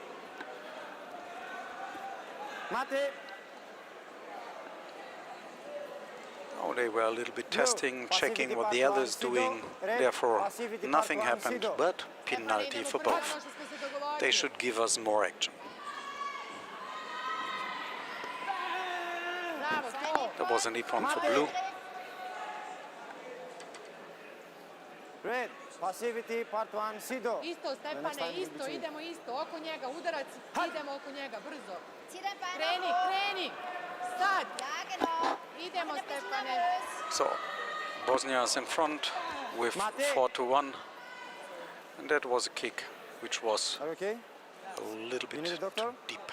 Oh, they were a little bit testing, checking what the other is doing. Therefore, nothing happened, but penalty for both. They should give us more action. There was an ippon for blue. Red, passivity, part 1, Sido. Isto, Stepane, isto, idemo isto, oko njega, udarac, idemo oko njega, brzo. Kreni, kreni, sad. Idemo, Stepane. So, Bosnia is in front with 4-1. And that was a kick, which was a little bit too deep.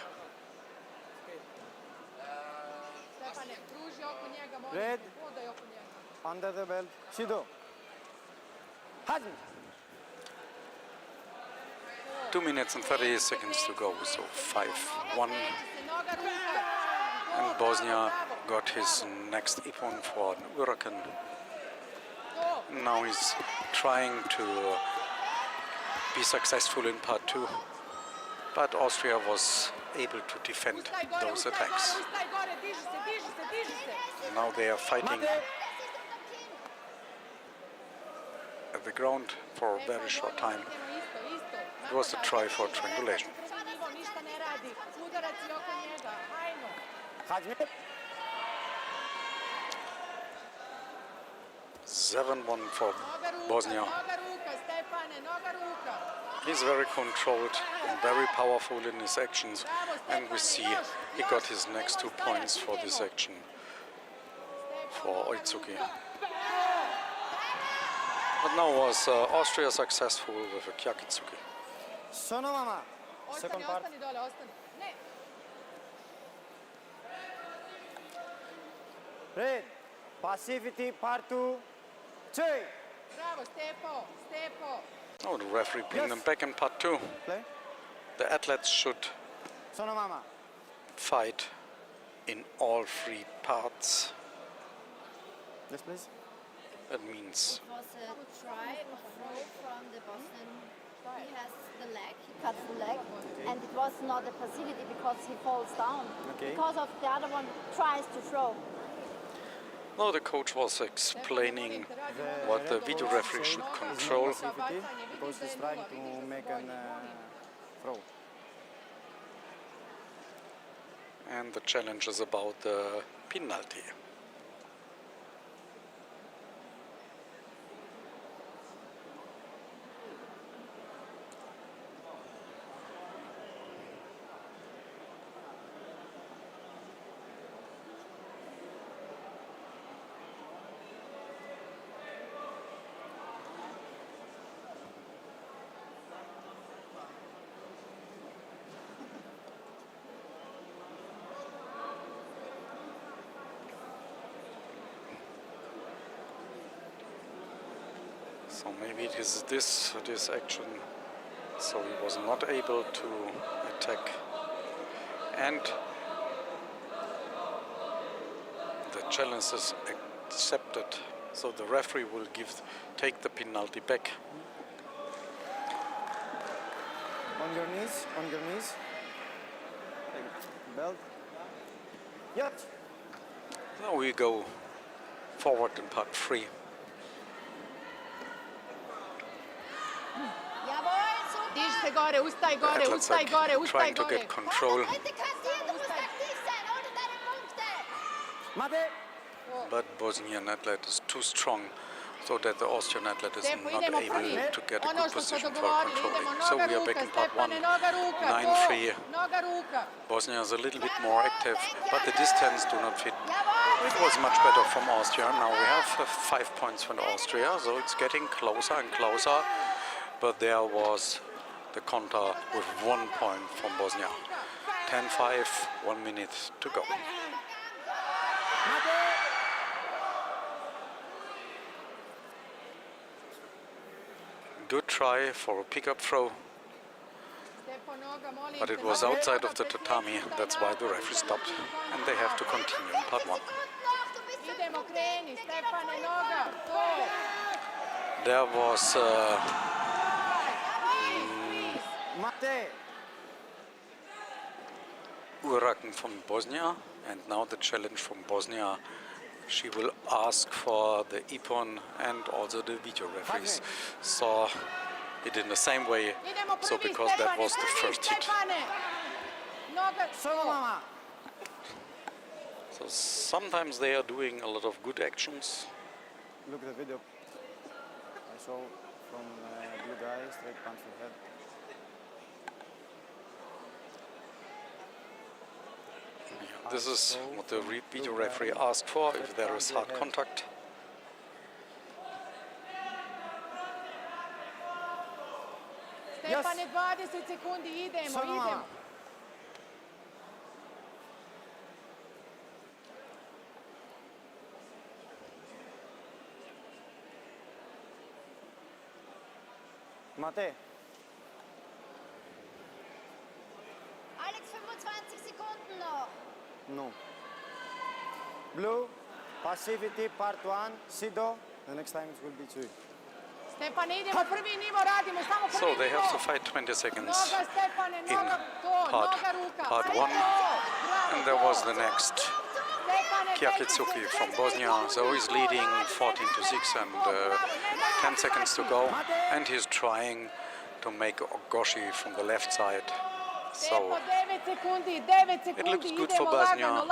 Red, under the belt, Sido. 2 minutes and 30 seconds to go, so 5-1. And Bosnia got his next ippon for an Huracan. Now he's trying to be successful in part 2, but Austria was able to defend those attacks. Now they are fighting at the ground for a very short time. It was a try for triangulation. 7-1 for Bosnia. He's very controlled and very powerful in his actions, and we see he got his next 2 points for this action for Oitsuki. But now was Austria successful with a Kyakitsuki. Sono mama. Second part. Red, passivity, part 2, 2. Bravo, Stepo, Stepo. Oh, the referee bring them back in part 2. Play. The athletes should Sono mama. fight in all 3 parts. Yes, please. That means It was a try or throw from the Bosnian. He has the leg, he cuts the leg, and it was not a passivity because he falls down. Okay. Because of the other one tries to throw. no, the coach was explaining what the video referee should control. Because he's trying to make a throw. And the challenge is about the penalty. So maybe it is this action. So he was not able to attack. And the challenge is accepted. So the referee will take the penalty back. On your knees, on your knees. Belt. Yep. Now we go forward in part 3. Diži se gore, ustaj gore, Athletes ustaj are gore, ustaj trying to gore. get control, but Bosnian athlete is too strong, so that the Austrian athlete is Stepo, not idemo able prvi. to get a Ono good što smo position for dogovorili, controlling. idemo So noga we are back ruka, in part 1, Stepane, noga ruka, 9-3. to, noga ruka. Bosnia is a little bit more active, but the distance do not fit. It was much better from Austria. Now we have 5 points from Austria, so it's getting closer and closer. But there was the counter with 1 point from Bosnia. 10-5, 1 minute to go. Good try for a pickup throw, but it was outside of the tatami. That's why the referee stopped, and they have to continue in part 1. Idemo, kreni, Stepane, noga, to. There was Uraken from Bosnia, and now the challenge from Bosnia. She will ask for the ippon, and also the video referees saw it in the same way, so because that was the first hit. So sometimes they are doing a lot of good actions. Look at the video. I saw from blue guy, straight punch for head. This is what the video referee asked for, if there is hard contact. Stepane, 20 sekundi, idemo, idemo. Mate. Alex, 25 Sekunden noch. No. Blue, passivity, part 1, Sido. The next time it will be 2. Stepane, idemo, prvi nivo radimo, samo prvi nivo. So they have to fight 20 seconds Noga, Stepane, in noga, to, noga, ruka. part 1. And there was the next Kiakitsuki from Bosnia. So he's leading 14-6 and 10 seconds to go. And he's trying to make Ogoshi from the left side. So it looks good for Bosnia.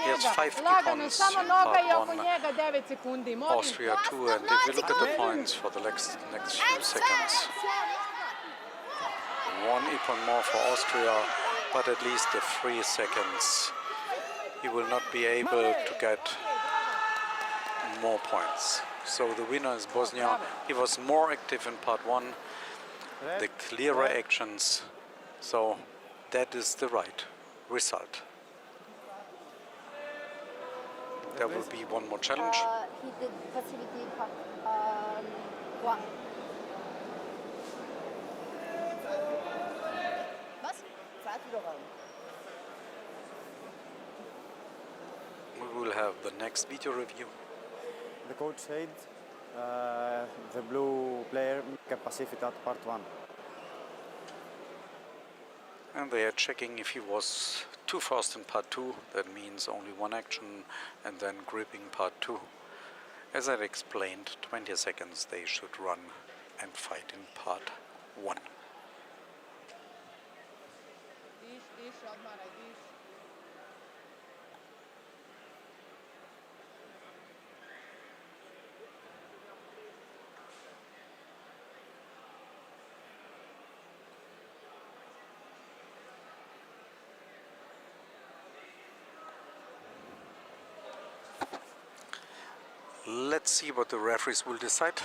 He has 5 ippons in part 1, Austria 2, and if you look at the points for the next few seconds, 1 ippon more for Austria, but at least the 3 seconds he will not be able to get more points. So the winner is Bosnia. He was more active in part 1, the clearer actions. So that is the right result. There will be one more challenge. He did facility one. Was? Zweite Wiederholung. We will have the next video review. The coach said the blue player make passivity at part 1. And they are checking if he was too fast in part 2. That means only 1 action, and then gripping part 2. As I explained, 20 seconds they should run and fight in part 1. Let's see what the referees will decide.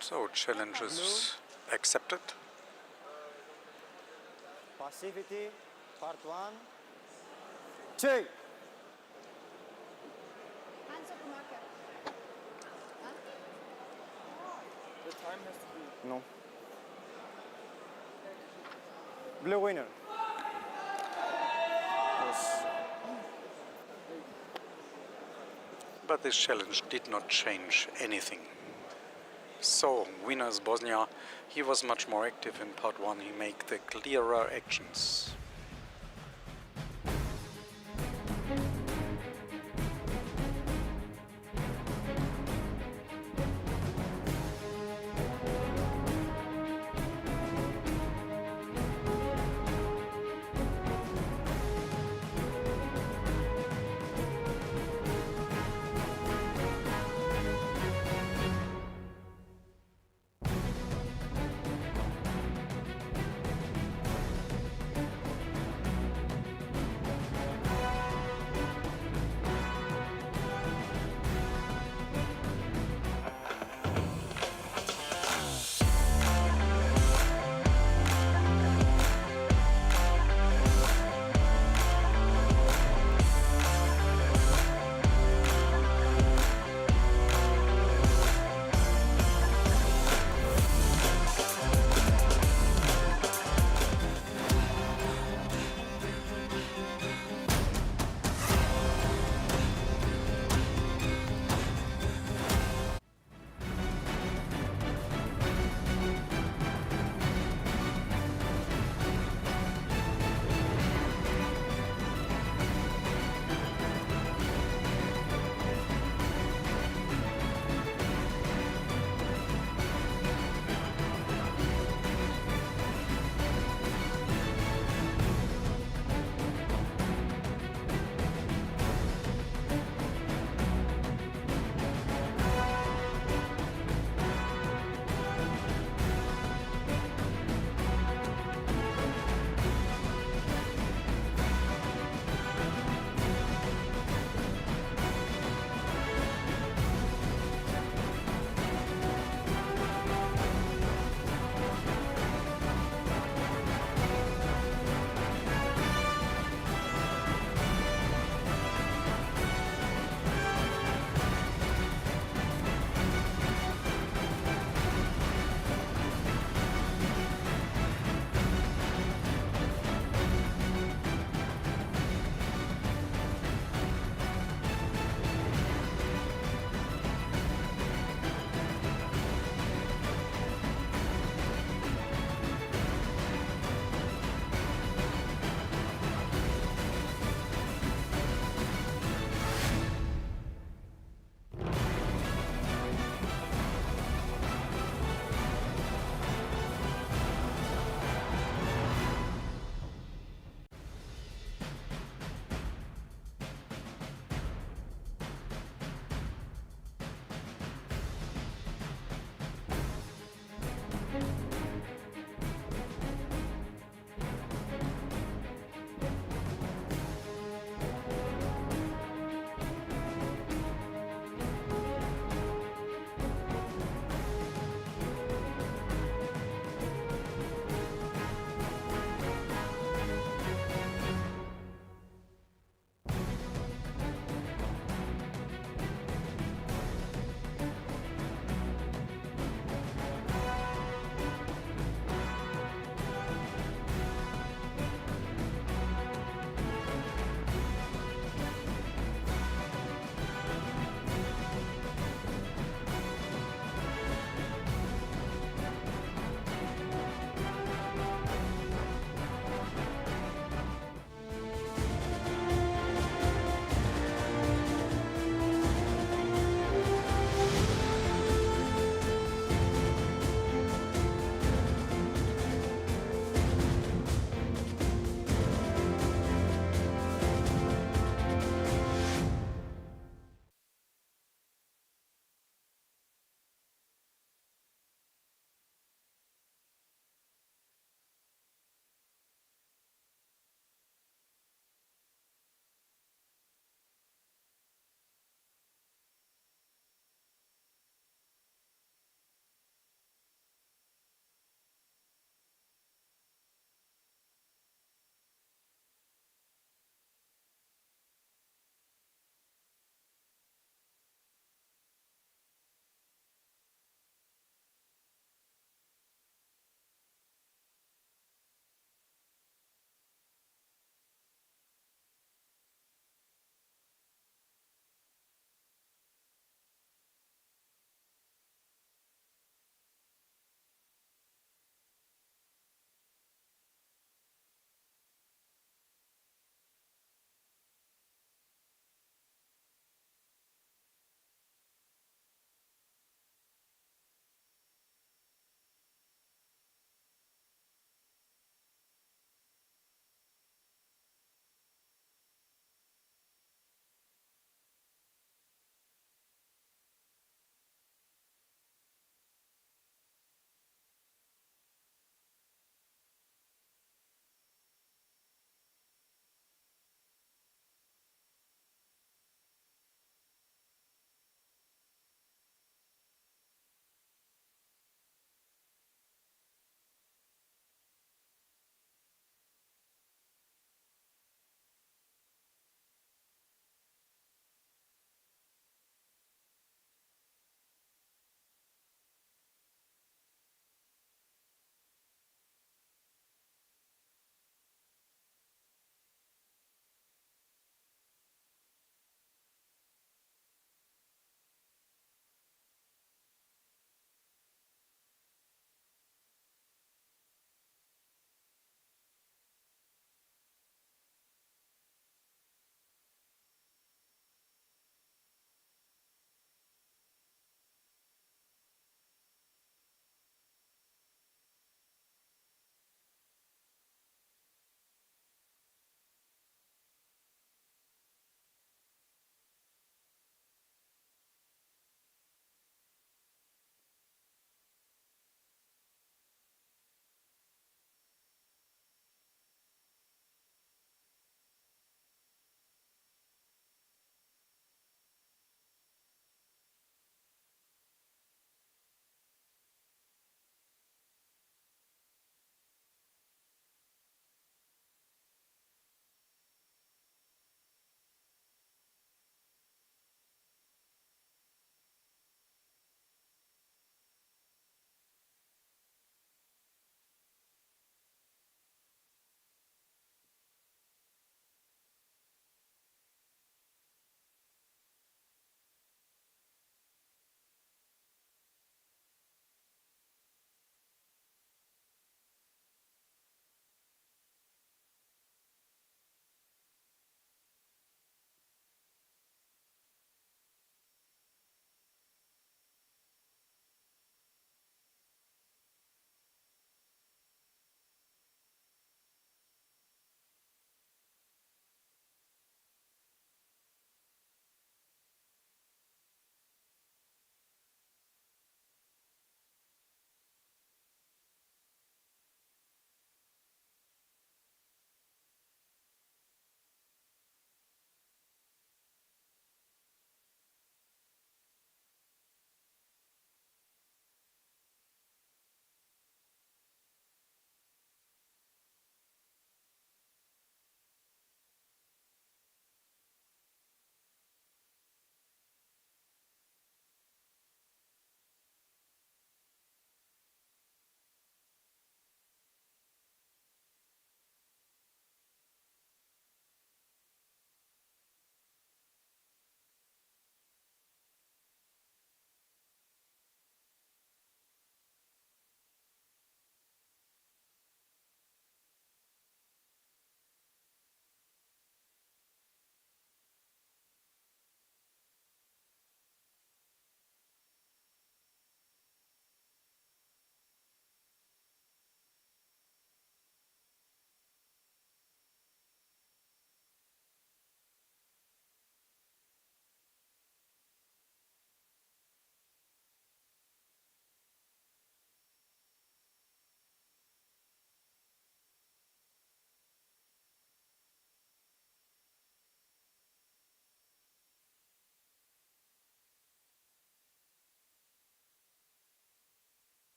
So challenge is accepted. Passivity, part 1. 2. Hands op de makker. The time has to be. No. Blue winner. But this challenge did not change anything. So, winners Bosnia. He was much more active in part 1. He made the clearer actions.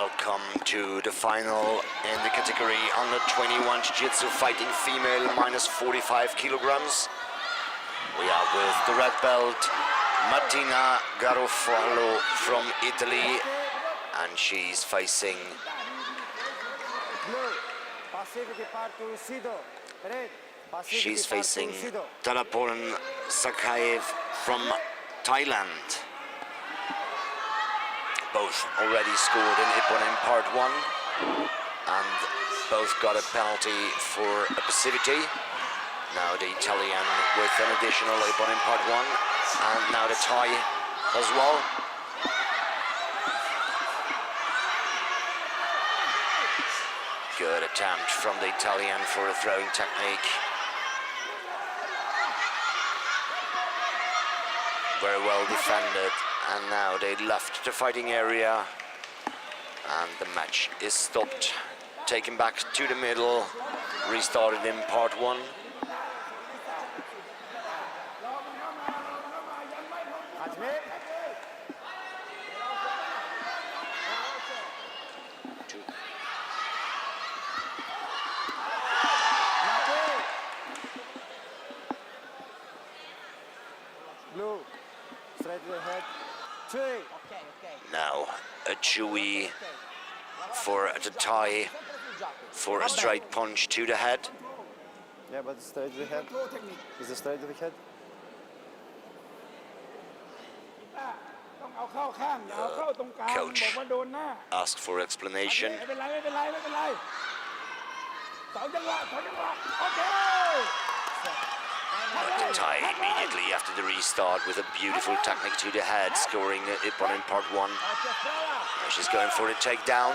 Welcome to the final in the category under 21 Jiu-Jitsu fighting female minus 45 kilograms. We are with the red belt Martina Garofalo from Italy, and she's facing Taraporan Sakaev from Thailand. Both already scored in Ippon in part 1, and both got a penalty for passivity. Now the Italian with an additional Ippon in part 1, and now the Thai as well. Good attempt from the Italian for a throwing technique. Very well defended, and now they left the fighting area, and the match is stopped. Taken back to the middle, restarted in part 1. Blue, straight to the head. 3. Now a Chewy for the Thai for a straight punch to the head. Yeah, but straight to the head. Is it straight to the head? Coach asked for explanation. But the Thai immediately after the restart with a beautiful technique to the head, scoring Ippon in part 1. Now she's going for the takedown.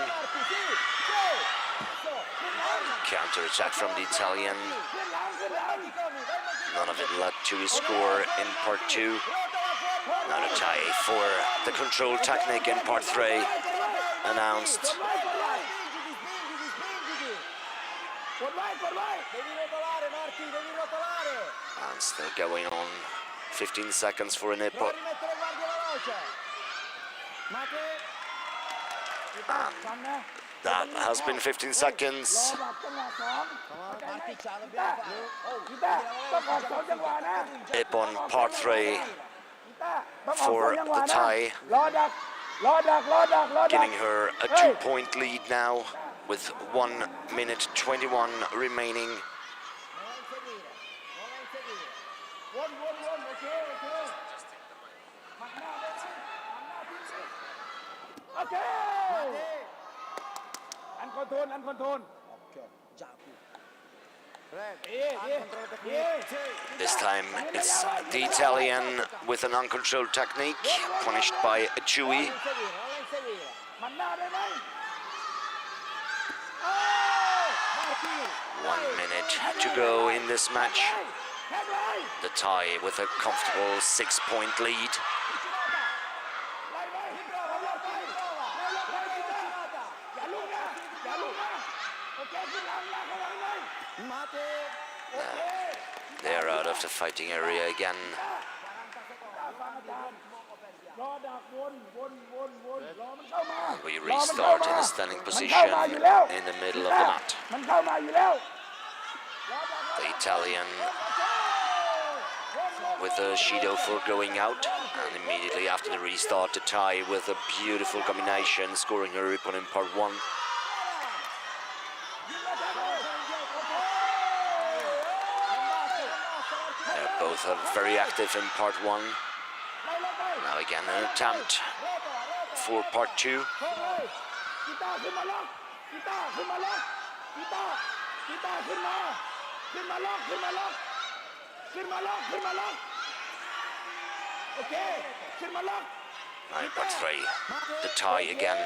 Counter-attack from the Italian. None of it led to a score in part 2. Now the Thai for the control technique in part 3 announced. And still going on. 15 seconds for an Ippon. That has been 15 seconds. Ippon part 3 for the Thai, giving her a 2-point lead now with 1 minute 21 remaining. Uncontrolled. This time it's the Italian with an uncontrolled technique, punished by a Chewy. 1 minute to go in this match. The Thai with a comfortable 6-point lead. They're out of the fighting area again. And we restart in a standing position in the middle of the mat. The Italian with a Shido for going out, and immediately after the restart the Thai with a beautiful combination, scoring her Ippon in part 1. They're both very active in part 1. Now again an attempt for part 2. Now in part 3, the Thai again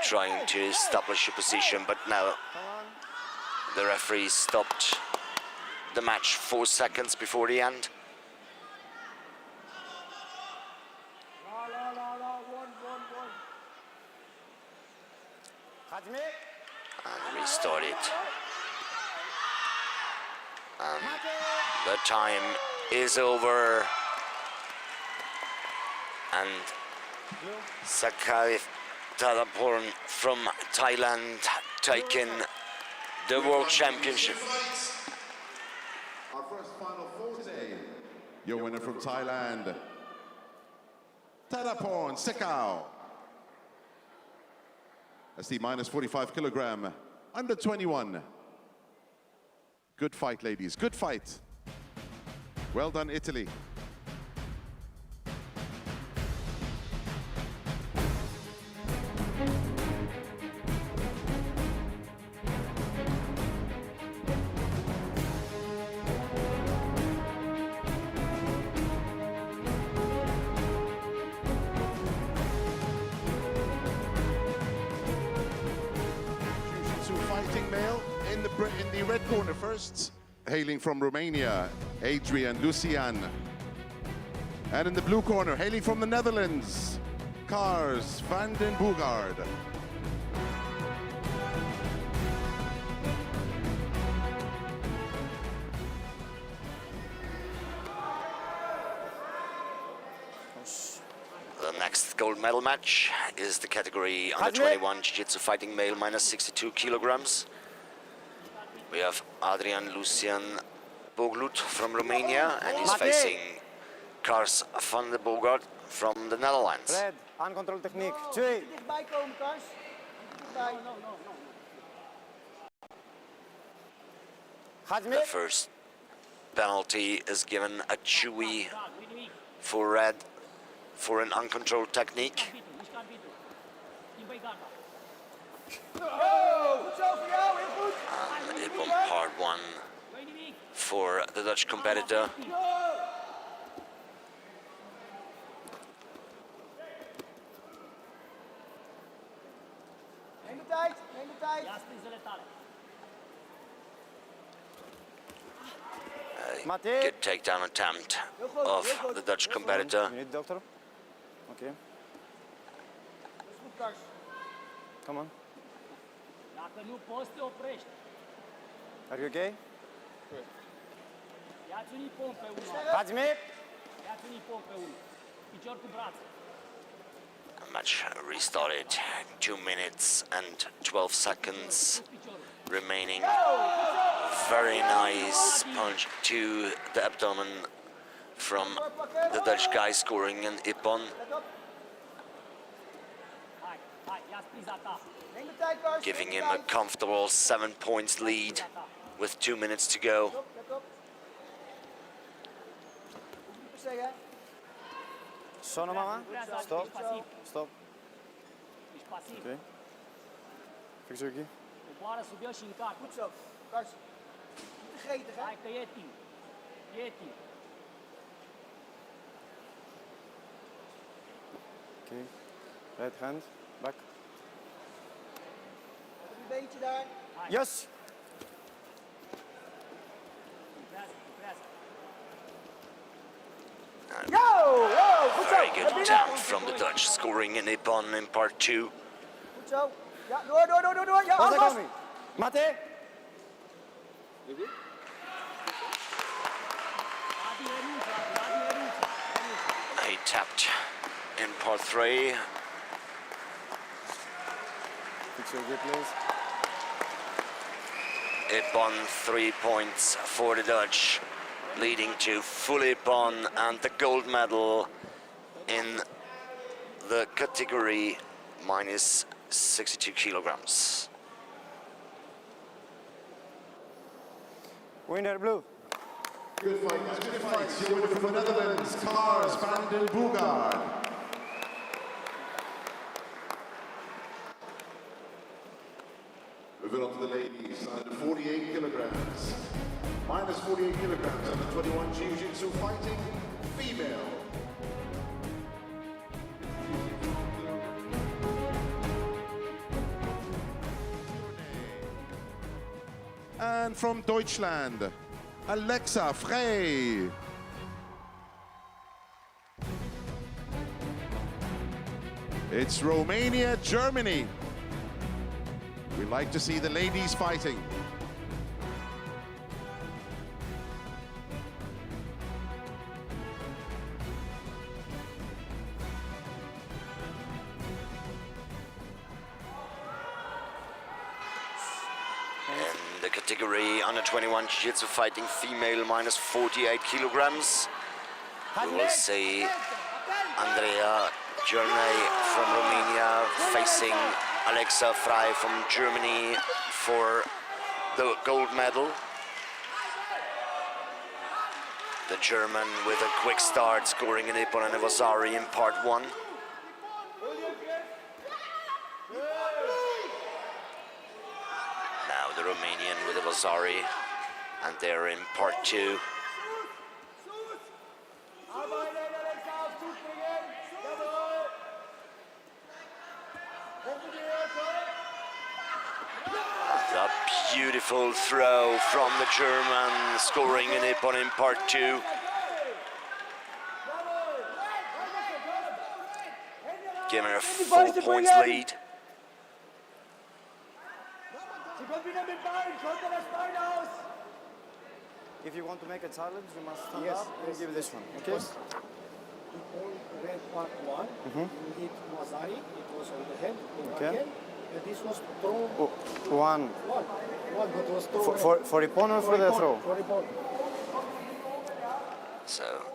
trying to establish a position, but now the referee stopped the match 4 seconds before the end. And restart it. And the time is over. And Sakaev Thadaporn from Thailand taking the World Championship. Our first final four today. Your winner from Thailand, Thadaporn Sekau. That's the minus 45 kilogram, under 21. Good fight, ladies, good fight. Well done, Italy. Jiu-Jitsu fighting male in the red corner first. Hailing from Romania, Adrian Lucian. And in the blue corner, hailing from the Netherlands, Kars van den Boogaard. The next gold medal match is the category under 21 Jiu-Jitsu fighting male minus 62 kilograms. We have Adrian Lucian Boglut from Romania, and he's facing Kars van den Boogaard from the Netherlands. Red, uncontrolled technique. 2. The first penalty is given a chewy for red for an uncontrolled technique. And it won part 1 for the Dutch competitor. Neem de tijd, neem de tijd. A good takedown attempt of the Dutch competitor. You need doctor? Okay. Come on. Dacă nu poți, te oprești. Are you okay? Ia-ți un ipon pe unul. Hazmi! Ia-ți un ipon pe unul. Picior cu braț. The match restarted. 2 minutes and 12 seconds remaining. Very nice punch to the abdomen from the Dutch guy, scoring an ippon. Giving him a comfortable 7 points lead with 2 minutes to go. Sono, mama. Stop. Stop. Okay. Fix your key. Coboară sub el și încarcă. Goed zo, Kars. Niet te gretig, hè? Hai că e timp. E timp. Okay. Right hand. Back. Een beetje daar. Yes! Very good attempt from the Dutch, scoring an ippon in part 2. Goed zo. Ja, door. Ja, What's vast. coming? Mate! He tapped in part 3. Fix your grip, please. Ippon 3 points for the Dutch, leading to full ippon and the gold medal in the category minus 62 kilograms. Winner blue. Good fight, guys, good fight. Your winner from the Netherlands, Kars van den Boogaard. Moving on to the ladies, under 48 kilograms. Minus 48 kilograms, under 21 Jiu-Jitsu fighting, female. And from Deutschland, Alexa Frey. It's Romania, Germany. We like to see the ladies fighting. category, under 21 Jiu-Jitsu fighting female, minus 48 kilograms. We will see Andrea Journey from Romania facing Alexa Frey from Germany for the gold medal. The German with a quick start, scoring an Ippon and a Vasari in part 1. Now the Romanian with a Vasari, and they're in part 2. A beautiful throw from the German, scoring an Ippon in part 2. Giving her 4 points lead. If you want to make a challenge, you must stand up and give this one, okay? Red part 1, you hit Mazari, it was on the head, again, and this was thrown. One, but was thrown. For Ippon or for the throw? For Ippon. So,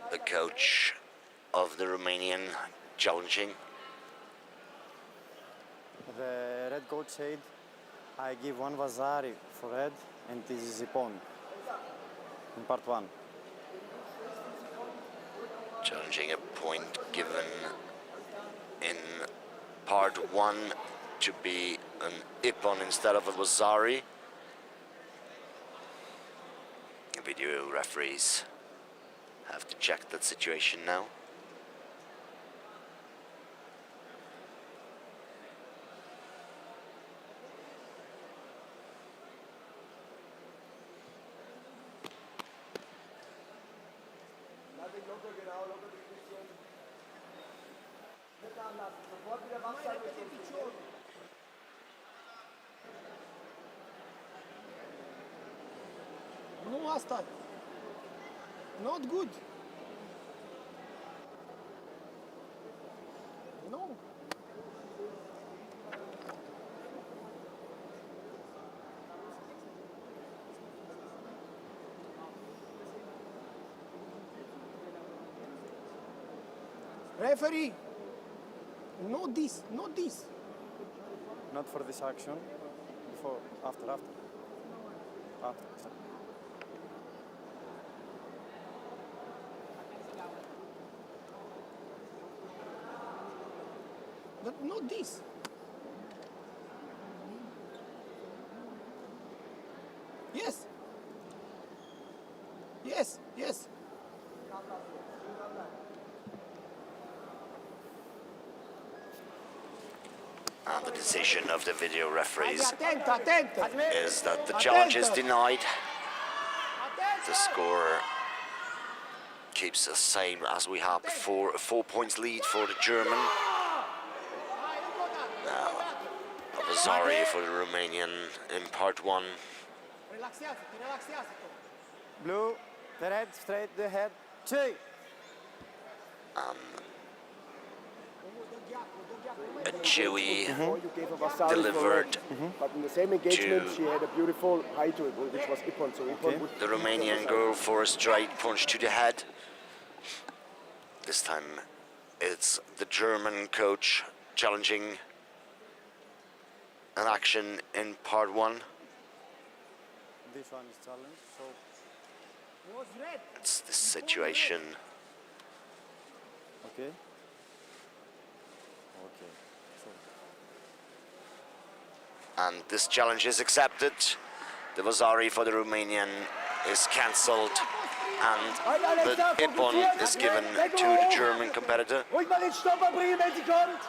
the coach of the Romanian challenging. The red coach said, I give 1 Vasari for red, and this is Ippon in part 1. Challenging a point given in part 1 to be an Ippon instead of a Vasari. Video referees have to check that situation now. Nu asta. Not good. No. Referee, not this, not this. Not for this action, before, after. But not this. Yes. Yes, yes. And the decision of the video referees Attento, attento. is that the challenge is denied. The score keeps the same as we had before, a 4 points lead for the German. Now, a Vasari for the Romanian in part 1. Blue, the red, straight, the head, 2. A Chewy You gave a Vasari delivered but in the same engagement she had a beautiful high to it, which was Ippon. So Ippon would the Romanian girl for a straight punch to the head. This time it's the German coach challenging an action in part 1. This one is challenged, so... It's the situation. Okay. Okay. So. And this challenge is accepted. The Vasari for the Romanian is cancelled, and the Ippon is given to the German competitor. Ruhig mal den Stopper bringen, wenn sie kommt.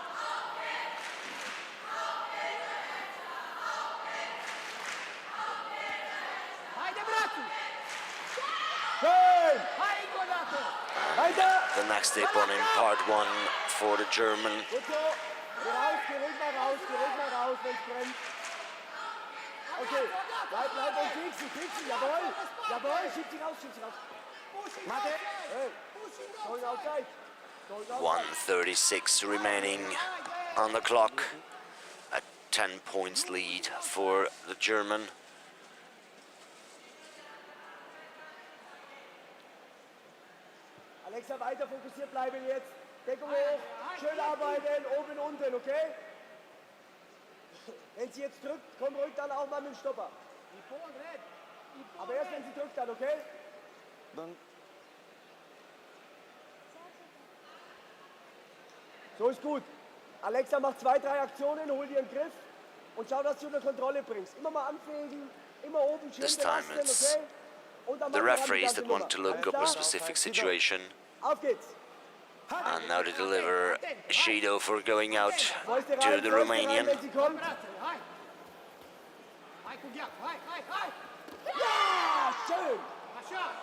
The next Ippon in part 1 for the German. Geh raus, geh mal raus, wenn's brennt. Okay, bleib und kriegst sie, jawohl, schieb sie raus. Mate, hey, going outside. 1:36 remaining on the clock. A 10 points lead for the German. Alexa, weiter fokussiert bleiben jetzt. Deckung hoch, schön arbeiten, oben und unten, okay? Wenn sie jetzt drückt, komm ruhig dann auch mal mit dem Stopper. Aber erst wenn sie drückt dann, okay? So ist gut. Alexa macht 2, 3 Aktionen, hol dir einen Griff und schau, dass du unter Kontrolle bringst. Immer mal anfegen, immer oben schön belasten, okay? Und dann The referees that want to look up a specific situation. Auf geht's. And now to deliver Shido for going out to the Romanian.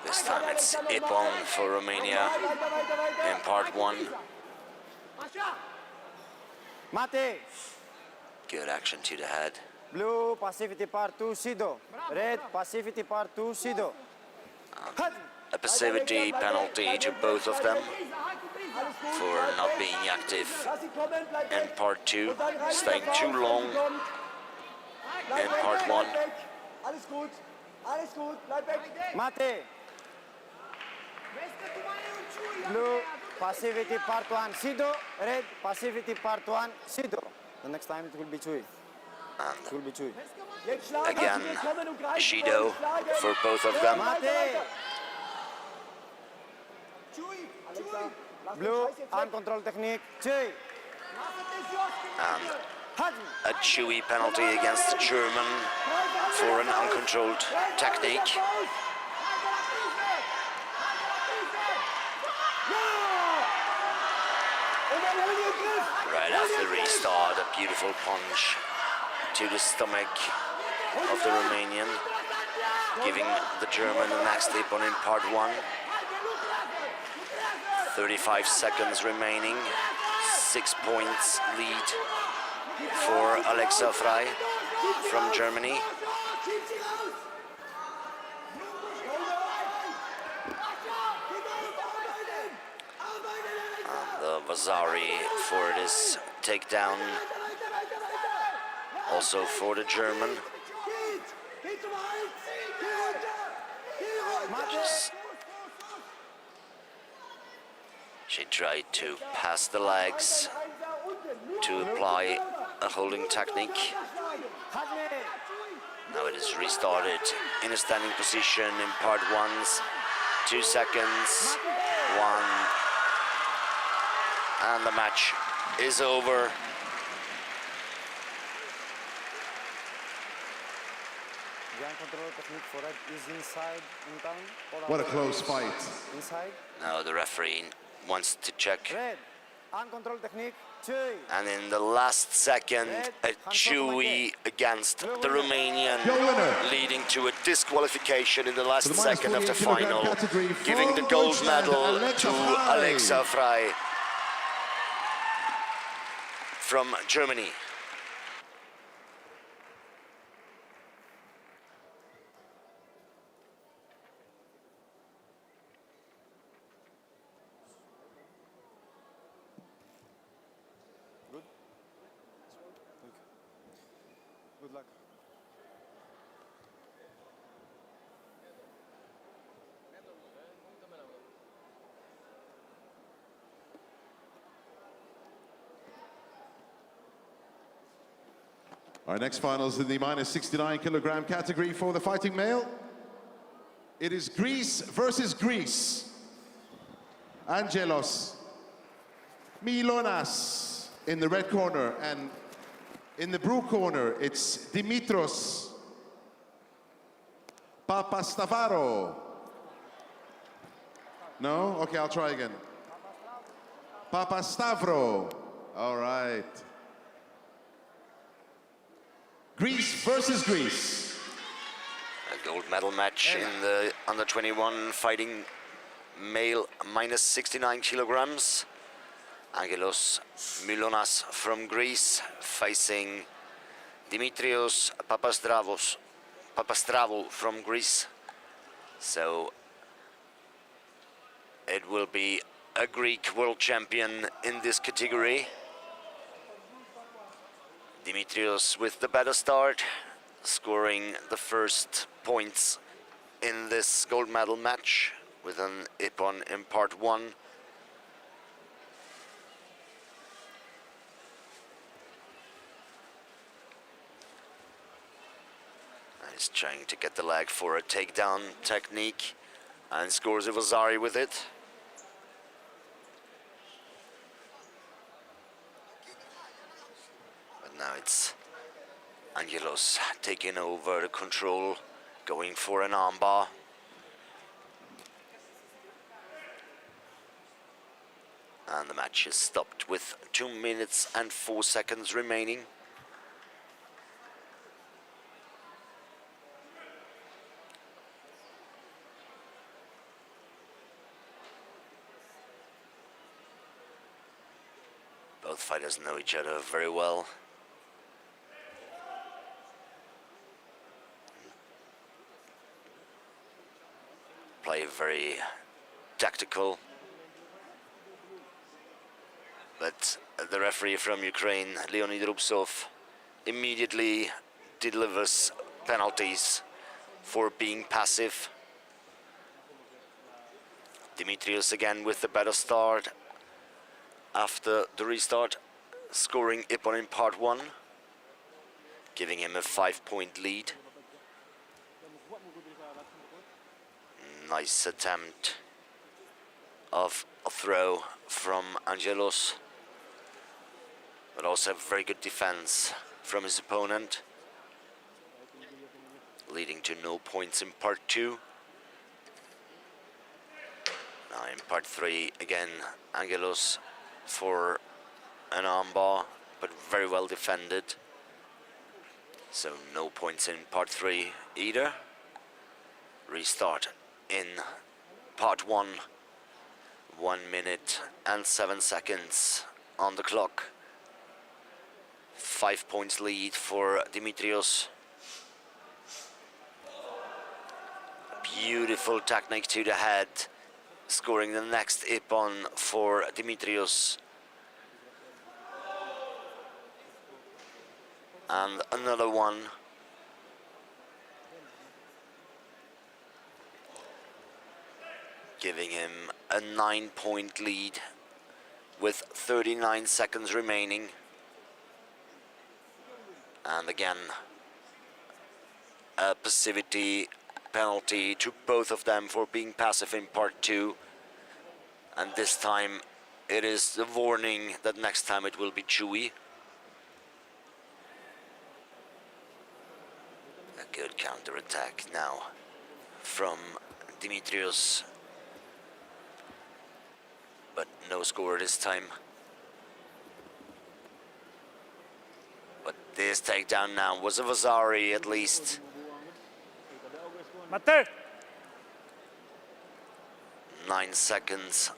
This time it's Ipon for Romania in part 1. Mate. Good action to the head. Blue, passivity part 2, Shido. Red, passivity part 2, Shido. A passivity penalty to both of them for not being active in part 2, staying too long in part 1. Alles gut, alles gut, bleib weg. Mate. Blue, passivity part 1, Shido. Red, passivity part 1, Shido. The next time it will be Chui. It will be Chui. Again, Shido for both of them. Blue, uncontrolled technique, Chui. And a Chewy penalty against the German for an uncontrolled technique. Right after the restart, a beautiful punch to the stomach of the Romanian, giving the German the next Ipon in part 1. 35 seconds remaining, 6 points lead for Alexa Frey from Germany. And the Vasari for this takedown, also for the German. She tried to pass the legs to apply a holding technique. Now it is restarted in a standing position in part 1's 2 seconds, 1, and the match is over. What a close fight. Inside. Now the referee wants to check. Red, uncontrolled technique, Chui. And in the last second, a Chewy against the Romanian, leading to a disqualification in the last second of the final, giving the gold medal to Alexa Frey from Germany. Good luck. Our next final is in the minus 69 kilogram category for the fighting male. It is Greece versus Greece. Angelos Milonas in the red corner, and in the blue corner, it's Dimitros Papastavaro. No? Okay, I'll try again. Papastavro. All right. Greece versus Greece. A gold medal match in the under 21 fighting male minus 69 kilograms. Angelos Milonas from Greece facing Dimitrios Papastravo from Greece. So it will be a Greek world champion in this category. Dimitrios with the better start, scoring the first points in this gold medal match with an Ipon in part 1 He's trying to get the leg for a takedown technique and scores Ivazari with it. But now it's Angelos taking over the control, going for an armbar. And the match is stopped with 2 minutes and 4 seconds remaining. Both fighters know each other very well. Play very tactical. But the referee from Ukraine, Leonid Rubtsov, immediately delivers penalties for being passive. Dimitrios again with the better start after the restart, scoring Ippon in part 1, giving him a 5-point lead. Nice attempt of a throw from Angelos, but also very good defense from his opponent, leading to no points in part 2. Now in part 3, again, Angelos for an armbar, but very well defended. So no points in part 3 either. Restart in part 1. 1 minute and 7 seconds on the clock. 5 points lead for Dimitrios. Beautiful technique to the head, scoring the next Ippon for Dimitrios. And another one. Giving him a 9-point lead with 39 seconds remaining. And again, a passivity penalty to both of them for being passive in part 2. And this time it is the warning that next time it will be Chewy. A good counter-attack now from Dimitrios. But no score this time. But this takedown now was a Vasari at least. Mate. 9 seconds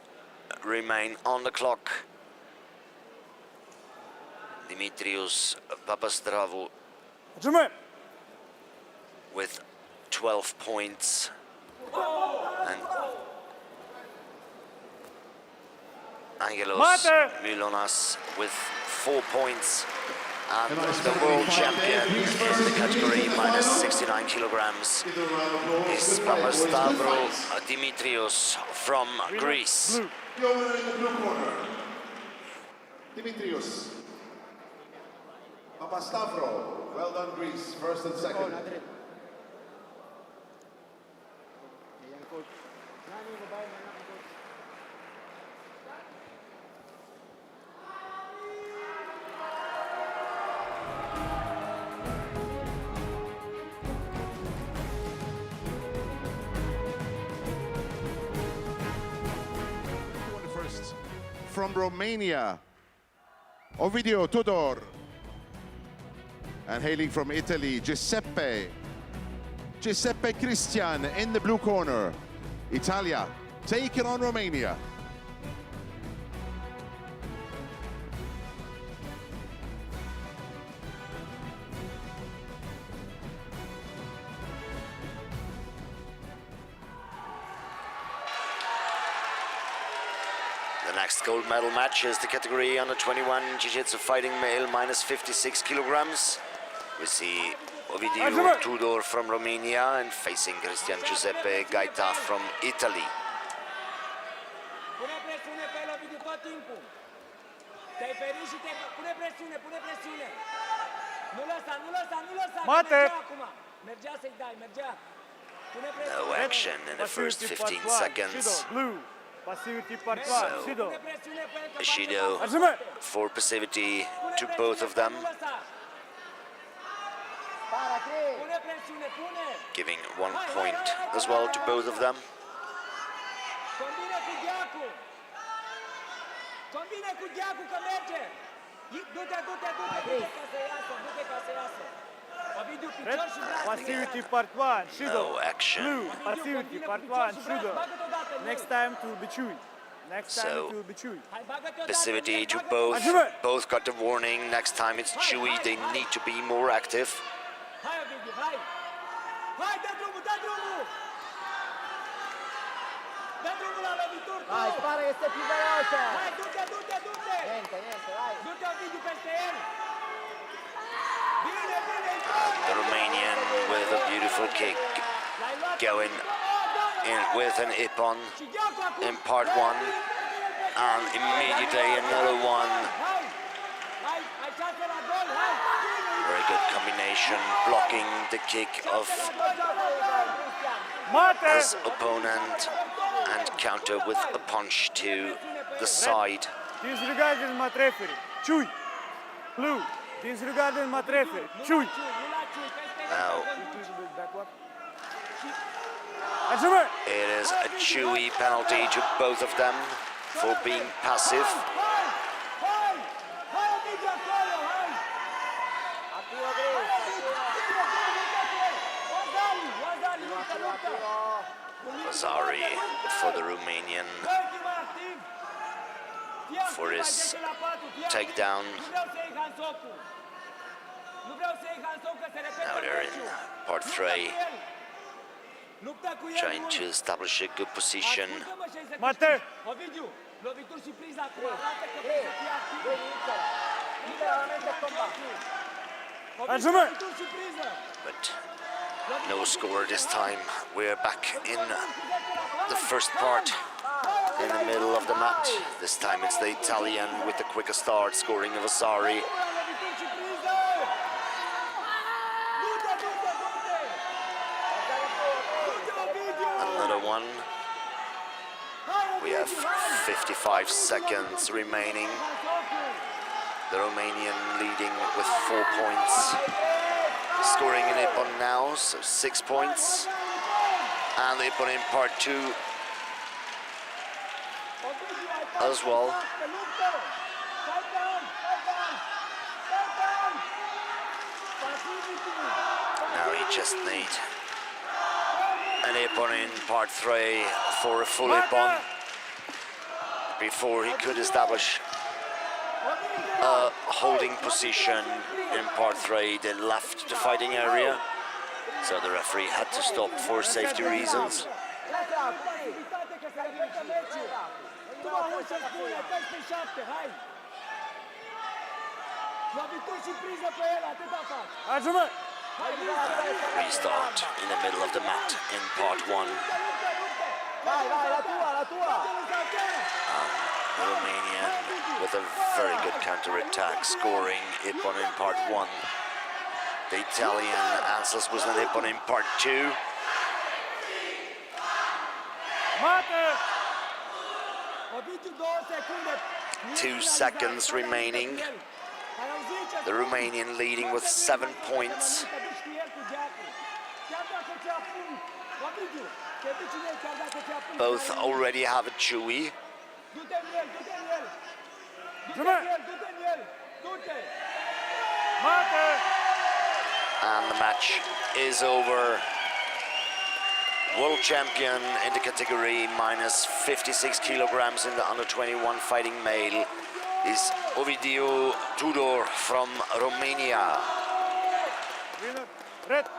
remain on the clock. Dimitrios Papastravou with 12 points. And Angelos Mylonas with 4 points. And the world champion in the category minus 69 kilograms is Papastavro Dimitrios from Greece. Dimitrios Papastavro, well done Greece, first and second. From Romania, Ovidio Tudor. And hailing from Italy, Giuseppe Christian in the blue corner. Italia taking on Romania. The next gold medal match is the category under 21 Jiu-Jitsu fighting male minus 56 kilograms. We see Ovidio Tudor from Romania and facing Cristian Giuseppe Gaita from Italy. Pune presiune pe el, Ovidiu, tot timpul. Te-ai ferit și pune presiune, pune presiune. Nu lăsa, nu lăsa, nu lăsa, Mate. merge acum. No action in the first 15 seconds. Blue. Passivity part So, 1. Shido. Ishido for passivity to both of them, giving 1 point as well to both of them. Red. Passivity part 1. Shido. No action. Blue. Passivity part 1. Shido. Next time it will be Chewy. Next time So, it will be Chewy. passivity to both. Both got the warning. Next time it's Chewy. They need to be more active. Vai, spara che sei più veloce! Vai, Niente, vai! The Romanian with a beautiful kick, going in with an ippon in part 1, and immediately another one. Very good combination, blocking the kick of his opponent and counter with a punch to the side. Disregarding my referee. Chewy. Blue. Disregarding my referee. Chewy. Now, it is a Chewy penalty to both of them for being passive. Vasari for the Romanian for his takedown. Now they're in part 3, trying to establish a good position. Mate. But no score this time. We're back in the first part, in the middle of the mat. This time it's the Italian with the quicker start, scoring of Vasari. Another one. We have 55 seconds remaining. The Romanian leading with 4 points. Scoring an ippon now, so 6 points. And the ippon in part 2 as well. Now he just needs an ippon in part 3 for a full ippon before he could establish a holding position in part 3. They left the fighting area, so the referee had to stop for safety reasons. Restart in the middle of the mat in part 1. The Romanian with a very good counter-attack, scoring ippon in part 1. The Italian answers with an ippon in part 2. 2 seconds remaining. The Romanian leading with 7 points. Both already have a Chewy. And the match is over. World champion in the category minus 56 kilograms in the under 21 fighting male is Ovidiu Tudor from Romania. Red.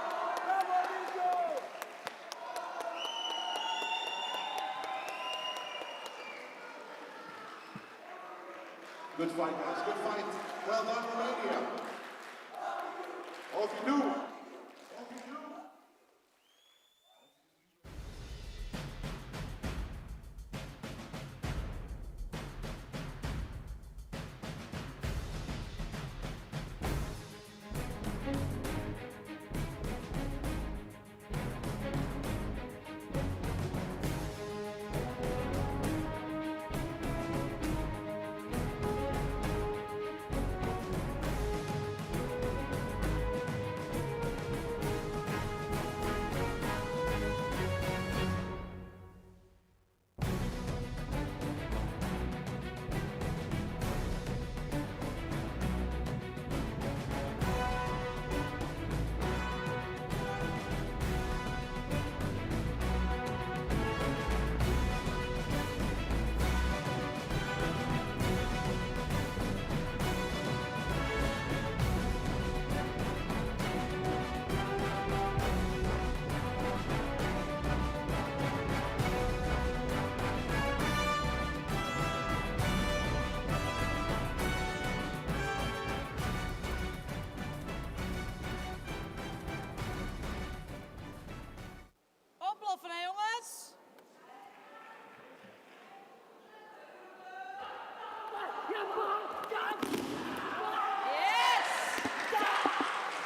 Good fight, guys. Good fight. Well done, Romania. Ovidiu.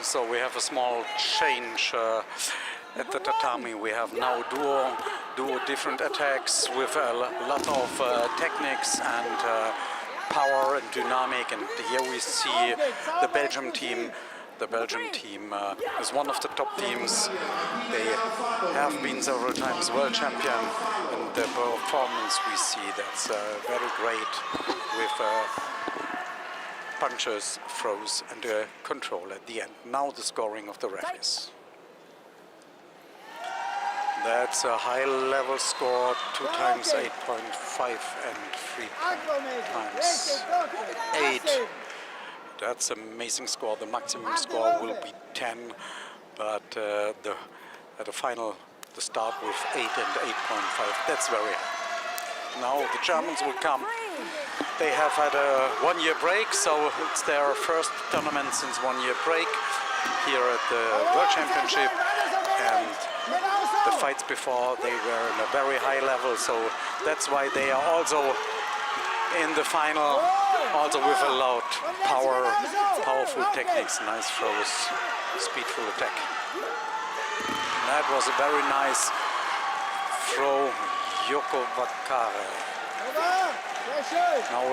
So we have a small change at the tatami. We have now duo different attacks with a lot of techniques and power and dynamic. And here we see the Belgium team. The Belgium team is one of the top teams. They have been several times world champion, and the performance we see that's very great with punches, throws, and control at the end. Now the scoring of the referees. That's a high-level score, 2 times 8.5 and 3 times 8. That's an amazing score. The maximum score will be 10, but at the final, the start with 8 and 8.5. That's very high. Now the Germans will come. They have had a one-year break, so it's their first tournament since one-year break here at the World Championship. And the fights before, they were in a very high level, so that's why they are also in the final, also with a lot powerful techniques, nice throws, speedful attack. And that was a very nice throw, Joko Vakare. Now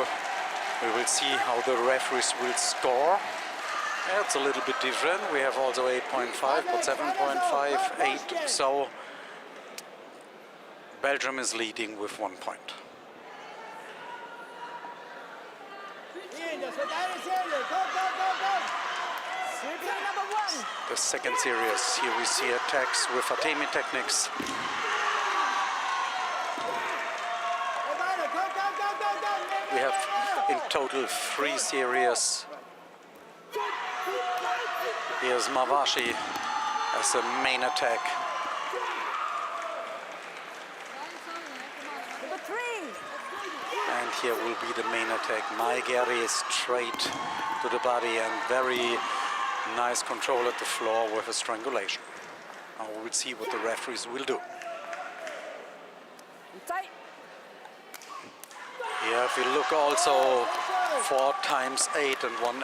we will see how the referees will score. It's a little bit different. We have also 8.5, but 7.5, 8. So Belgium is leading with 1 point. The second series, here we see attacks with Atemi techniques. We have in total 3 series. Here's Mavashi as a main attack. And here will be the main attack. Maigeri is straight to the body and very nice control at the floor with a strangulation. Now we will see what the referees will do. Here if we look also 4 times 8 and 1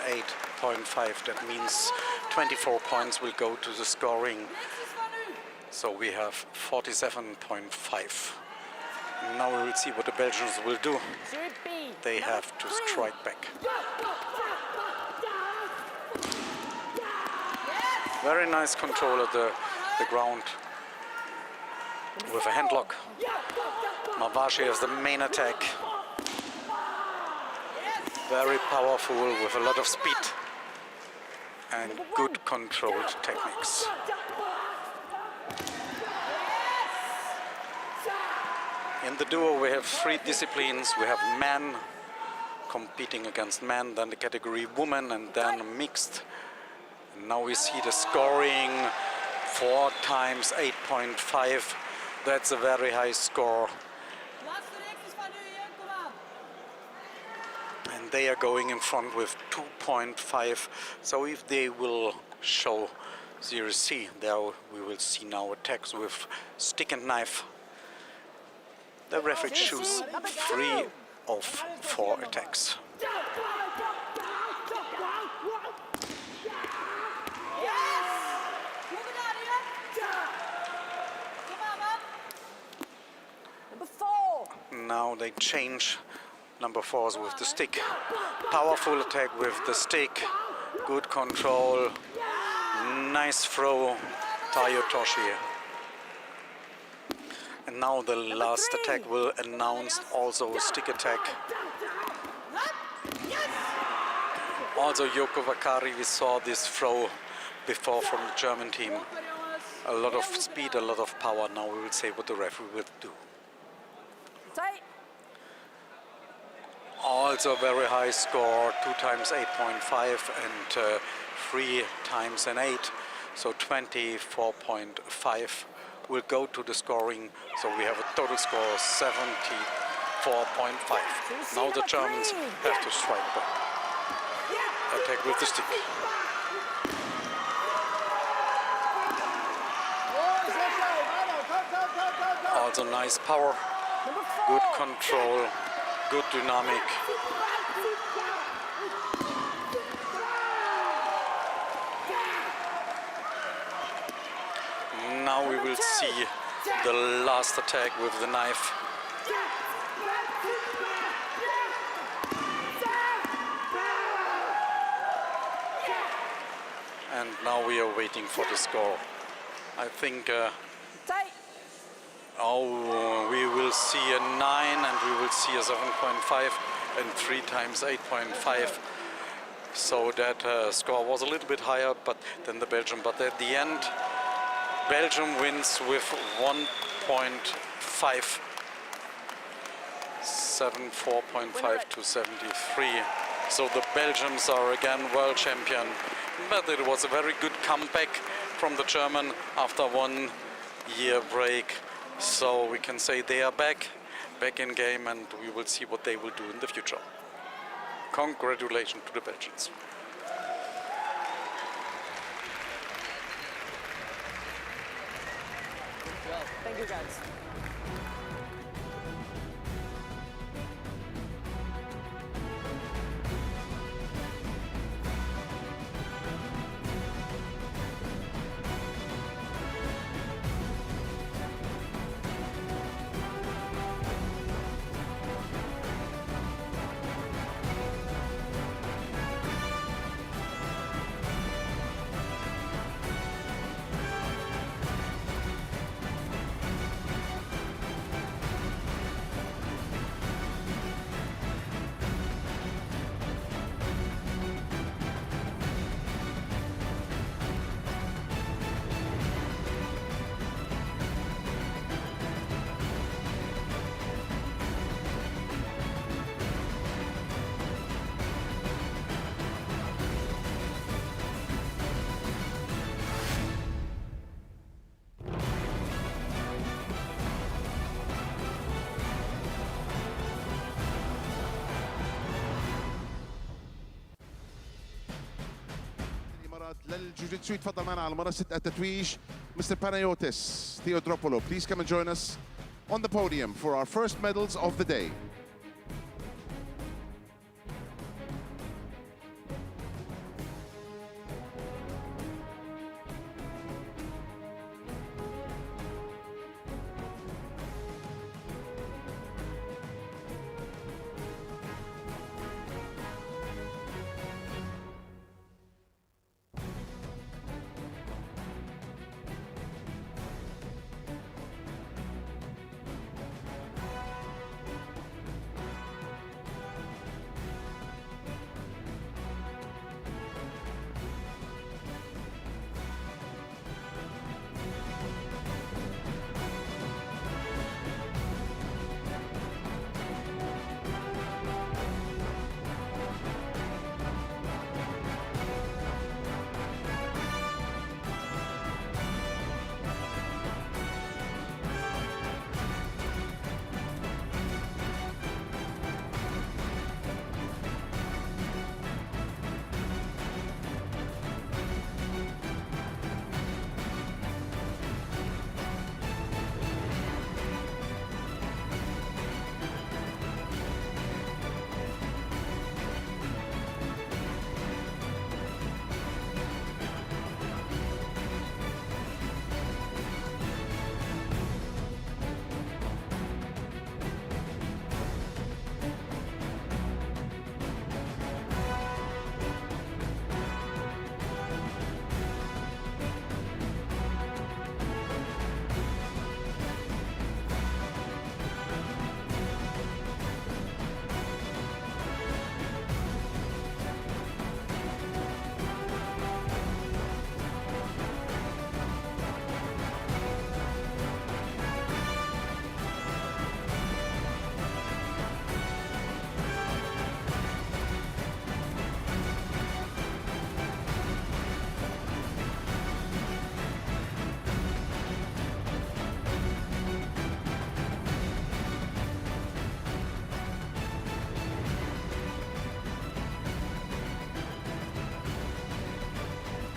8.5, that means 24 points will go to the scoring. So we have 47.5. Now we will see what the Belgians will do. They have to strike back. Very nice control of the ground with a handlock. Mavashi has the main attack. Very powerful with a lot of speed and good controlled techniques. In the duo we have 3 disciplines. We have men competing against men, then the category women, and then mixed. And now we see the scoring 4 times 8.5. That's a very high score. And they are going in front with 2.5. So if they will show Series C, there we will see now attacks with stick and knife. The referee chooses 3 of 4 attacks. Now they change number 4s with the stick. Powerful attack with the stick. Good control. Nice throw, Tayotoshi. And now the last attack will announce also a stick attack. Also Joko Vakari, we saw this throw before from the German team. A lot of speed, a lot of power. Now we will see what the referee will do. Also very high score, 2 times 8.5 and 3 times an 8. So 24.5 will go to the scoring. So we have a total score of 74.5. Now the Germans have to strike back. Attack with the stick. Also nice power, good control, good dynamic. will see the last attack with the knife. And now we are waiting for the score. I think we will see a 9 and we will see a 7.5 and 3 times 8.5. So that score was a little bit higher than the Belgium, but at the end Belgium wins with 1.5, 74.5 to 73. So the Belgians are again world champion, but it was a very good comeback from the German after 1 year break. So we can say they are back in game, and we will see what they will do in the future. Congratulations to the Belgians. Thank you, guys. للجوجيتسو يتفضل معنا على منصة التتويج Mr. Panayotis Theodoropoulos. Please come and join us on the podium for our first medals of the day.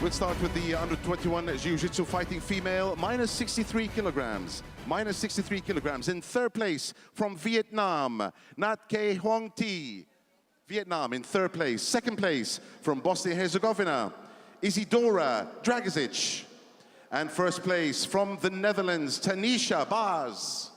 We'll start with the under 21 Jiu-Jitsu fighting female, minus 63 kilograms. Minus 63 kilograms. In third place from Vietnam, Nat K Hoang Thi. Vietnam in third place. Second place from Bosnia Herzegovina, Isidora Dragišić. And first place from the Netherlands, Tanisha Baz.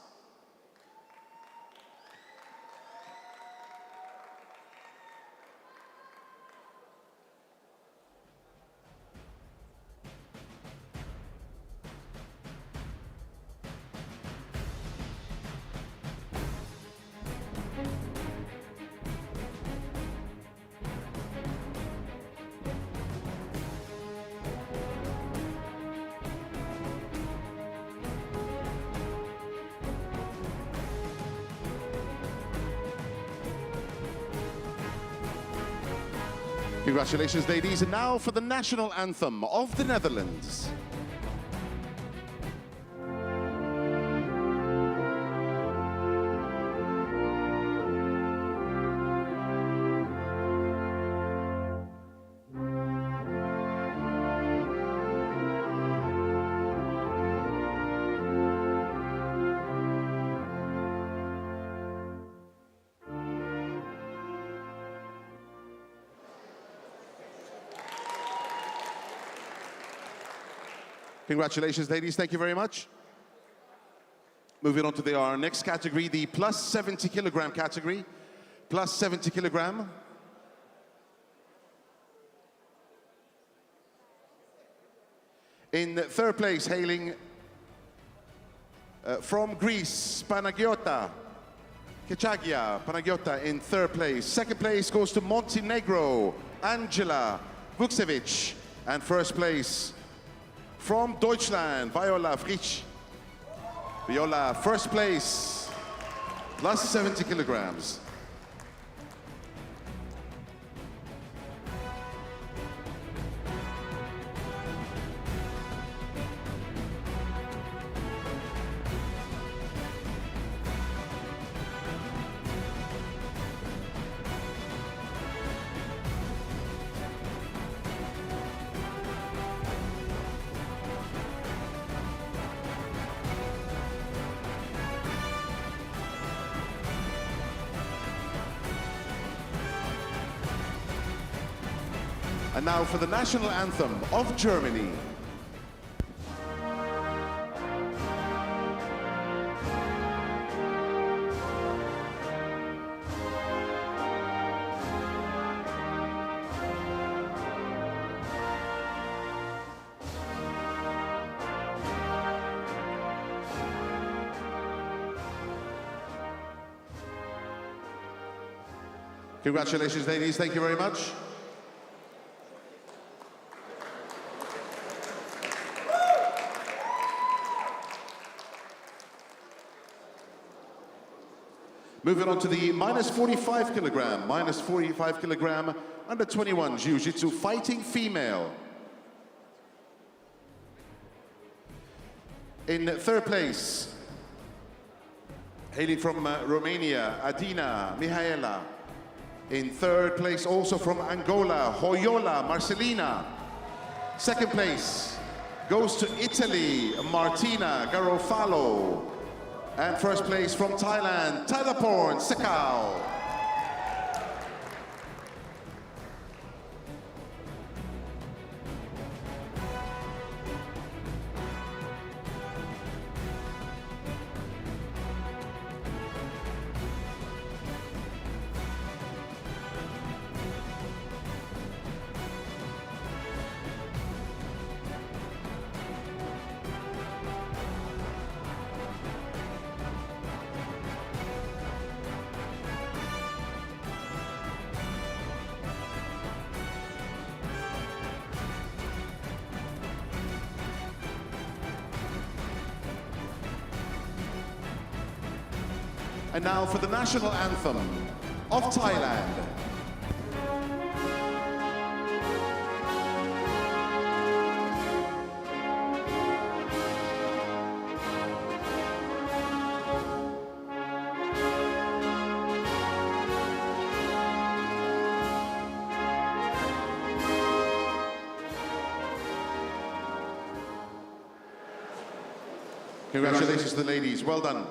Congratulations, ladies. And now for the national anthem of the Netherlands. Congratulations, ladies. Thank you very much. Moving on to our next category, the plus 70 kilogram category. Plus 70 kilogram. In third place, hailing from Greece, Panagiota Kechagia. Panagiota in third place. Second place goes to Montenegro, Angela Vukcevic. And first place, from Deutschland, Viola Fritsch. Viola, first place, plus 70 kilograms. And now for the national anthem of Germany. Congratulations, ladies. Thank you very much. Moving on to the minus 45 kilogram, under 21 Jiu-Jitsu fighting female. In third place, hailing from Romania, Adina Mihaela. In third place, also from Angola, Hoyola Marcelina. Second place goes to Italy, Martina Garofalo. And first place from Thailand, Thailaporn Sekau. And now for the national anthem of Thailand. Congratulations to the ladies, well done.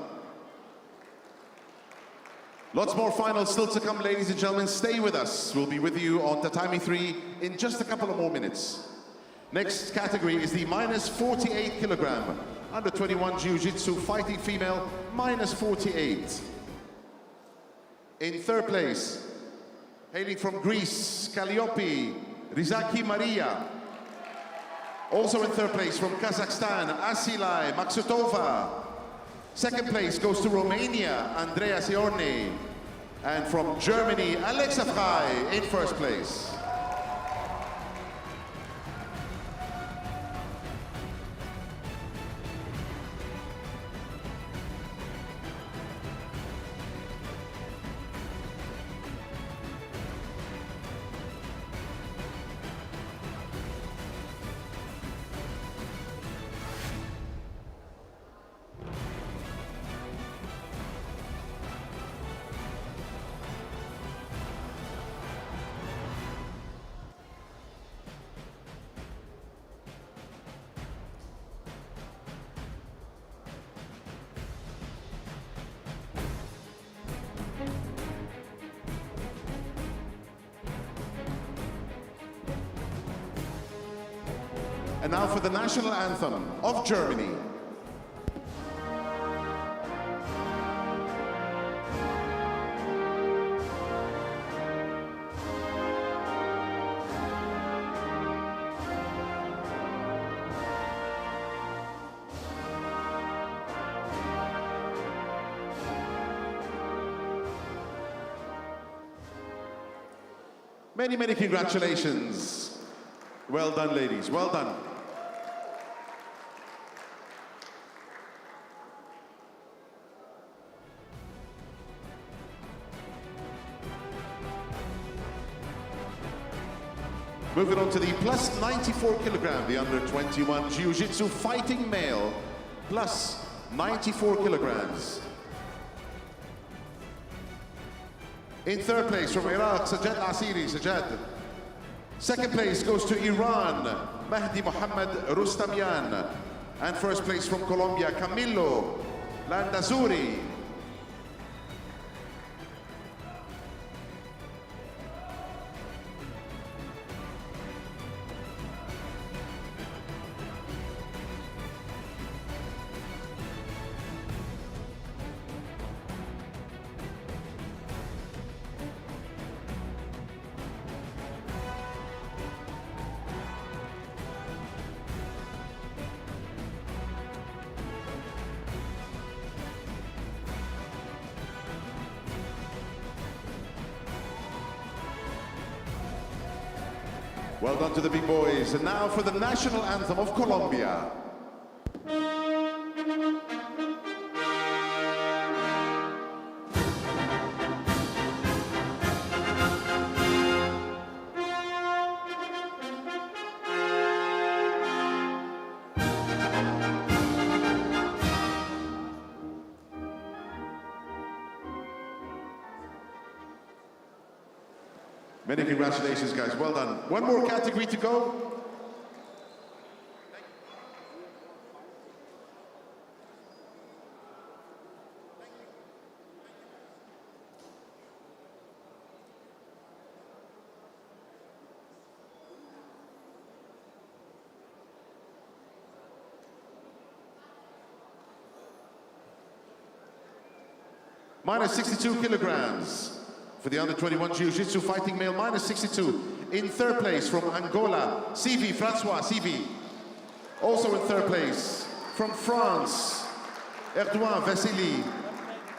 Lots more finals still to come, ladies and gentlemen. Stay with us. We'll be with you on Tatami 3 in just a couple of more minutes. Next category is the minus 48 kilogram. Under 21 Jiu-Jitsu fighting female, minus 48. In third place, hailing from Greece, Calliope Rizaki Maria. Also in third place from Kazakhstan, Asilay Maksutova. Second place goes to Romania, Andrea Siorni. And from Germany, Alexa Frey in first place. And now for the national anthem of Germany. Many, many congratulations. Well done, ladies, well done. Moving on to the plus 94 kilogram, the under 21 Jiu-Jitsu fighting male, plus 94 kilograms. In third place from Iraq, Sajad Asiri, Sajad. Second place goes to Iran, Mahdi Mohammed Rustamian. And first place from Colombia, Camilo Landazuri. Well done to the big boys. And now for the national anthem of Colombia. Many congratulations, guys. Well done. One more category to go. Minus 62 kilograms. For the under 21 Jiu-Jitsu fighting male, minus 62. In third place from Angola, Sylvie Francois Sylvie. Also in third place from France, Erdogan Vasily.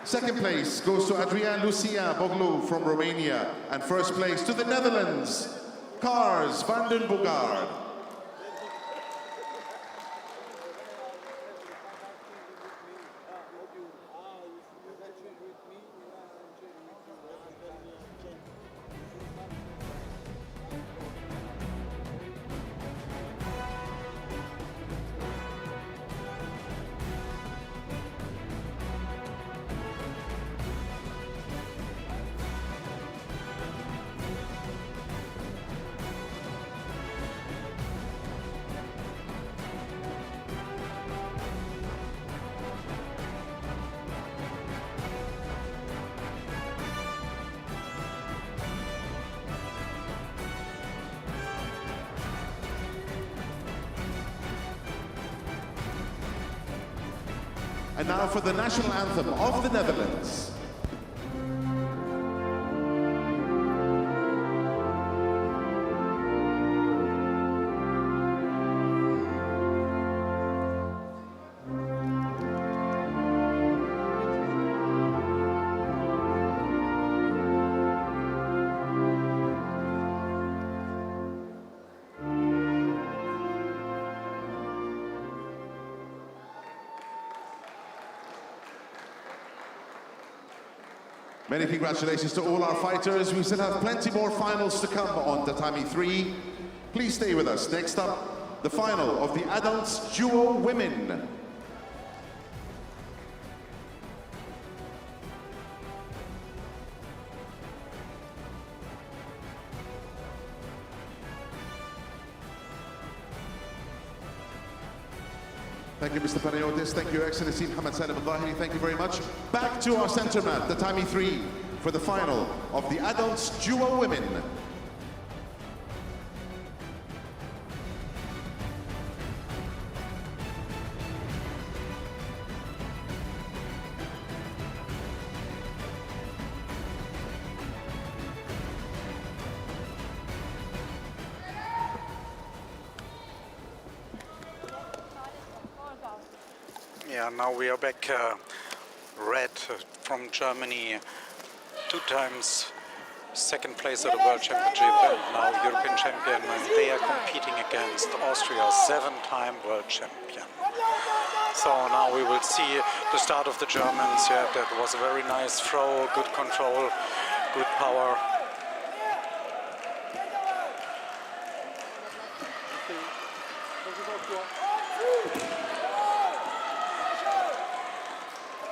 Second place goes to Adrian Lucia Boglu from Romania. And first place to the Netherlands, Kars van den Boogaard. And now for the national anthem of the Netherlands. Many congratulations to all our fighters. We still have plenty more finals to come on Tatami 3. Please stay with us. Next up, the final of the adults duo women. Thank you, Mr. Panayotis. Thank you, Your Excellency Mohammed Salim Al-Zahiri. Thank you very much. Back to our center mat, the Tatami 3, for the final of the adults duo women. Yeah, now we are back. Red from Germany, 2 times second place at the World Championship and now European champion, and they are competing against Austria, 7-time World Champion. So now we will see the start of the Germans. Yeah, that was a very nice throw, good control, good power.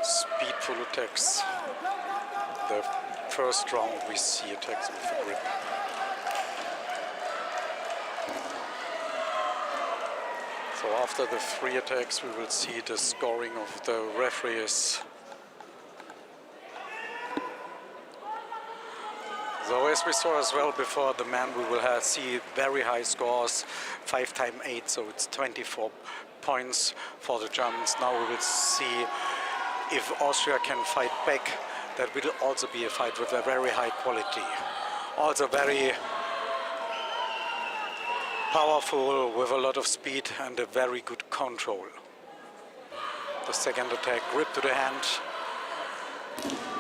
Speedful attacks. The first round we see attacks with the grip. So after the 3 attacks we will see the scoring of the referees. So as we saw as well before the man, we will see very high scores, 5 times 8, so it's 24 points for the Germans. Now we will see if Austria can fight back. That will also be a fight with a very high quality. Also very powerful, with a lot of speed and a very good control. The second attack, grip to the hand,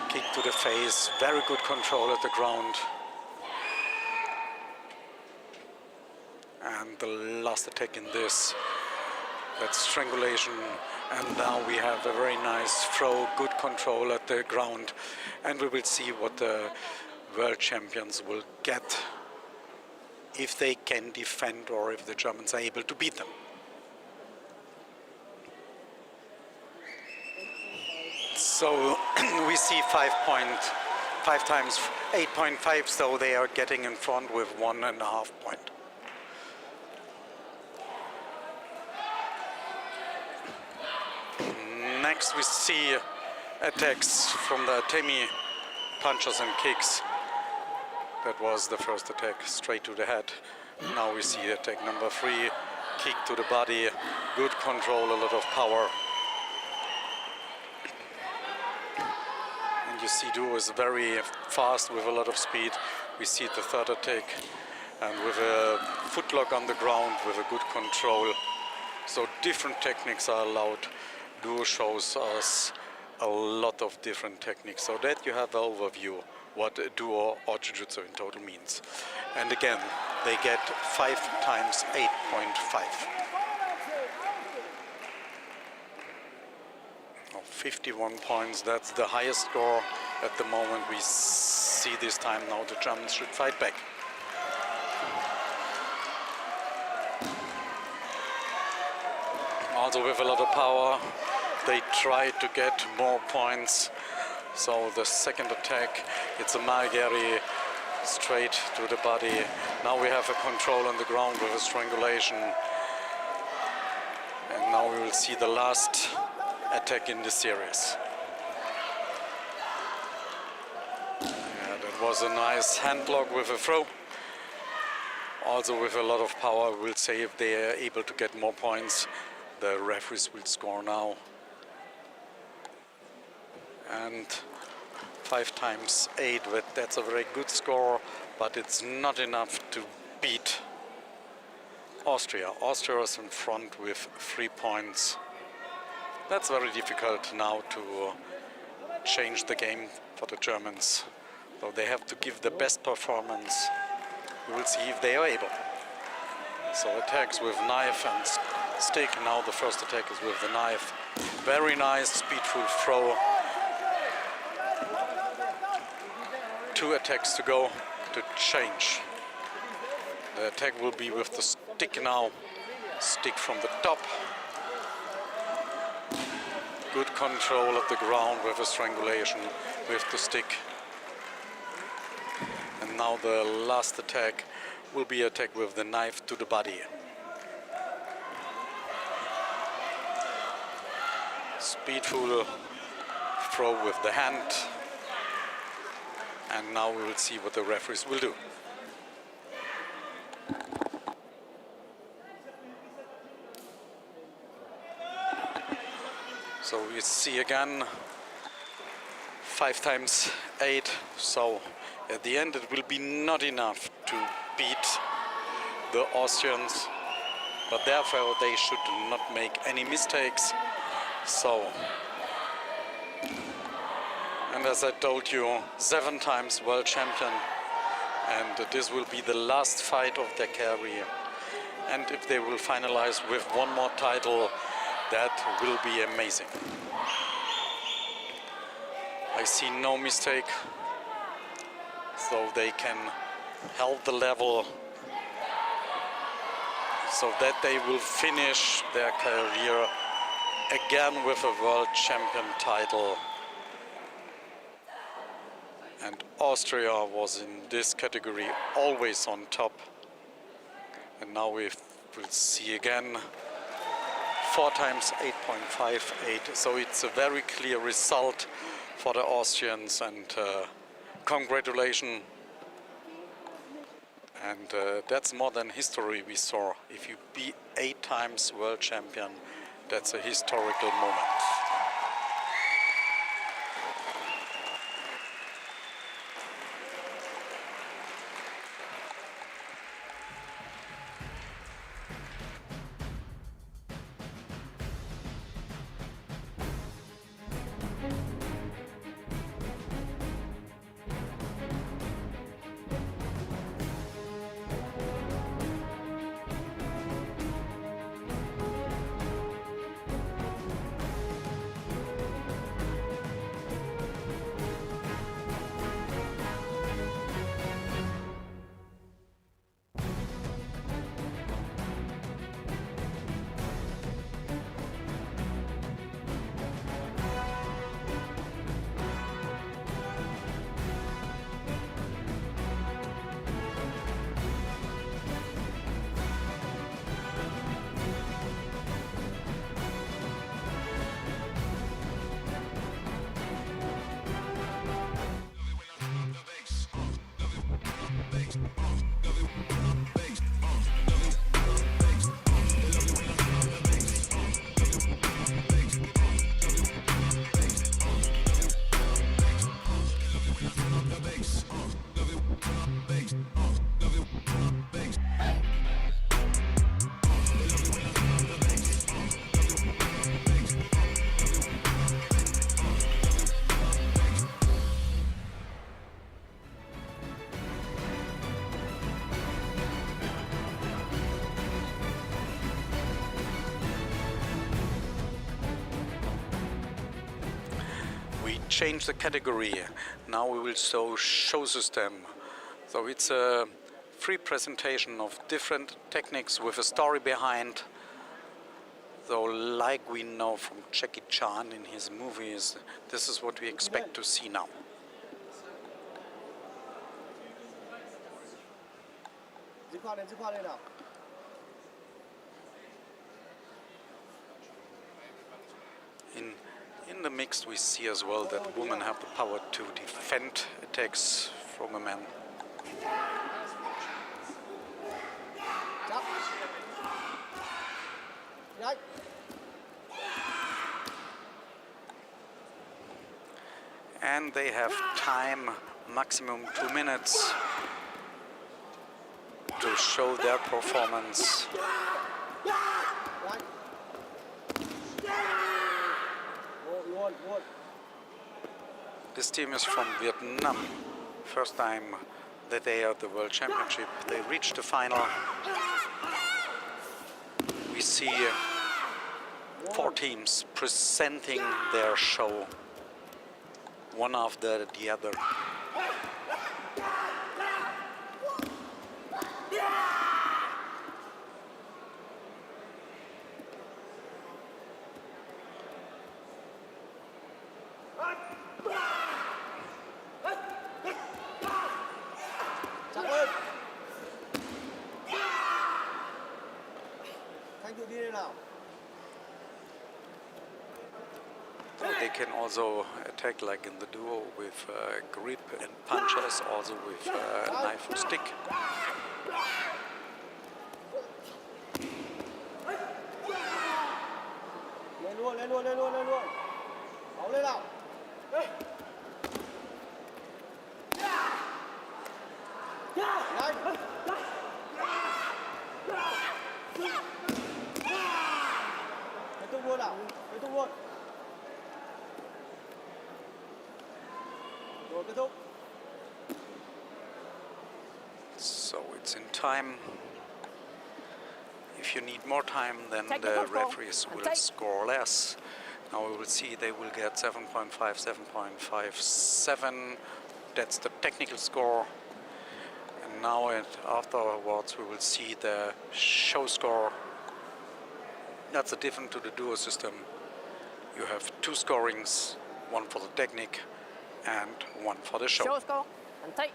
kick to the face, very good control at the ground. And the last attack in this, that's strangulation. And now we have a very nice throw, good control at the ground. And we will see what the world champions will get, if they can defend or if the Germans are able to beat them. So we see 5 times 8.5, so they are getting in front with 1.5 points. Next we see attacks from the Temi, punches and kicks. That was the first attack, straight to the head. Now we see attack number 3, kick to the body, good control, a lot of power. And you see Duo is very fast with a lot of speed. We see the third attack, and with a footlock on the ground with a good control. So different techniques are allowed. Duo shows us a lot of different techniques, so that you have an overview what a duo or Jiu-Jitsu in total means. And again, they get 5 times 8.5. 51 points, that's the highest score at the moment. We see this time now the Germans should fight back. Also with a lot of power, they try to get more points. So the second attack, it's a Margeri straight to the body. Now we have a control on the ground with a strangulation. And now we will see the last attack in the series. Yeah, that was a nice hand block with a throw. Also with a lot of power. We'll say if they are able to get more points, the referees will score now. and 5 times 8, that's a very good score, but it's not enough to beat Austria. Austria is in front with 3 points. That's very difficult now to change the game for the Germans. So they have to give the best performance. We will see if they are able. So attacks with knife and stick. Now the first attack is with the knife. Very nice speedful throw. 2 attacks to go to change. The attack will be with the stick now. Stick from the top. Good control of the ground with a strangulation with the stick. And now the last attack will be attack with the knife to the body. Speedful throw with the hand. And now we will see what the referees will do. So we see again 5 times 8. So at the end it will be not enough to beat the Austrians, but therefore they should not make any mistakes. So, and as I told you, 7 times world champion, and this will be the last fight of their career. And if they will finalize with 1 more title, that will be amazing. I see no mistake, so they can hold the level so that they will finish their career again with a world champion title. And Austria was in this category always on top. And now we will see again 4 times 8.58. So it's a very clear result for the Austrians, and congratulations. And that's more than history we saw. If you be 8 times world champion, that's a historical moment. Change the category. Now we will show system. So it's a free presentation of different techniques with a story behind. So like we know from Jackie Chan in his movies, this is what we expect to see now. In the mixed, we see as well that women have the power to defend attacks from a man. And they have time, maximum 2 minutes, to show their performance. This team is from Vietnam. First time that they are at the World Championship. They reached the final. We see 4 teams presenting their show, one after the other. They can also attack like in the duo with grip and punches, also with knife and stick. Lên luôn, lên luôn, lên luôn, lên luôn. Phóng lên nào. Nhanh. Kết thúc luôn nào, kết thúc luôn. Rồi kết thúc. So it's in time. If you need more time, then the referees will score less. Now we will see they will get 7.5, 7.57. That's the technical score. And now afterwards we will see the show score. That's a different to the duo system. You have 2 scorings, one for the technique and one for the show. Show score and take.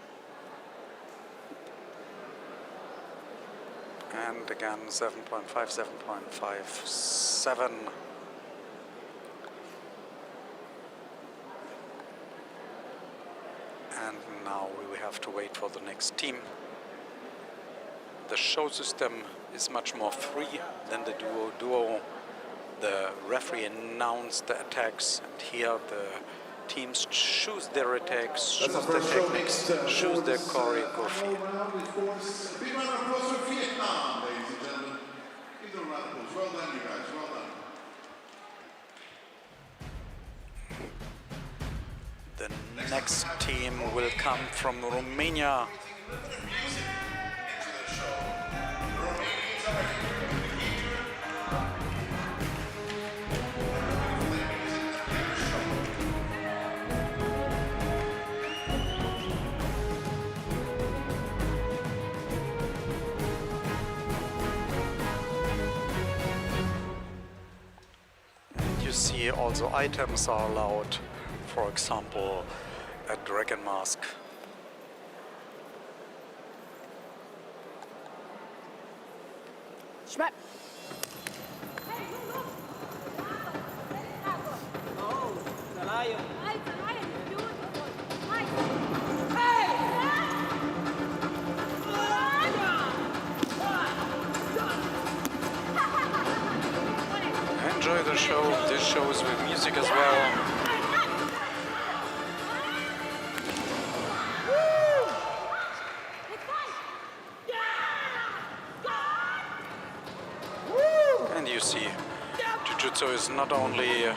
And again 7.5, 7.57. And now we will have to wait for the next team. The show system is much more free than the duo. The referee announced the attacks, and here the teams choose their attacks, choose their techniques, choose their choreography. Big round of applause for Vietnam, ladies and gentlemen. Give them a round of applause. Well done, you guys. Well done. The next team will come from Romania. See, also items are allowed, for example, a dragon mask. Schmack. Oh, the lion. Enjoy the show. This show is with music as well. And you see, Jiu-Jitsu is not only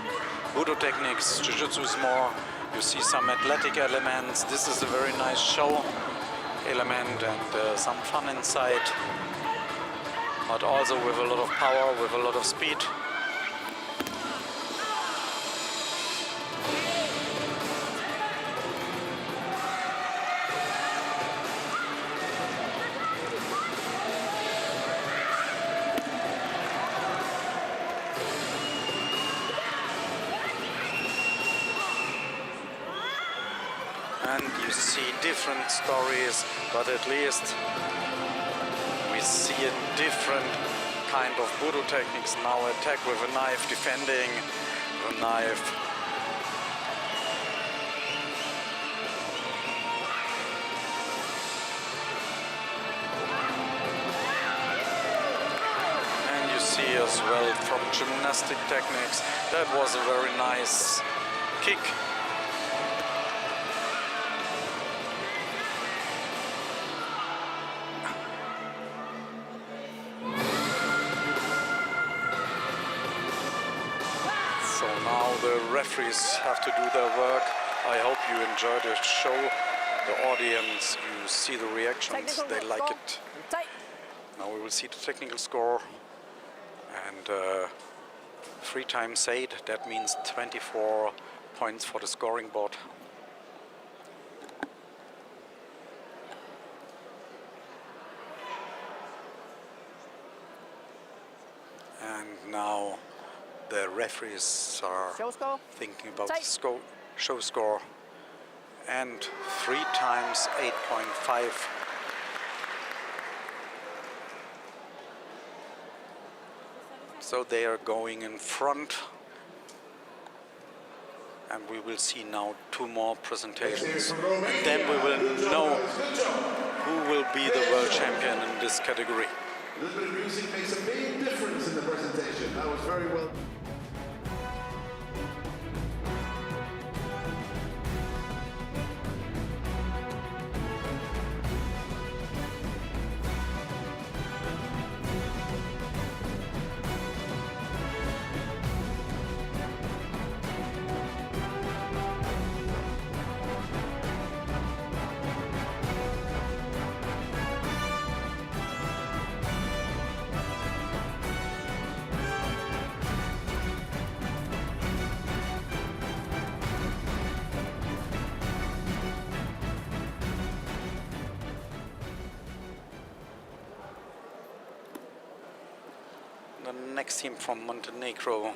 Budo techniques, Jiu-Jitsu is more, you see some athletic elements. This is a very nice show element and some fun inside, but also with a lot of power, with a lot of speed. And you see different stories, but at least we see a different kind of Budo techniques now. Attack with a knife, defending with a knife. And you see as well from gymnastic techniques, that was a very nice kick. Now the referees have to do their work. I hope you enjoy the show. The audience, you see the reactions, they like it. Now we will see the technical score. And 3 times 8, that means 24 points for the scoring board. And now the referees are thinking about the show score. And 3 times 8.5. So they are going in front. And we will see now 2 more presentations. And then we will know who will be the world champion in this category. A little bit of music makes a big difference in the presentation. That was very well. The next team from Montenegro.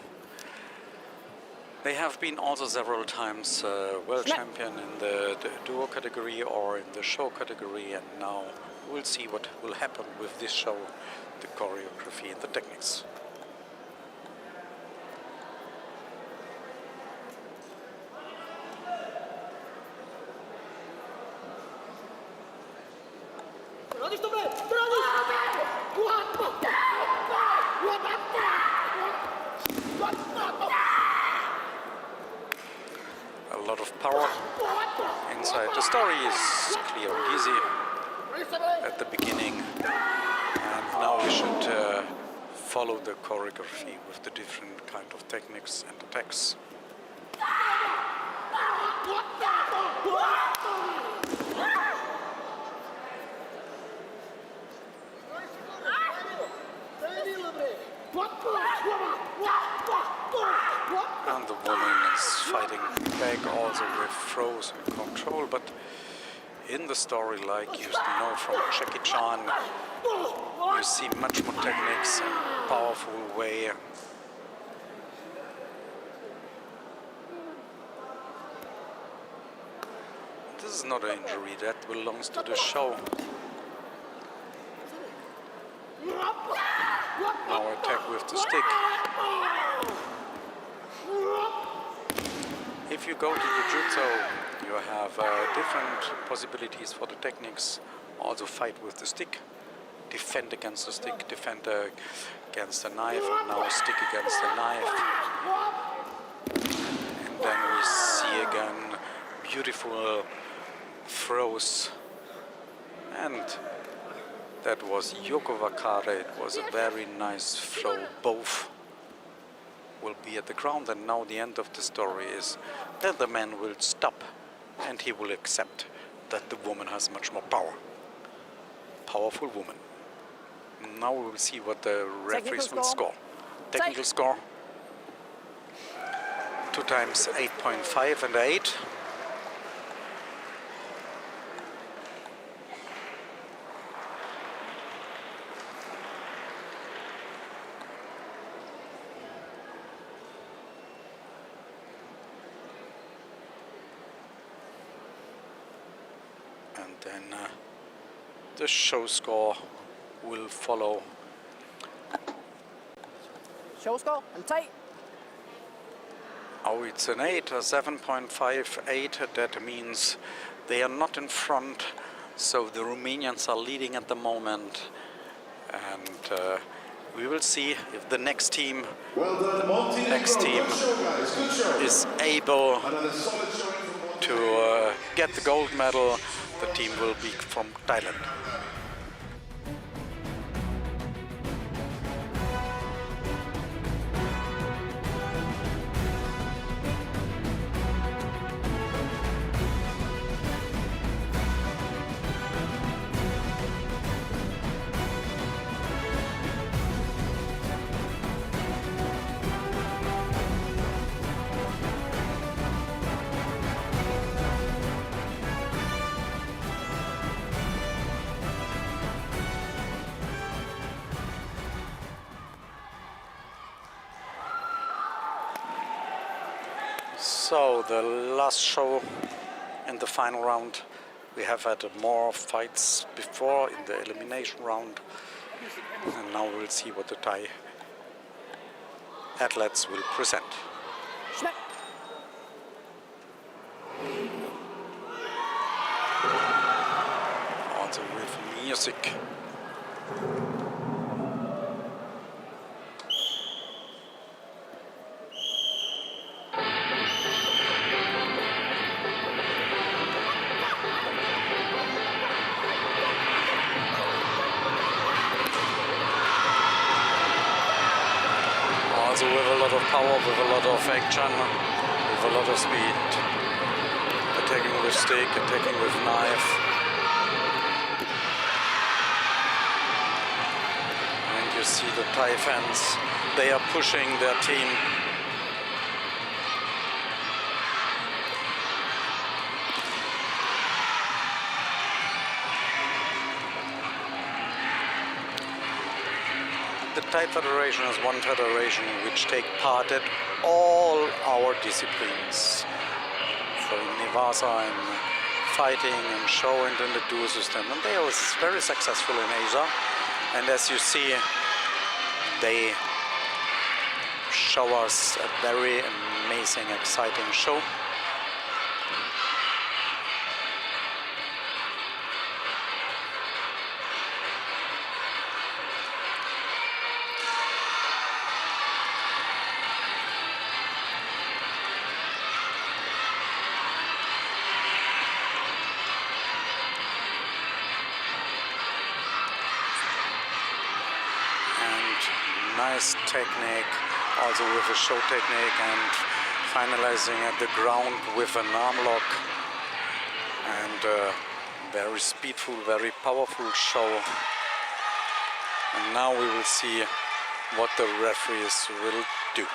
They have been also several times world champion in the duo category or in the show category, and now we'll see what will happen with this show, the choreography and the techniques. A lot of power inside. The story is clear and easy at the beginning, and now we should follow the choreography with the different kind of techniques and attacks. And the woman is fighting back also with throws and control, but in the story, like you know from Jackie Chan, you see much more techniques and powerful way. This is not an injury, that belongs to the show. Now attack with the stick. If you go to Jiu-Jitsu, you have different possibilities for the techniques. Also fight with the stick, defend against the stick, defend against the knife, and now stick against the knife. And then we see again beautiful throws. And that was Yoko Wakare. It was a very nice throw. Both will be at the ground, and now the end of the story is that the man will stop and he will accept that the woman has much more power. Powerful woman. Now we will see what the referees will score. Technical score. 2 times 8.5 and 8. And then the show score will follow. Show score and tight. Oh, it's an 8, a 7.58. That means they are not in front, so the Romanians are leading at the moment. And we will see if the next team, is able to get the gold medal. The team will be from Thailand. So the last show in the final round. We have had more fights before in the elimination round, and now we'll see what the Thai athletes will present. Also with music. Also with a lot of power, with a lot of action, with a lot of speed. Attacking with stick, attacking with knife. And you see the Thai fans, they are pushing their team. The Thai Federation is one federation which take part at all our disciplines. So in Nevasa, in fighting and show and in the dual system. And they are very successful in Asia. And as you see, they show us a very amazing, exciting show. Nice technique, also with a show technique, and finalizing at the ground with an arm lock, and very speedful, very powerful show. And now we will see what the referees will do.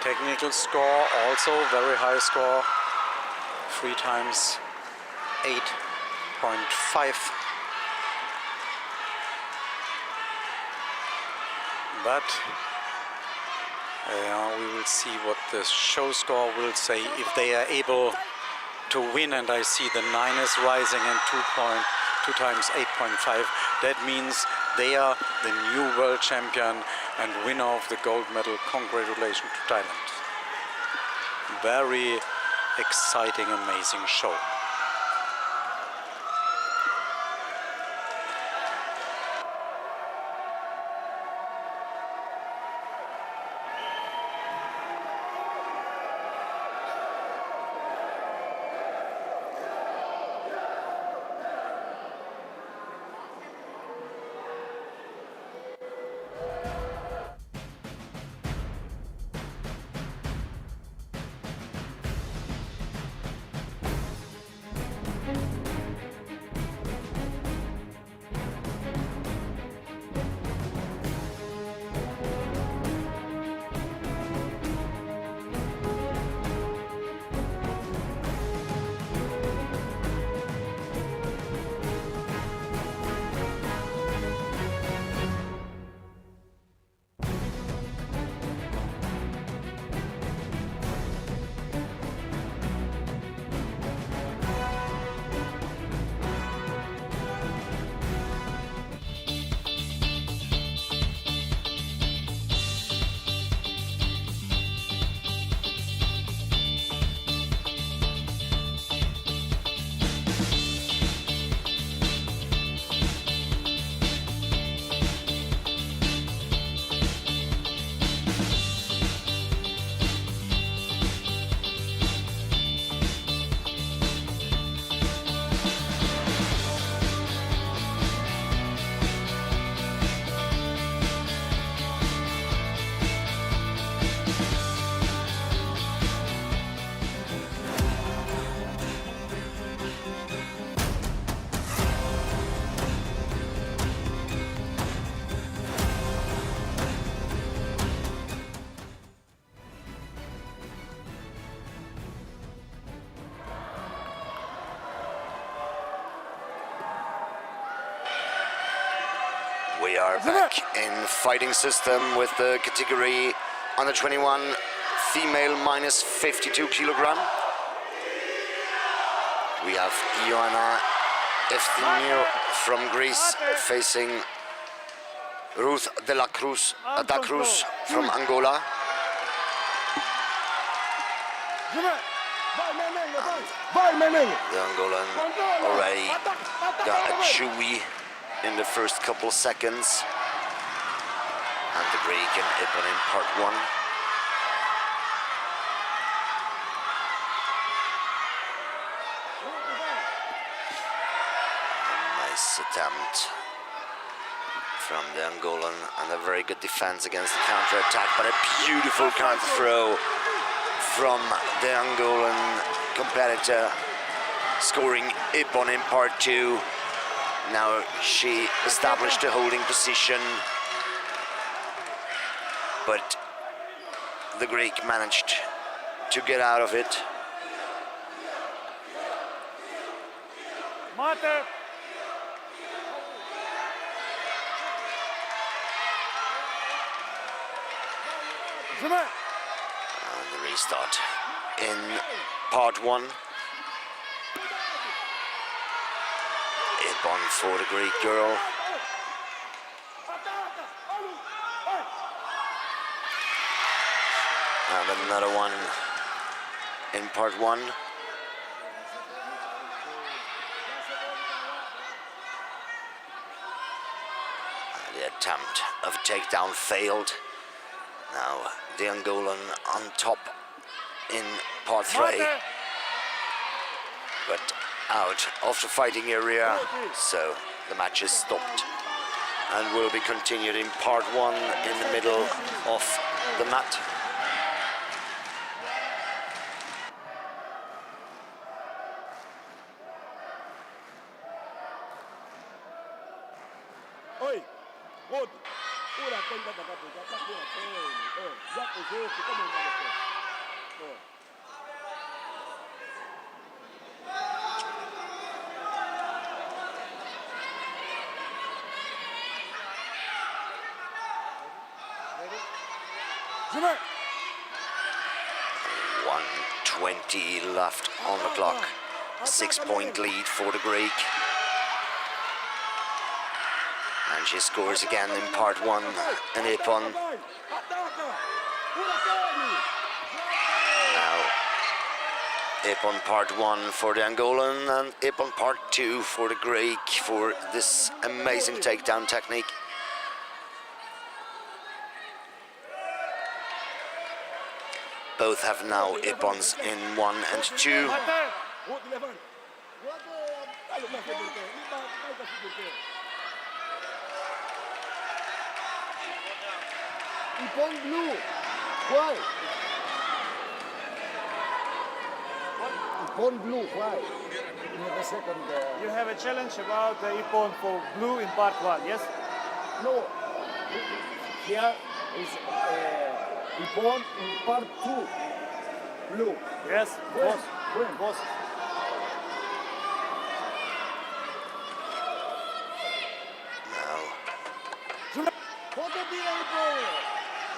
Technical score also very high score, 3 times 8.5. But we will see what the show score will say if they are able to win. And I see the 9 is rising and 2 times 8.5. That means they are the new world champion and winner of the gold medal. Congratulations to Thailand. Very exciting, amazing show. We are back in fighting system with the category under 21 female minus 52 kilogram. We have Ioana Eftimiou from Greece facing Ruth de la Cruz from Angola. The Angolan already got a chewy in the first couple seconds. And the Greek and Ipan in part 1. A nice attempt from the Angolan and a very good defense against the counter-attack, but a beautiful counter-throw from the Angolan competitor, scoring Ipan in part 2. Now she established a holding position, but the Greek managed to get out of it. Mate. And the restart in part 1. Ipan for the Greek girl. And another one in part 1. And the attempt of takedown failed. Now the Angolan on top in part 3. But out of the fighting area, so the match is stopped and will be continued in part 1 in the middle of the mat. Oi, outro. Pura conta da capital, tá pura coisa. Já puseu, ficou bem para você. Zimmer. 1:20 left on the clock. 6-point lead for the Greek. And she scores again in part 1 in Ipan. Now Ipan part 1 for the Angolan and Ipan part 2 for the Greek for this amazing takedown technique. Both have now Ipans in 1 and 2. Ipan blue. Why? Ipan blue. Why? You have a second. You have a challenge about the Ipan for blue in part 1, yes? No. Here is Ipan in part 2. Blue. Yes. Boss. Boss.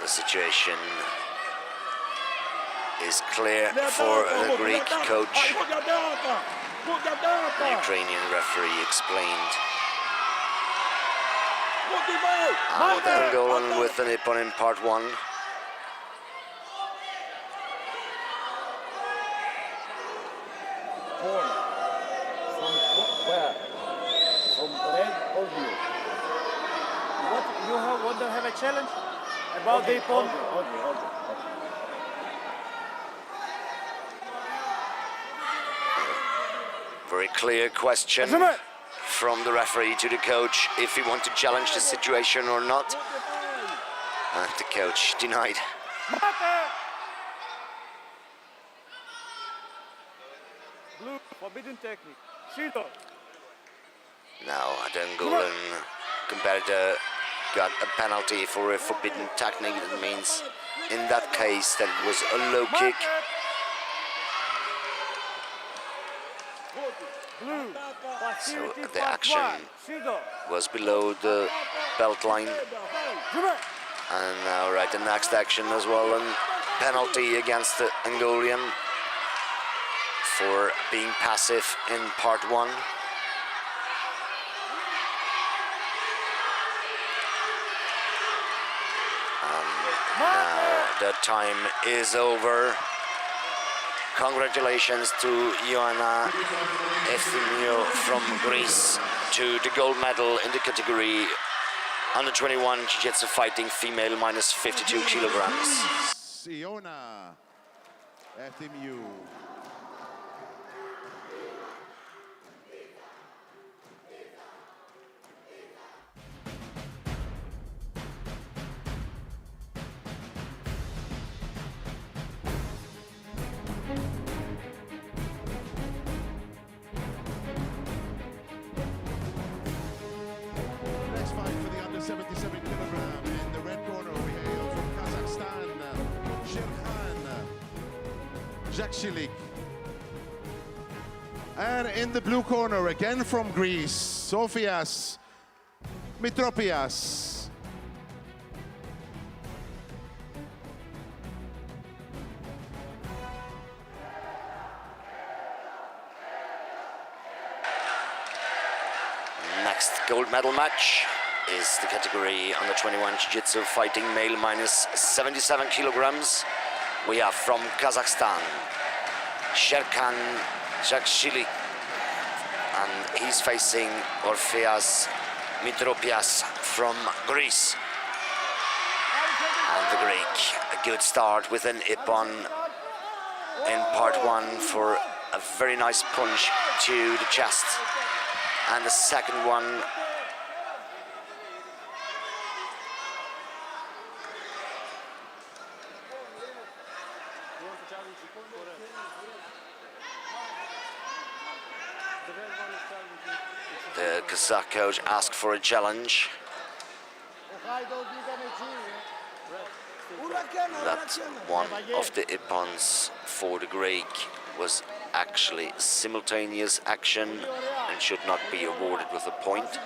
The situation is clear for the Greek coach. The Ukrainian referee explained. And Angolan with an Ipan in part 1. From where? From red or blue? What do you have a challenge about the Ipan? Very clear question from the referee to the coach if he wants to challenge the situation or not. And the coach denied. Blue, forbidden technique. Shito. Now the Angolan competitor got a penalty for a forbidden technique. That means in that case that it was a low kick. So the action was below the belt line. And now right, the next action as well, and penalty against the Angolian for being passive in part 1. Now the time is over. Congratulations to Ioana Efthimiou from Greece to the gold medal in the category under 21 Jiu-Jitsu fighting female minus 52 kilograms. Ioana Efthimiou. Next fight for the under 77 kilogram in the red corner, we hail from Kazakhstan, Sherkhan Jakshilik. And in the blue corner, again from Greece, Sofias Mitropias. Next gold medal match is the category under 21 Jiu-Jitsu fighting male minus 77 kilograms. We are from Kazakhstan, Sherkhan Jakshilik, and he's facing Orpheas Mitropias from Greece. And the Greek, a good start with an ippon in part 1 for a very nice punch to the chest. And the second one the Kazakh coach asked for a challenge. That one of the ippons for the Greek was actually simultaneous action and should not be awarded with a point.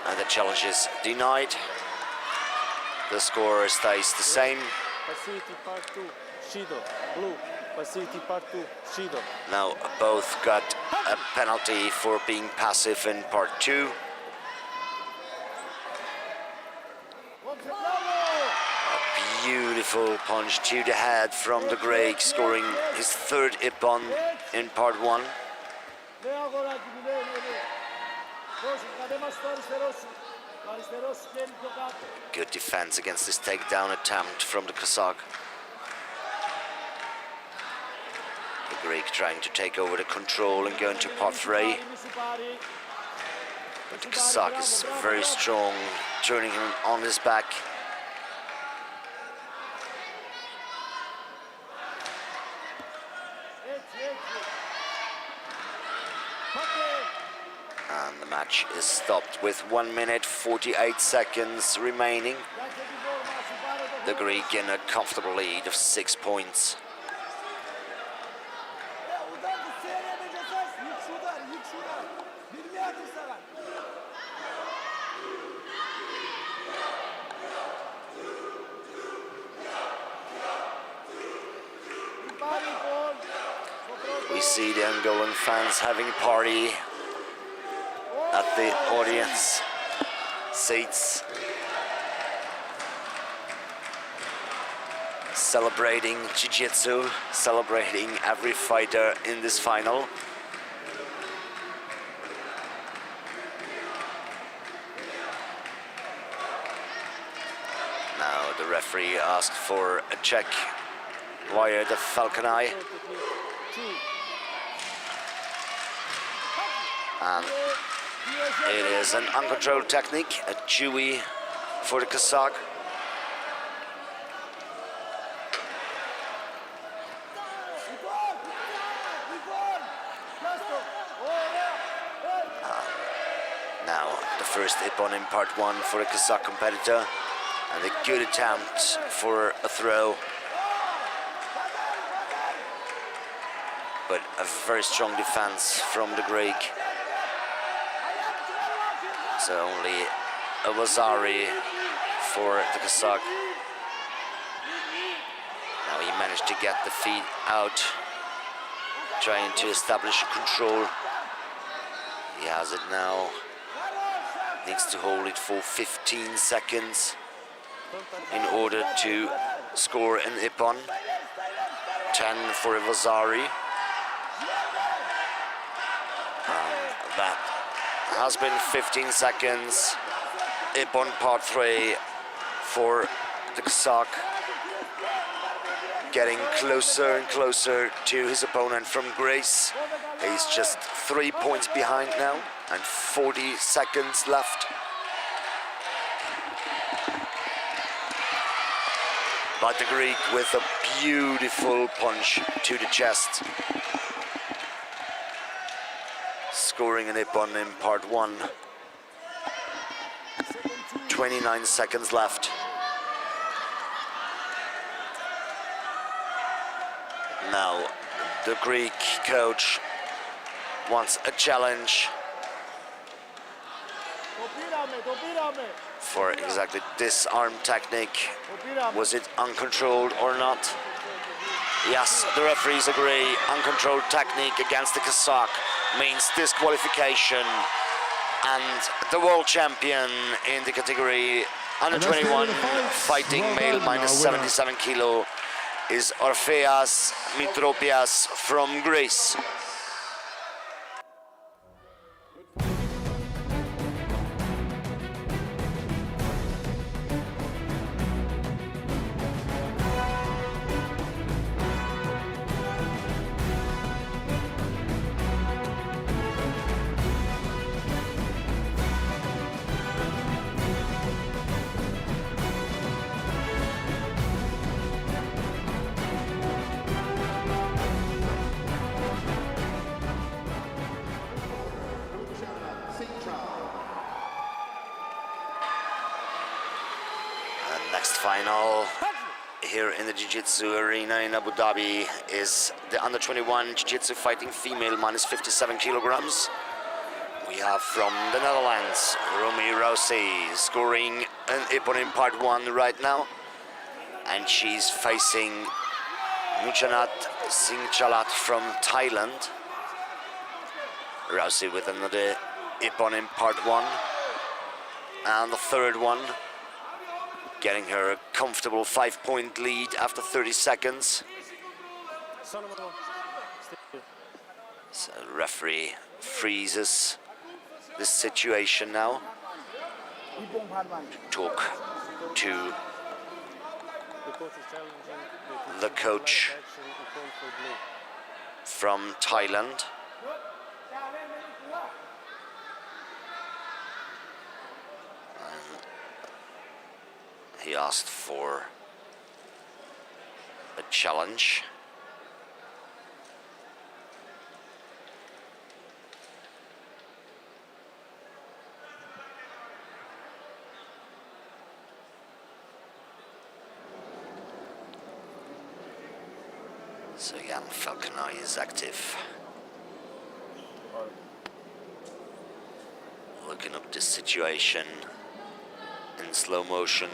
And the challenge is denied. The score stays the same. Passivity part 2, Shido, blue. Passivity part 2, Shido. Now both got a penalty for being passive in part 2. A beautiful punch to the head from the Greek, scoring his third ippon in part 1. Good defense against this takedown attempt from the Kazakh. The Greek trying to take over the control and go into part 3. But the Kazakh is very strong, turning him on his back. And the match is stopped with 1 minute 48 seconds remaining. The Greek in a comfortable lead of 6 points. We see the Angolan fans having a party at the audience seats, celebrating Jiu-Jitsu, celebrating every fighter in this final. Now the referee asked for a check via the falcon eye. And it is an uncontrolled technique, a chewy for the Kazakh. Now the first ippon in part 1 for the Kazakh competitor. And a good attempt for a throw. But a very strong defense from the Greek. So only a Vazari for the Kazakh. Now he managed to get the feet out, trying to establish control. He has it now. Needs to hold it for 15 seconds in order to score an ippon. 10 for Vazari. That has been 15 seconds. Ippon part 3 for the Kazakh. Getting closer and closer to his opponent from Greece. He's just 3 points behind now and 40 seconds left. But the Greek with a beautiful punch to the chest. Scoring an ippon in part 1. 29 seconds left. Now, the Greek coach wants a challenge for exactly this arm technique. Was it uncontrolled or not? Yes, the referees agree. Uncontrolled technique against the Kazakh means disqualification. And the world champion in the category under 21 fighting male minus 77 kilo is Orpheas Mitropias from Greece. Final here in the Jiu-Jitsu arena in Abu Dhabi is the under 21 Jiu-Jitsu fighting female minus 57 kilograms. We have from the Netherlands, Romy Rousey scoring an ippon in part 1 right now. And she's facing Muchanat Singchalat from Thailand. Rousey with another ippon in part 1. And the third one, getting her a comfortable 5-point lead after 30 seconds. So the referee freezes this situation now to talk to the coach from Thailand. He asked for a challenge. So Jan Falconay is active. Looking up this situation in slow motion.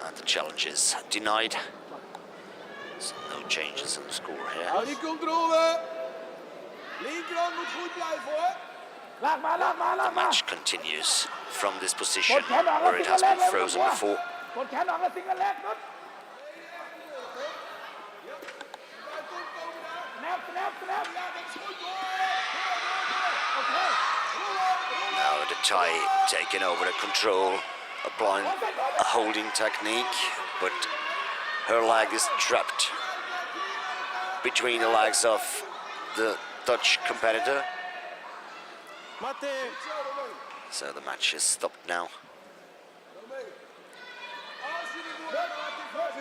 And the challenge is denied. So no changes in the score here. Hou die controle. Linkerhand moet goed blijven hoor. The match continues from this position where it has been frozen before. Now the Thai taking over the control, applying a holding technique, but her leg is trapped between the legs of the Dutch competitor. So the match is stopped now.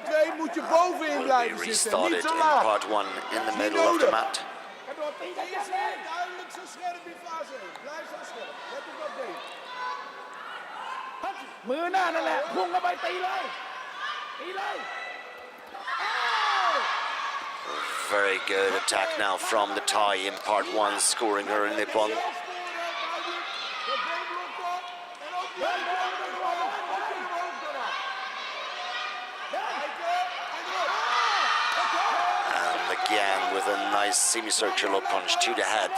2 moet je bovenin blijven zitten, Restarted niet in zo laag. part 1 in the Niet middle of the nodig. mat. Duidelijk zo scherp in fase 1. Blijf zo scherp. Let op dat been. มือหน้านั่นแหละพุ่งเข้าไปตีเลยตีเลย Very good attack now from the Thai in part 1, scoring her in Nippon. And again with a nice semicircular punch to the head.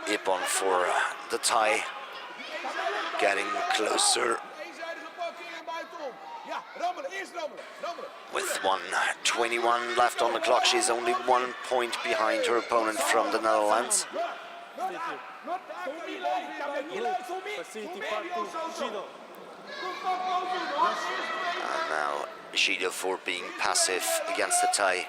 Ippon for the Thai, getting closer. With 1:21 left on the clock, she's only 1 point behind her opponent from the Netherlands. And now Shido for being passive against the Thai.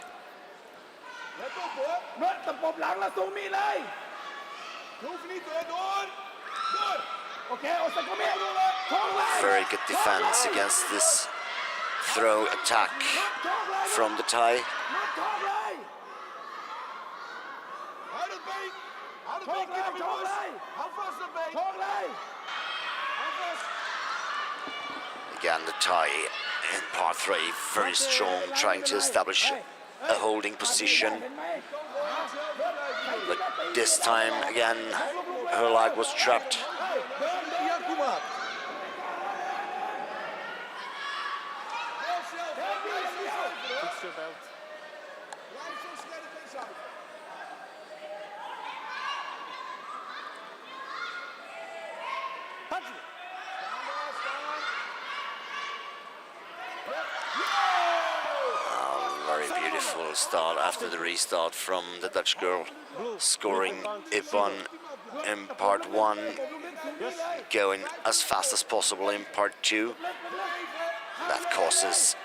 Very good defense against this throw attack from the Thai. Again, the Thai in part 3, very strong, trying to establish a holding position. But this time, again, her leg was trapped. Fix your belt. Very beautiful start after the restart from the Dutch girl, scoring Ippon in part 1, going as fast as possible in part 2. That causes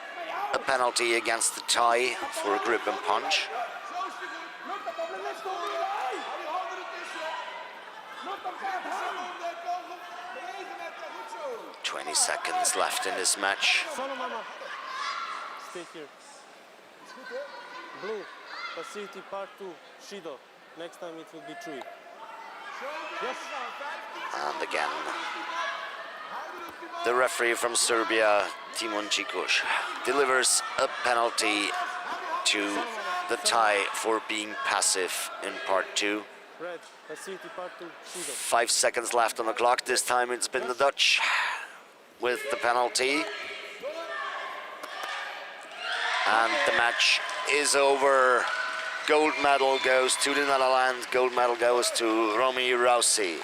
a penalty against the Thai for a grip and punch. 20 seconds left in this match. Stay here. Blue, facility part 2, Shido. Next time it will be 3. Yes. And again, the referee from Serbia, Timon Čikuš, delivers a penalty to the Thai for being passive in part 2. Red, facility part 2, Shido. 5 seconds left on the clock. This time it's been the Dutch with the penalty. And the match is over. Gold medal goes to the Netherlands. Gold medal goes to Romy Rousey.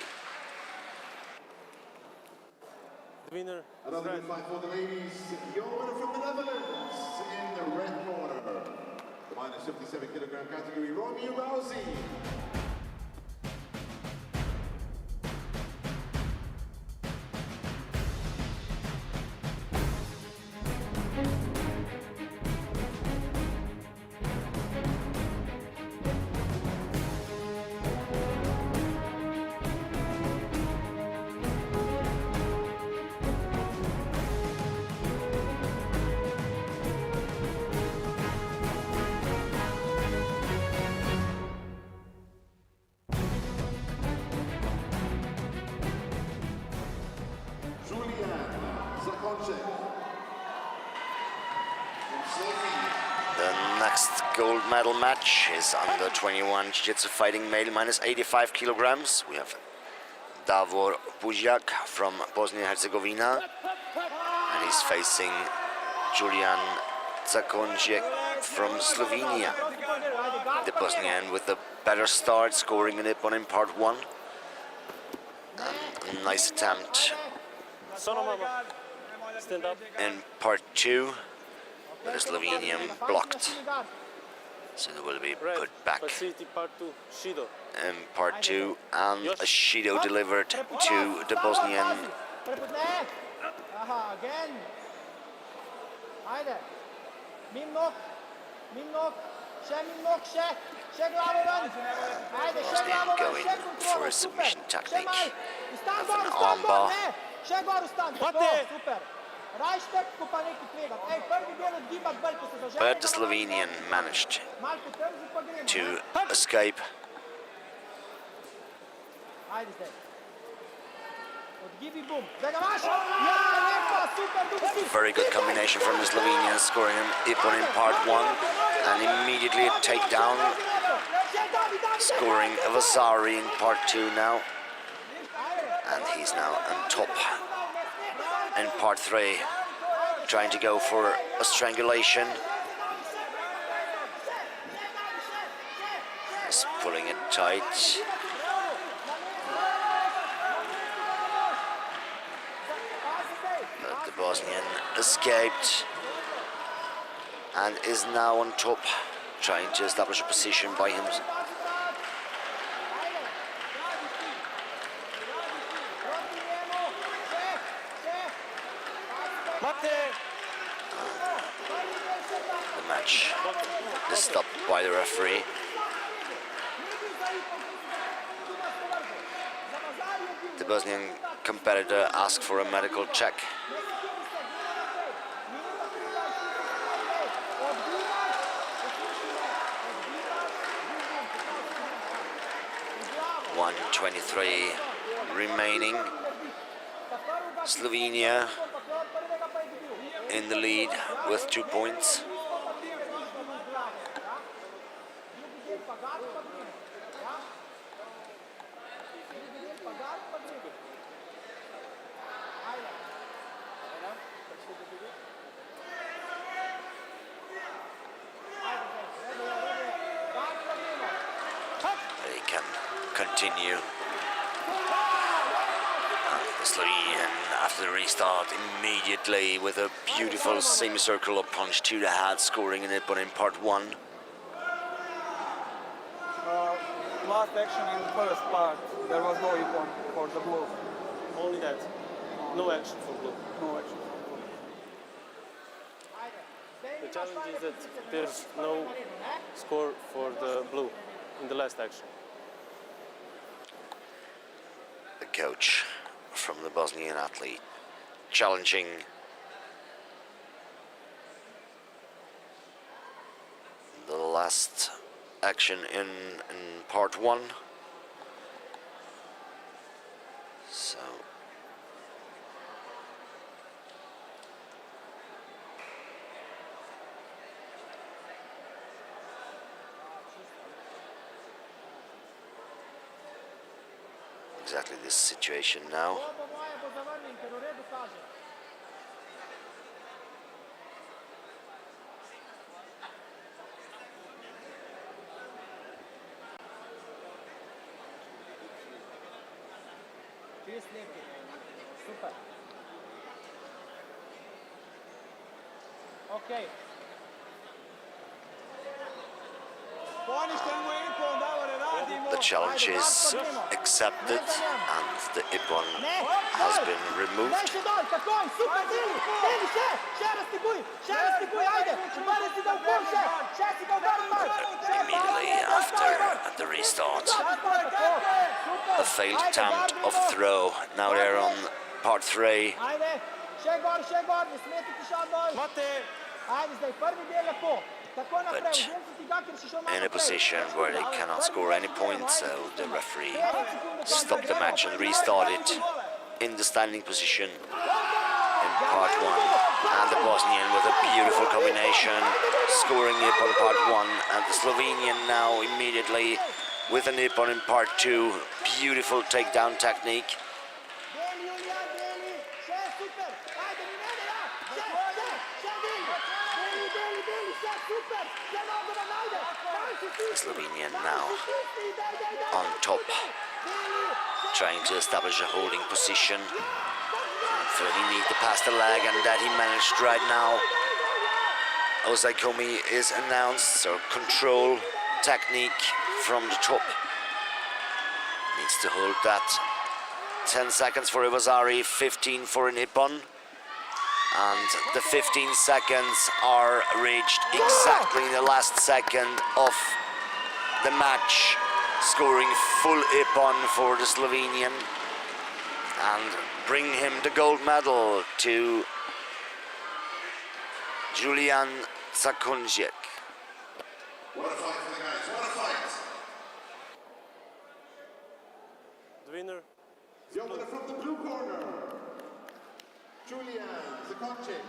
The winner is Another red. good fight for the ladies. Your winner from the Netherlands in the red corner. The minus 57 kilogram category, Romy Rousey. The next gold medal match is under 21 Jiu-Jitsu fighting male minus 85 kilograms. We have Davor Buzjak from Bosnia and Herzegovina, and he's facing Julian Zakonjek from Slovenia. The Bosnian with a better start, scoring an Ippon in part 1. And a nice attempt Stand up. in part 2, but the Slovenian blocked. So they will be put back Facility part 2, Shido. in part 2, and a Shido delivered to the Bosnian. Aha, again. Haydi. Minnock. Minnock. Minnock. Glaveren. Haydi, Bosnian going for a submission technique with an armbar. Var ustan. Super. But the Slovenian managed to escape. Very good combination from the Slovenians, scoring an Ippon in part 1 and immediately a takedown, scoring a Vasari in part 2 now, and he's now on top in part 3, trying to go for a strangulation. He's pulling it tight. But the Bosnian escaped and is now on top, trying to establish a position by himself. The match is stopped by the referee. The Bosnian competitor asked for a medical check. .123 remaining. Slovenia in the lead with 2 points. They can continue. The Slovenian, after the restart, immediately with a beautiful semicircular punch to the head, scoring an Ippon in part 1. Last action in the first part, there was no Ippon for the blue. Only that. No action for blue. No action for blue. The challenge is that there's no score for the blue in the last action. The coach from the Bosnian athlete challenging the last action in part 1. So exactly this situation now. Super. Okay. The challenge is accepted and the Ippon has been removed. Immediately after the restart, a failed attempt of throw. Now they're on part 3. But in a position where they cannot score any points, so the referee stopped the match and restarted in the standing position in part 1. And the Bosnian with a beautiful combination, scoring Ippon in part 1, and the Slovenian now immediately with an Ippon in part 2. Beautiful takedown technique. The Slovenian now on top, trying to establish a holding position. He needs to pass the leg, and that he managed right now. Osaikomi is announced, so control technique from the top. Needs to hold that. 10 seconds for Ivazari, 15 for an Ippon. And the 15 seconds are reached exactly in the last second of the match, scoring full Ippon for the Slovenian and bring him the gold medal to Julian Zakonjic. What a fight for the guys, what a fight! The winner. The winner from the blue corner, Julian Zakonjic.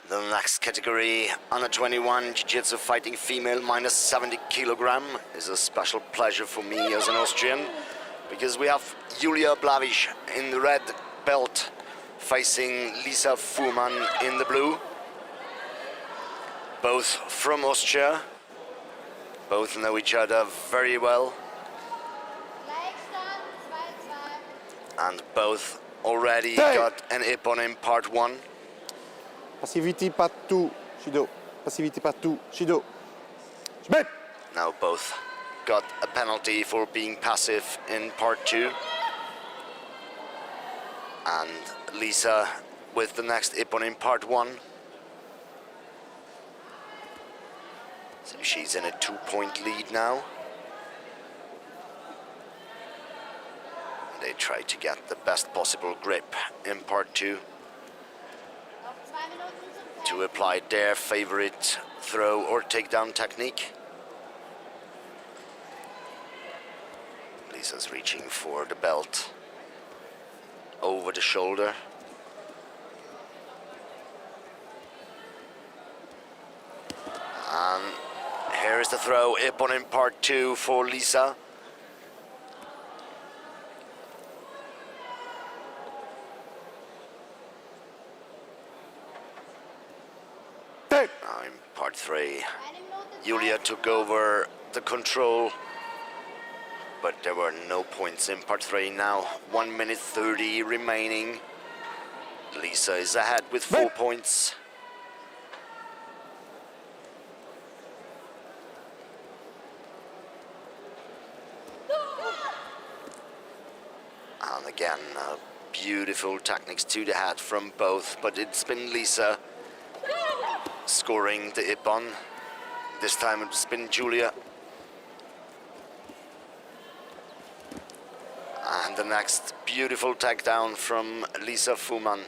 The next category, under 21 Jiu-Jitsu fighting female minus 70 kilogram, is a special pleasure for me as an Austrian, because we have Julia Blavic in the red belt facing Lisa Fuhrmann in the blue. Both from Austria, both know each other very well, and both already got an ippon in part 1. Passivity part 2, Shido. Passivity part 2, Shido. Schmidt! Now both got a penalty for being passive in part 2. And Lisa with the next ippon in part 1. So she's in a 2-point lead now. They try to get the best possible grip in part 2 to apply their favorite throw or takedown technique. Lisa's reaching for the belt over the shoulder. And here is the throw, ippon in part 2 for Lisa. Now in part 3, Julia took over the control, but there were no points in part 3 now. 1 minute 30 remaining. Lisa is ahead with 4 points. And again, beautiful techniques to the head from both, but it's been Lisa scoring the ippon. This time it's been Julia. And the next beautiful takedown from Lisa Fuhrmann,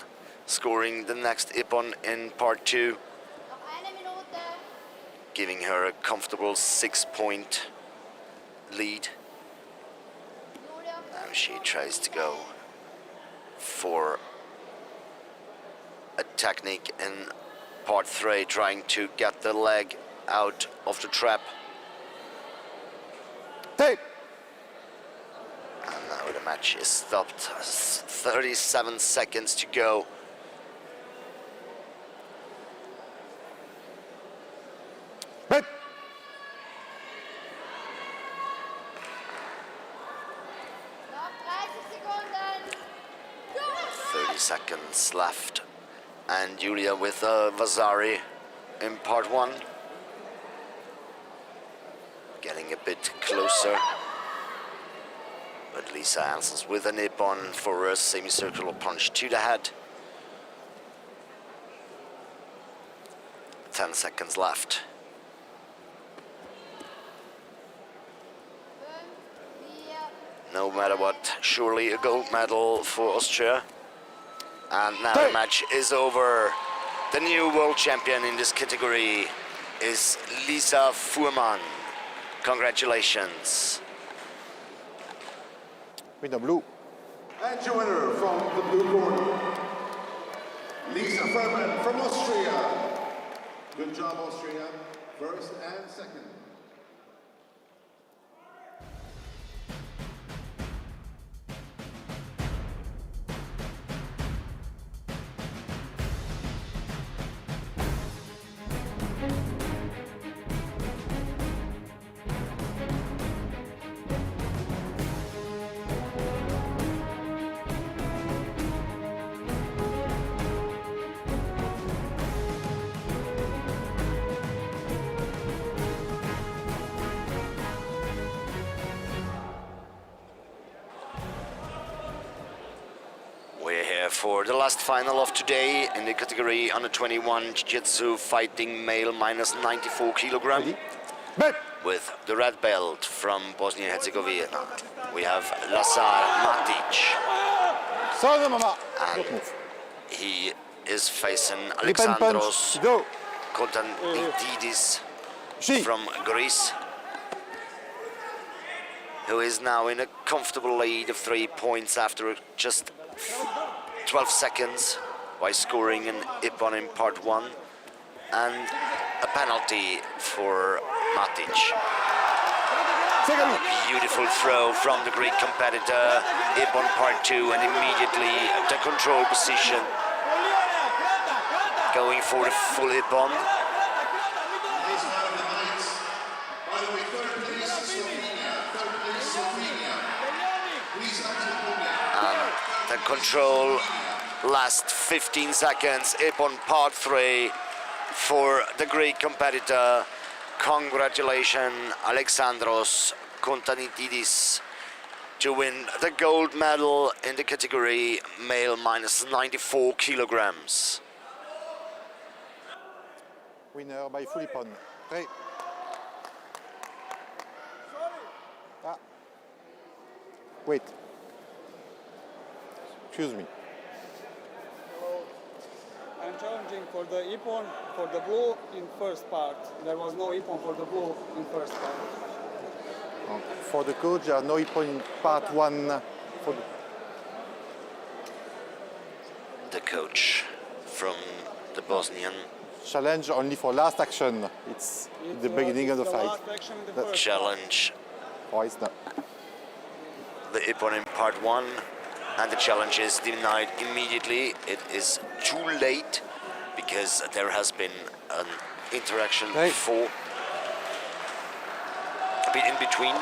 scoring the next ippon in part 2, giving her a comfortable 6-point lead. Now she tries to go for a technique in part 3, trying to get the leg out of the trap. Tape. And now the match is stopped. 37 seconds to go. Tape. 30 seconds left. And Julia with Vasari in part 1. Getting a bit closer. But Lisa answers with an ippon for a semicircular punch to the head. 10 seconds left. no matter what, surely a gold medal for Austria. And now the match is over. The new world champion in this category is Lisa Fuhrmann. Congratulations. Winner blue. And your winner from the blue corner, Lisa Fuhrmann from Austria. Good job, Austria. First and second. For the last final of today in the category under 21 Jiu-Jitsu fighting male minus 94 kilogram. With the red belt from Bosnia and Herzegovina, we have Lazar Matic. And he is facing Alexandros Konstantidis from Greece, who is now in a comfortable lead of 3 points after just 12 seconds by scoring an ippon in part 1 and a penalty for Matic. Beautiful throw from the Greek competitor, ippon part 2, and immediately the control position, going for the full ippon. The control last 15 seconds, ippon part 3 for the Greek competitor. Congratulations, Alexandros Konstantidis, to win the gold medal in the category male minus 94 kilograms. Winner by full ippon. Three. Wait. Excuse me. I'm challenging for the ippon for the blue in first part. There was no ippon for the blue in first part. For the coach, there are no ippon in part 1. For the coach from the Bosnian. Challenge only for last action. It's the beginning of the fight. The challenge. Oh, it's not. The ippon in part 1. And the challenge is denied immediately. It is too late because there has been an interaction before, a bit in between.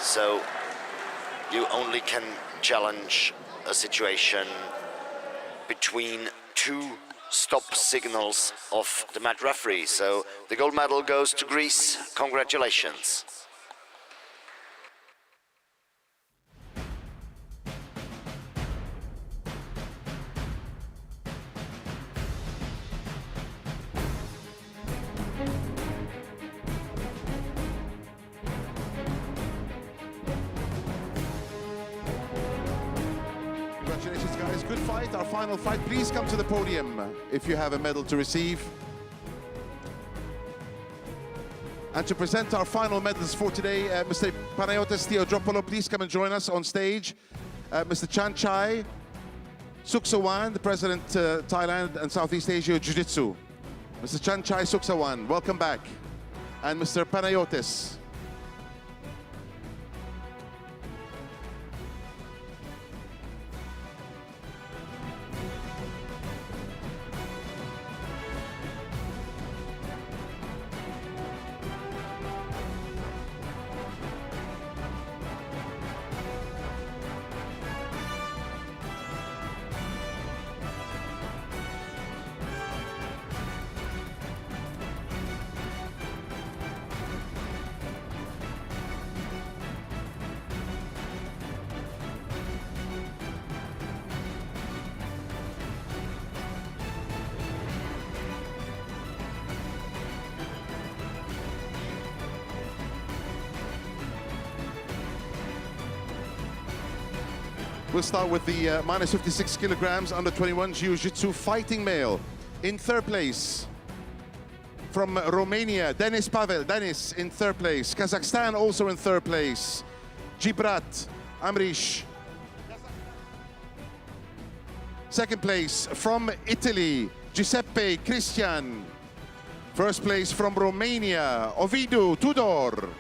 So you only can challenge a situation between two stop signals of the match referee. So the gold medal goes to Greece. Congratulations. Congratulations, guys. Good fight. Our final fight. Please come to the podium if you have a medal to receive. And to present our final medals for today, Mr. Panayotis Theodropoulos, please come and join us on stage. Mr. Chanchai Suksawan, the President Thailand and Southeast Asia Jiu-Jitsu. Mr. Chanchai Suksawan, welcome back. And Mr. Panayotis. We'll start with the minus 56 kilograms under 21 Jiu-Jitsu fighting male. In third place, from Romania, Denis Pavel. Denis in third place. Kazakhstan also in third place. Gibrat Amrish. Second place from Italy, Giuseppe Christian. First place from Romania, Ovidiu Tudor.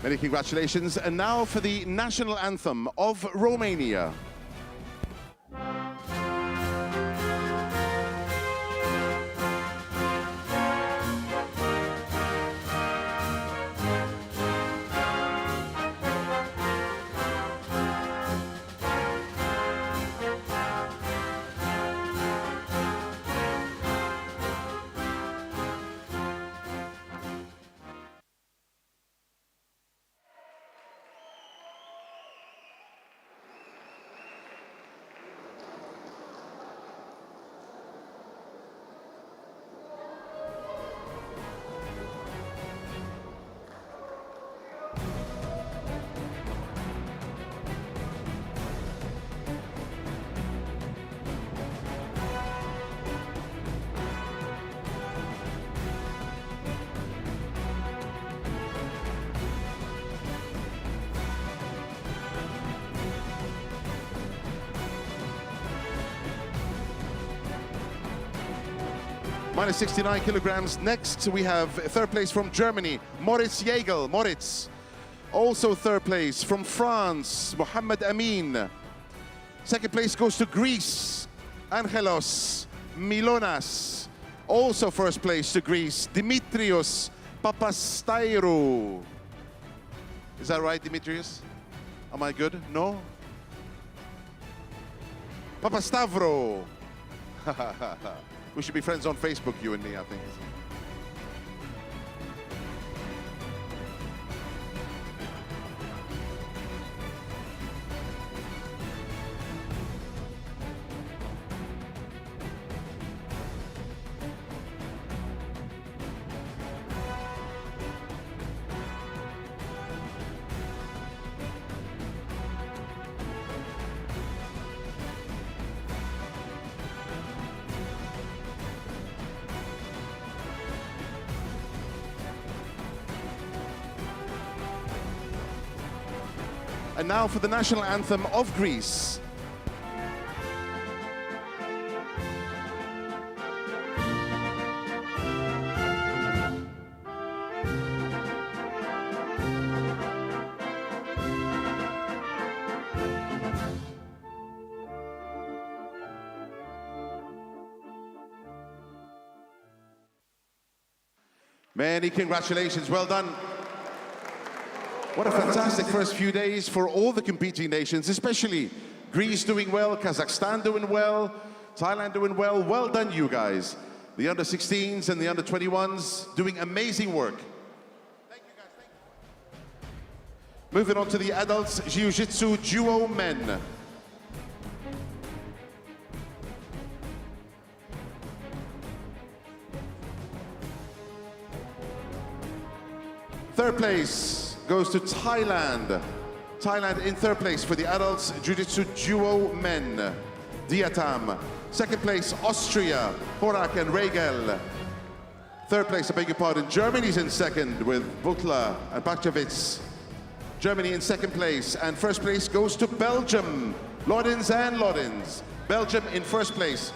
Many congratulations. And now for the national anthem of Romania. Minus 69 kilograms. Next, we have third place from Germany, Moritz Jägel. Moritz. Also third place from France, Mohammed Amin. Second place goes to Greece, Angelos Milonas. Also first place to Greece, Dimitrios Papastairou. Is that right, Dimitrios? Am I good? No? Papastavro. We should be friends on Facebook, you and me, I think. And now for the national anthem of Greece. Many congratulations, well done. What a fantastic first few days for all the competing nations, especially Greece doing well, Kazakhstan doing well, Thailand doing well. Well done, you guys. The under-16s and the under-21s doing amazing work. Thank you, guys. Thank you. Moving on to the adults, Jiu-Jitsu duo men. Third place goes to Thailand. Thailand in third place for the adults Jiu-Jitsu duo men, Diatam. Second place, Austria, Horak and Regel. Third place, I beg your pardon, Germany's in second with Butler and Bakchevitz. Germany in second place, and first place goes to Belgium, Lodins and Lodins. Belgium in first place.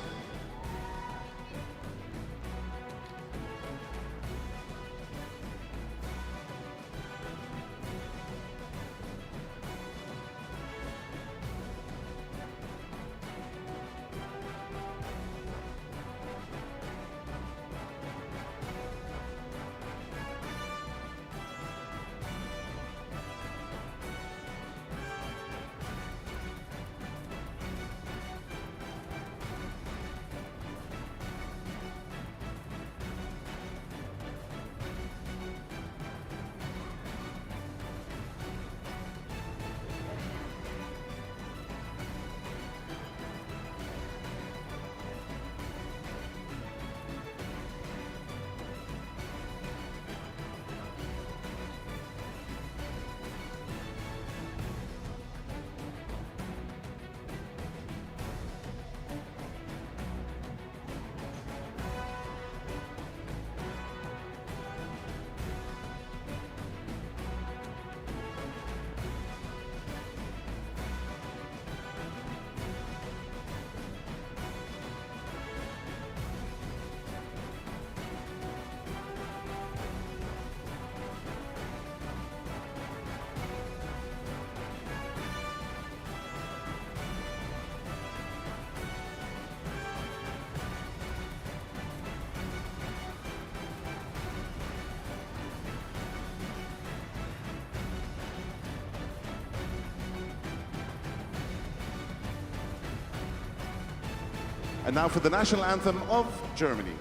And now for the national anthem of Germany.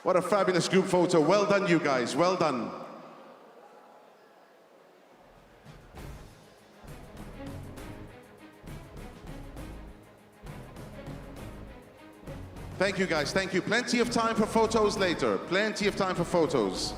What a fabulous group photo. Well done, you guys. Well done. Thank you, guys. Thank you. Plenty of time for photos later. Plenty of time for photos.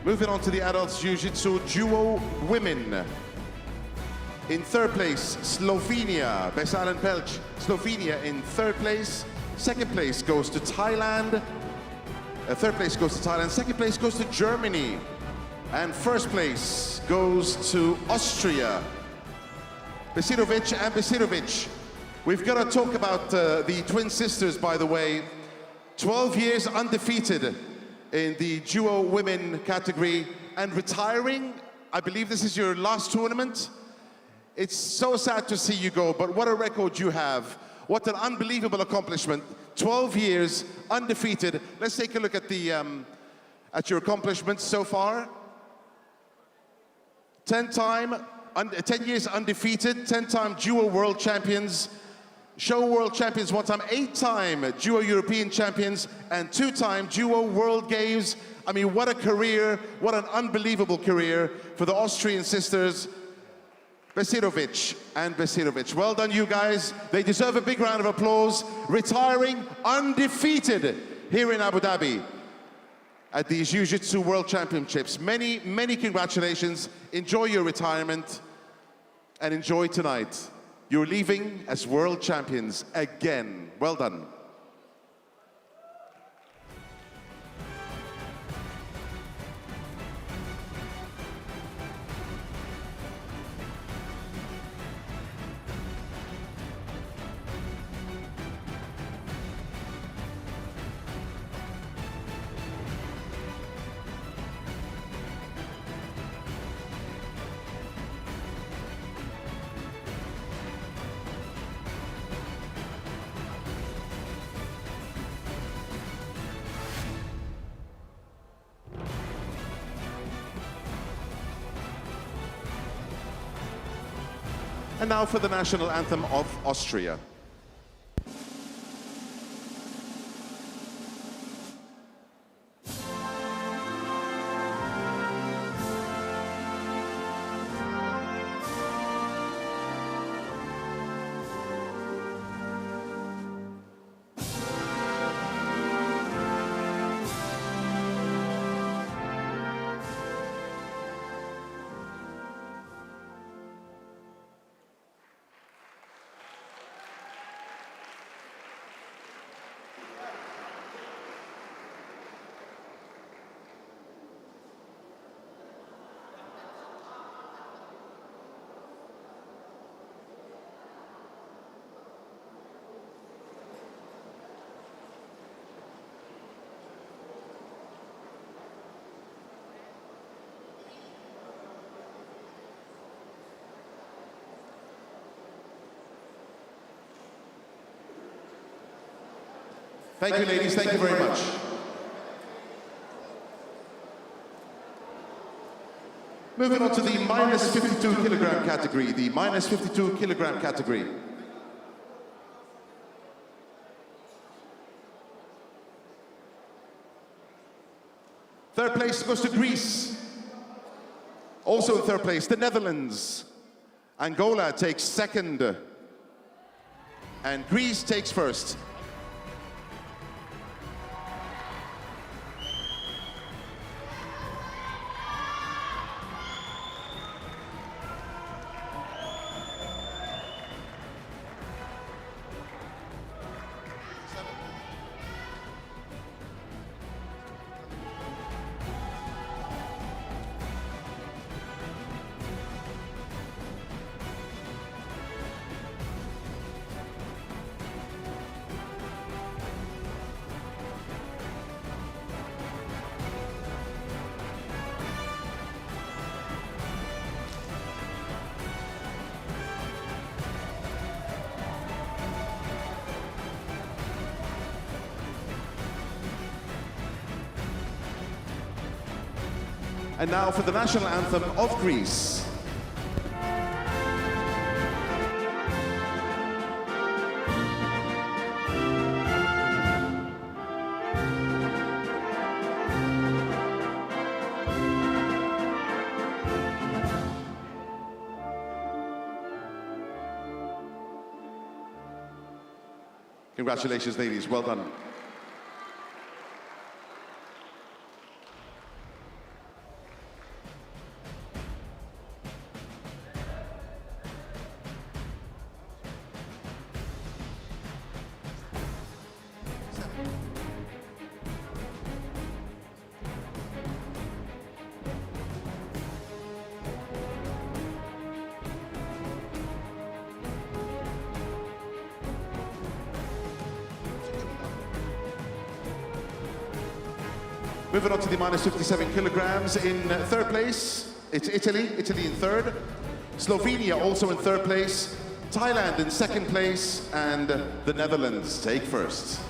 Moving on to the adults Jiu-Jitsu duo women. In third place, Slovenia, Besal and Pelch. Slovenia in third place. Second place goes to Thailand. Third place goes to Thailand. Second place goes to Germany. And first place goes to Austria. Besirovic and Besirovic. We've got to talk about the twin sisters, by the way. 12 years undefeated in the duo women category and retiring. I believe this is your last tournament. It's so sad to see you go, but what a record you have. What an unbelievable accomplishment. 12 years undefeated. Let's take a look at the at your accomplishments so far. 10 years undefeated, 10-time duo world champions, show world champions one time, 8-time duo European champions, and 2-time duo world games. I mean, what a career, what an unbelievable career for the Austrian sisters, Besirovic and Besirovic. Well done, you guys. They deserve a big round of applause. Retiring undefeated here in Abu Dhabi at the Jiu-Jitsu World Championships. Many, many congratulations. Enjoy your retirement and enjoy tonight. You're leaving as world champions again. Well done. And now for the national anthem of Austria. Thank you, ladies. Thank you very much. Moving on to the minus 52 kilogram category, the minus 52 kilogram category. Third place goes to Greece. Also in third place, the Netherlands. Angola takes second. And Greece takes first. And now for the national anthem of Greece. Congratulations, ladies. Well done. Moving on to the minus 57 kilograms. In third place, it's Italy in third. Slovenia also in third place. Thailand in second place. And the Netherlands take first.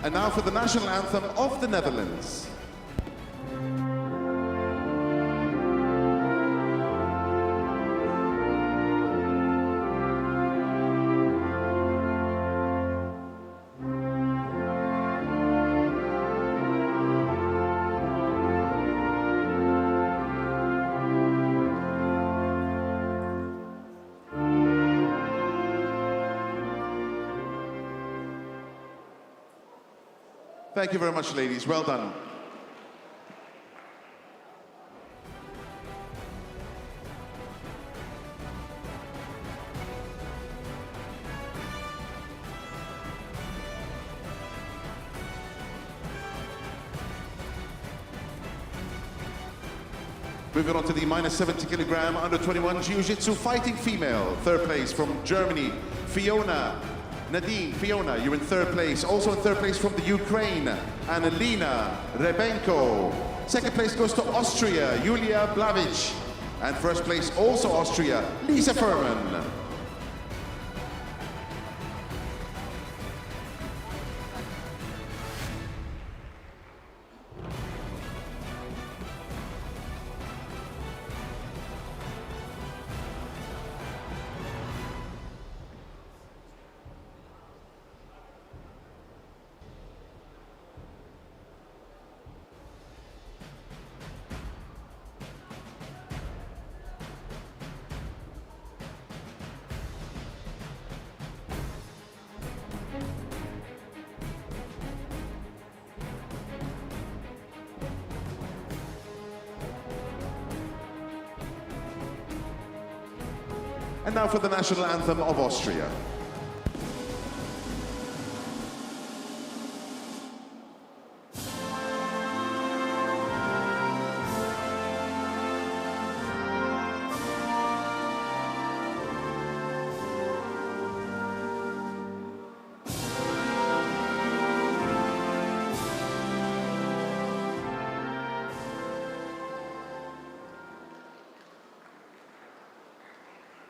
And now for the national anthem of the Netherlands. Thank you very much, ladies. Well done. Moving on to the minus 70 kilogram under 21 Jiu-Jitsu fighting female. Third place from Germany, Fiona. Fiona, you're in third place. Also in third place from the Ukraine, Annalina Rebenko. Second place goes to Austria, Julia Blavic. And first place, also Austria, Lisa Furman. And now for the national anthem of Austria.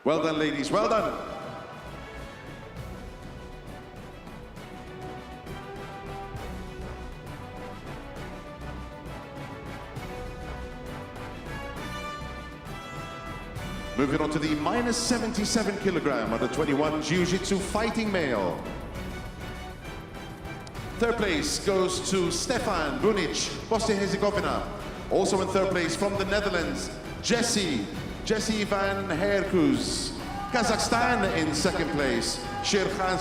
Well done, ladies, well done. Moving on to the minus 77 kilogram under 21 Jiu-Jitsu fighting male. Third place goes to Stefan Bunic, Bosnia-Herzegovina. Also in third place from the Netherlands, Jesse van Herkuz. Kazakhstan in second place, Shirkhan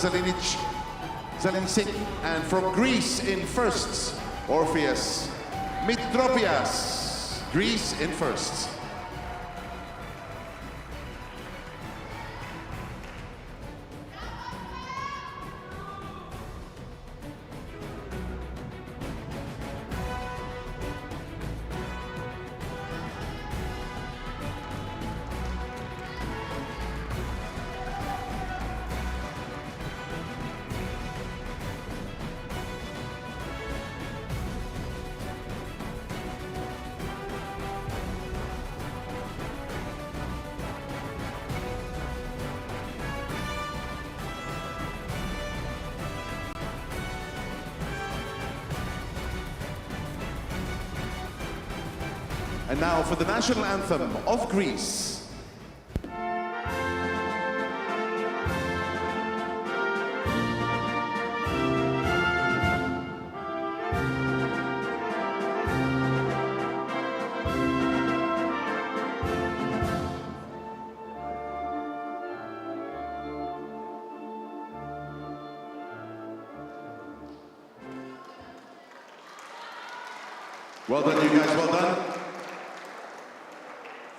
Zalinsik. And from Greece in first, Orpheus Mitropias. Greece in first. And now for the national anthem of Greece. Well done, you guys, well done.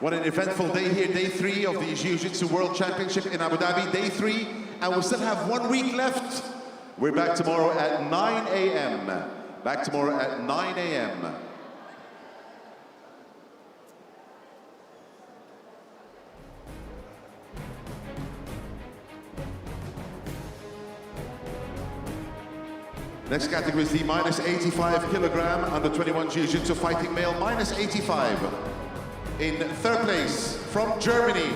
What an eventful day here, day 3 of the Jiu-Jitsu World Championship in Abu Dhabi, day 3, and we still have 1 week left. We're back tomorrow at 9 a.m. Back tomorrow at 9 a.m. Next category is the minus 85 kilogram under 21 Jiu-Jitsu fighting male, minus 85. In third place, from Germany,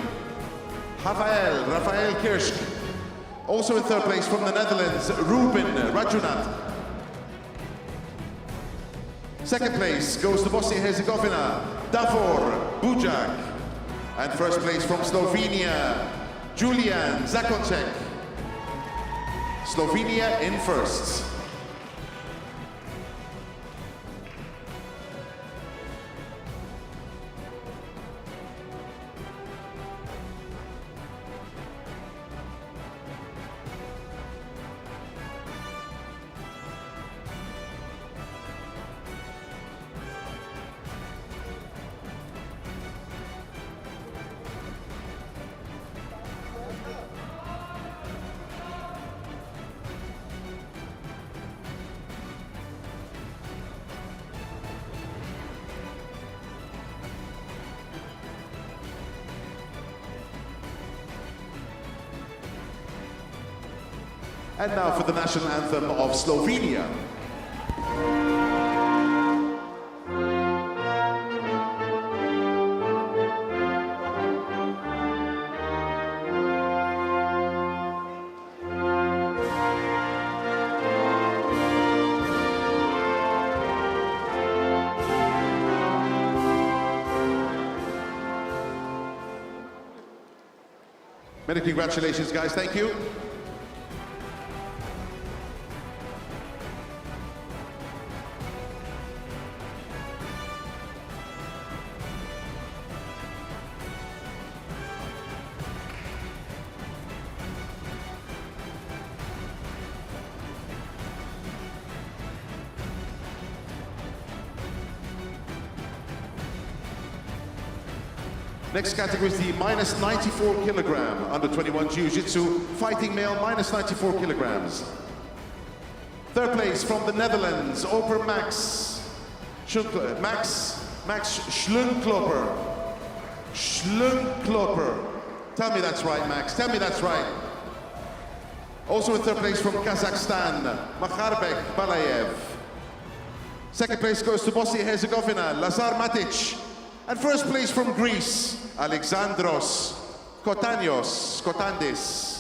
Rafael Kirsch. Also in third place from the Netherlands, Ruben Rajunath. Second place goes to Bosnia-Herzegovina, Davor Bujak. And first place from Slovenia, Julian Zakonček. Slovenia in first. And now for the national anthem of Slovenia. Many congratulations, guys. Thank you. Next category is the minus 94 kilogram under 21 Jiu-Jitsu fighting male, minus 94 kilograms. Third place from the Netherlands, Oper Max Schlunkloper. Tell me that's right, Max. Tell me that's right. Also in third place from Kazakhstan, Makharbek Balayev. Second place goes to Bosnia-Herzegovina, Lazar Matic. And first place from Greece, Alexandros Kotandis.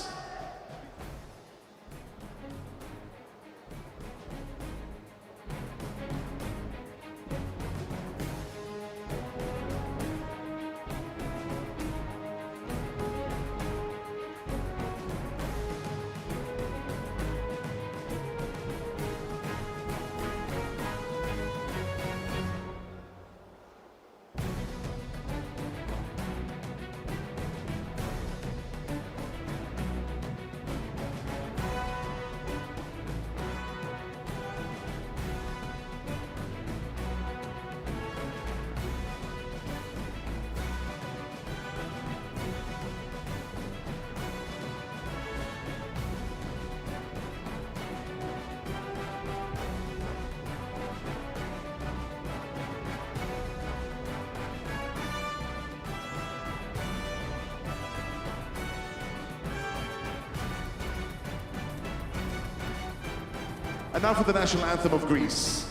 And now for the national anthem of Greece.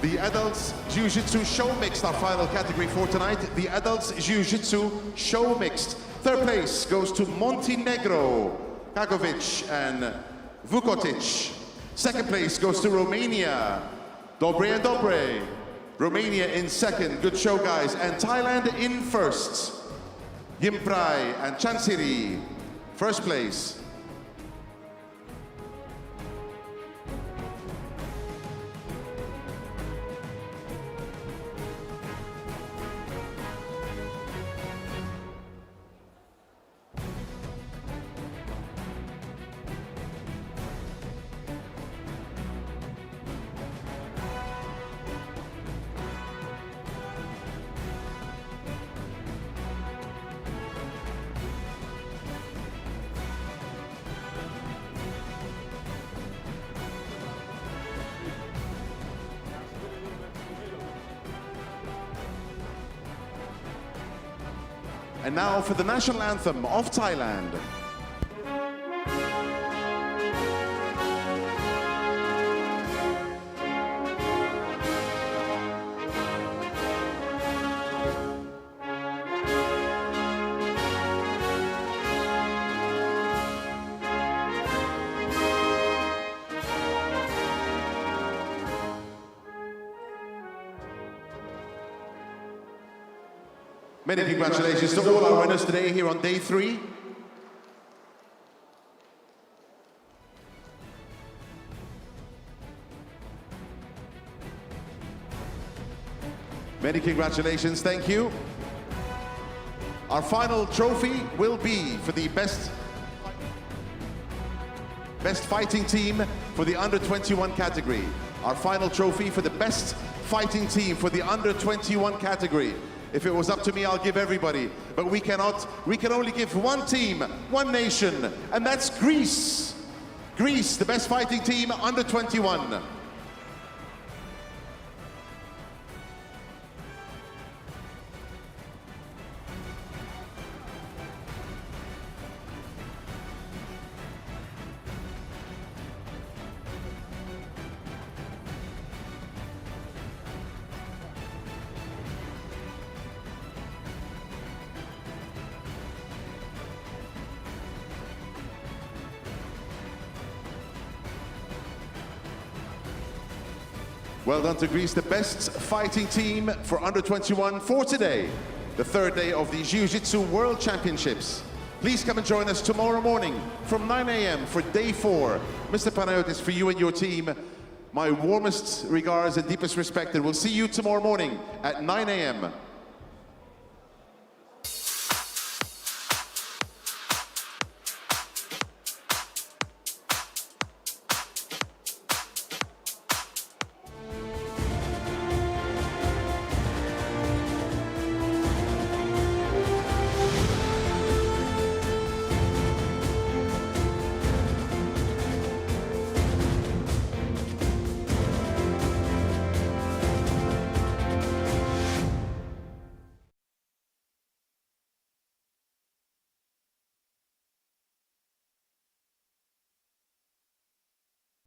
The Adults Jiu-Jitsu Show Mixed, our final category for tonight. The Adults Jiu-Jitsu Show Mixed. Third place goes to Montenegro, Kagovic and Vukotic. Second place goes to Romania, Dobre and Dobre. Romania in second, good show guys. And Thailand in first, Yimprai and Chansiri. First place. And now for the national anthem of Thailand. Many congratulations to all our winners today here on day 3. Many congratulations, thank you. Our final trophy will be for the best fighting team for the under 21 category. Our final trophy for the best fighting team for the under 21 category. If it was up to me, I'll give everybody, but we cannot. We can only give one team, one nation, and that's Greece. Greece, the best fighting team under 21. Well done to Greece, the best fighting team for under 21 for today, the third day of the Jiu-Jitsu World Championships. Please come and join us tomorrow morning from 9 a.m. for day 4. Mr. Panayotis, for you and your team, my warmest regards and deepest respect, and we'll see you tomorrow morning at 9 a.m.